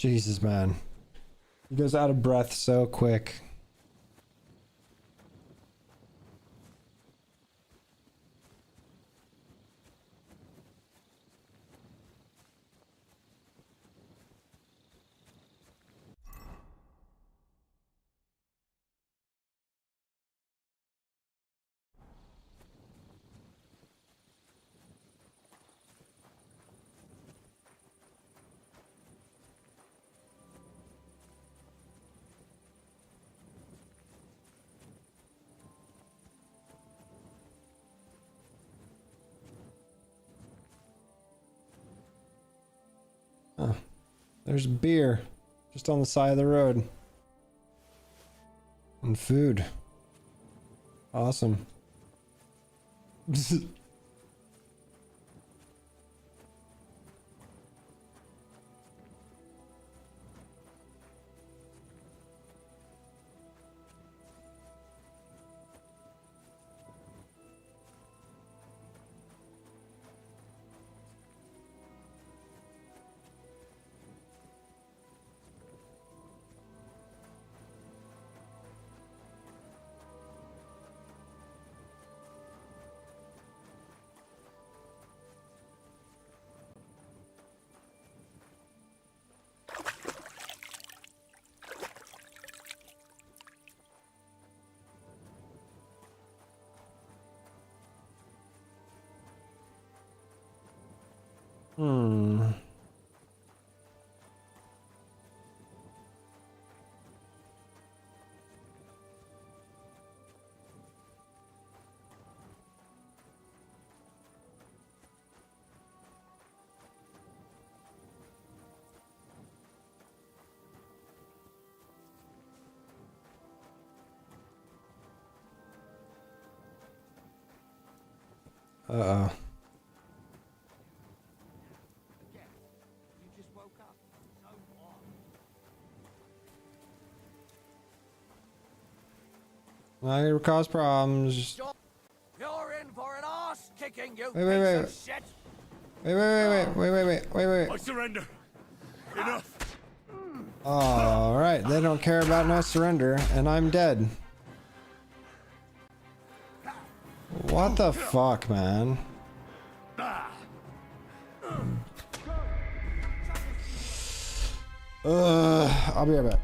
Jesus, man. He goes out of breath so quick. Oh, there's beer just on the side of the road. And food. Awesome. Hmm. Uh-oh. Not gonna cause problems. You're in for an arse kicking, you Wait, wait, wait. piece of shit. Wait. I surrender. Enough. Alright, they don't care about no surrender, and I'm dead. What the fuck, man? I'll be right back.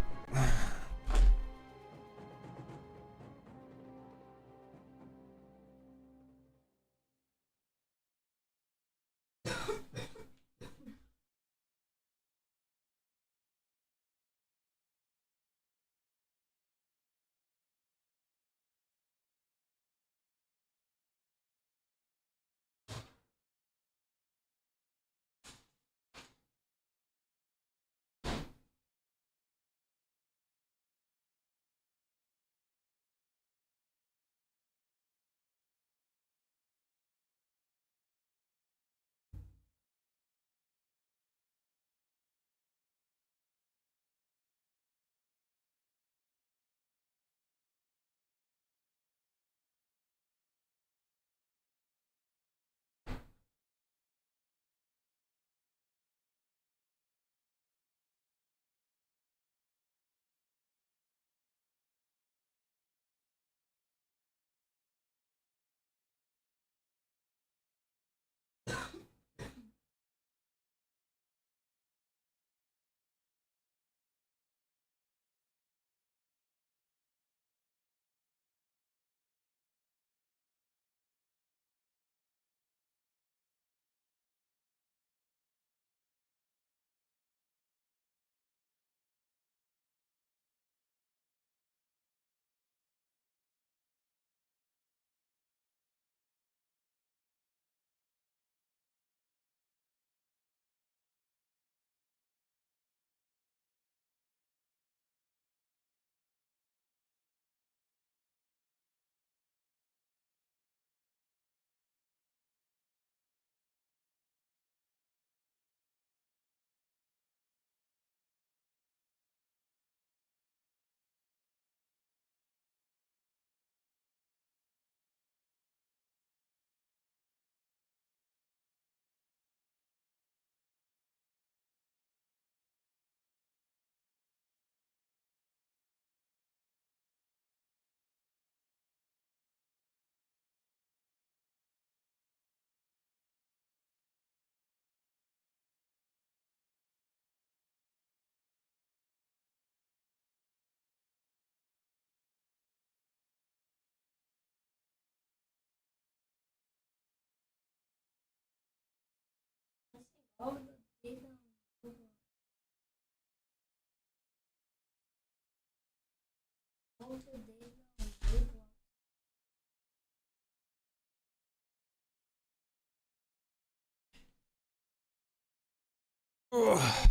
Ugh.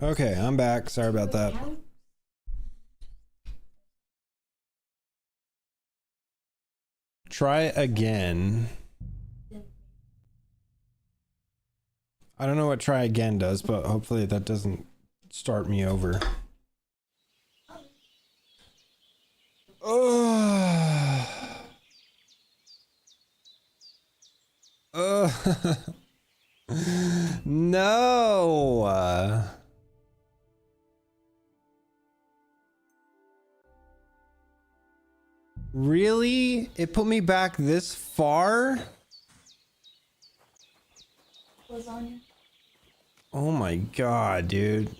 Okay, I'm back. Sorry about that. Try again. I don't know what try again does, but hopefully that doesn't start me over. No. Really? It put me back this far? Lasagna. Oh my god, dude.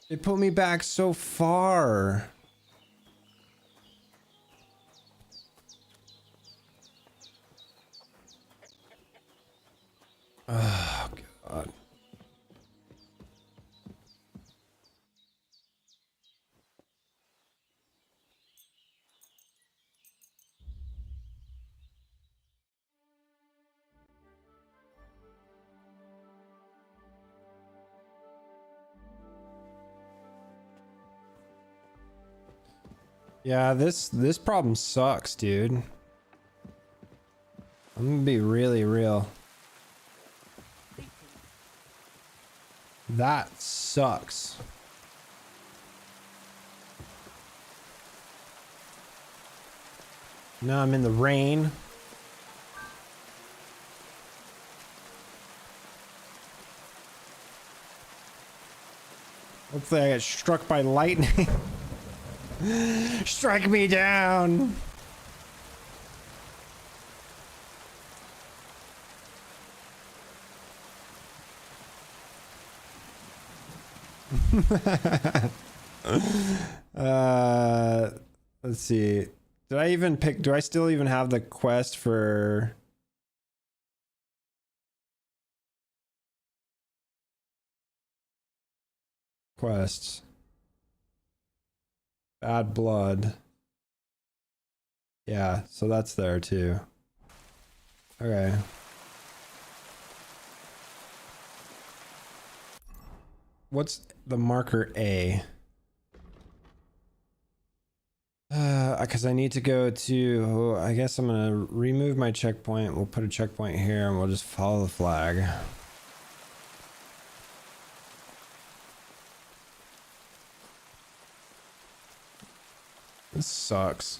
It put me back so far. Oh god. Yeah, this problem sucks, dude. I'm gonna be really real. That sucks. Now I'm in the rain. Hopefully I get struck by lightning. Strike me down. Let's see. Did I even pick? Do I still even have the quest for? Quests. Bad blood. Yeah, so that's there too. Okay. What's the marker A? Because I need to go to, I guess I'm gonna remove my checkpoint. We'll put a checkpoint here and we'll just follow the flag. This sucks.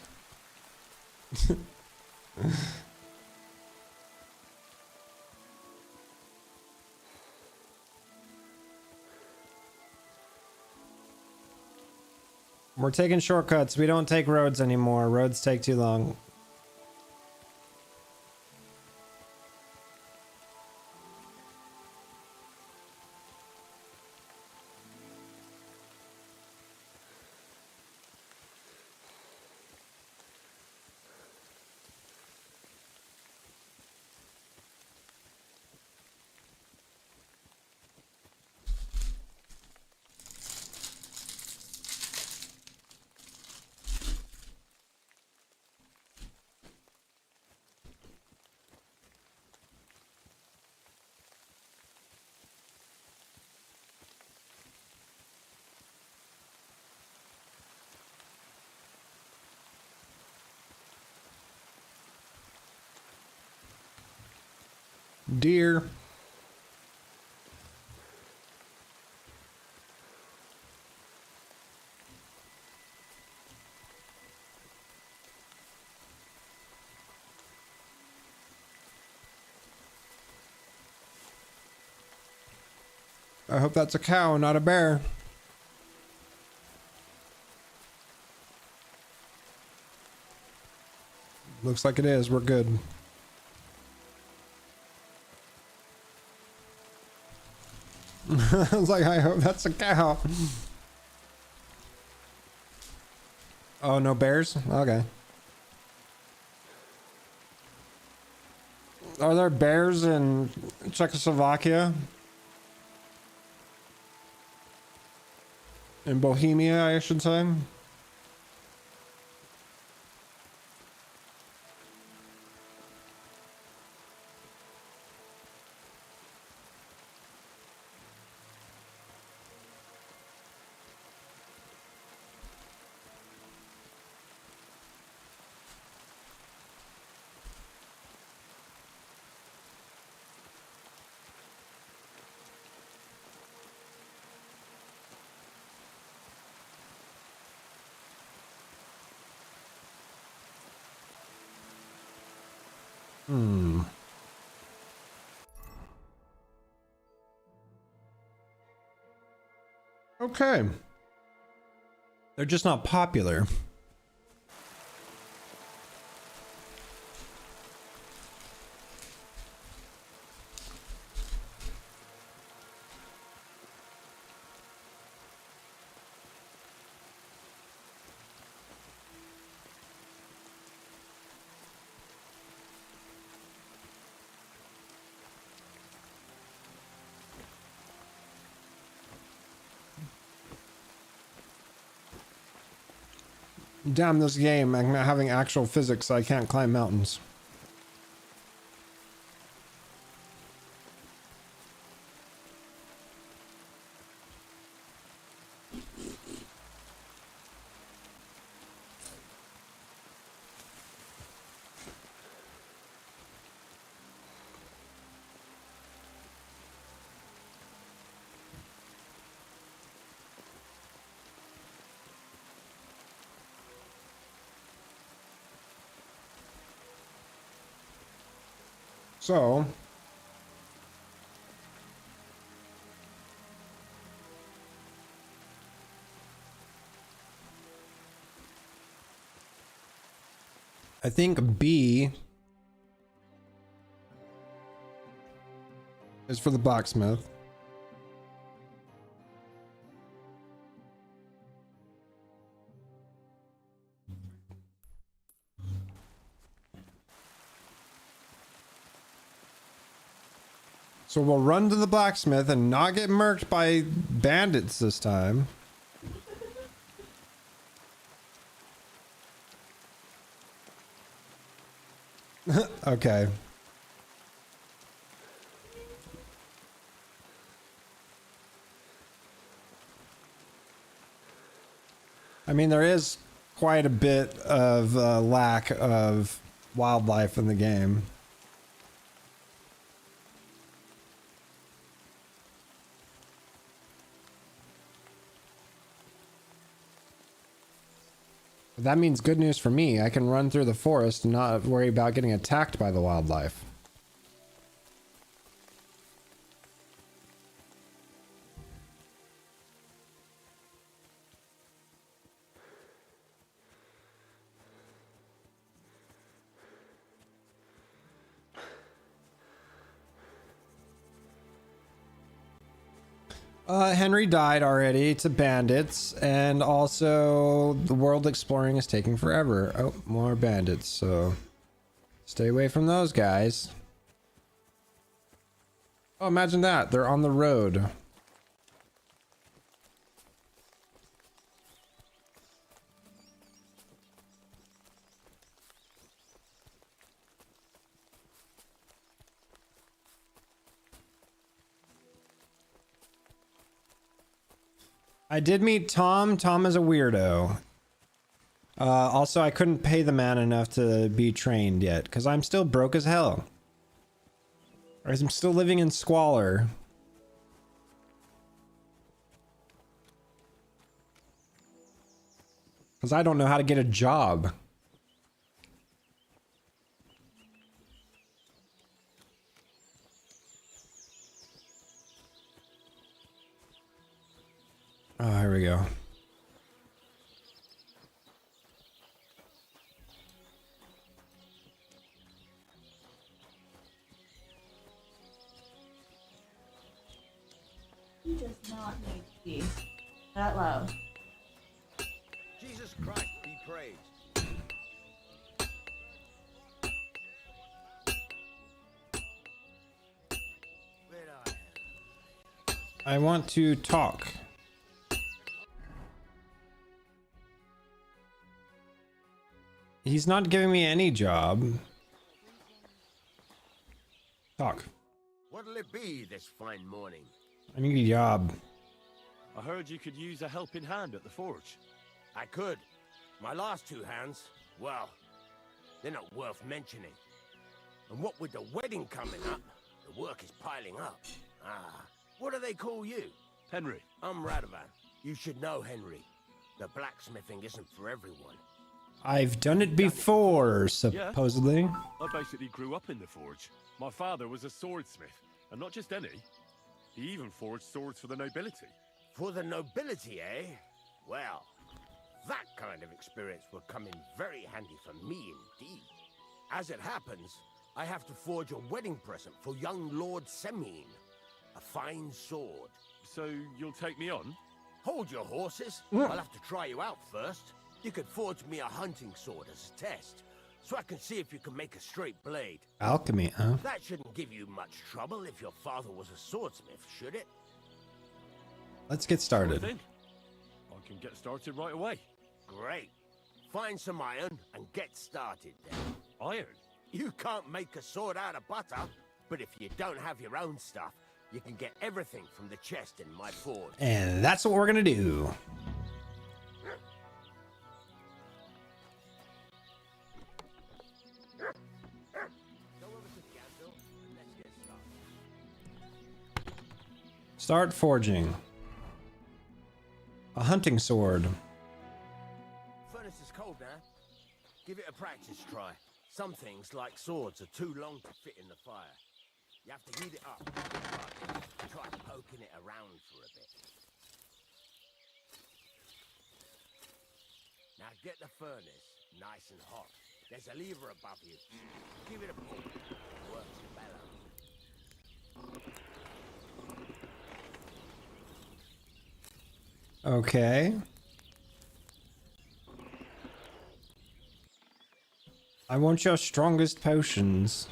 We're taking shortcuts. We don't take roads anymore. Roads take too long. Deer. I hope that's a cow, not a bear. Looks like it is. We're good. I was like, I hope that's a cow. Oh, no bears? Okay. Are there bears in Czechoslovakia? In Bohemia, I should say. Okay. They're just not popular. Damn this game, I'm not having actual physics, so I can't climb mountains. So, I think B is for the blacksmith. So we'll run to the blacksmith and not get murked by bandits this time. Okay. I mean, there is quite a bit of lack of wildlife in the game. That means good news for me. I can run through the forest and not worry about getting attacked by the wildlife. Henry died already to bandits, and also the world exploring is taking forever. Oh, more bandits, so stay away from those guys. Oh, imagine that. They're on the road. I did meet Tom. Tom is a weirdo. Also, I couldn't pay the man enough to be trained yet, because I'm still broke as hell. I'm still living in squalor. Because I don't know how to get a job. Oh, here we go. He does not need to be that loud. Jesus Christ be praised. I want to talk. He's not giving me any job. Talk. What'll it be this fine morning? I need a job. I heard you could use a helping hand at the forge. I could. My last two hands, well, they're not worth mentioning. And what with the wedding coming up, the work is piling up. What do they call you? Henry. I'm Radovan. You should know Henry. The blacksmithing isn't for everyone. I've done it before, supposedly. I basically grew up in the forge. My father was a swordsmith, and not just any. He even forged swords for the nobility. For the nobility, eh? Well, that kind of experience will come in very handy for me indeed. As it happens, I have to forge a wedding present for young Lord Semine. A fine sword. So you'll take me on? Hold your horses. I'll have to try you out first. You could forge me a hunting sword as a test, so I can see if you can make a straight blade. Alchemy, huh? That shouldn't give you much trouble if your father was a swordsmith, should it? Let's get started. I can get started right away. Great. Find some iron and get started then. Iron? You can't make a sword out of butter, but if you don't have your own stuff, you can get everything from the chest in my forge. And that's what we're gonna do. Start forging. A hunting sword. Furnace is cold now. Give it a practice try. Some things, like swords, are too long to fit in the fire. You have to heat it up. Try poking it around for a bit. Now get the furnace nice and hot. There's a lever above you. Give it a pull. Works better. Okay. I want your strongest potions.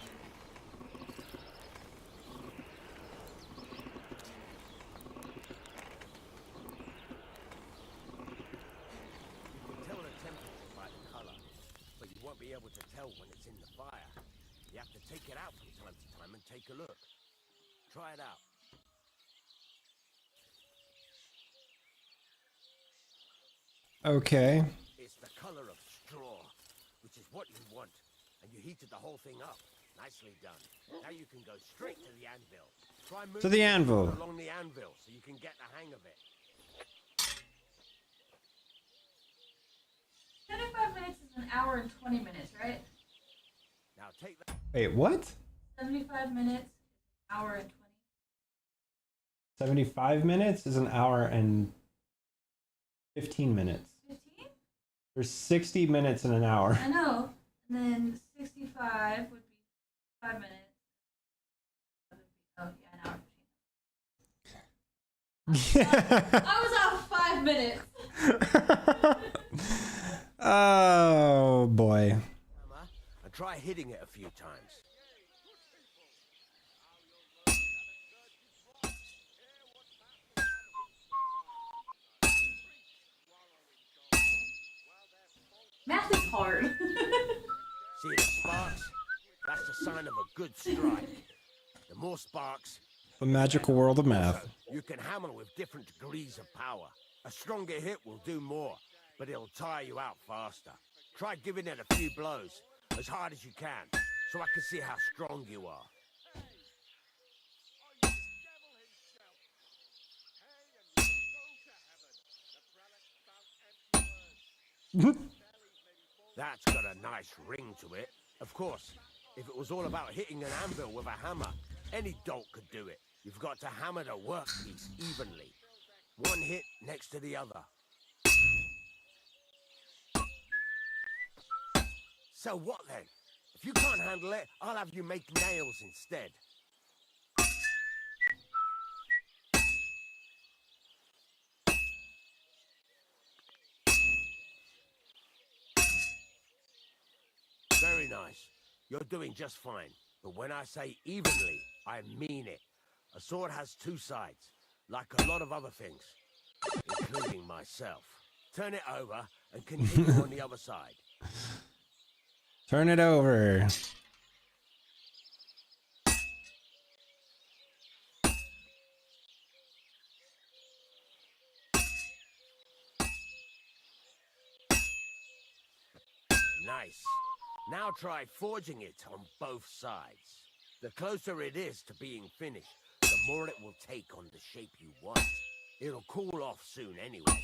Take it out from time to time and take a look. Try it out. Okay. It's the color of straw, which is what you want, and you heated the whole thing up. Nicely done. Now you can go straight to the anvil. Try moving To the anvil. along the anvil so you can get the hang of it. 75 minutes is an hour and 20 minutes, right? Now take that. Wait, what? 75 minutes, hour and 20. 75 minutes is an hour and 15 minutes. 15? There's 60 minutes in an hour. I know. And then 65 would be 5 minutes. Oh, yeah, an hour. I was off 5 minutes. Oh boy. And try hitting it a few times. Math is hard. See the sparks? That's the sign of a good strike. The more sparks, The magical world of math. you can hammer with different degrees of power. A stronger hit will do more, but it'll tire you out faster. Try giving it a few blows, as hard as you can, so I can see how strong you are. That's got a nice ring to it. Of course, if it was all about hitting an anvil with a hammer, any dolt could do it. You've got to hammer the workpiece evenly. One hit next to the other. So what then? If you can't handle it, I'll have you make nails instead. Very nice. You're doing just fine. But when I say evenly, I mean it. A sword has two sides, like a lot of other things, including myself. Turn it over and continue on the other side. Turn it over. Nice. Now try forging it on both sides. The closer it is to being finished, the more it will take on the shape you want. It'll cool off soon anyway.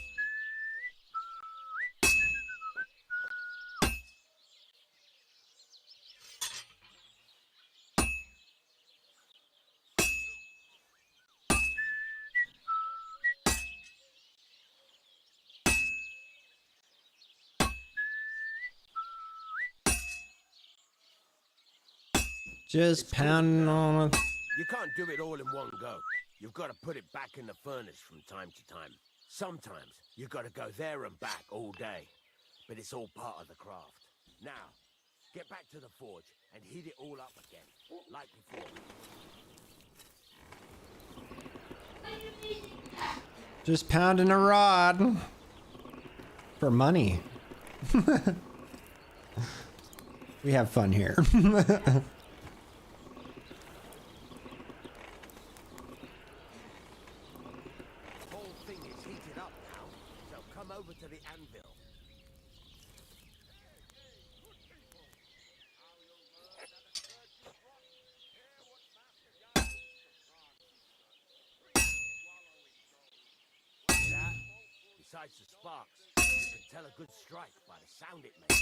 Just pounding on it. You can't do it all in one go. You've got to put it back in the furnace from time to time. Sometimes you've got to go there and back all day. But it's all part of the craft. Now, get back to the forge and heat it all up again, like before. Just pounding a rod. For money. We have fun here. Over to the anvil. That, besides the sparks, you can tell a good strike by the sound it makes.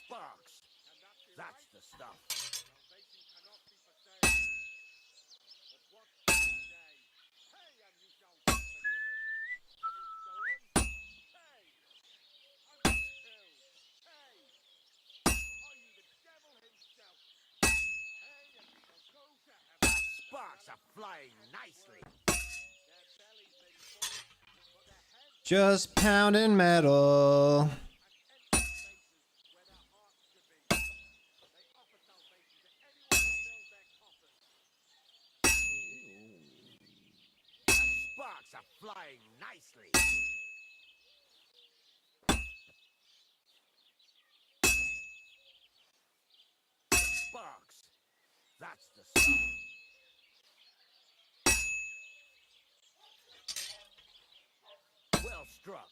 Sparks, that's the stuff. Sparks are flying nicely. Just pounding metal. Sparks are flying nicely. Sparks, that's the stuff. Well struck.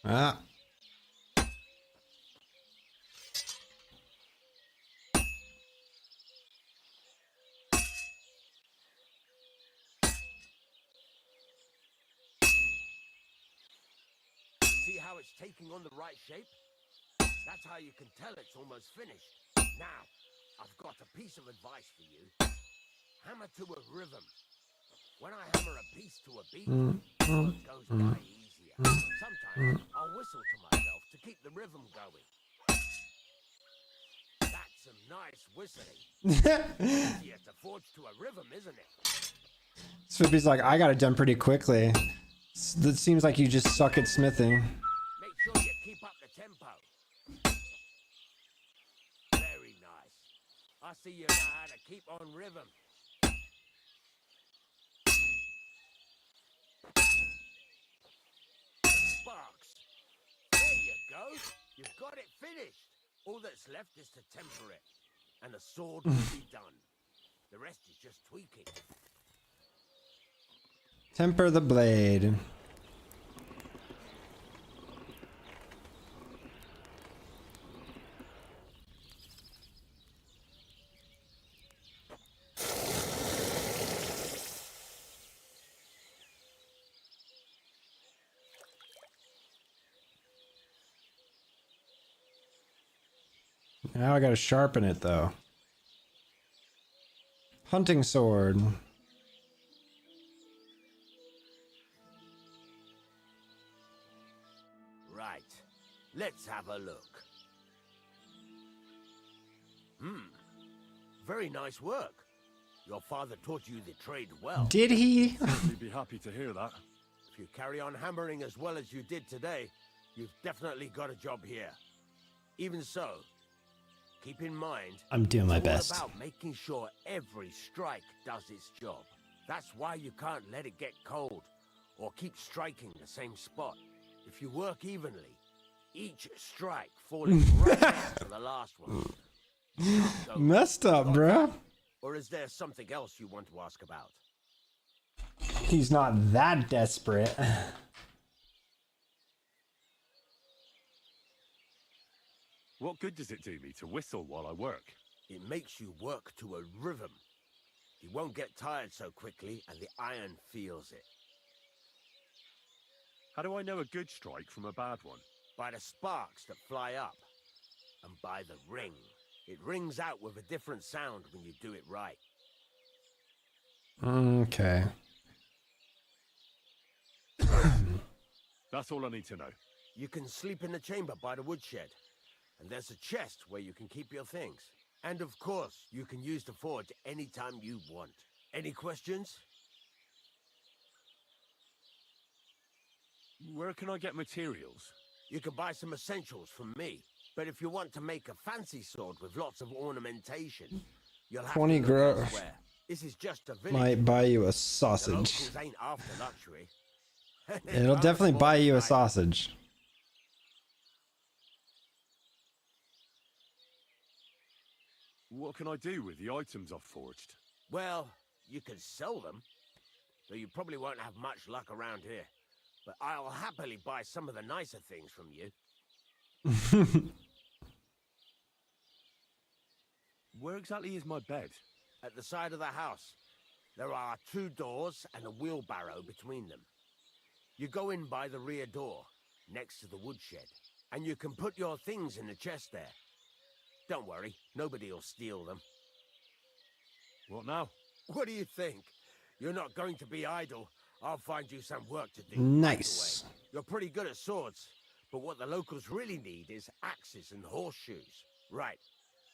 Ah. See how it's taking on the right shape? That's how you can tell it's almost finished. Now, I've got a piece of advice for you. Hammer to a rhythm. When I hammer a piece to a beat, the work goes by easier. Sometimes I'll whistle to myself to keep the rhythm going. That's some nice whistling. Easier to forge to a rhythm, isn't it? Swippy's like, I got it done pretty quickly. That seems like you just suck at smithing. Make sure you keep up the tempo. Very nice. I see you know how to keep on rhythm. Sparks. There you go. You've got it finished. All that's left is to temper it. And the sword will be done. The rest is just tweaking. Temper the blade. Now I gotta sharpen it though. Hunting sword. Right. Let's have a look. Very nice work. Your father taught you the trade well. Did he? Certainly be happy to hear that. If you carry on hammering as well as you did today, you've definitely got a job here. Even so, keep in mind, I'm doing my it's all best. about making sure every strike does its job. That's why you can't let it get cold or keep striking the same spot. If you work evenly, each strike falling right next to the last one. Messed up, bruh. Or is there something else you want to ask about? He's not that desperate. What good does it do me to whistle while I work? It makes you work to a rhythm. You won't get tired so quickly, and the iron feels it. How do I know a good strike from a bad one? By the sparks that fly up, and by the ring. It rings out with a different sound when you do it right. Okay. That's all I need to know. You can sleep in the chamber by the woodshed. And there's a chest where you can keep your things. And of course, you can use the forge anytime you want. Any questions? Where can I get materials? You can buy some essentials from me. But if you want to make a fancy sword with lots of ornamentation, you'll have 20 to look growth. elsewhere. This is just a village. Might buy you a The sausage. locals ain't after luxury. It'll definitely buy you a sausage. What can I do with the items I've forged? Well, you can sell them, though you probably won't have much luck around here. But I'll happily buy some of the nicer things from you. Where exactly is my bed? At the side of the house. There are 2 doors and a wheelbarrow between them. You go in by the rear door, next to the woodshed, and you can put your things in the chest there. Don't worry, nobody'll steal them. What now? What do you think? You're not going to be idle. I'll find you some work to do. Nice. Right away. You're pretty good at swords, but what the locals really need is axes and horseshoes. Right.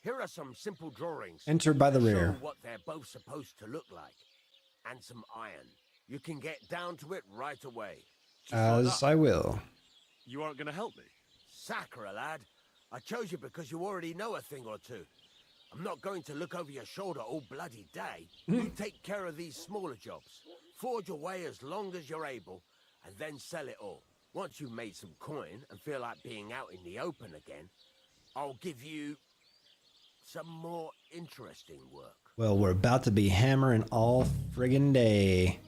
Here are some simple drawings. Enter by the that show rear. what they're both supposed to look like. And some iron. You can get down to it right away. As I will. You aren't going to help me? Sacre, lad. I chose you because you already know a thing or two. I'm not going to look over your shoulder all bloody day. You take care of these smaller jobs. Forge away as long as you're able, and then sell it all. Once you've made some coin and feel like being out in the open again, I'll give you some more interesting work. Well, we're about to be hammering all friggin' day.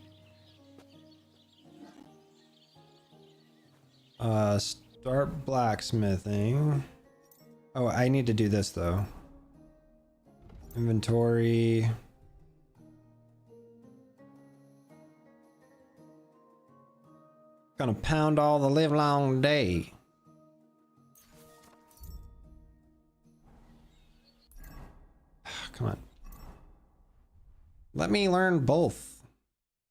Start blacksmithing. Oh, I need to do this though. Inventory. Gonna pound all the live long day. Come on. Let me learn both,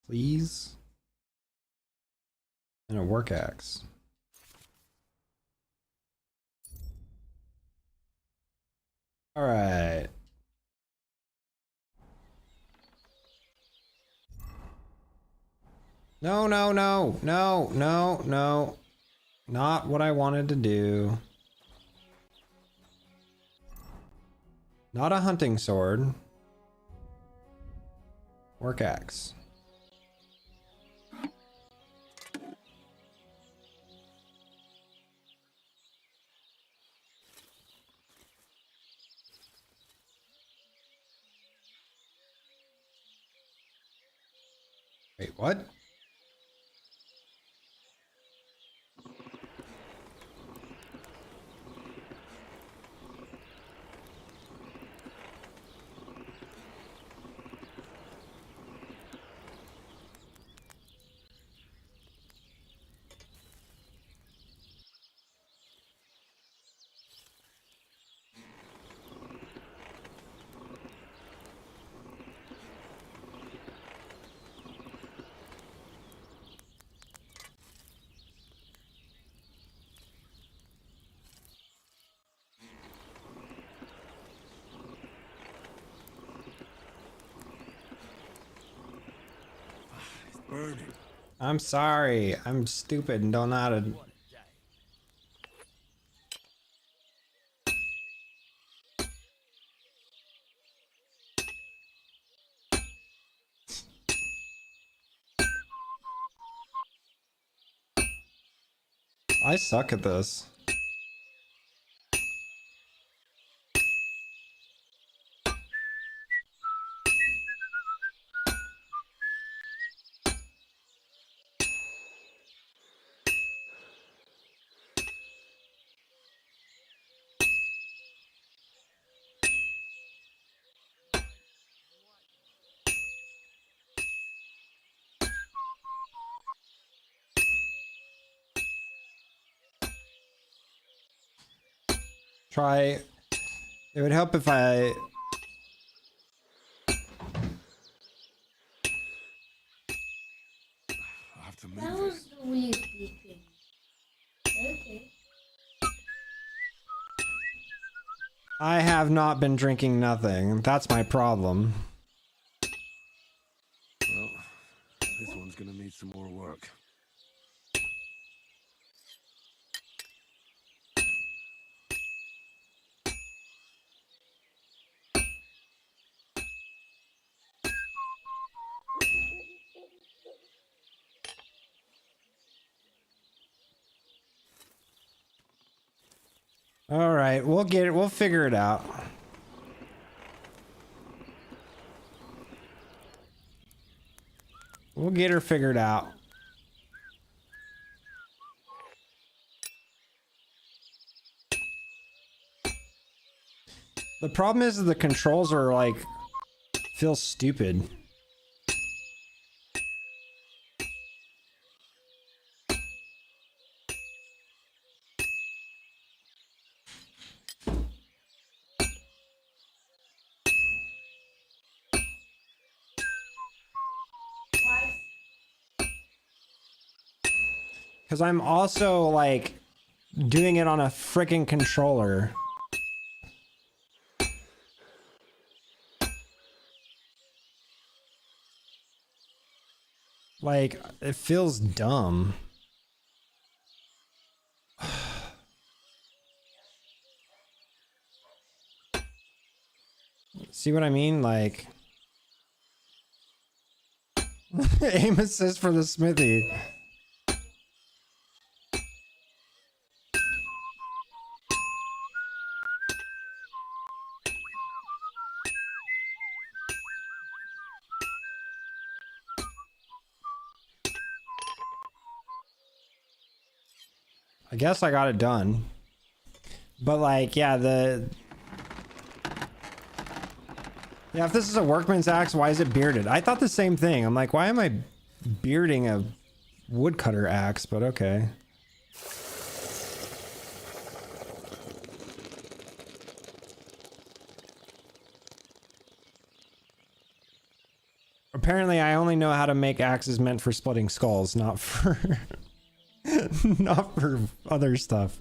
please. And a work axe. All right. No, no, no, no, no, no. Not what I wanted to do. Not a hunting sword. Work axe. Wait, what? Burning. I'm sorry. I'm stupid and don't know how to. I suck at this. Try. It would help if I. I have to That move was the weird thing. Okay. I have not been drinking nothing. That's my problem. Well, this one's gonna need some more work. All right, we'll get it. We'll figure it out. We'll get her figured out. The problem is the controls are like feel stupid. Because I'm also like doing it on a freaking controller. Like, it feels dumb. See what I mean? Like, aim assist for the smithy. I guess I got it done. But like, yeah, yeah, if this is a workman's axe, why is it bearded? I thought the same thing. I'm like, why am I bearding a woodcutter axe? But okay. Apparently, I only know how to make axes meant for splitting skulls, not for not for other stuff.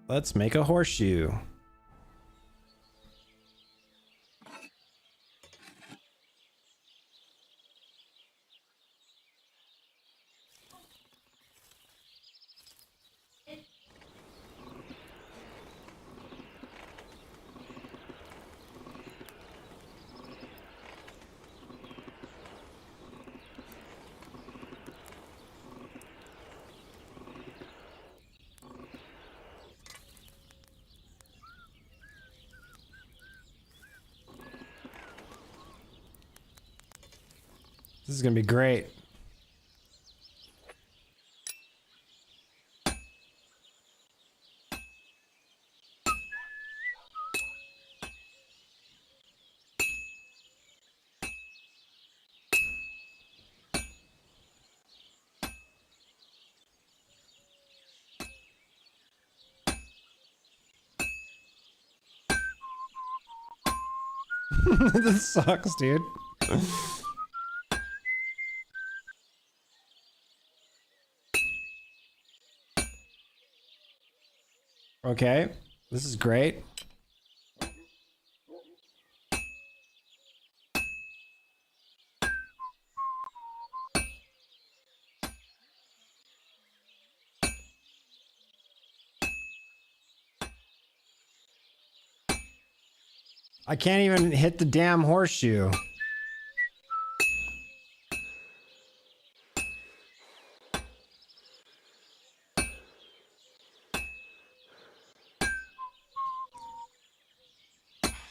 Let's make a horseshoe. This is gonna be great. This sucks, dude. Okay, this is great. I can't even hit the damn horseshoe.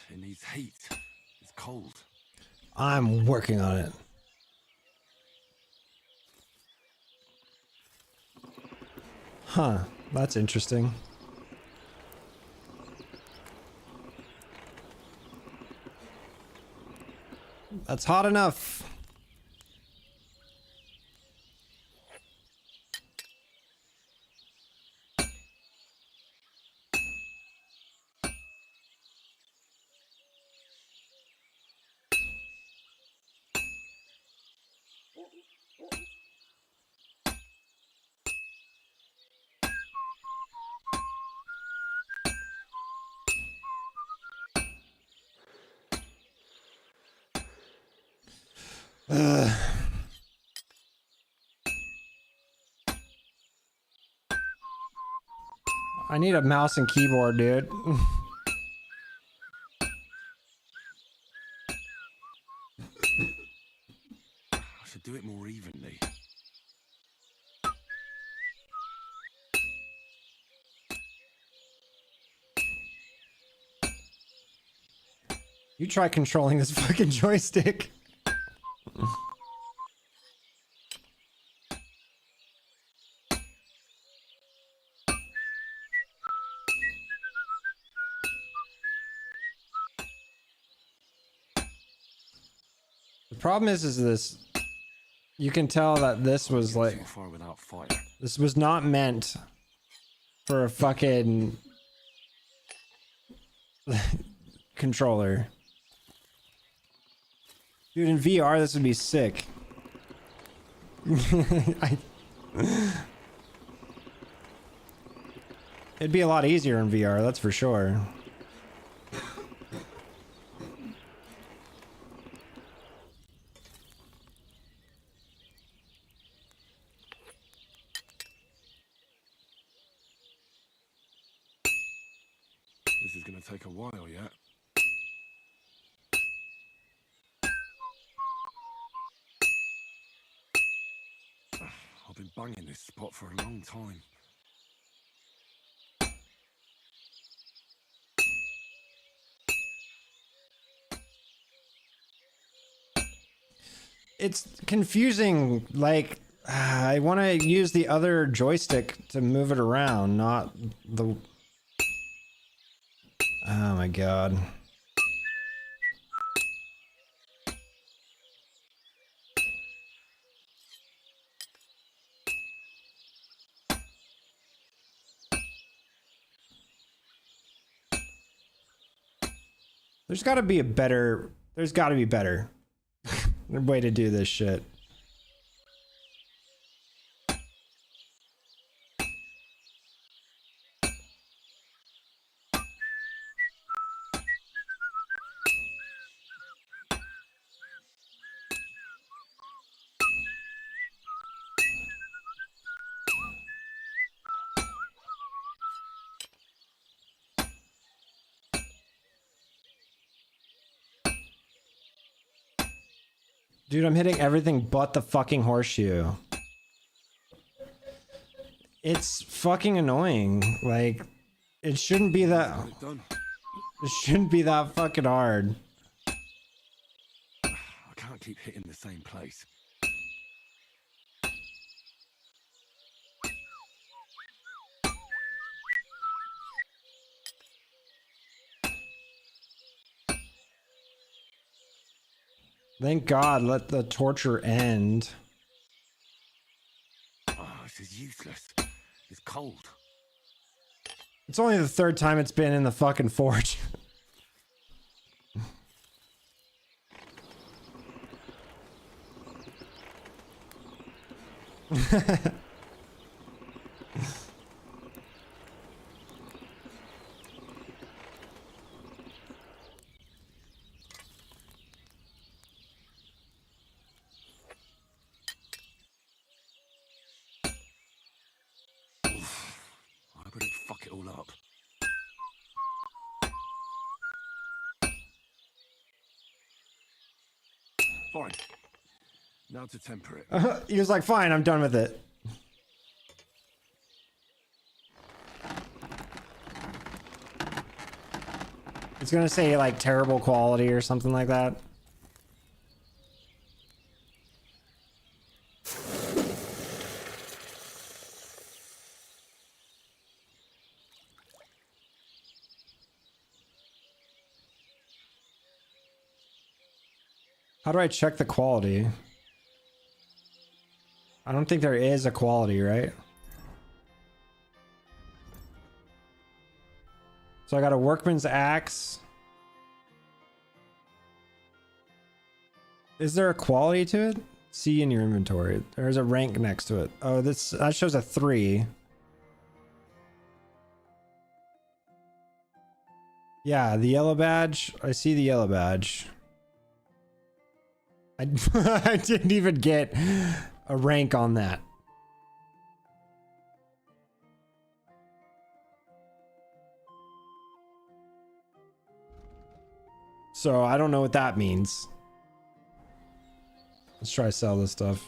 It needs heat. It's cold. I'm working on it. Huh, that's interesting. That's hot enough. I need a mouse and keyboard, dude. I should do it more evenly. You try controlling this fucking joystick. The problem is this. You can tell that this was like. Far without fire. This was not meant for a fucking controller. Dude, in VR, this would be sick. It'd be a lot easier in VR, that's for sure. This is gonna take a while yet. I've been banging this spot for a long time. It's confusing, like, I want to use the other joystick to move it around, not the... Oh my god. There's gotta be a better... There's gotta be better way to do this shit. Dude, I'm hitting everything but the fucking horseshoe. It's fucking annoying. Like, it shouldn't be that... It shouldn't be that fucking hard. I can't keep hitting the same place. Thank God, let the torture end. Oh, this is useless. It's cold. It's only the third time it's been in the fucking forge. I better fuck it all up. Fine. Now to temper it. He was like, fine, I'm done with it. It's gonna say like terrible quality or something like that. How do I check the quality? I don't think there is a quality, right? So I got a workman's axe. Is there a quality to it? See in your inventory. There's a rank next to it. Oh, that shows a 3. Yeah, the yellow badge. I see the yellow badge. I didn't even get a rank on that. So I don't know what that means. Let's try to sell this stuff.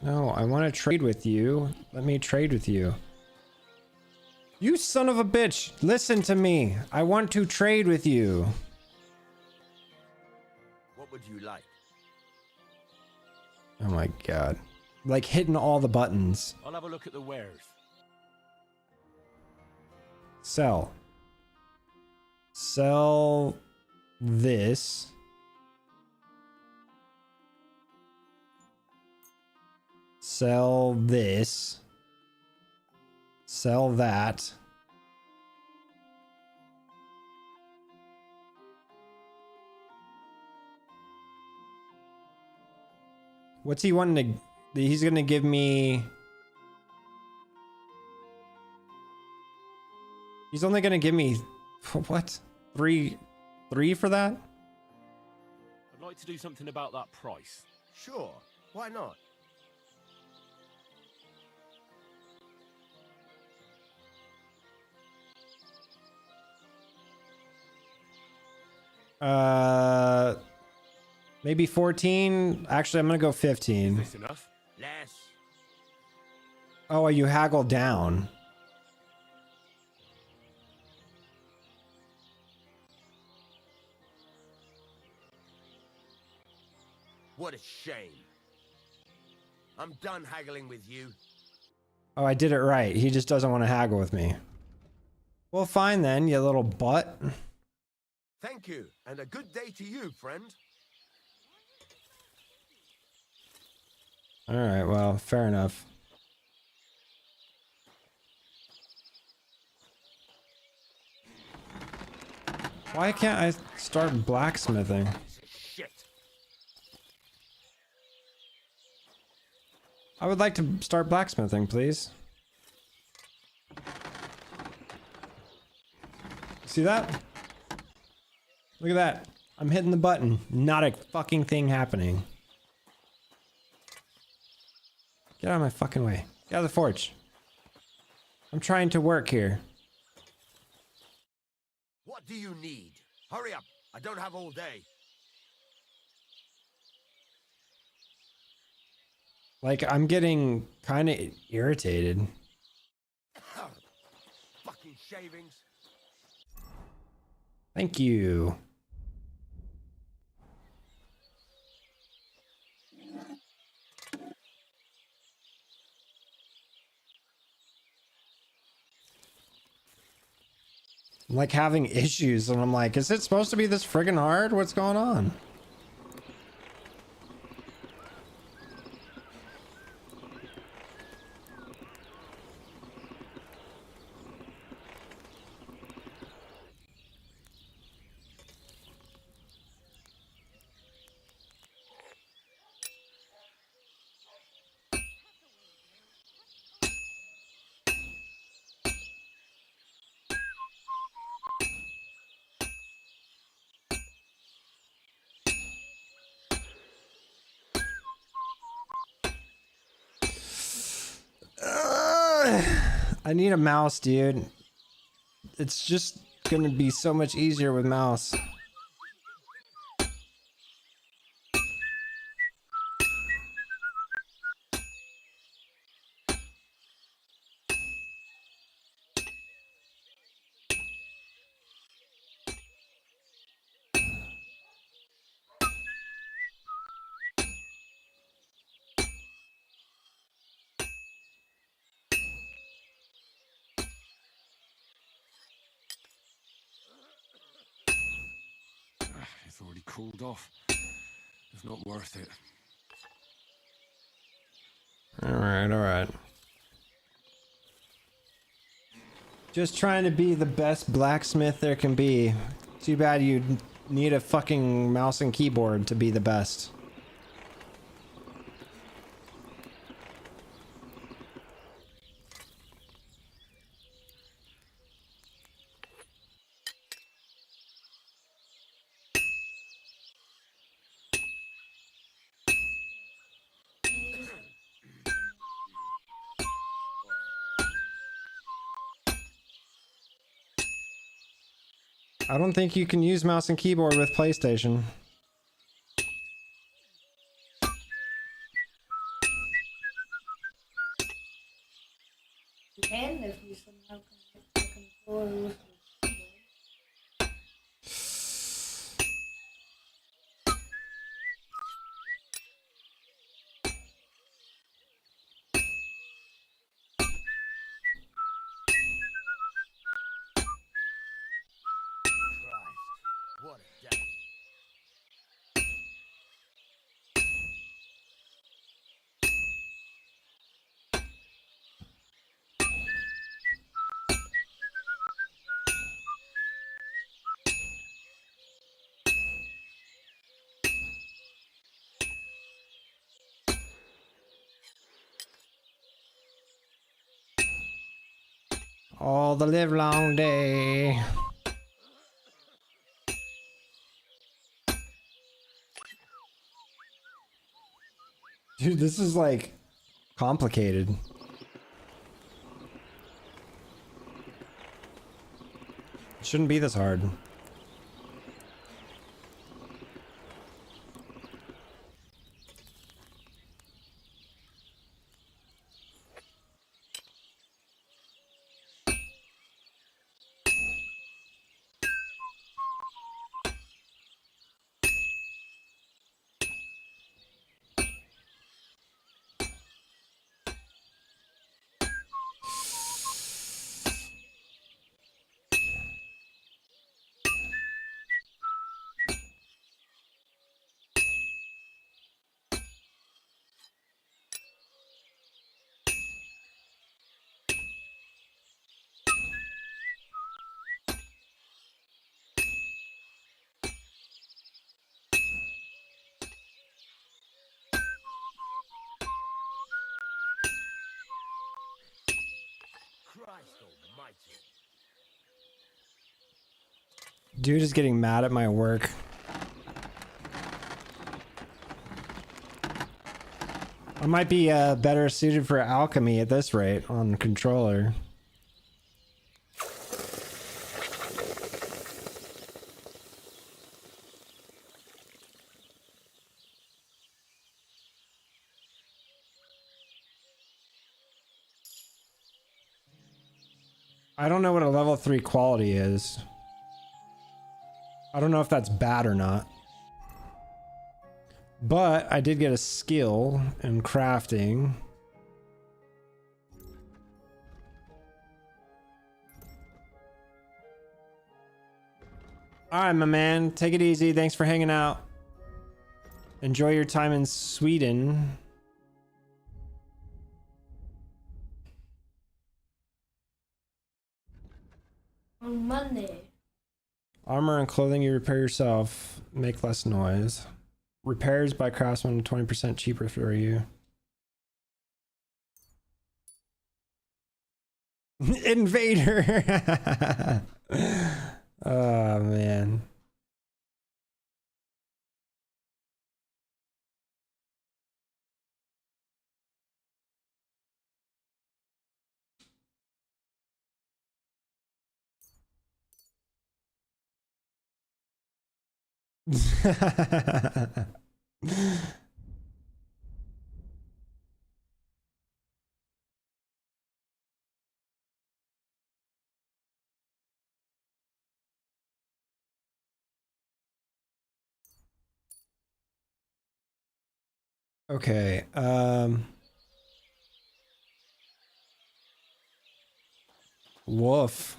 No, I want to trade with you. Let me trade with you. You son of a bitch! Listen to me. I want to trade with you. What would you like? Oh my god. Like hitting all the buttons. I'll have a look at the wares. Sell. Sell this. Sell this. Sell that. What's he wanting to... He's gonna give me... He's only gonna give me... What? Three for that? I'd like to do something about that price. Sure, why not? Maybe 14. Actually, I'm gonna go 15. Is this enough? Less. Oh, you haggle down. What a shame. I'm done haggling with you. Oh, I did it right. He just doesn't want to haggle with me. Well, fine then, you little butt. Thank you, and a good day to you, friend. Alright, well, fair enough. Why can't I start blacksmithing? Shit. I would like to start blacksmithing, please. See that? Look at that. I'm hitting the button. Not a fucking thing happening. Get out of my fucking way. Get out of the forge. I'm trying to work here. What do you need? Hurry up. I don't have all day. Like, I'm getting kind of irritated. Fucking shavings. Thank you. I'm like having issues and I'm like, is it supposed to be this friggin' hard? What's going on? I need a mouse, dude. It's just gonna be so much easier with mouse. It's already cooled off. It's not worth it. Alright, alright. Just trying to be the best blacksmith there can be. Too bad you need a fucking mouse and keyboard to be the best. I don't think you can use mouse and keyboard with PlayStation. You can if you somehow connect the controller with the keyboard. What a day. All the live long day. Dude, this is like complicated. It shouldn't be this hard. Christ almighty. Dude is getting mad at my work. I might be better suited for alchemy at this rate on controller. I don't know what a level 3 quality is. I don't know if that's bad or not. But I did get a skill in crafting. Alright, my man. Take it easy. Thanks for hanging out. Enjoy your time in Sweden. On Monday. Armor and clothing you repair yourself. Make less noise. Repairs by craftsman 20% cheaper for you. Invader! Oh, man. Okay, woof.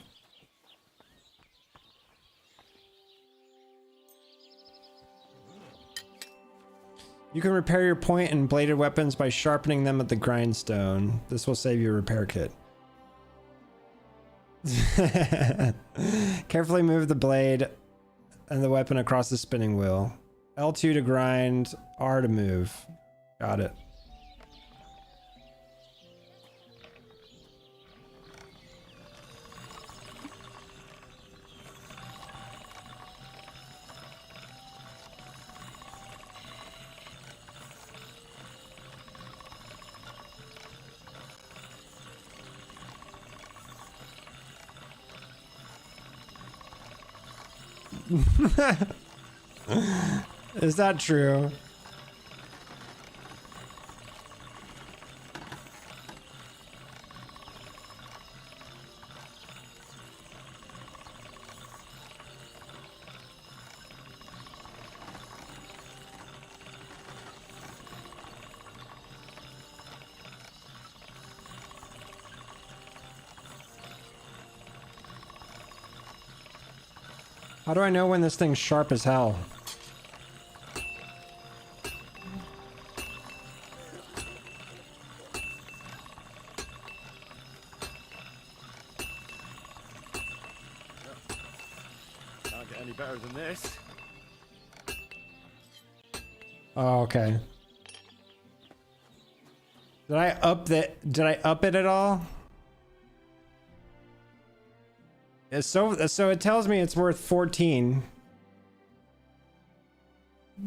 You can repair your point and bladed weapons by sharpening them at the grindstone. This will save you a repair kit. Carefully move the blade and the weapon across the spinning wheel. L2 to grind, R to move. Got it. Is that true? How do I know when this thing's sharp as hell? Can't get any better than this. Oh, okay. Did I up it at all? So it tells me it's worth 14.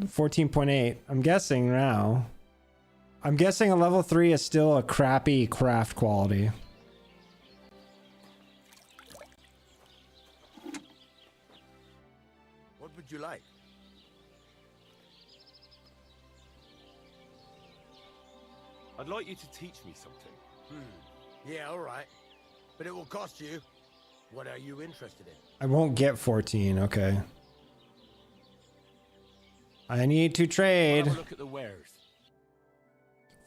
14.8. I'm guessing now. I'm guessing a level 3 is still a crappy craft quality. What would you like? I'd like you to teach me something. Yeah, all right. But it will cost you. What are you interested in? I won't get 14, okay. I need to trade. Have a look at the wares.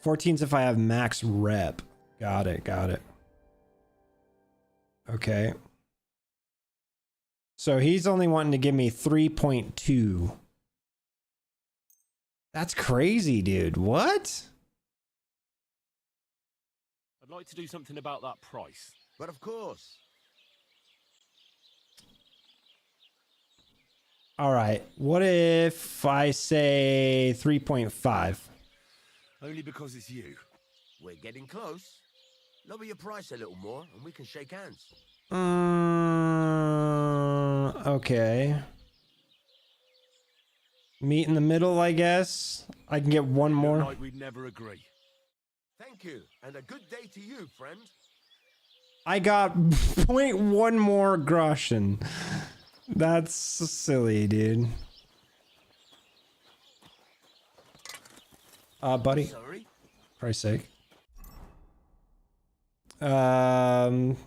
14's if I have max rep. Got it. Okay. So he's only wanting to give me 3.2. That's crazy, dude. What? I'd like to do something about that price. But of course. All right. What if I say 3.5? Only because it's you. We're getting close. Lower your price a little more and we can shake hands. Okay. Meet in the middle, I guess. I can get one more. Like we'd never agree. Thank you, and a good day to you, friend. I got 0.1 more groschen. That's silly, dude. Buddy. Sorry? Christ's sake. We're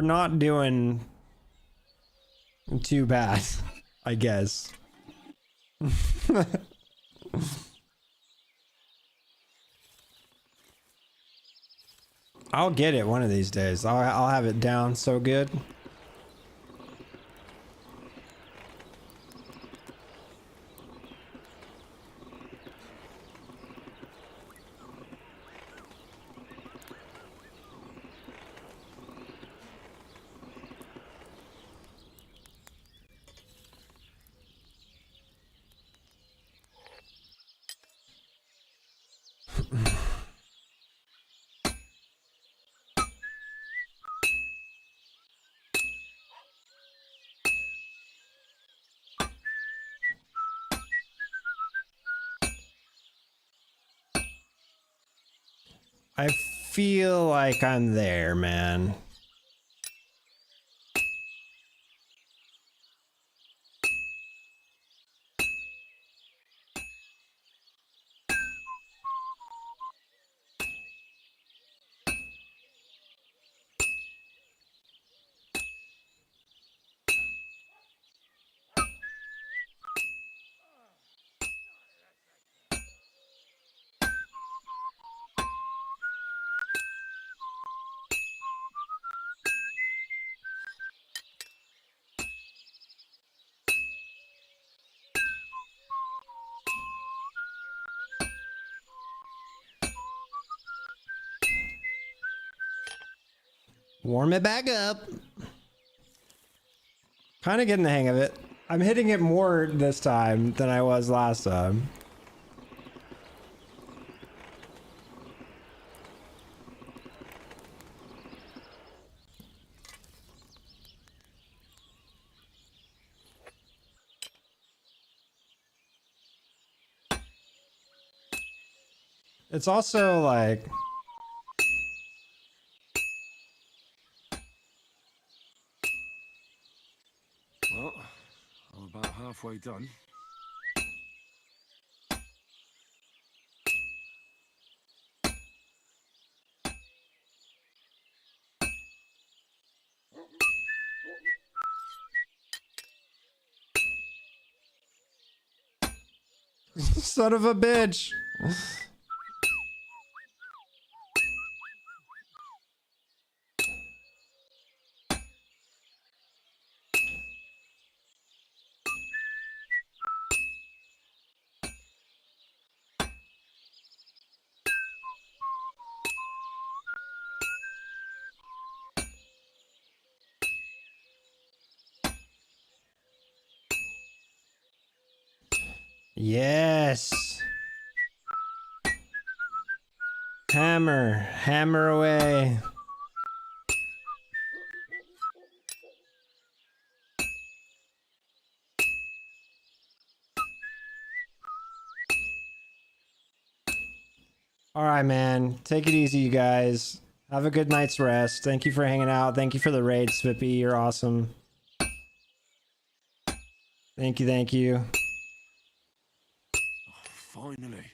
not doing too bad, I guess. I'll get it one of these days. I'll have it down so good. I feel like I'm there, man. Warm it back up. Kind of getting the hang of it. I'm hitting it more this time than I was last time. It's also like... halfway done. Son of a bitch. Yes. Hammer. Hammer away. All right, man. Take it easy, you guys. Have a good night's rest. Thank you for hanging out. Thank you for the raid, Svippy. You're awesome. Thank you, thank you. Finally.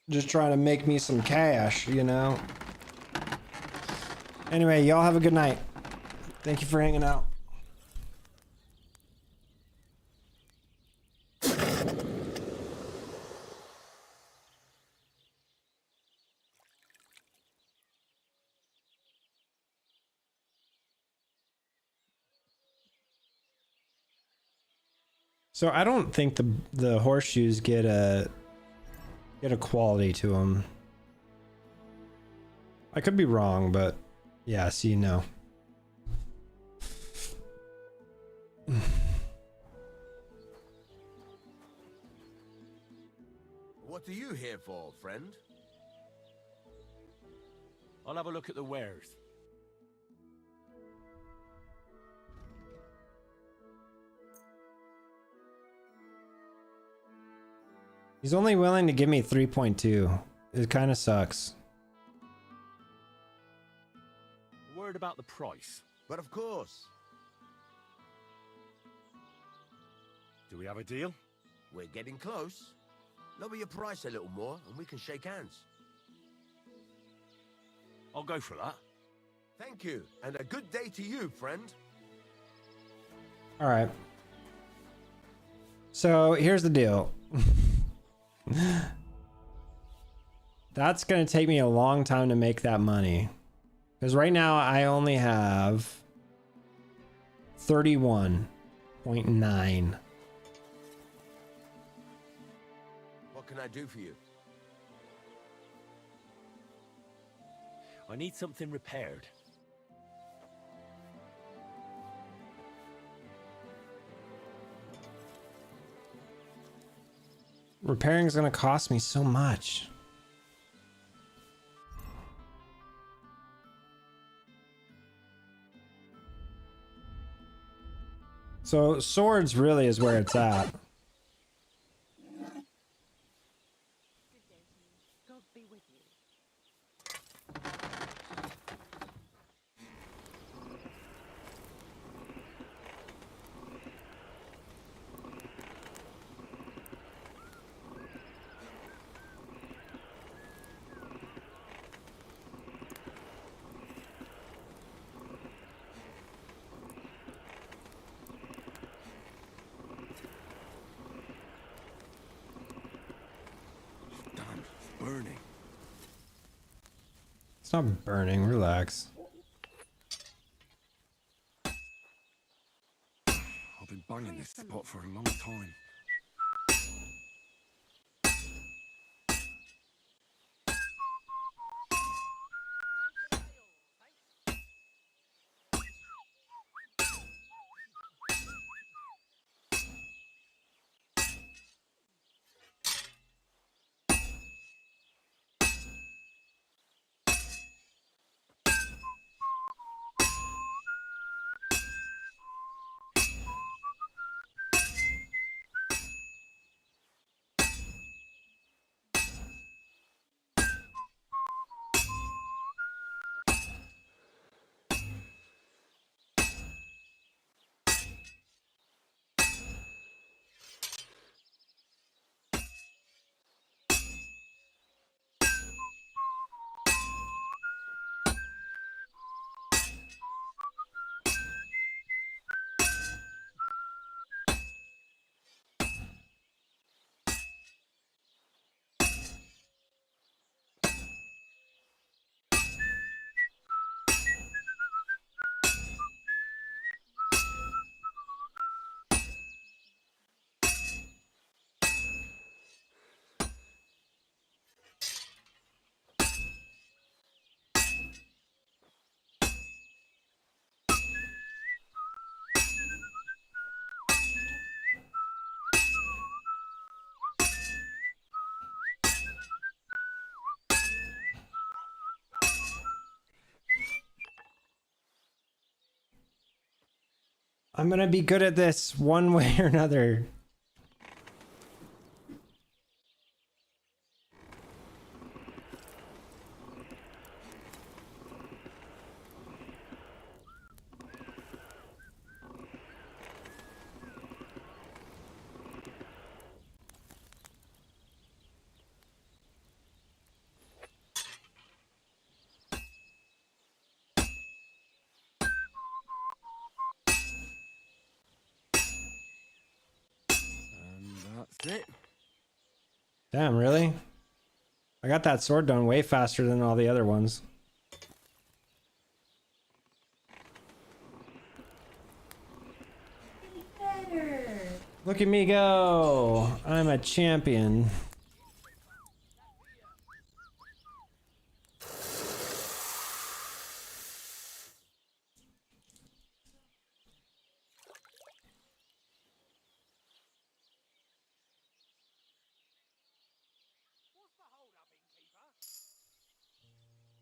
Just trying to make me some cash, you know? Anyway, y'all have a good night. Thank you for hanging out. So I don't think the horseshoes get a quality to them. I could be wrong, but yeah, see, no. What are you here for, friend? I'll have a look at the wares. He's only willing to give me 3.2. It kind of sucks. Word about the price. But of course. Do we have a deal? We're getting close. Lower your price a little more and we can shake hands. I'll go for that. Thank you, and a good day to you, friend. All right. So here's the deal. That's going to take me a long time to make that money. Because right now I only have 31.9. What can I do for you? I need something repaired. Repairing is going to cost me so much. So swords really is where it's at. God be with you. Damn, it's burning. It's not burning, relax. I've been banging this spot for a long time. I'm gonna be good at this one way or another. That's it. Damn, really? I got that sword done way faster than all the other ones. Better. Look at me go! I'm a champion.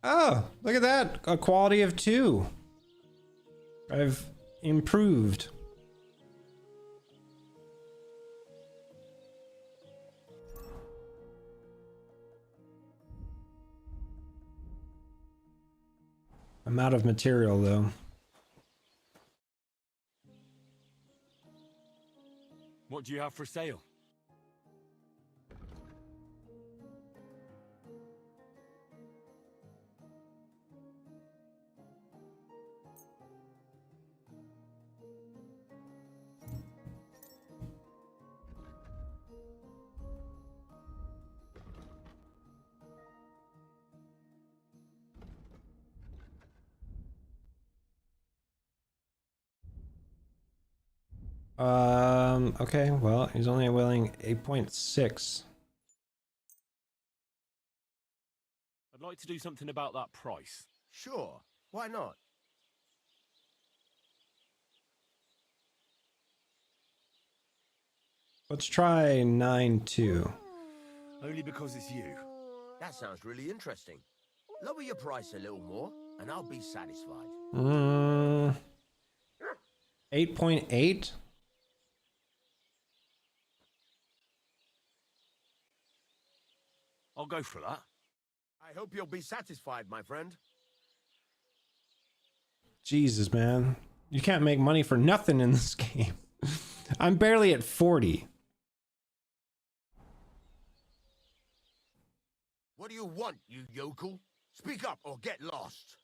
Oh, look at that! A quality of 2. I've improved. I'm out of material though. What do you have for sale? Okay, well, he's only willing 8.6. I'd like to do something about that price. Sure, why not? Let's try 9.2. Only because it's you. That sounds really interesting. Lower your price a little more, and I'll be satisfied. 8.8? I'll go for that. I hope you'll be satisfied, my friend. Jesus, man. You can't make money for nothing in this game. I'm barely at 40. What do you want, you yokel? Speak up or get lost.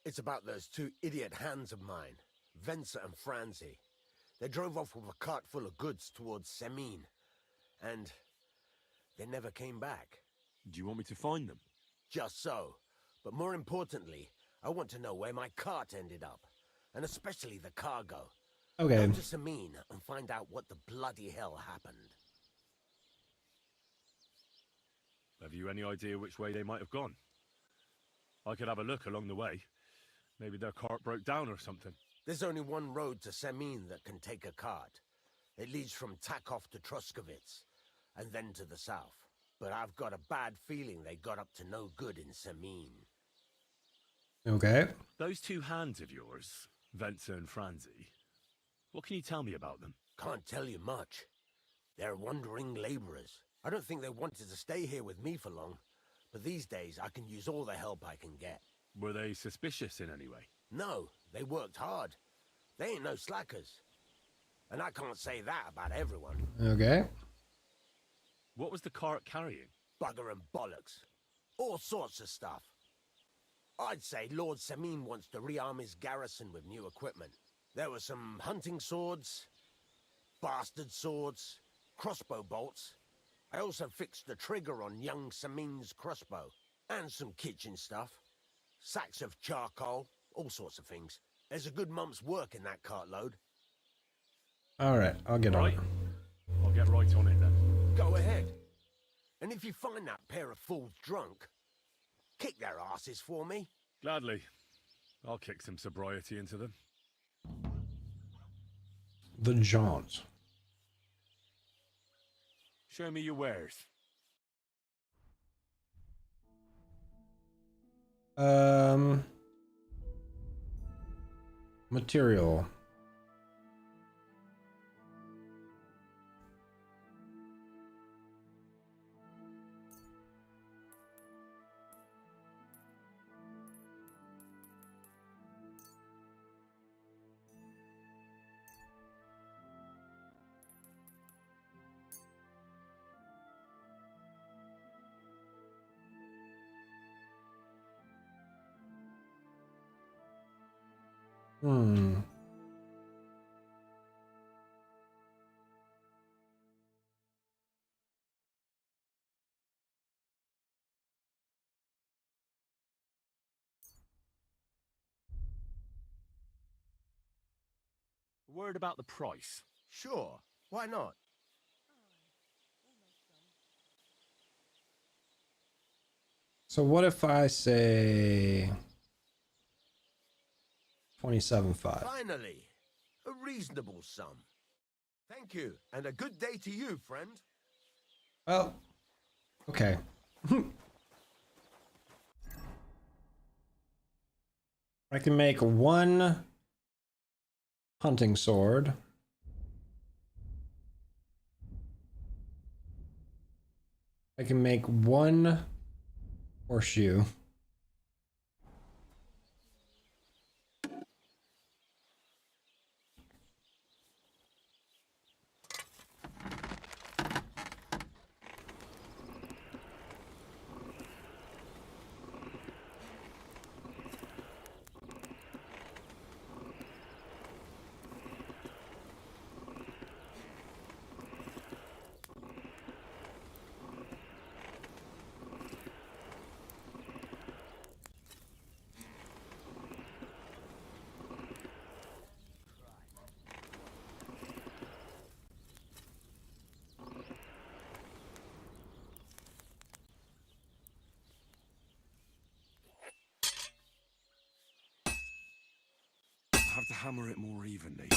It's about those 2 idiot hands of mine, Venser and Franzi. They drove off with a cart full of goods towards Semin, and they never came back. Do you want me to find them? Just so. But more importantly, I want to know where my cart ended up, and especially the cargo. Okay. Go to Semin and find out what the bloody hell happened. Have you any idea which way they might have gone? I could have a look along the way. Maybe their cart broke down or something. There's only one road to Semin that can take a cart. It leads from Takov to Troskovitz, and then to the south. But I've got a bad feeling they got up to no good in Semin. Okay. Those 2 hands of yours, Venser and Franzi, what can you tell me about them? Can't tell you much. They're wandering laborers. I don't think they wanted to stay here with me for long, but these days I can use all the help I can get. Were they suspicious in any way? No, they worked hard. They ain't no slackers. And I can't say that about everyone. Okay. What was the cart carrying? Bugger and bollocks. All sorts of stuff. I'd say Lord Semin wants to rearm his garrison with new equipment. There were some hunting swords, bastard swords, crossbow bolts. I also fixed the trigger on young Semin's crossbow. And some kitchen stuff. Sacks of charcoal, all sorts of things. There's a good month's work in that cartload. Alright, I'll get on it. I'll get right on it then. Go ahead. And if you find that pair of fools drunk, kick their asses for me. Gladly. I'll kick some sobriety into them. The Jaunt. Show me your wares. Material. Hmm. Word about the price. Sure, why not? So what if I say 27.5? Finally, a reasonable sum. Thank you, and a good day to you, friend. Well, okay. I can make one hunting sword. I can make one horseshoe. I have to hammer it more evenly.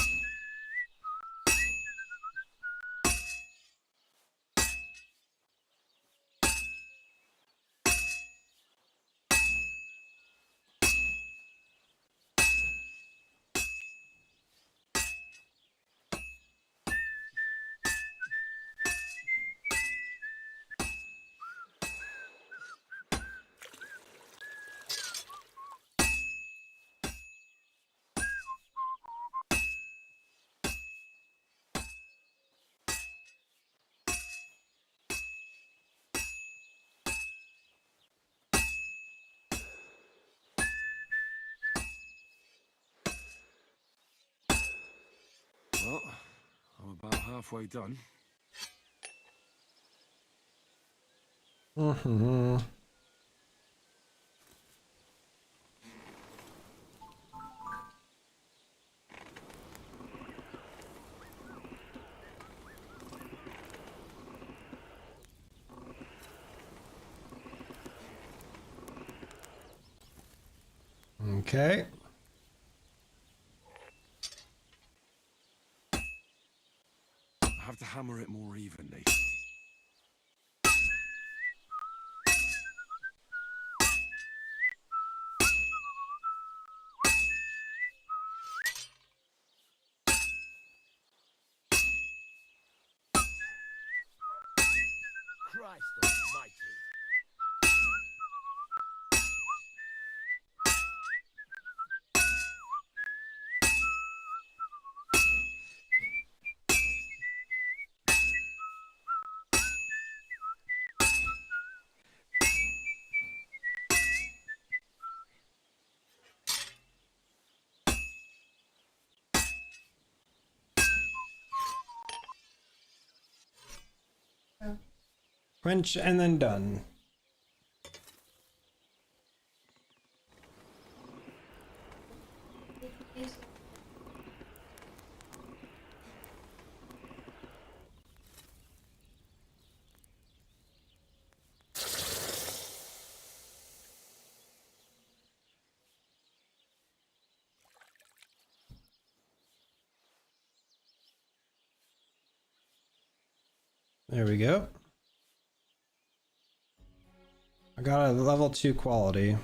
Well, I'm about halfway done. Mm-hmm. Okay. I have to hammer it more evenly. Christ almighty. Quench and then done. There we go. I got a level 2 quality.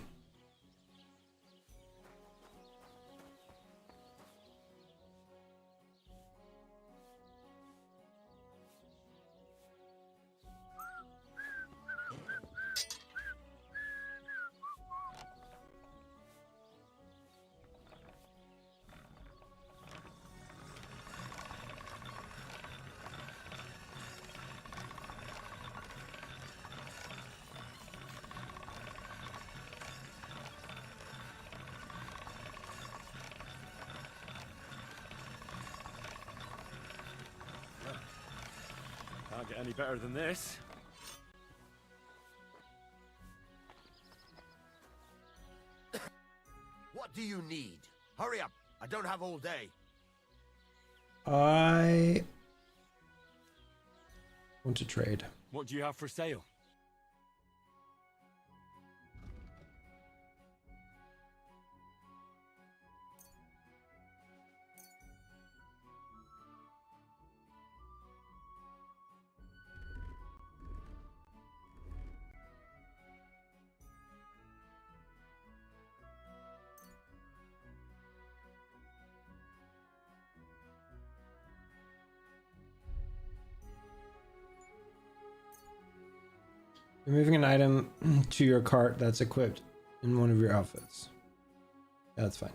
Can't get any better than this. What do you need? Hurry up. I don't have all day. I want to trade. What do you have for sale? Removing an item to your cart that's equipped in one of your outfits. That's fine.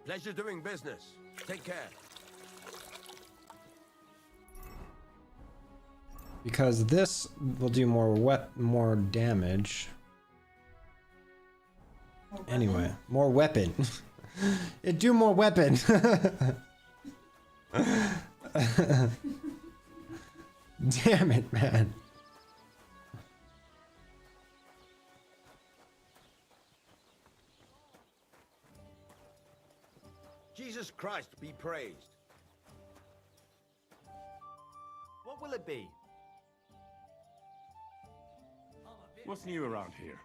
Pleasure doing business. Take care. Because this will do more damage. Anyway, more weapon. It do more weapon. Damn it, man. Jesus Christ be praised. What will it be? What's new around here?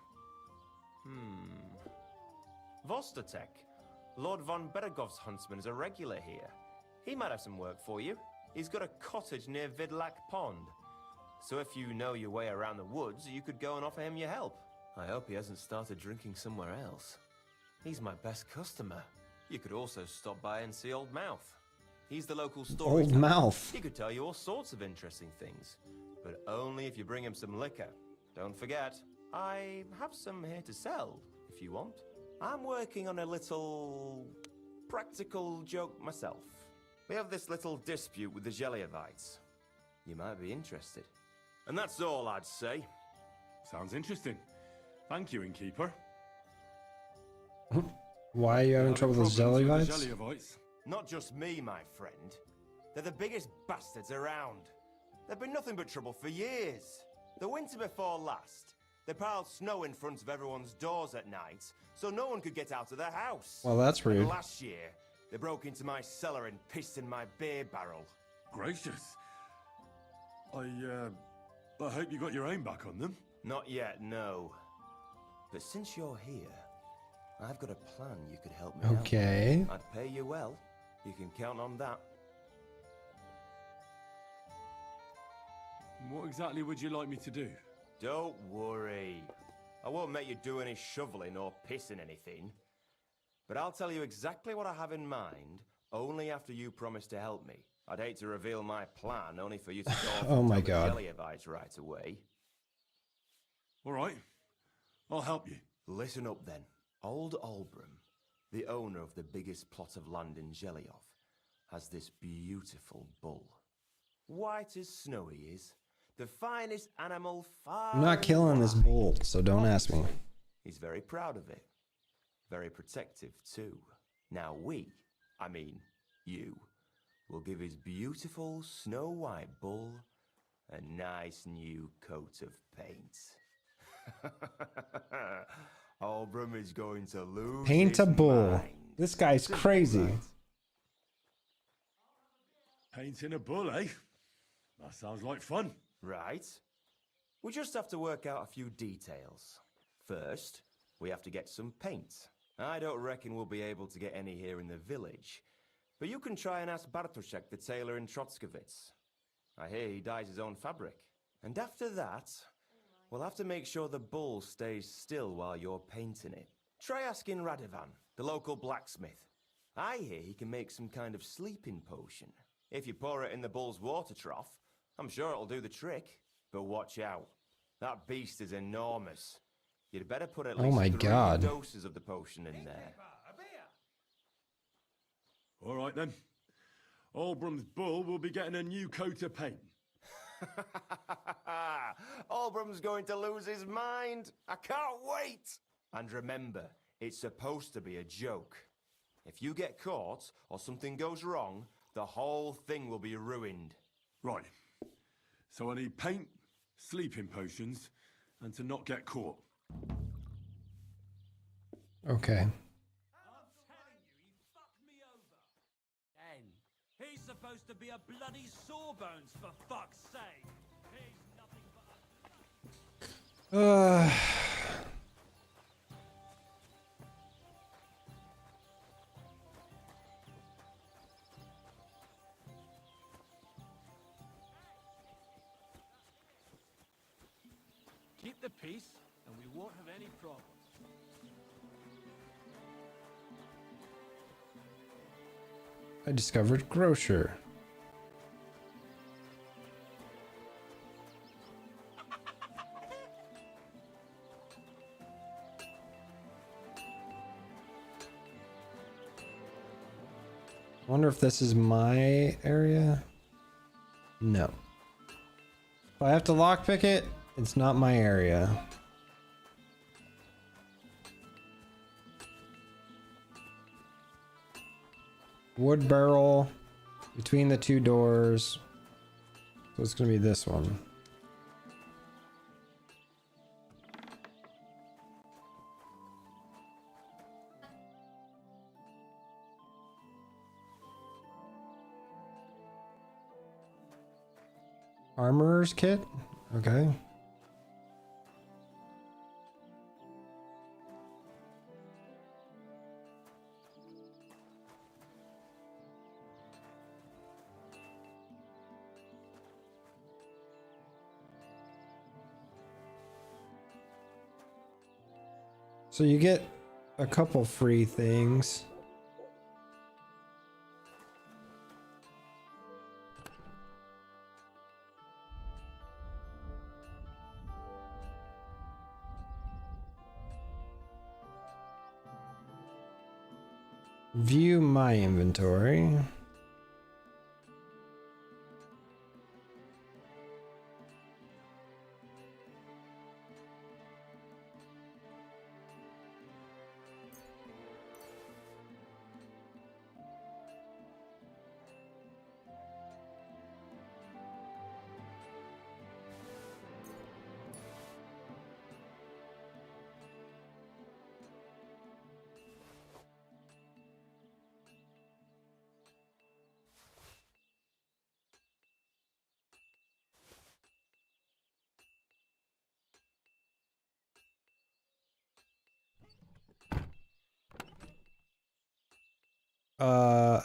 Vostotek. Lord von Beregov's huntsman is a regular here. He might have some work for you. He's got a cottage near Vidlak Pond. So if you know your way around the woods, you could go and offer him your help. I hope he hasn't started drinking somewhere else. He's my best customer. You could also stop by and see Old Mouth. He's the local storyteller. Old Mouth. He could tell you all sorts of interesting things, but only if you bring him some liquor. Don't forget, I have some here to sell, if you want. I'm working on a little practical joke myself. We have this little dispute with the Geliovites. You might be interested. And that's all I'd say. Sounds interesting. Thank you, innkeeper. Why are you having trouble with Geliovites? Not just me, my friend. They're the biggest bastards around. They've been nothing but trouble for years. The winter before last, they piled snow in front of everyone's doors at night, so no one could get out of their house. Well, that's rude. And last year, they broke into my cellar and pissed in my beer barrel. Gracious. I hope you got your aim back on them. Not yet, no. But since you're here, I've got a plan you could help me Okay. out. I'd pay you well. You can count on that. What exactly would you like me to do? Don't worry. I won't make you do any shoveling or pissing anything. But I'll tell you exactly what I have in mind, only after you promise to help me. I'd hate to reveal my plan, only for you to go off Oh and my tell God. the Geliovites right away. All right. I'll help you. Listen up then. Old Albram, the owner of the biggest plot of land in Geliov, has this beautiful bull. White as snow he is. The finest animal far I'm not killing this bull, so don't ask me. He's very proud of it. Very protective, too. Now you, will give his beautiful snow-white bull a nice new coat of paint. Albram is going to lose Paint his a bull. mind. This guy's crazy. Painting a bull, eh? That sounds like fun. Right. We just have to work out a few details. First, we have to get some paint. I don't reckon we'll be able to get any here in the village, but you can try and ask Bartoszek, the tailor in Trotskovitz. I hear he dyes his own fabric. And after that, we'll have to make sure the bull stays still while you're painting it. Try asking Radovan, the local blacksmith. I hear he can make some kind of sleeping potion. If you pour it in the bull's water trough, I'm sure it'll do the trick. But watch out. That beast is enormous. You'd better put at Oh least my 3 God. doses of the potion in there. All right, then. Albram's bull will be getting a new coat of paint. Albram's going to lose his mind. I can't wait. And remember, it's supposed to be a joke. If you get caught or something goes wrong, the whole thing will be ruined. Right. So I need paint, sleeping potions, and to not get caught. Okay. He's supposed to be a bloody sawbones, for fuck's sake. He's nothing but a... Keep the peace, and we won't have any problems. I discovered grocer. I wonder if this is my area. No. If I have to lockpick it, it's not my area. Wood barrel between the two doors. So it's gonna be this one. Armorer's kit? Okay. So you get a couple free things. View my inventory.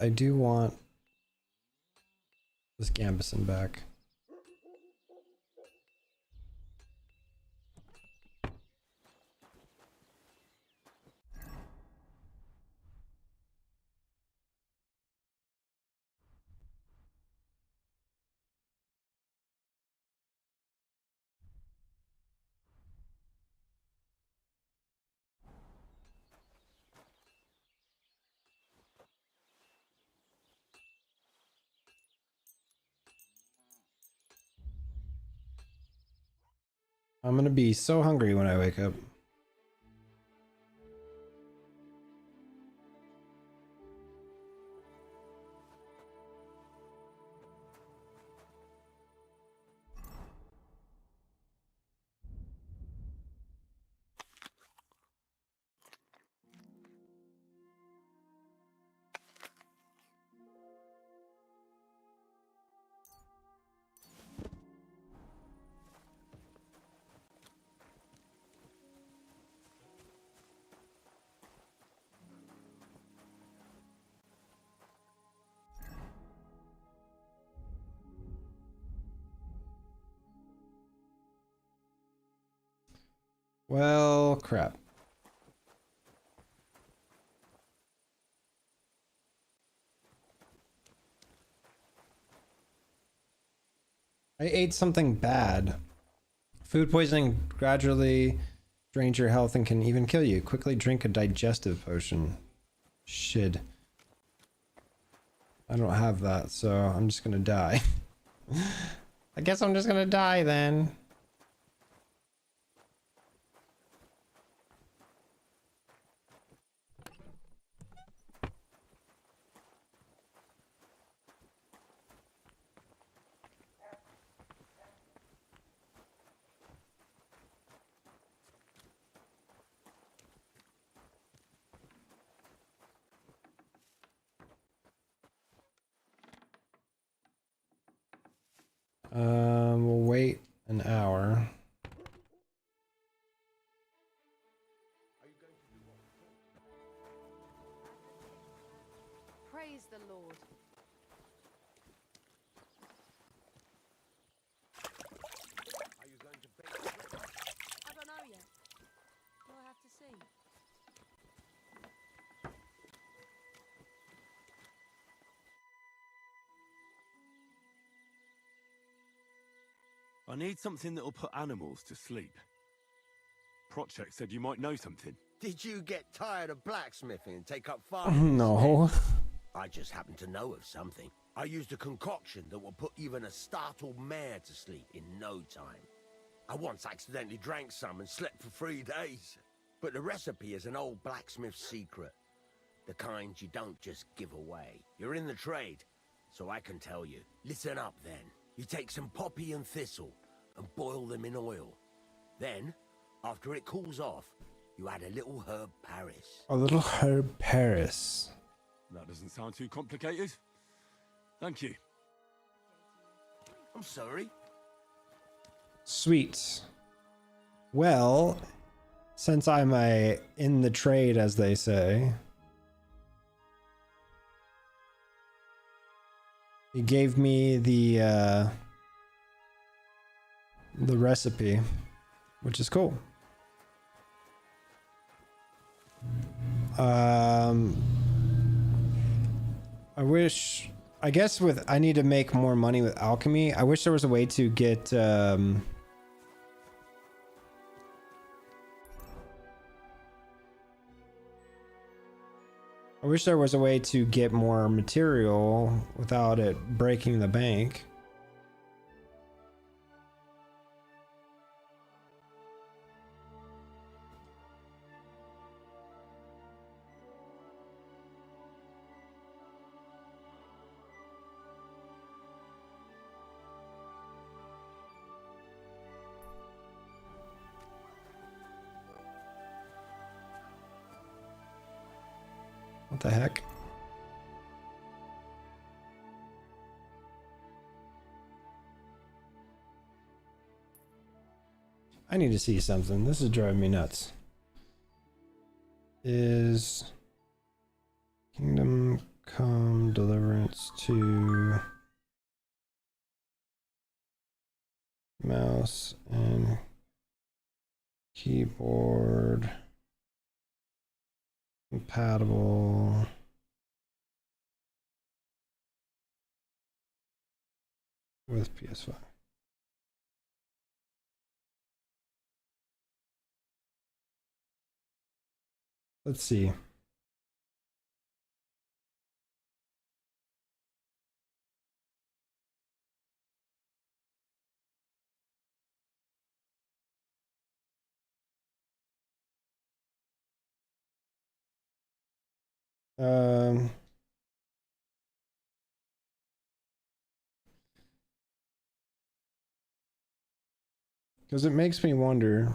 I do want this Gambison back. I'm gonna be so hungry when I wake up. Well, crap. I ate something bad. Food poisoning gradually drains your health and can even kill you. Quickly drink a digestive potion. Shit. I don't have that, so I'm just gonna die. I guess I'm just gonna die then. Praise the Lord. Are you going to bake the bread? I don't know yet. We'll have to see. I need something that'll put animals to sleep. Prochek said you might know something. Did you get tired of blacksmithing and take up farming instead? No. I just happen to know of something. I used a concoction that will put even a startled mare to sleep in no time. I once accidentally drank some and slept for 3 days. But the recipe is an old blacksmith's secret. The kind you don't just give away. You're in the trade, so I can tell you. Listen up then. You take some poppy and thistle and boil them in oil. Then, after it cools off, you add a little herb Paris. A little herb Paris. That doesn't sound too complicated. Thank you. I'm sorry. Sweet. Well, since I'm in the trade, as they say, he gave me the recipe, which is cool. I guess I need to make more money with alchemy. I wish there was a way to get I wish there was a way to get more material without it breaking the bank. What the heck? I need to see something. This is driving me nuts. Is Kingdom Come Deliverance to mouse and keyboard compatible with PS5? Let's see. Because it makes me wonder.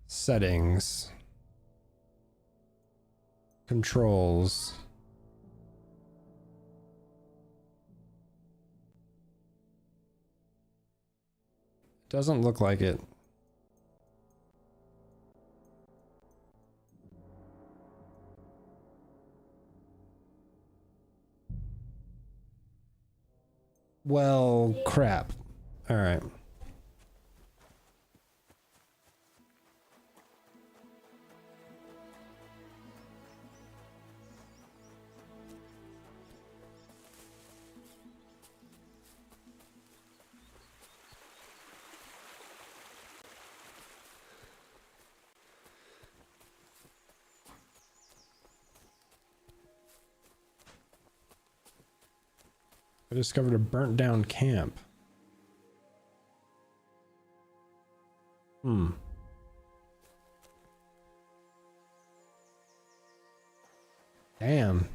Settings. Controls. Doesn't look like it. Well, crap. All right. I discovered a burnt down camp. Damn.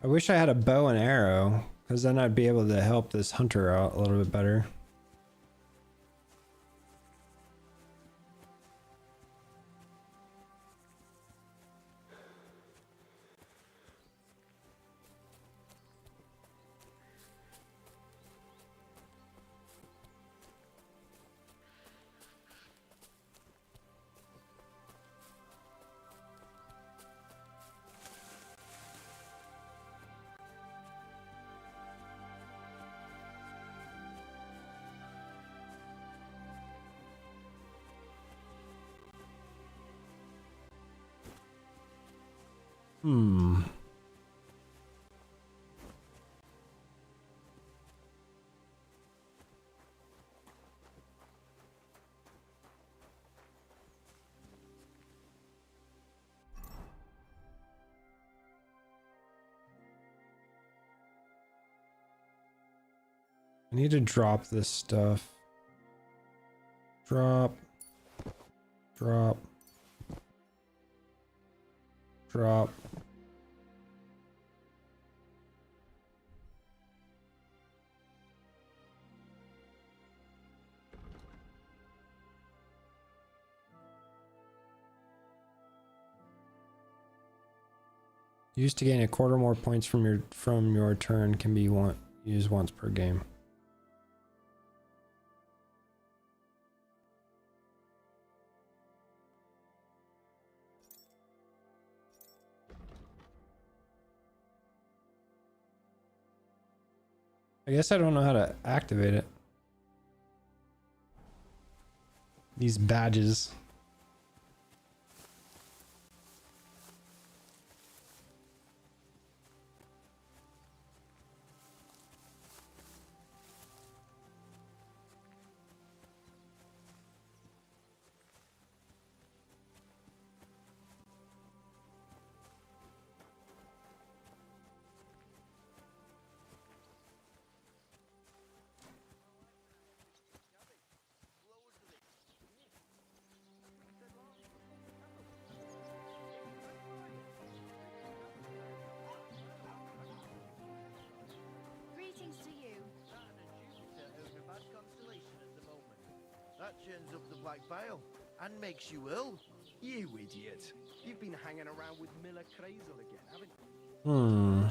I wish I had a bow and arrow, because then I'd be able to help this hunter out a little bit better. Hmm. I need to drop this stuff. Drop. Drop. Drop. Used to gain a quarter more points from your turn, can be used once per game. I guess I don't know how to activate it. These badges. Greetings to you. That churns up the Black Veil and makes you ill. You idiot. You've been hanging around with Miller Crazel again, haven't you? Hmm.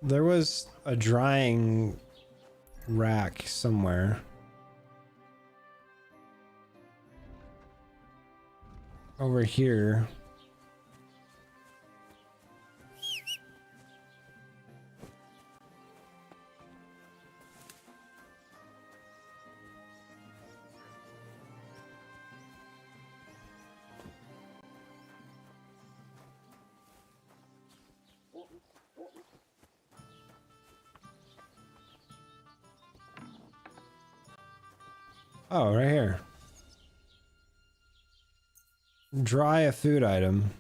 There was a drying rack somewhere. Over here. Oh, right here. Dry a food item.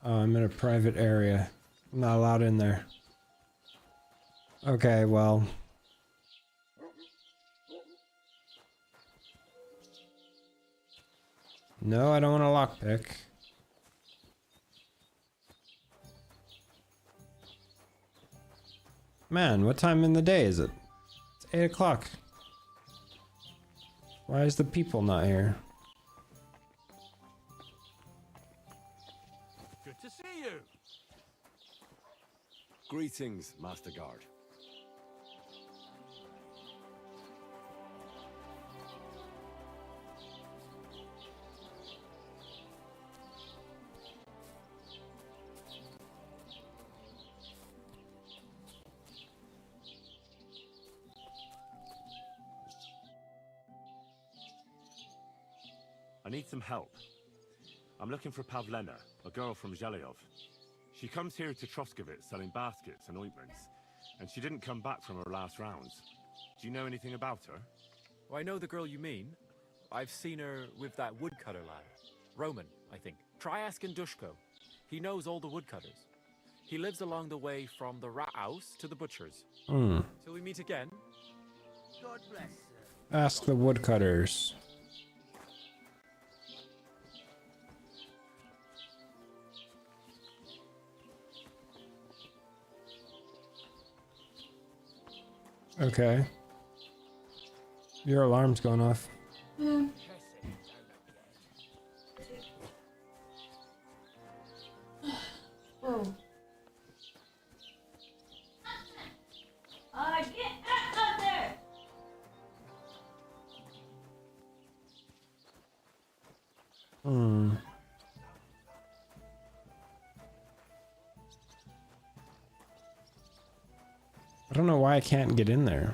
Oh, I'm in a private area. I'm not allowed in there. Okay, well. No, I don't want a lockpick. Man, what time in the day is it? It's 8 o'clock. Why is the people not here? Good to see you. Greetings, Master Guard. I need some help. I'm looking for Pavlena, a girl from Zhelyov. She comes here to Troskovitz selling baskets and ointments, and she didn't come back from her last rounds. Do you know anything about her? Oh, I know the girl you mean. I've seen her with that woodcutter lad. Roman, I think. Try asking Dushko. He knows all the woodcutters. He lives along the way from the rat house to the butcher's. Hmm. Till we meet again. God bless. Ask the woodcutters. Okay. Your alarm's going off. Yeah. Whoa. Get out there! Hmm. I don't know why I can't get in there.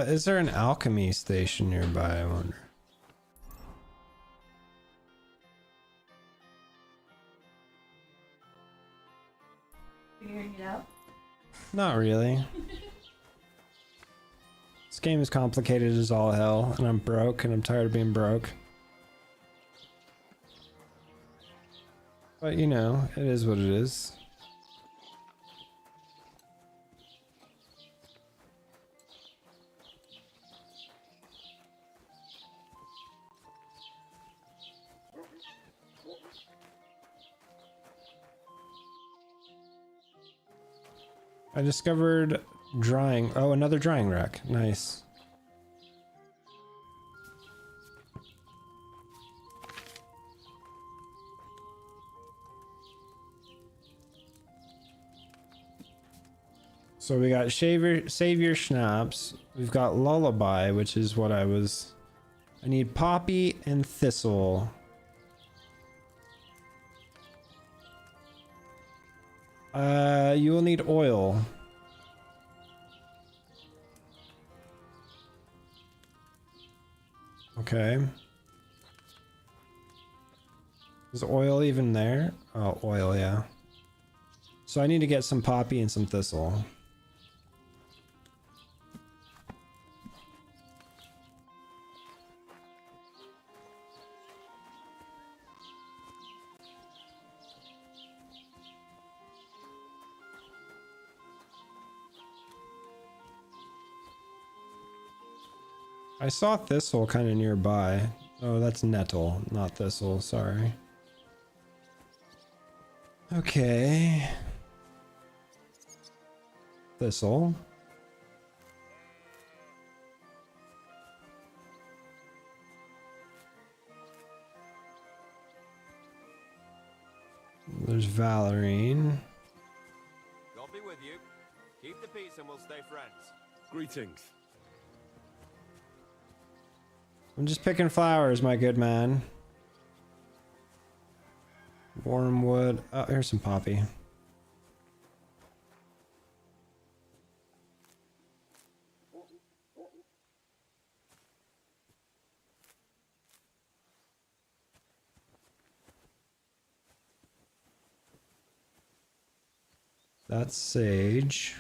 Is there an alchemy station nearby, I wonder? Figuring it out. Not really. This game is complicated as all hell, and I'm broke, and I'm tired of being broke. But you know, it is what it is. I discovered drying. Oh, another drying rack. Nice. So we got Savior Schnapps. We've got Lullaby, which is what I need Poppy and Thistle. You will need oil. Okay. Is oil even there? Oh, oil, yeah. So I need to get some poppy and some thistle. I saw thistle kind of nearby. Oh, that's nettle, not thistle, sorry. Okay. Thistle. There's Valorine. God be with you. Keep the peace and we'll stay friends. Greetings. I'm just picking flowers, my good man. Wormwood. Oh, here's some poppy. That's sage.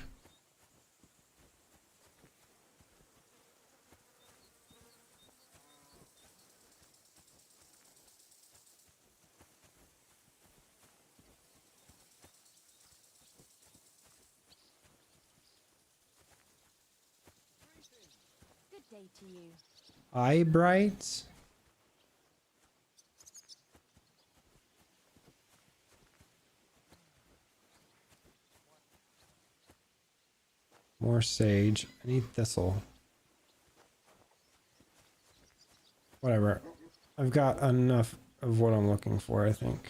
Good day to you. Eye brights. More sage. I need thistle. Whatever. I've got enough of what I'm looking for, I think.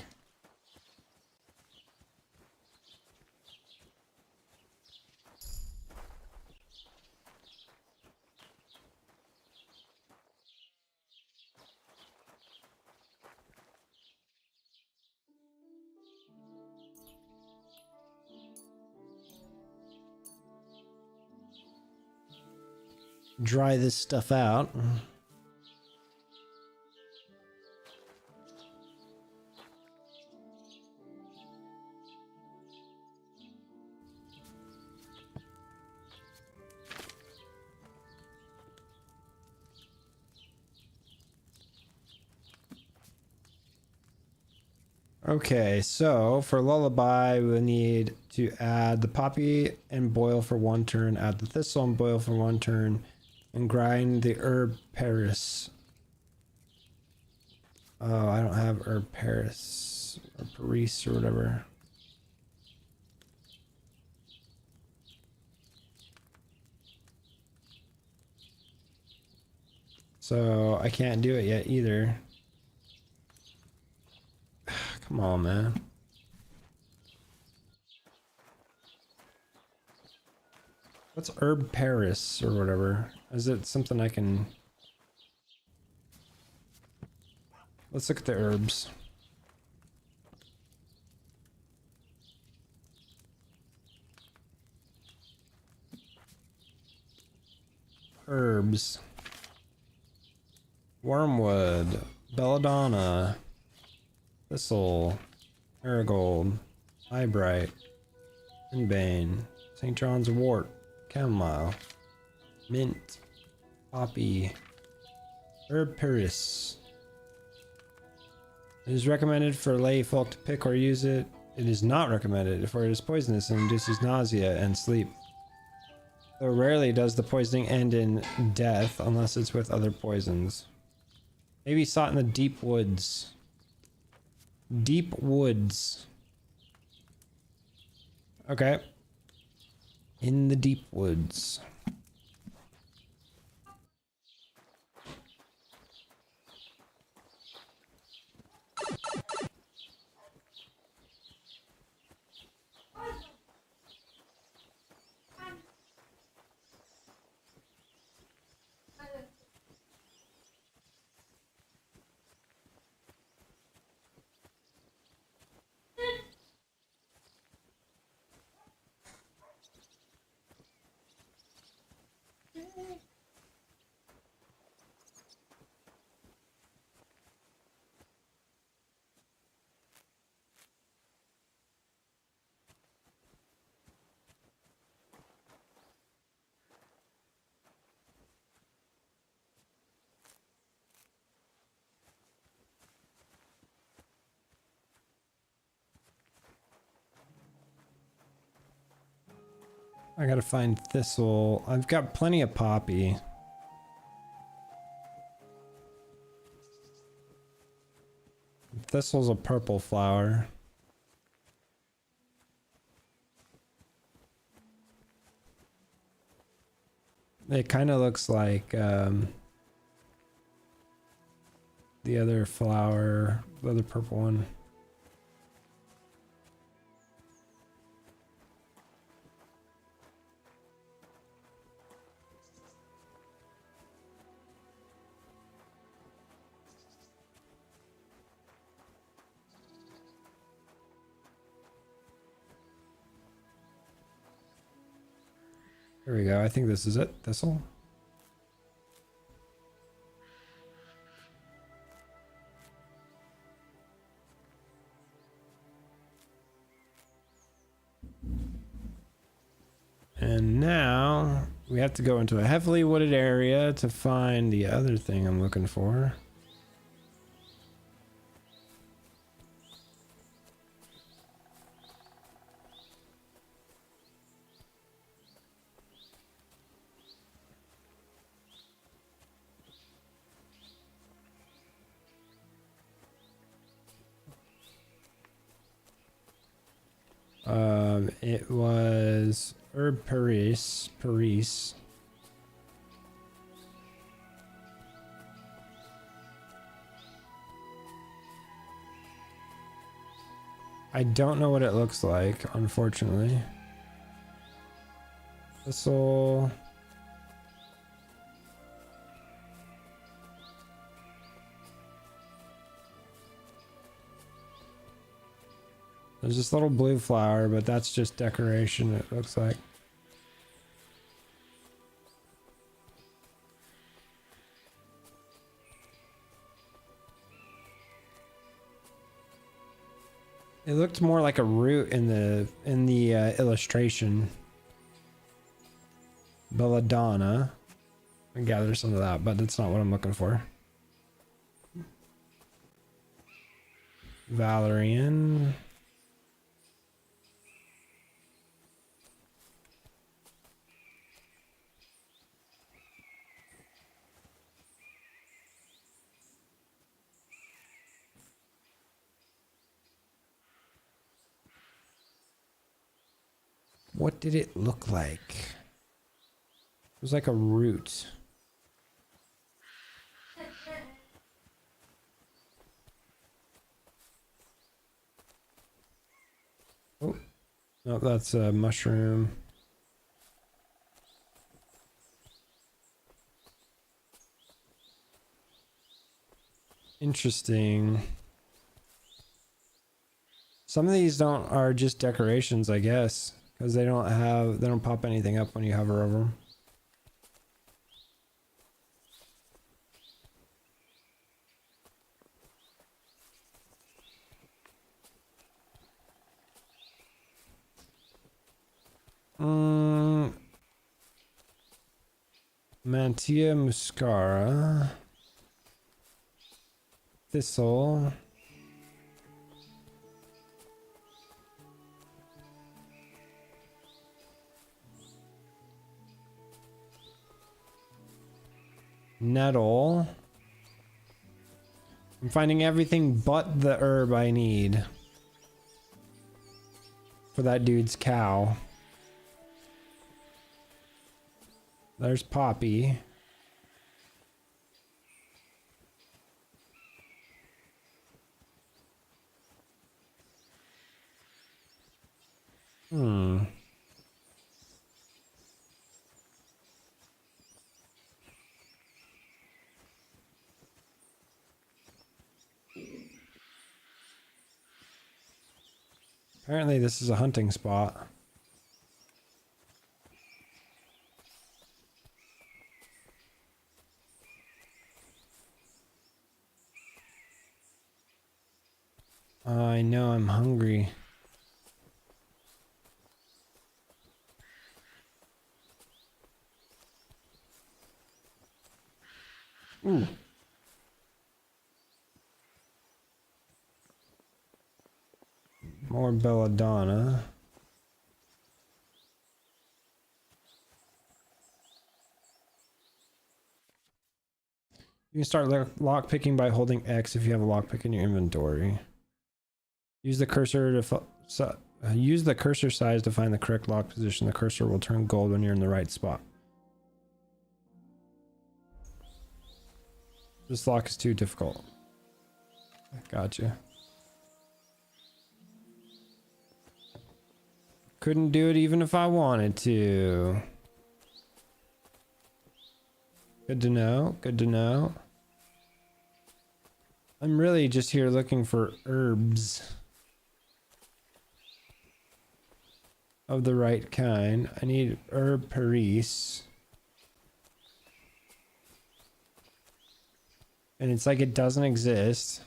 dry this stuff out. Okay, so for lullaby, we'll need to add the poppy and boil for 1 turn, add the thistle and boil for 1 turn, and grind the herb Paris. Oh, I don't have herb Paris or Paris or whatever. So I can't do it yet either. Come on, man. What's herb Paris or whatever? Is it something I can... Let's look at the herbs. Herbs. Wormwood. Belladonna. Thistle. Marigold. Eyebright. Henbane. St. John's wort. Chamomile. Mint. Poppy. Herb Paris. It is recommended for lay folk to pick or use it. It is not recommended, for it is poisonous and induces nausea and sleep. Though rarely does the poisoning end in death, unless it's with other poisons. Maybe sought in the deep woods. Deep woods. Okay. In the deep woods. I gotta find thistle. I've got plenty of poppy. Thistle's a purple flower. It kind of looks like the other flower, the other purple one. Here we go. I think this is it. Thistle. And now we have to go into a heavily wooded area to find the other thing I'm looking for. It was herb Paris. I don't know what it looks like, unfortunately. Thistle. There's this little blue flower, but that's just decoration, it looks like. It looked more like a root in the illustration. Belladonna. I gather some of that, but that's not what I'm looking for. Valerian. What did it look like? It was like a root. Oh, no, that's a mushroom. Interesting. Some of these are just decorations, I guess, because they don't pop anything up when you hover over them. Mantia muscara. Thistle. Nettle. I'm finding everything but the herb I need for that dude's cow. There's Poppy. Apparently this is a hunting spot. I know I'm hungry. Ooh. More belladonna. You can start lock picking by holding X if you have a lockpick in your inventory. Use the cursor to use the cursor size to find the correct lock position. The cursor will turn gold when you're in the right spot. This lock is too difficult. Gotcha. Couldn't do it even if I wanted to. Good to know. Good to know. I'm really just here looking for herbs of the right kind. I need herb Paris. And it's like it doesn't exist.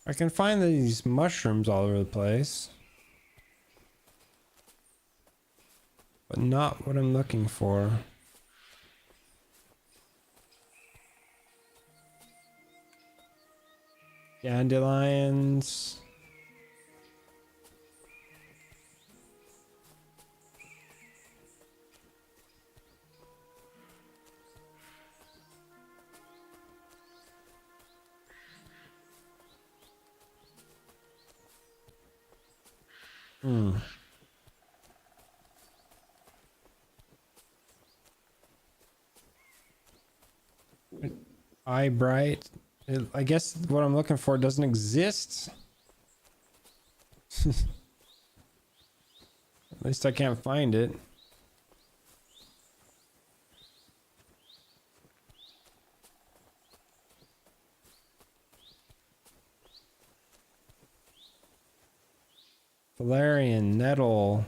I can find these mushrooms all over the place, but not what I'm looking for. Dandelions. Eye bright. I guess what I'm looking for doesn't exist. At least I can't find it. Valerian, nettle.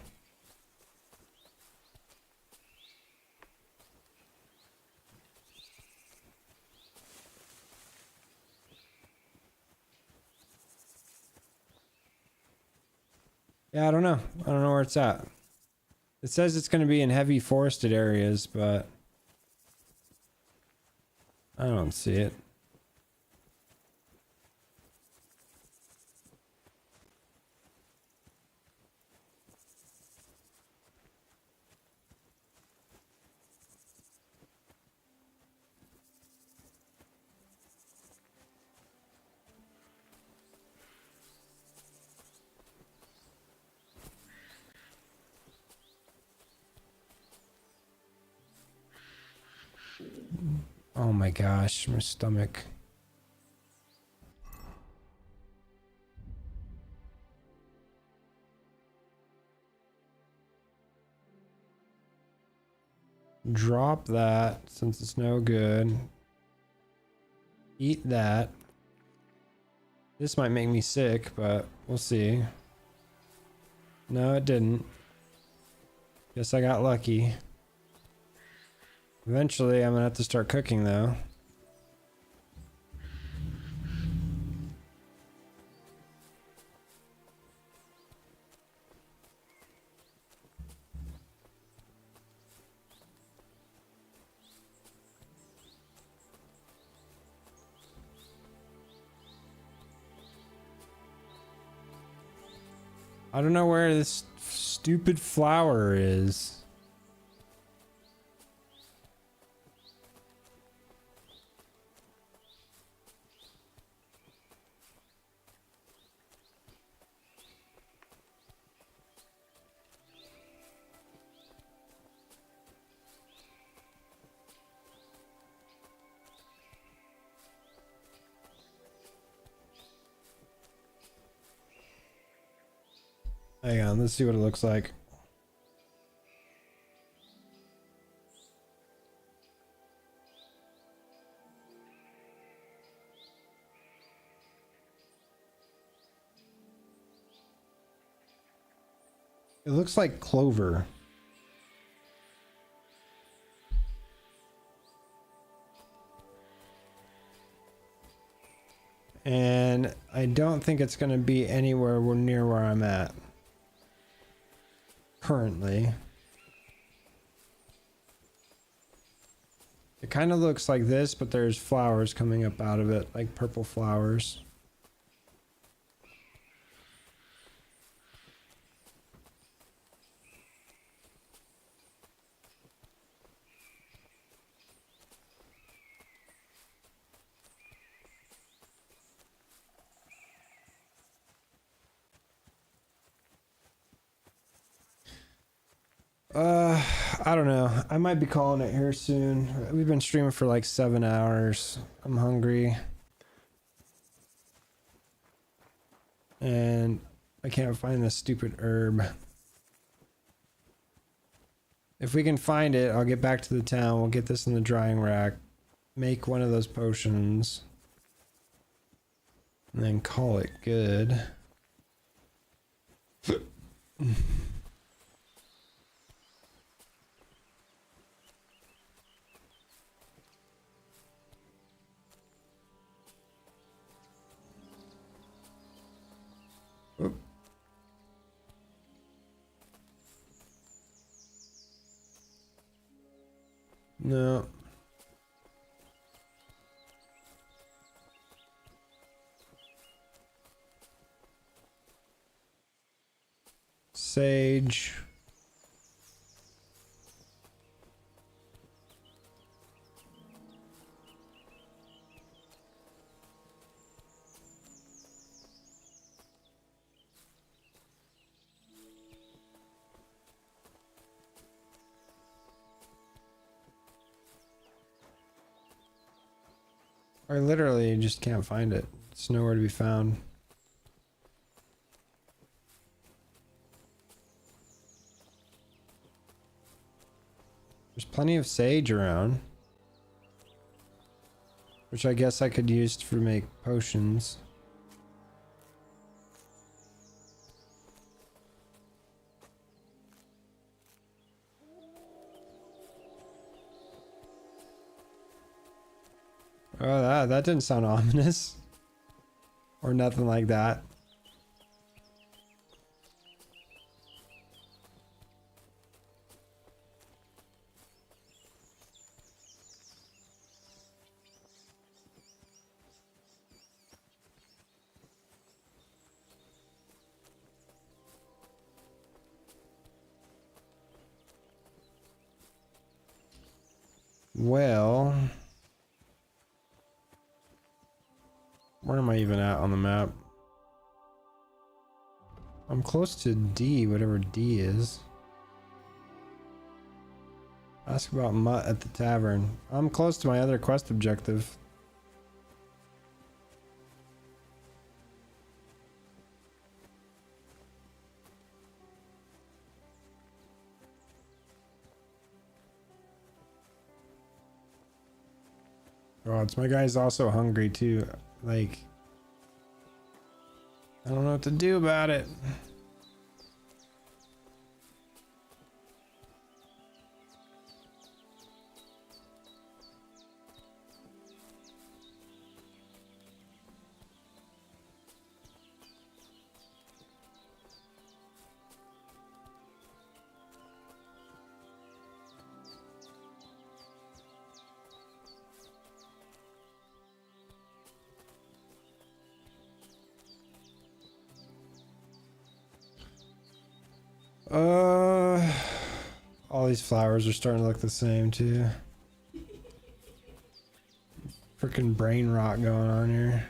Yeah, I don't know. I don't know where it's at. It says it's going to be in heavy forested areas, but I don't see it. Oh my gosh, my stomach. Drop that since it's no good. Eat that. This might make me sick, but we'll see. No, it didn't. Guess I got lucky. Eventually, I'm gonna have to start cooking though. I don't know where this stupid flower is. Hang on, let's see what it looks like. It looks like clover. And I don't think it's going to be anywhere near where I'm at currently. It kind of looks like this, but there's flowers coming up out of it, like purple flowers. I don't know. I might be calling it here soon. We've been streaming for like 7 hours. I'm hungry. And I can't find this stupid herb. If we can find it, I'll get back to the town. We'll get this in the drying rack. Make one of those potions. And then call it good. Oop. No. Sage. I literally just can't find it. It's nowhere to be found. There's plenty of sage around, which I guess I could use to make potions. Oh, that didn't sound ominous. Or nothing like that. Well, where am I even at on the map? I'm close to D, whatever D is. Ask about Mutt at the tavern. I'm close to my other quest objective. Oh, it's my guy's also hungry too. Like, I don't know what to do about it. All these flowers are starting to look the same too. Freaking brain rot going on here.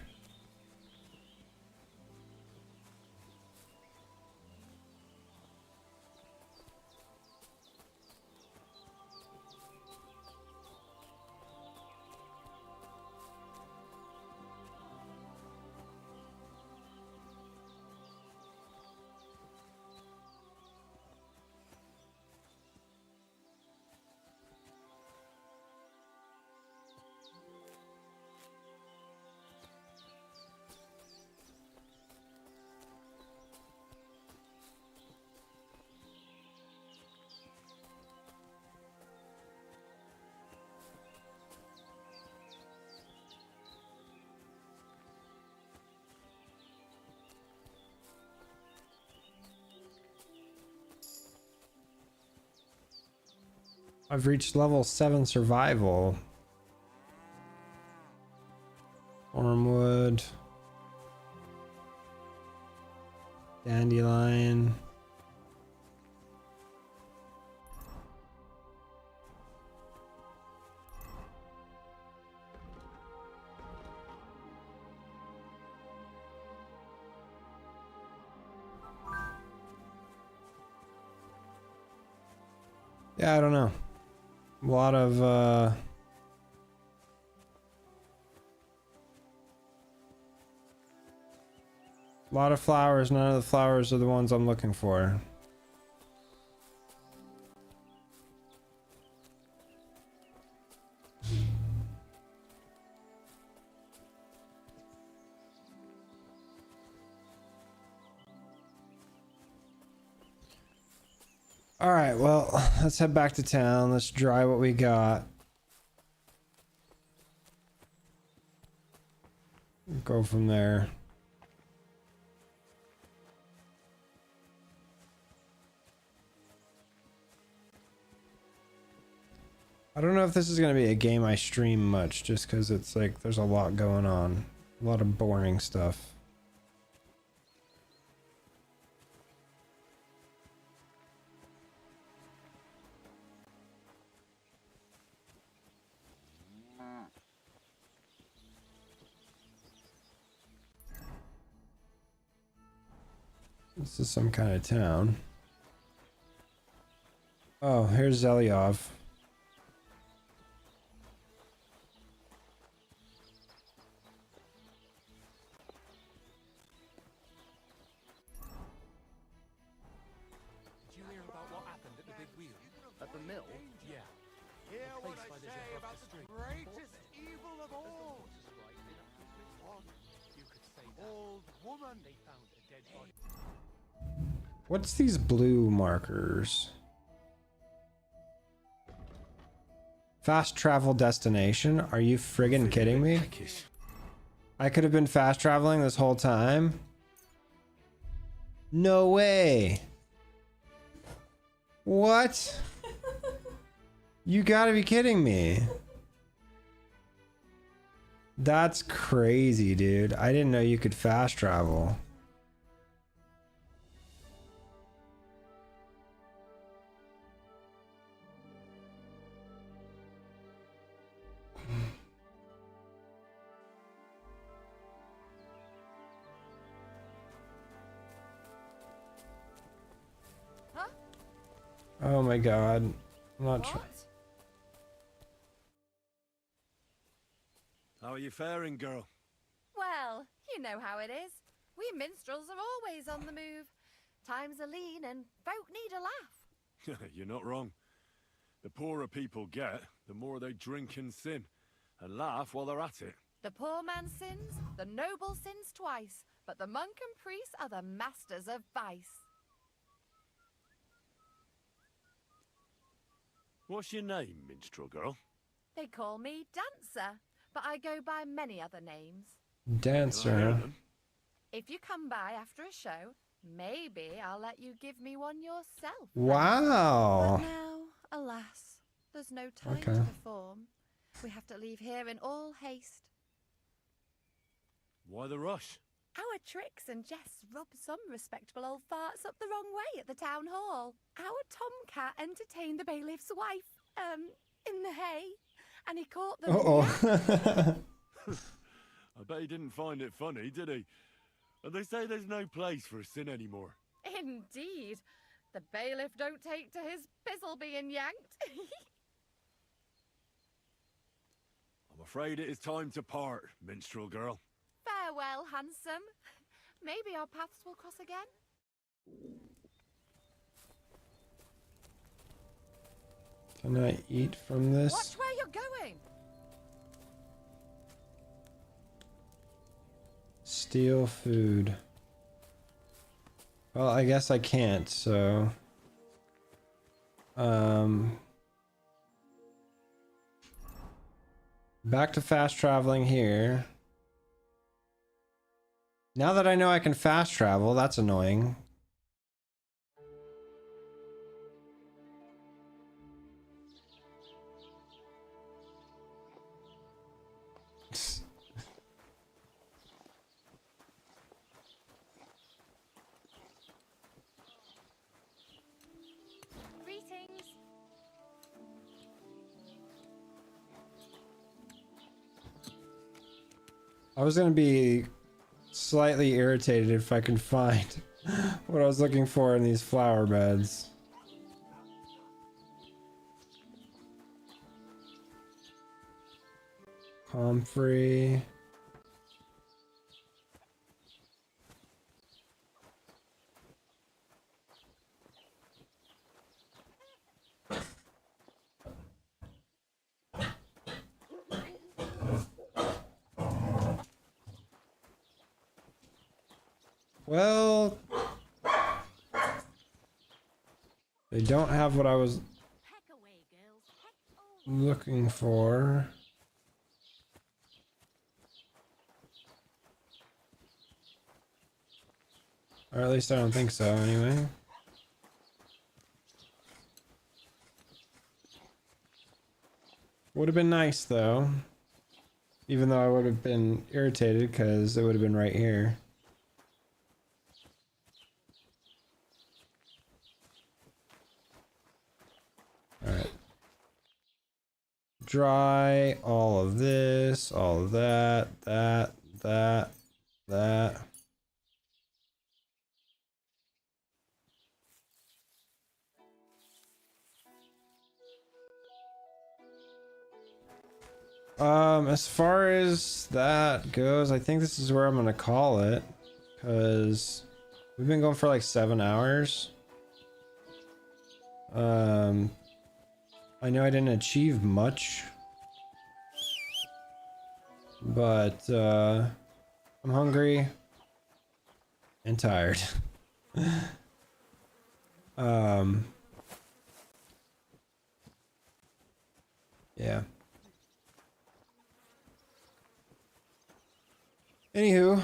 I've reached level 7 survival. Wormwood. Dandelion. Yeah, I don't know. A lot of flowers. None of the flowers are the ones I'm looking for. All right, well, let's head back to town. Let's dry what we got. Go from there. I don't know if this is going to be a game I stream much, just because it's like there's a lot going on. A lot of boring stuff. This is some kind of town. Oh, here's Zelyov. Greatest evil of all. Old woman. They found a dead body. What's these blue markers? Fast travel destination? Are you friggin' kidding me? I could have been fast traveling this whole time? No way. What? You gotta be kidding me. That's crazy, dude. I didn't know you could fast travel. Oh my god. I'm not trying. How are you faring, girl? Well, you know how it is. We minstrels are always on the move. Times are lean and folk need a laugh. You're not wrong. The poorer people get, the more they drink and sin, and laugh while they're at it. The poor man sins, the noble sins twice, but the monk and priest are the masters of vice. What's your name, minstrel girl? They call me Dancer, but I go by many other names. Dancer. If you come by after a show, maybe I'll let you give me one yourself. Wow. But now, alas, there's no time Okay. to perform. We have to leave here in all haste. Why the rush? Our tricks and jests rub some respectable old farts up the wrong way at the town hall. Our tomcat entertained the bailiff's wife, in the hay, and he caught them. Uh-oh. I bet he didn't find it funny, did he? And they say there's no place for sin anymore. Indeed. The bailiff don't take to his pizzle being yanked. I'm afraid it is time to part, minstrel girl. Farewell, handsome. Maybe our paths will cross again. Can I eat from this? Watch where you're going. Steal food. Well, I guess I can't, so... Back to fast traveling here. Now that I know I can fast travel, that's annoying. Greetings. I was gonna be slightly irritated if I could find what I was looking for in these flower beds. Comfrey. Well, they don't have what I was looking for. Or at least I don't think so, anyway. Would have been nice, though. Even though I would have been irritated, because it would have been right here. Alright. Dry all of this, all of that, that. As far as that goes, I think this is where I'm gonna call it, because we've been going for like 7 hours. I know I didn't achieve much but I'm hungry and tired. Yeah. Anywho,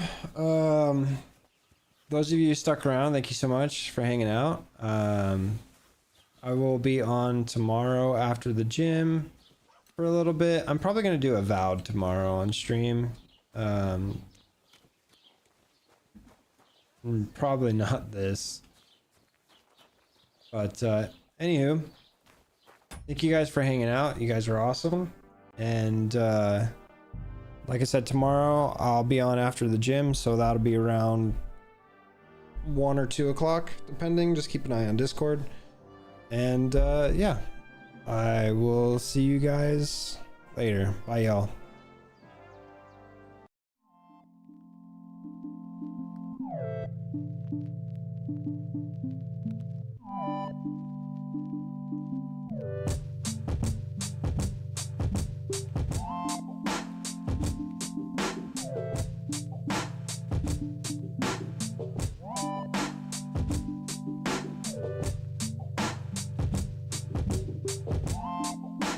those of you who stuck around, thank you so much for hanging out. I will be on tomorrow after the gym for a little bit. I'm probably gonna do Avowed tomorrow on stream. Probably not this. But anywho, thank you guys for hanging out. You guys are awesome. And like I said, tomorrow I'll be on after the gym, so that'll be around 1 or 2 o'clock, depending. Just keep an eye on Discord. And yeah, I will see you guys later. Bye, y'all.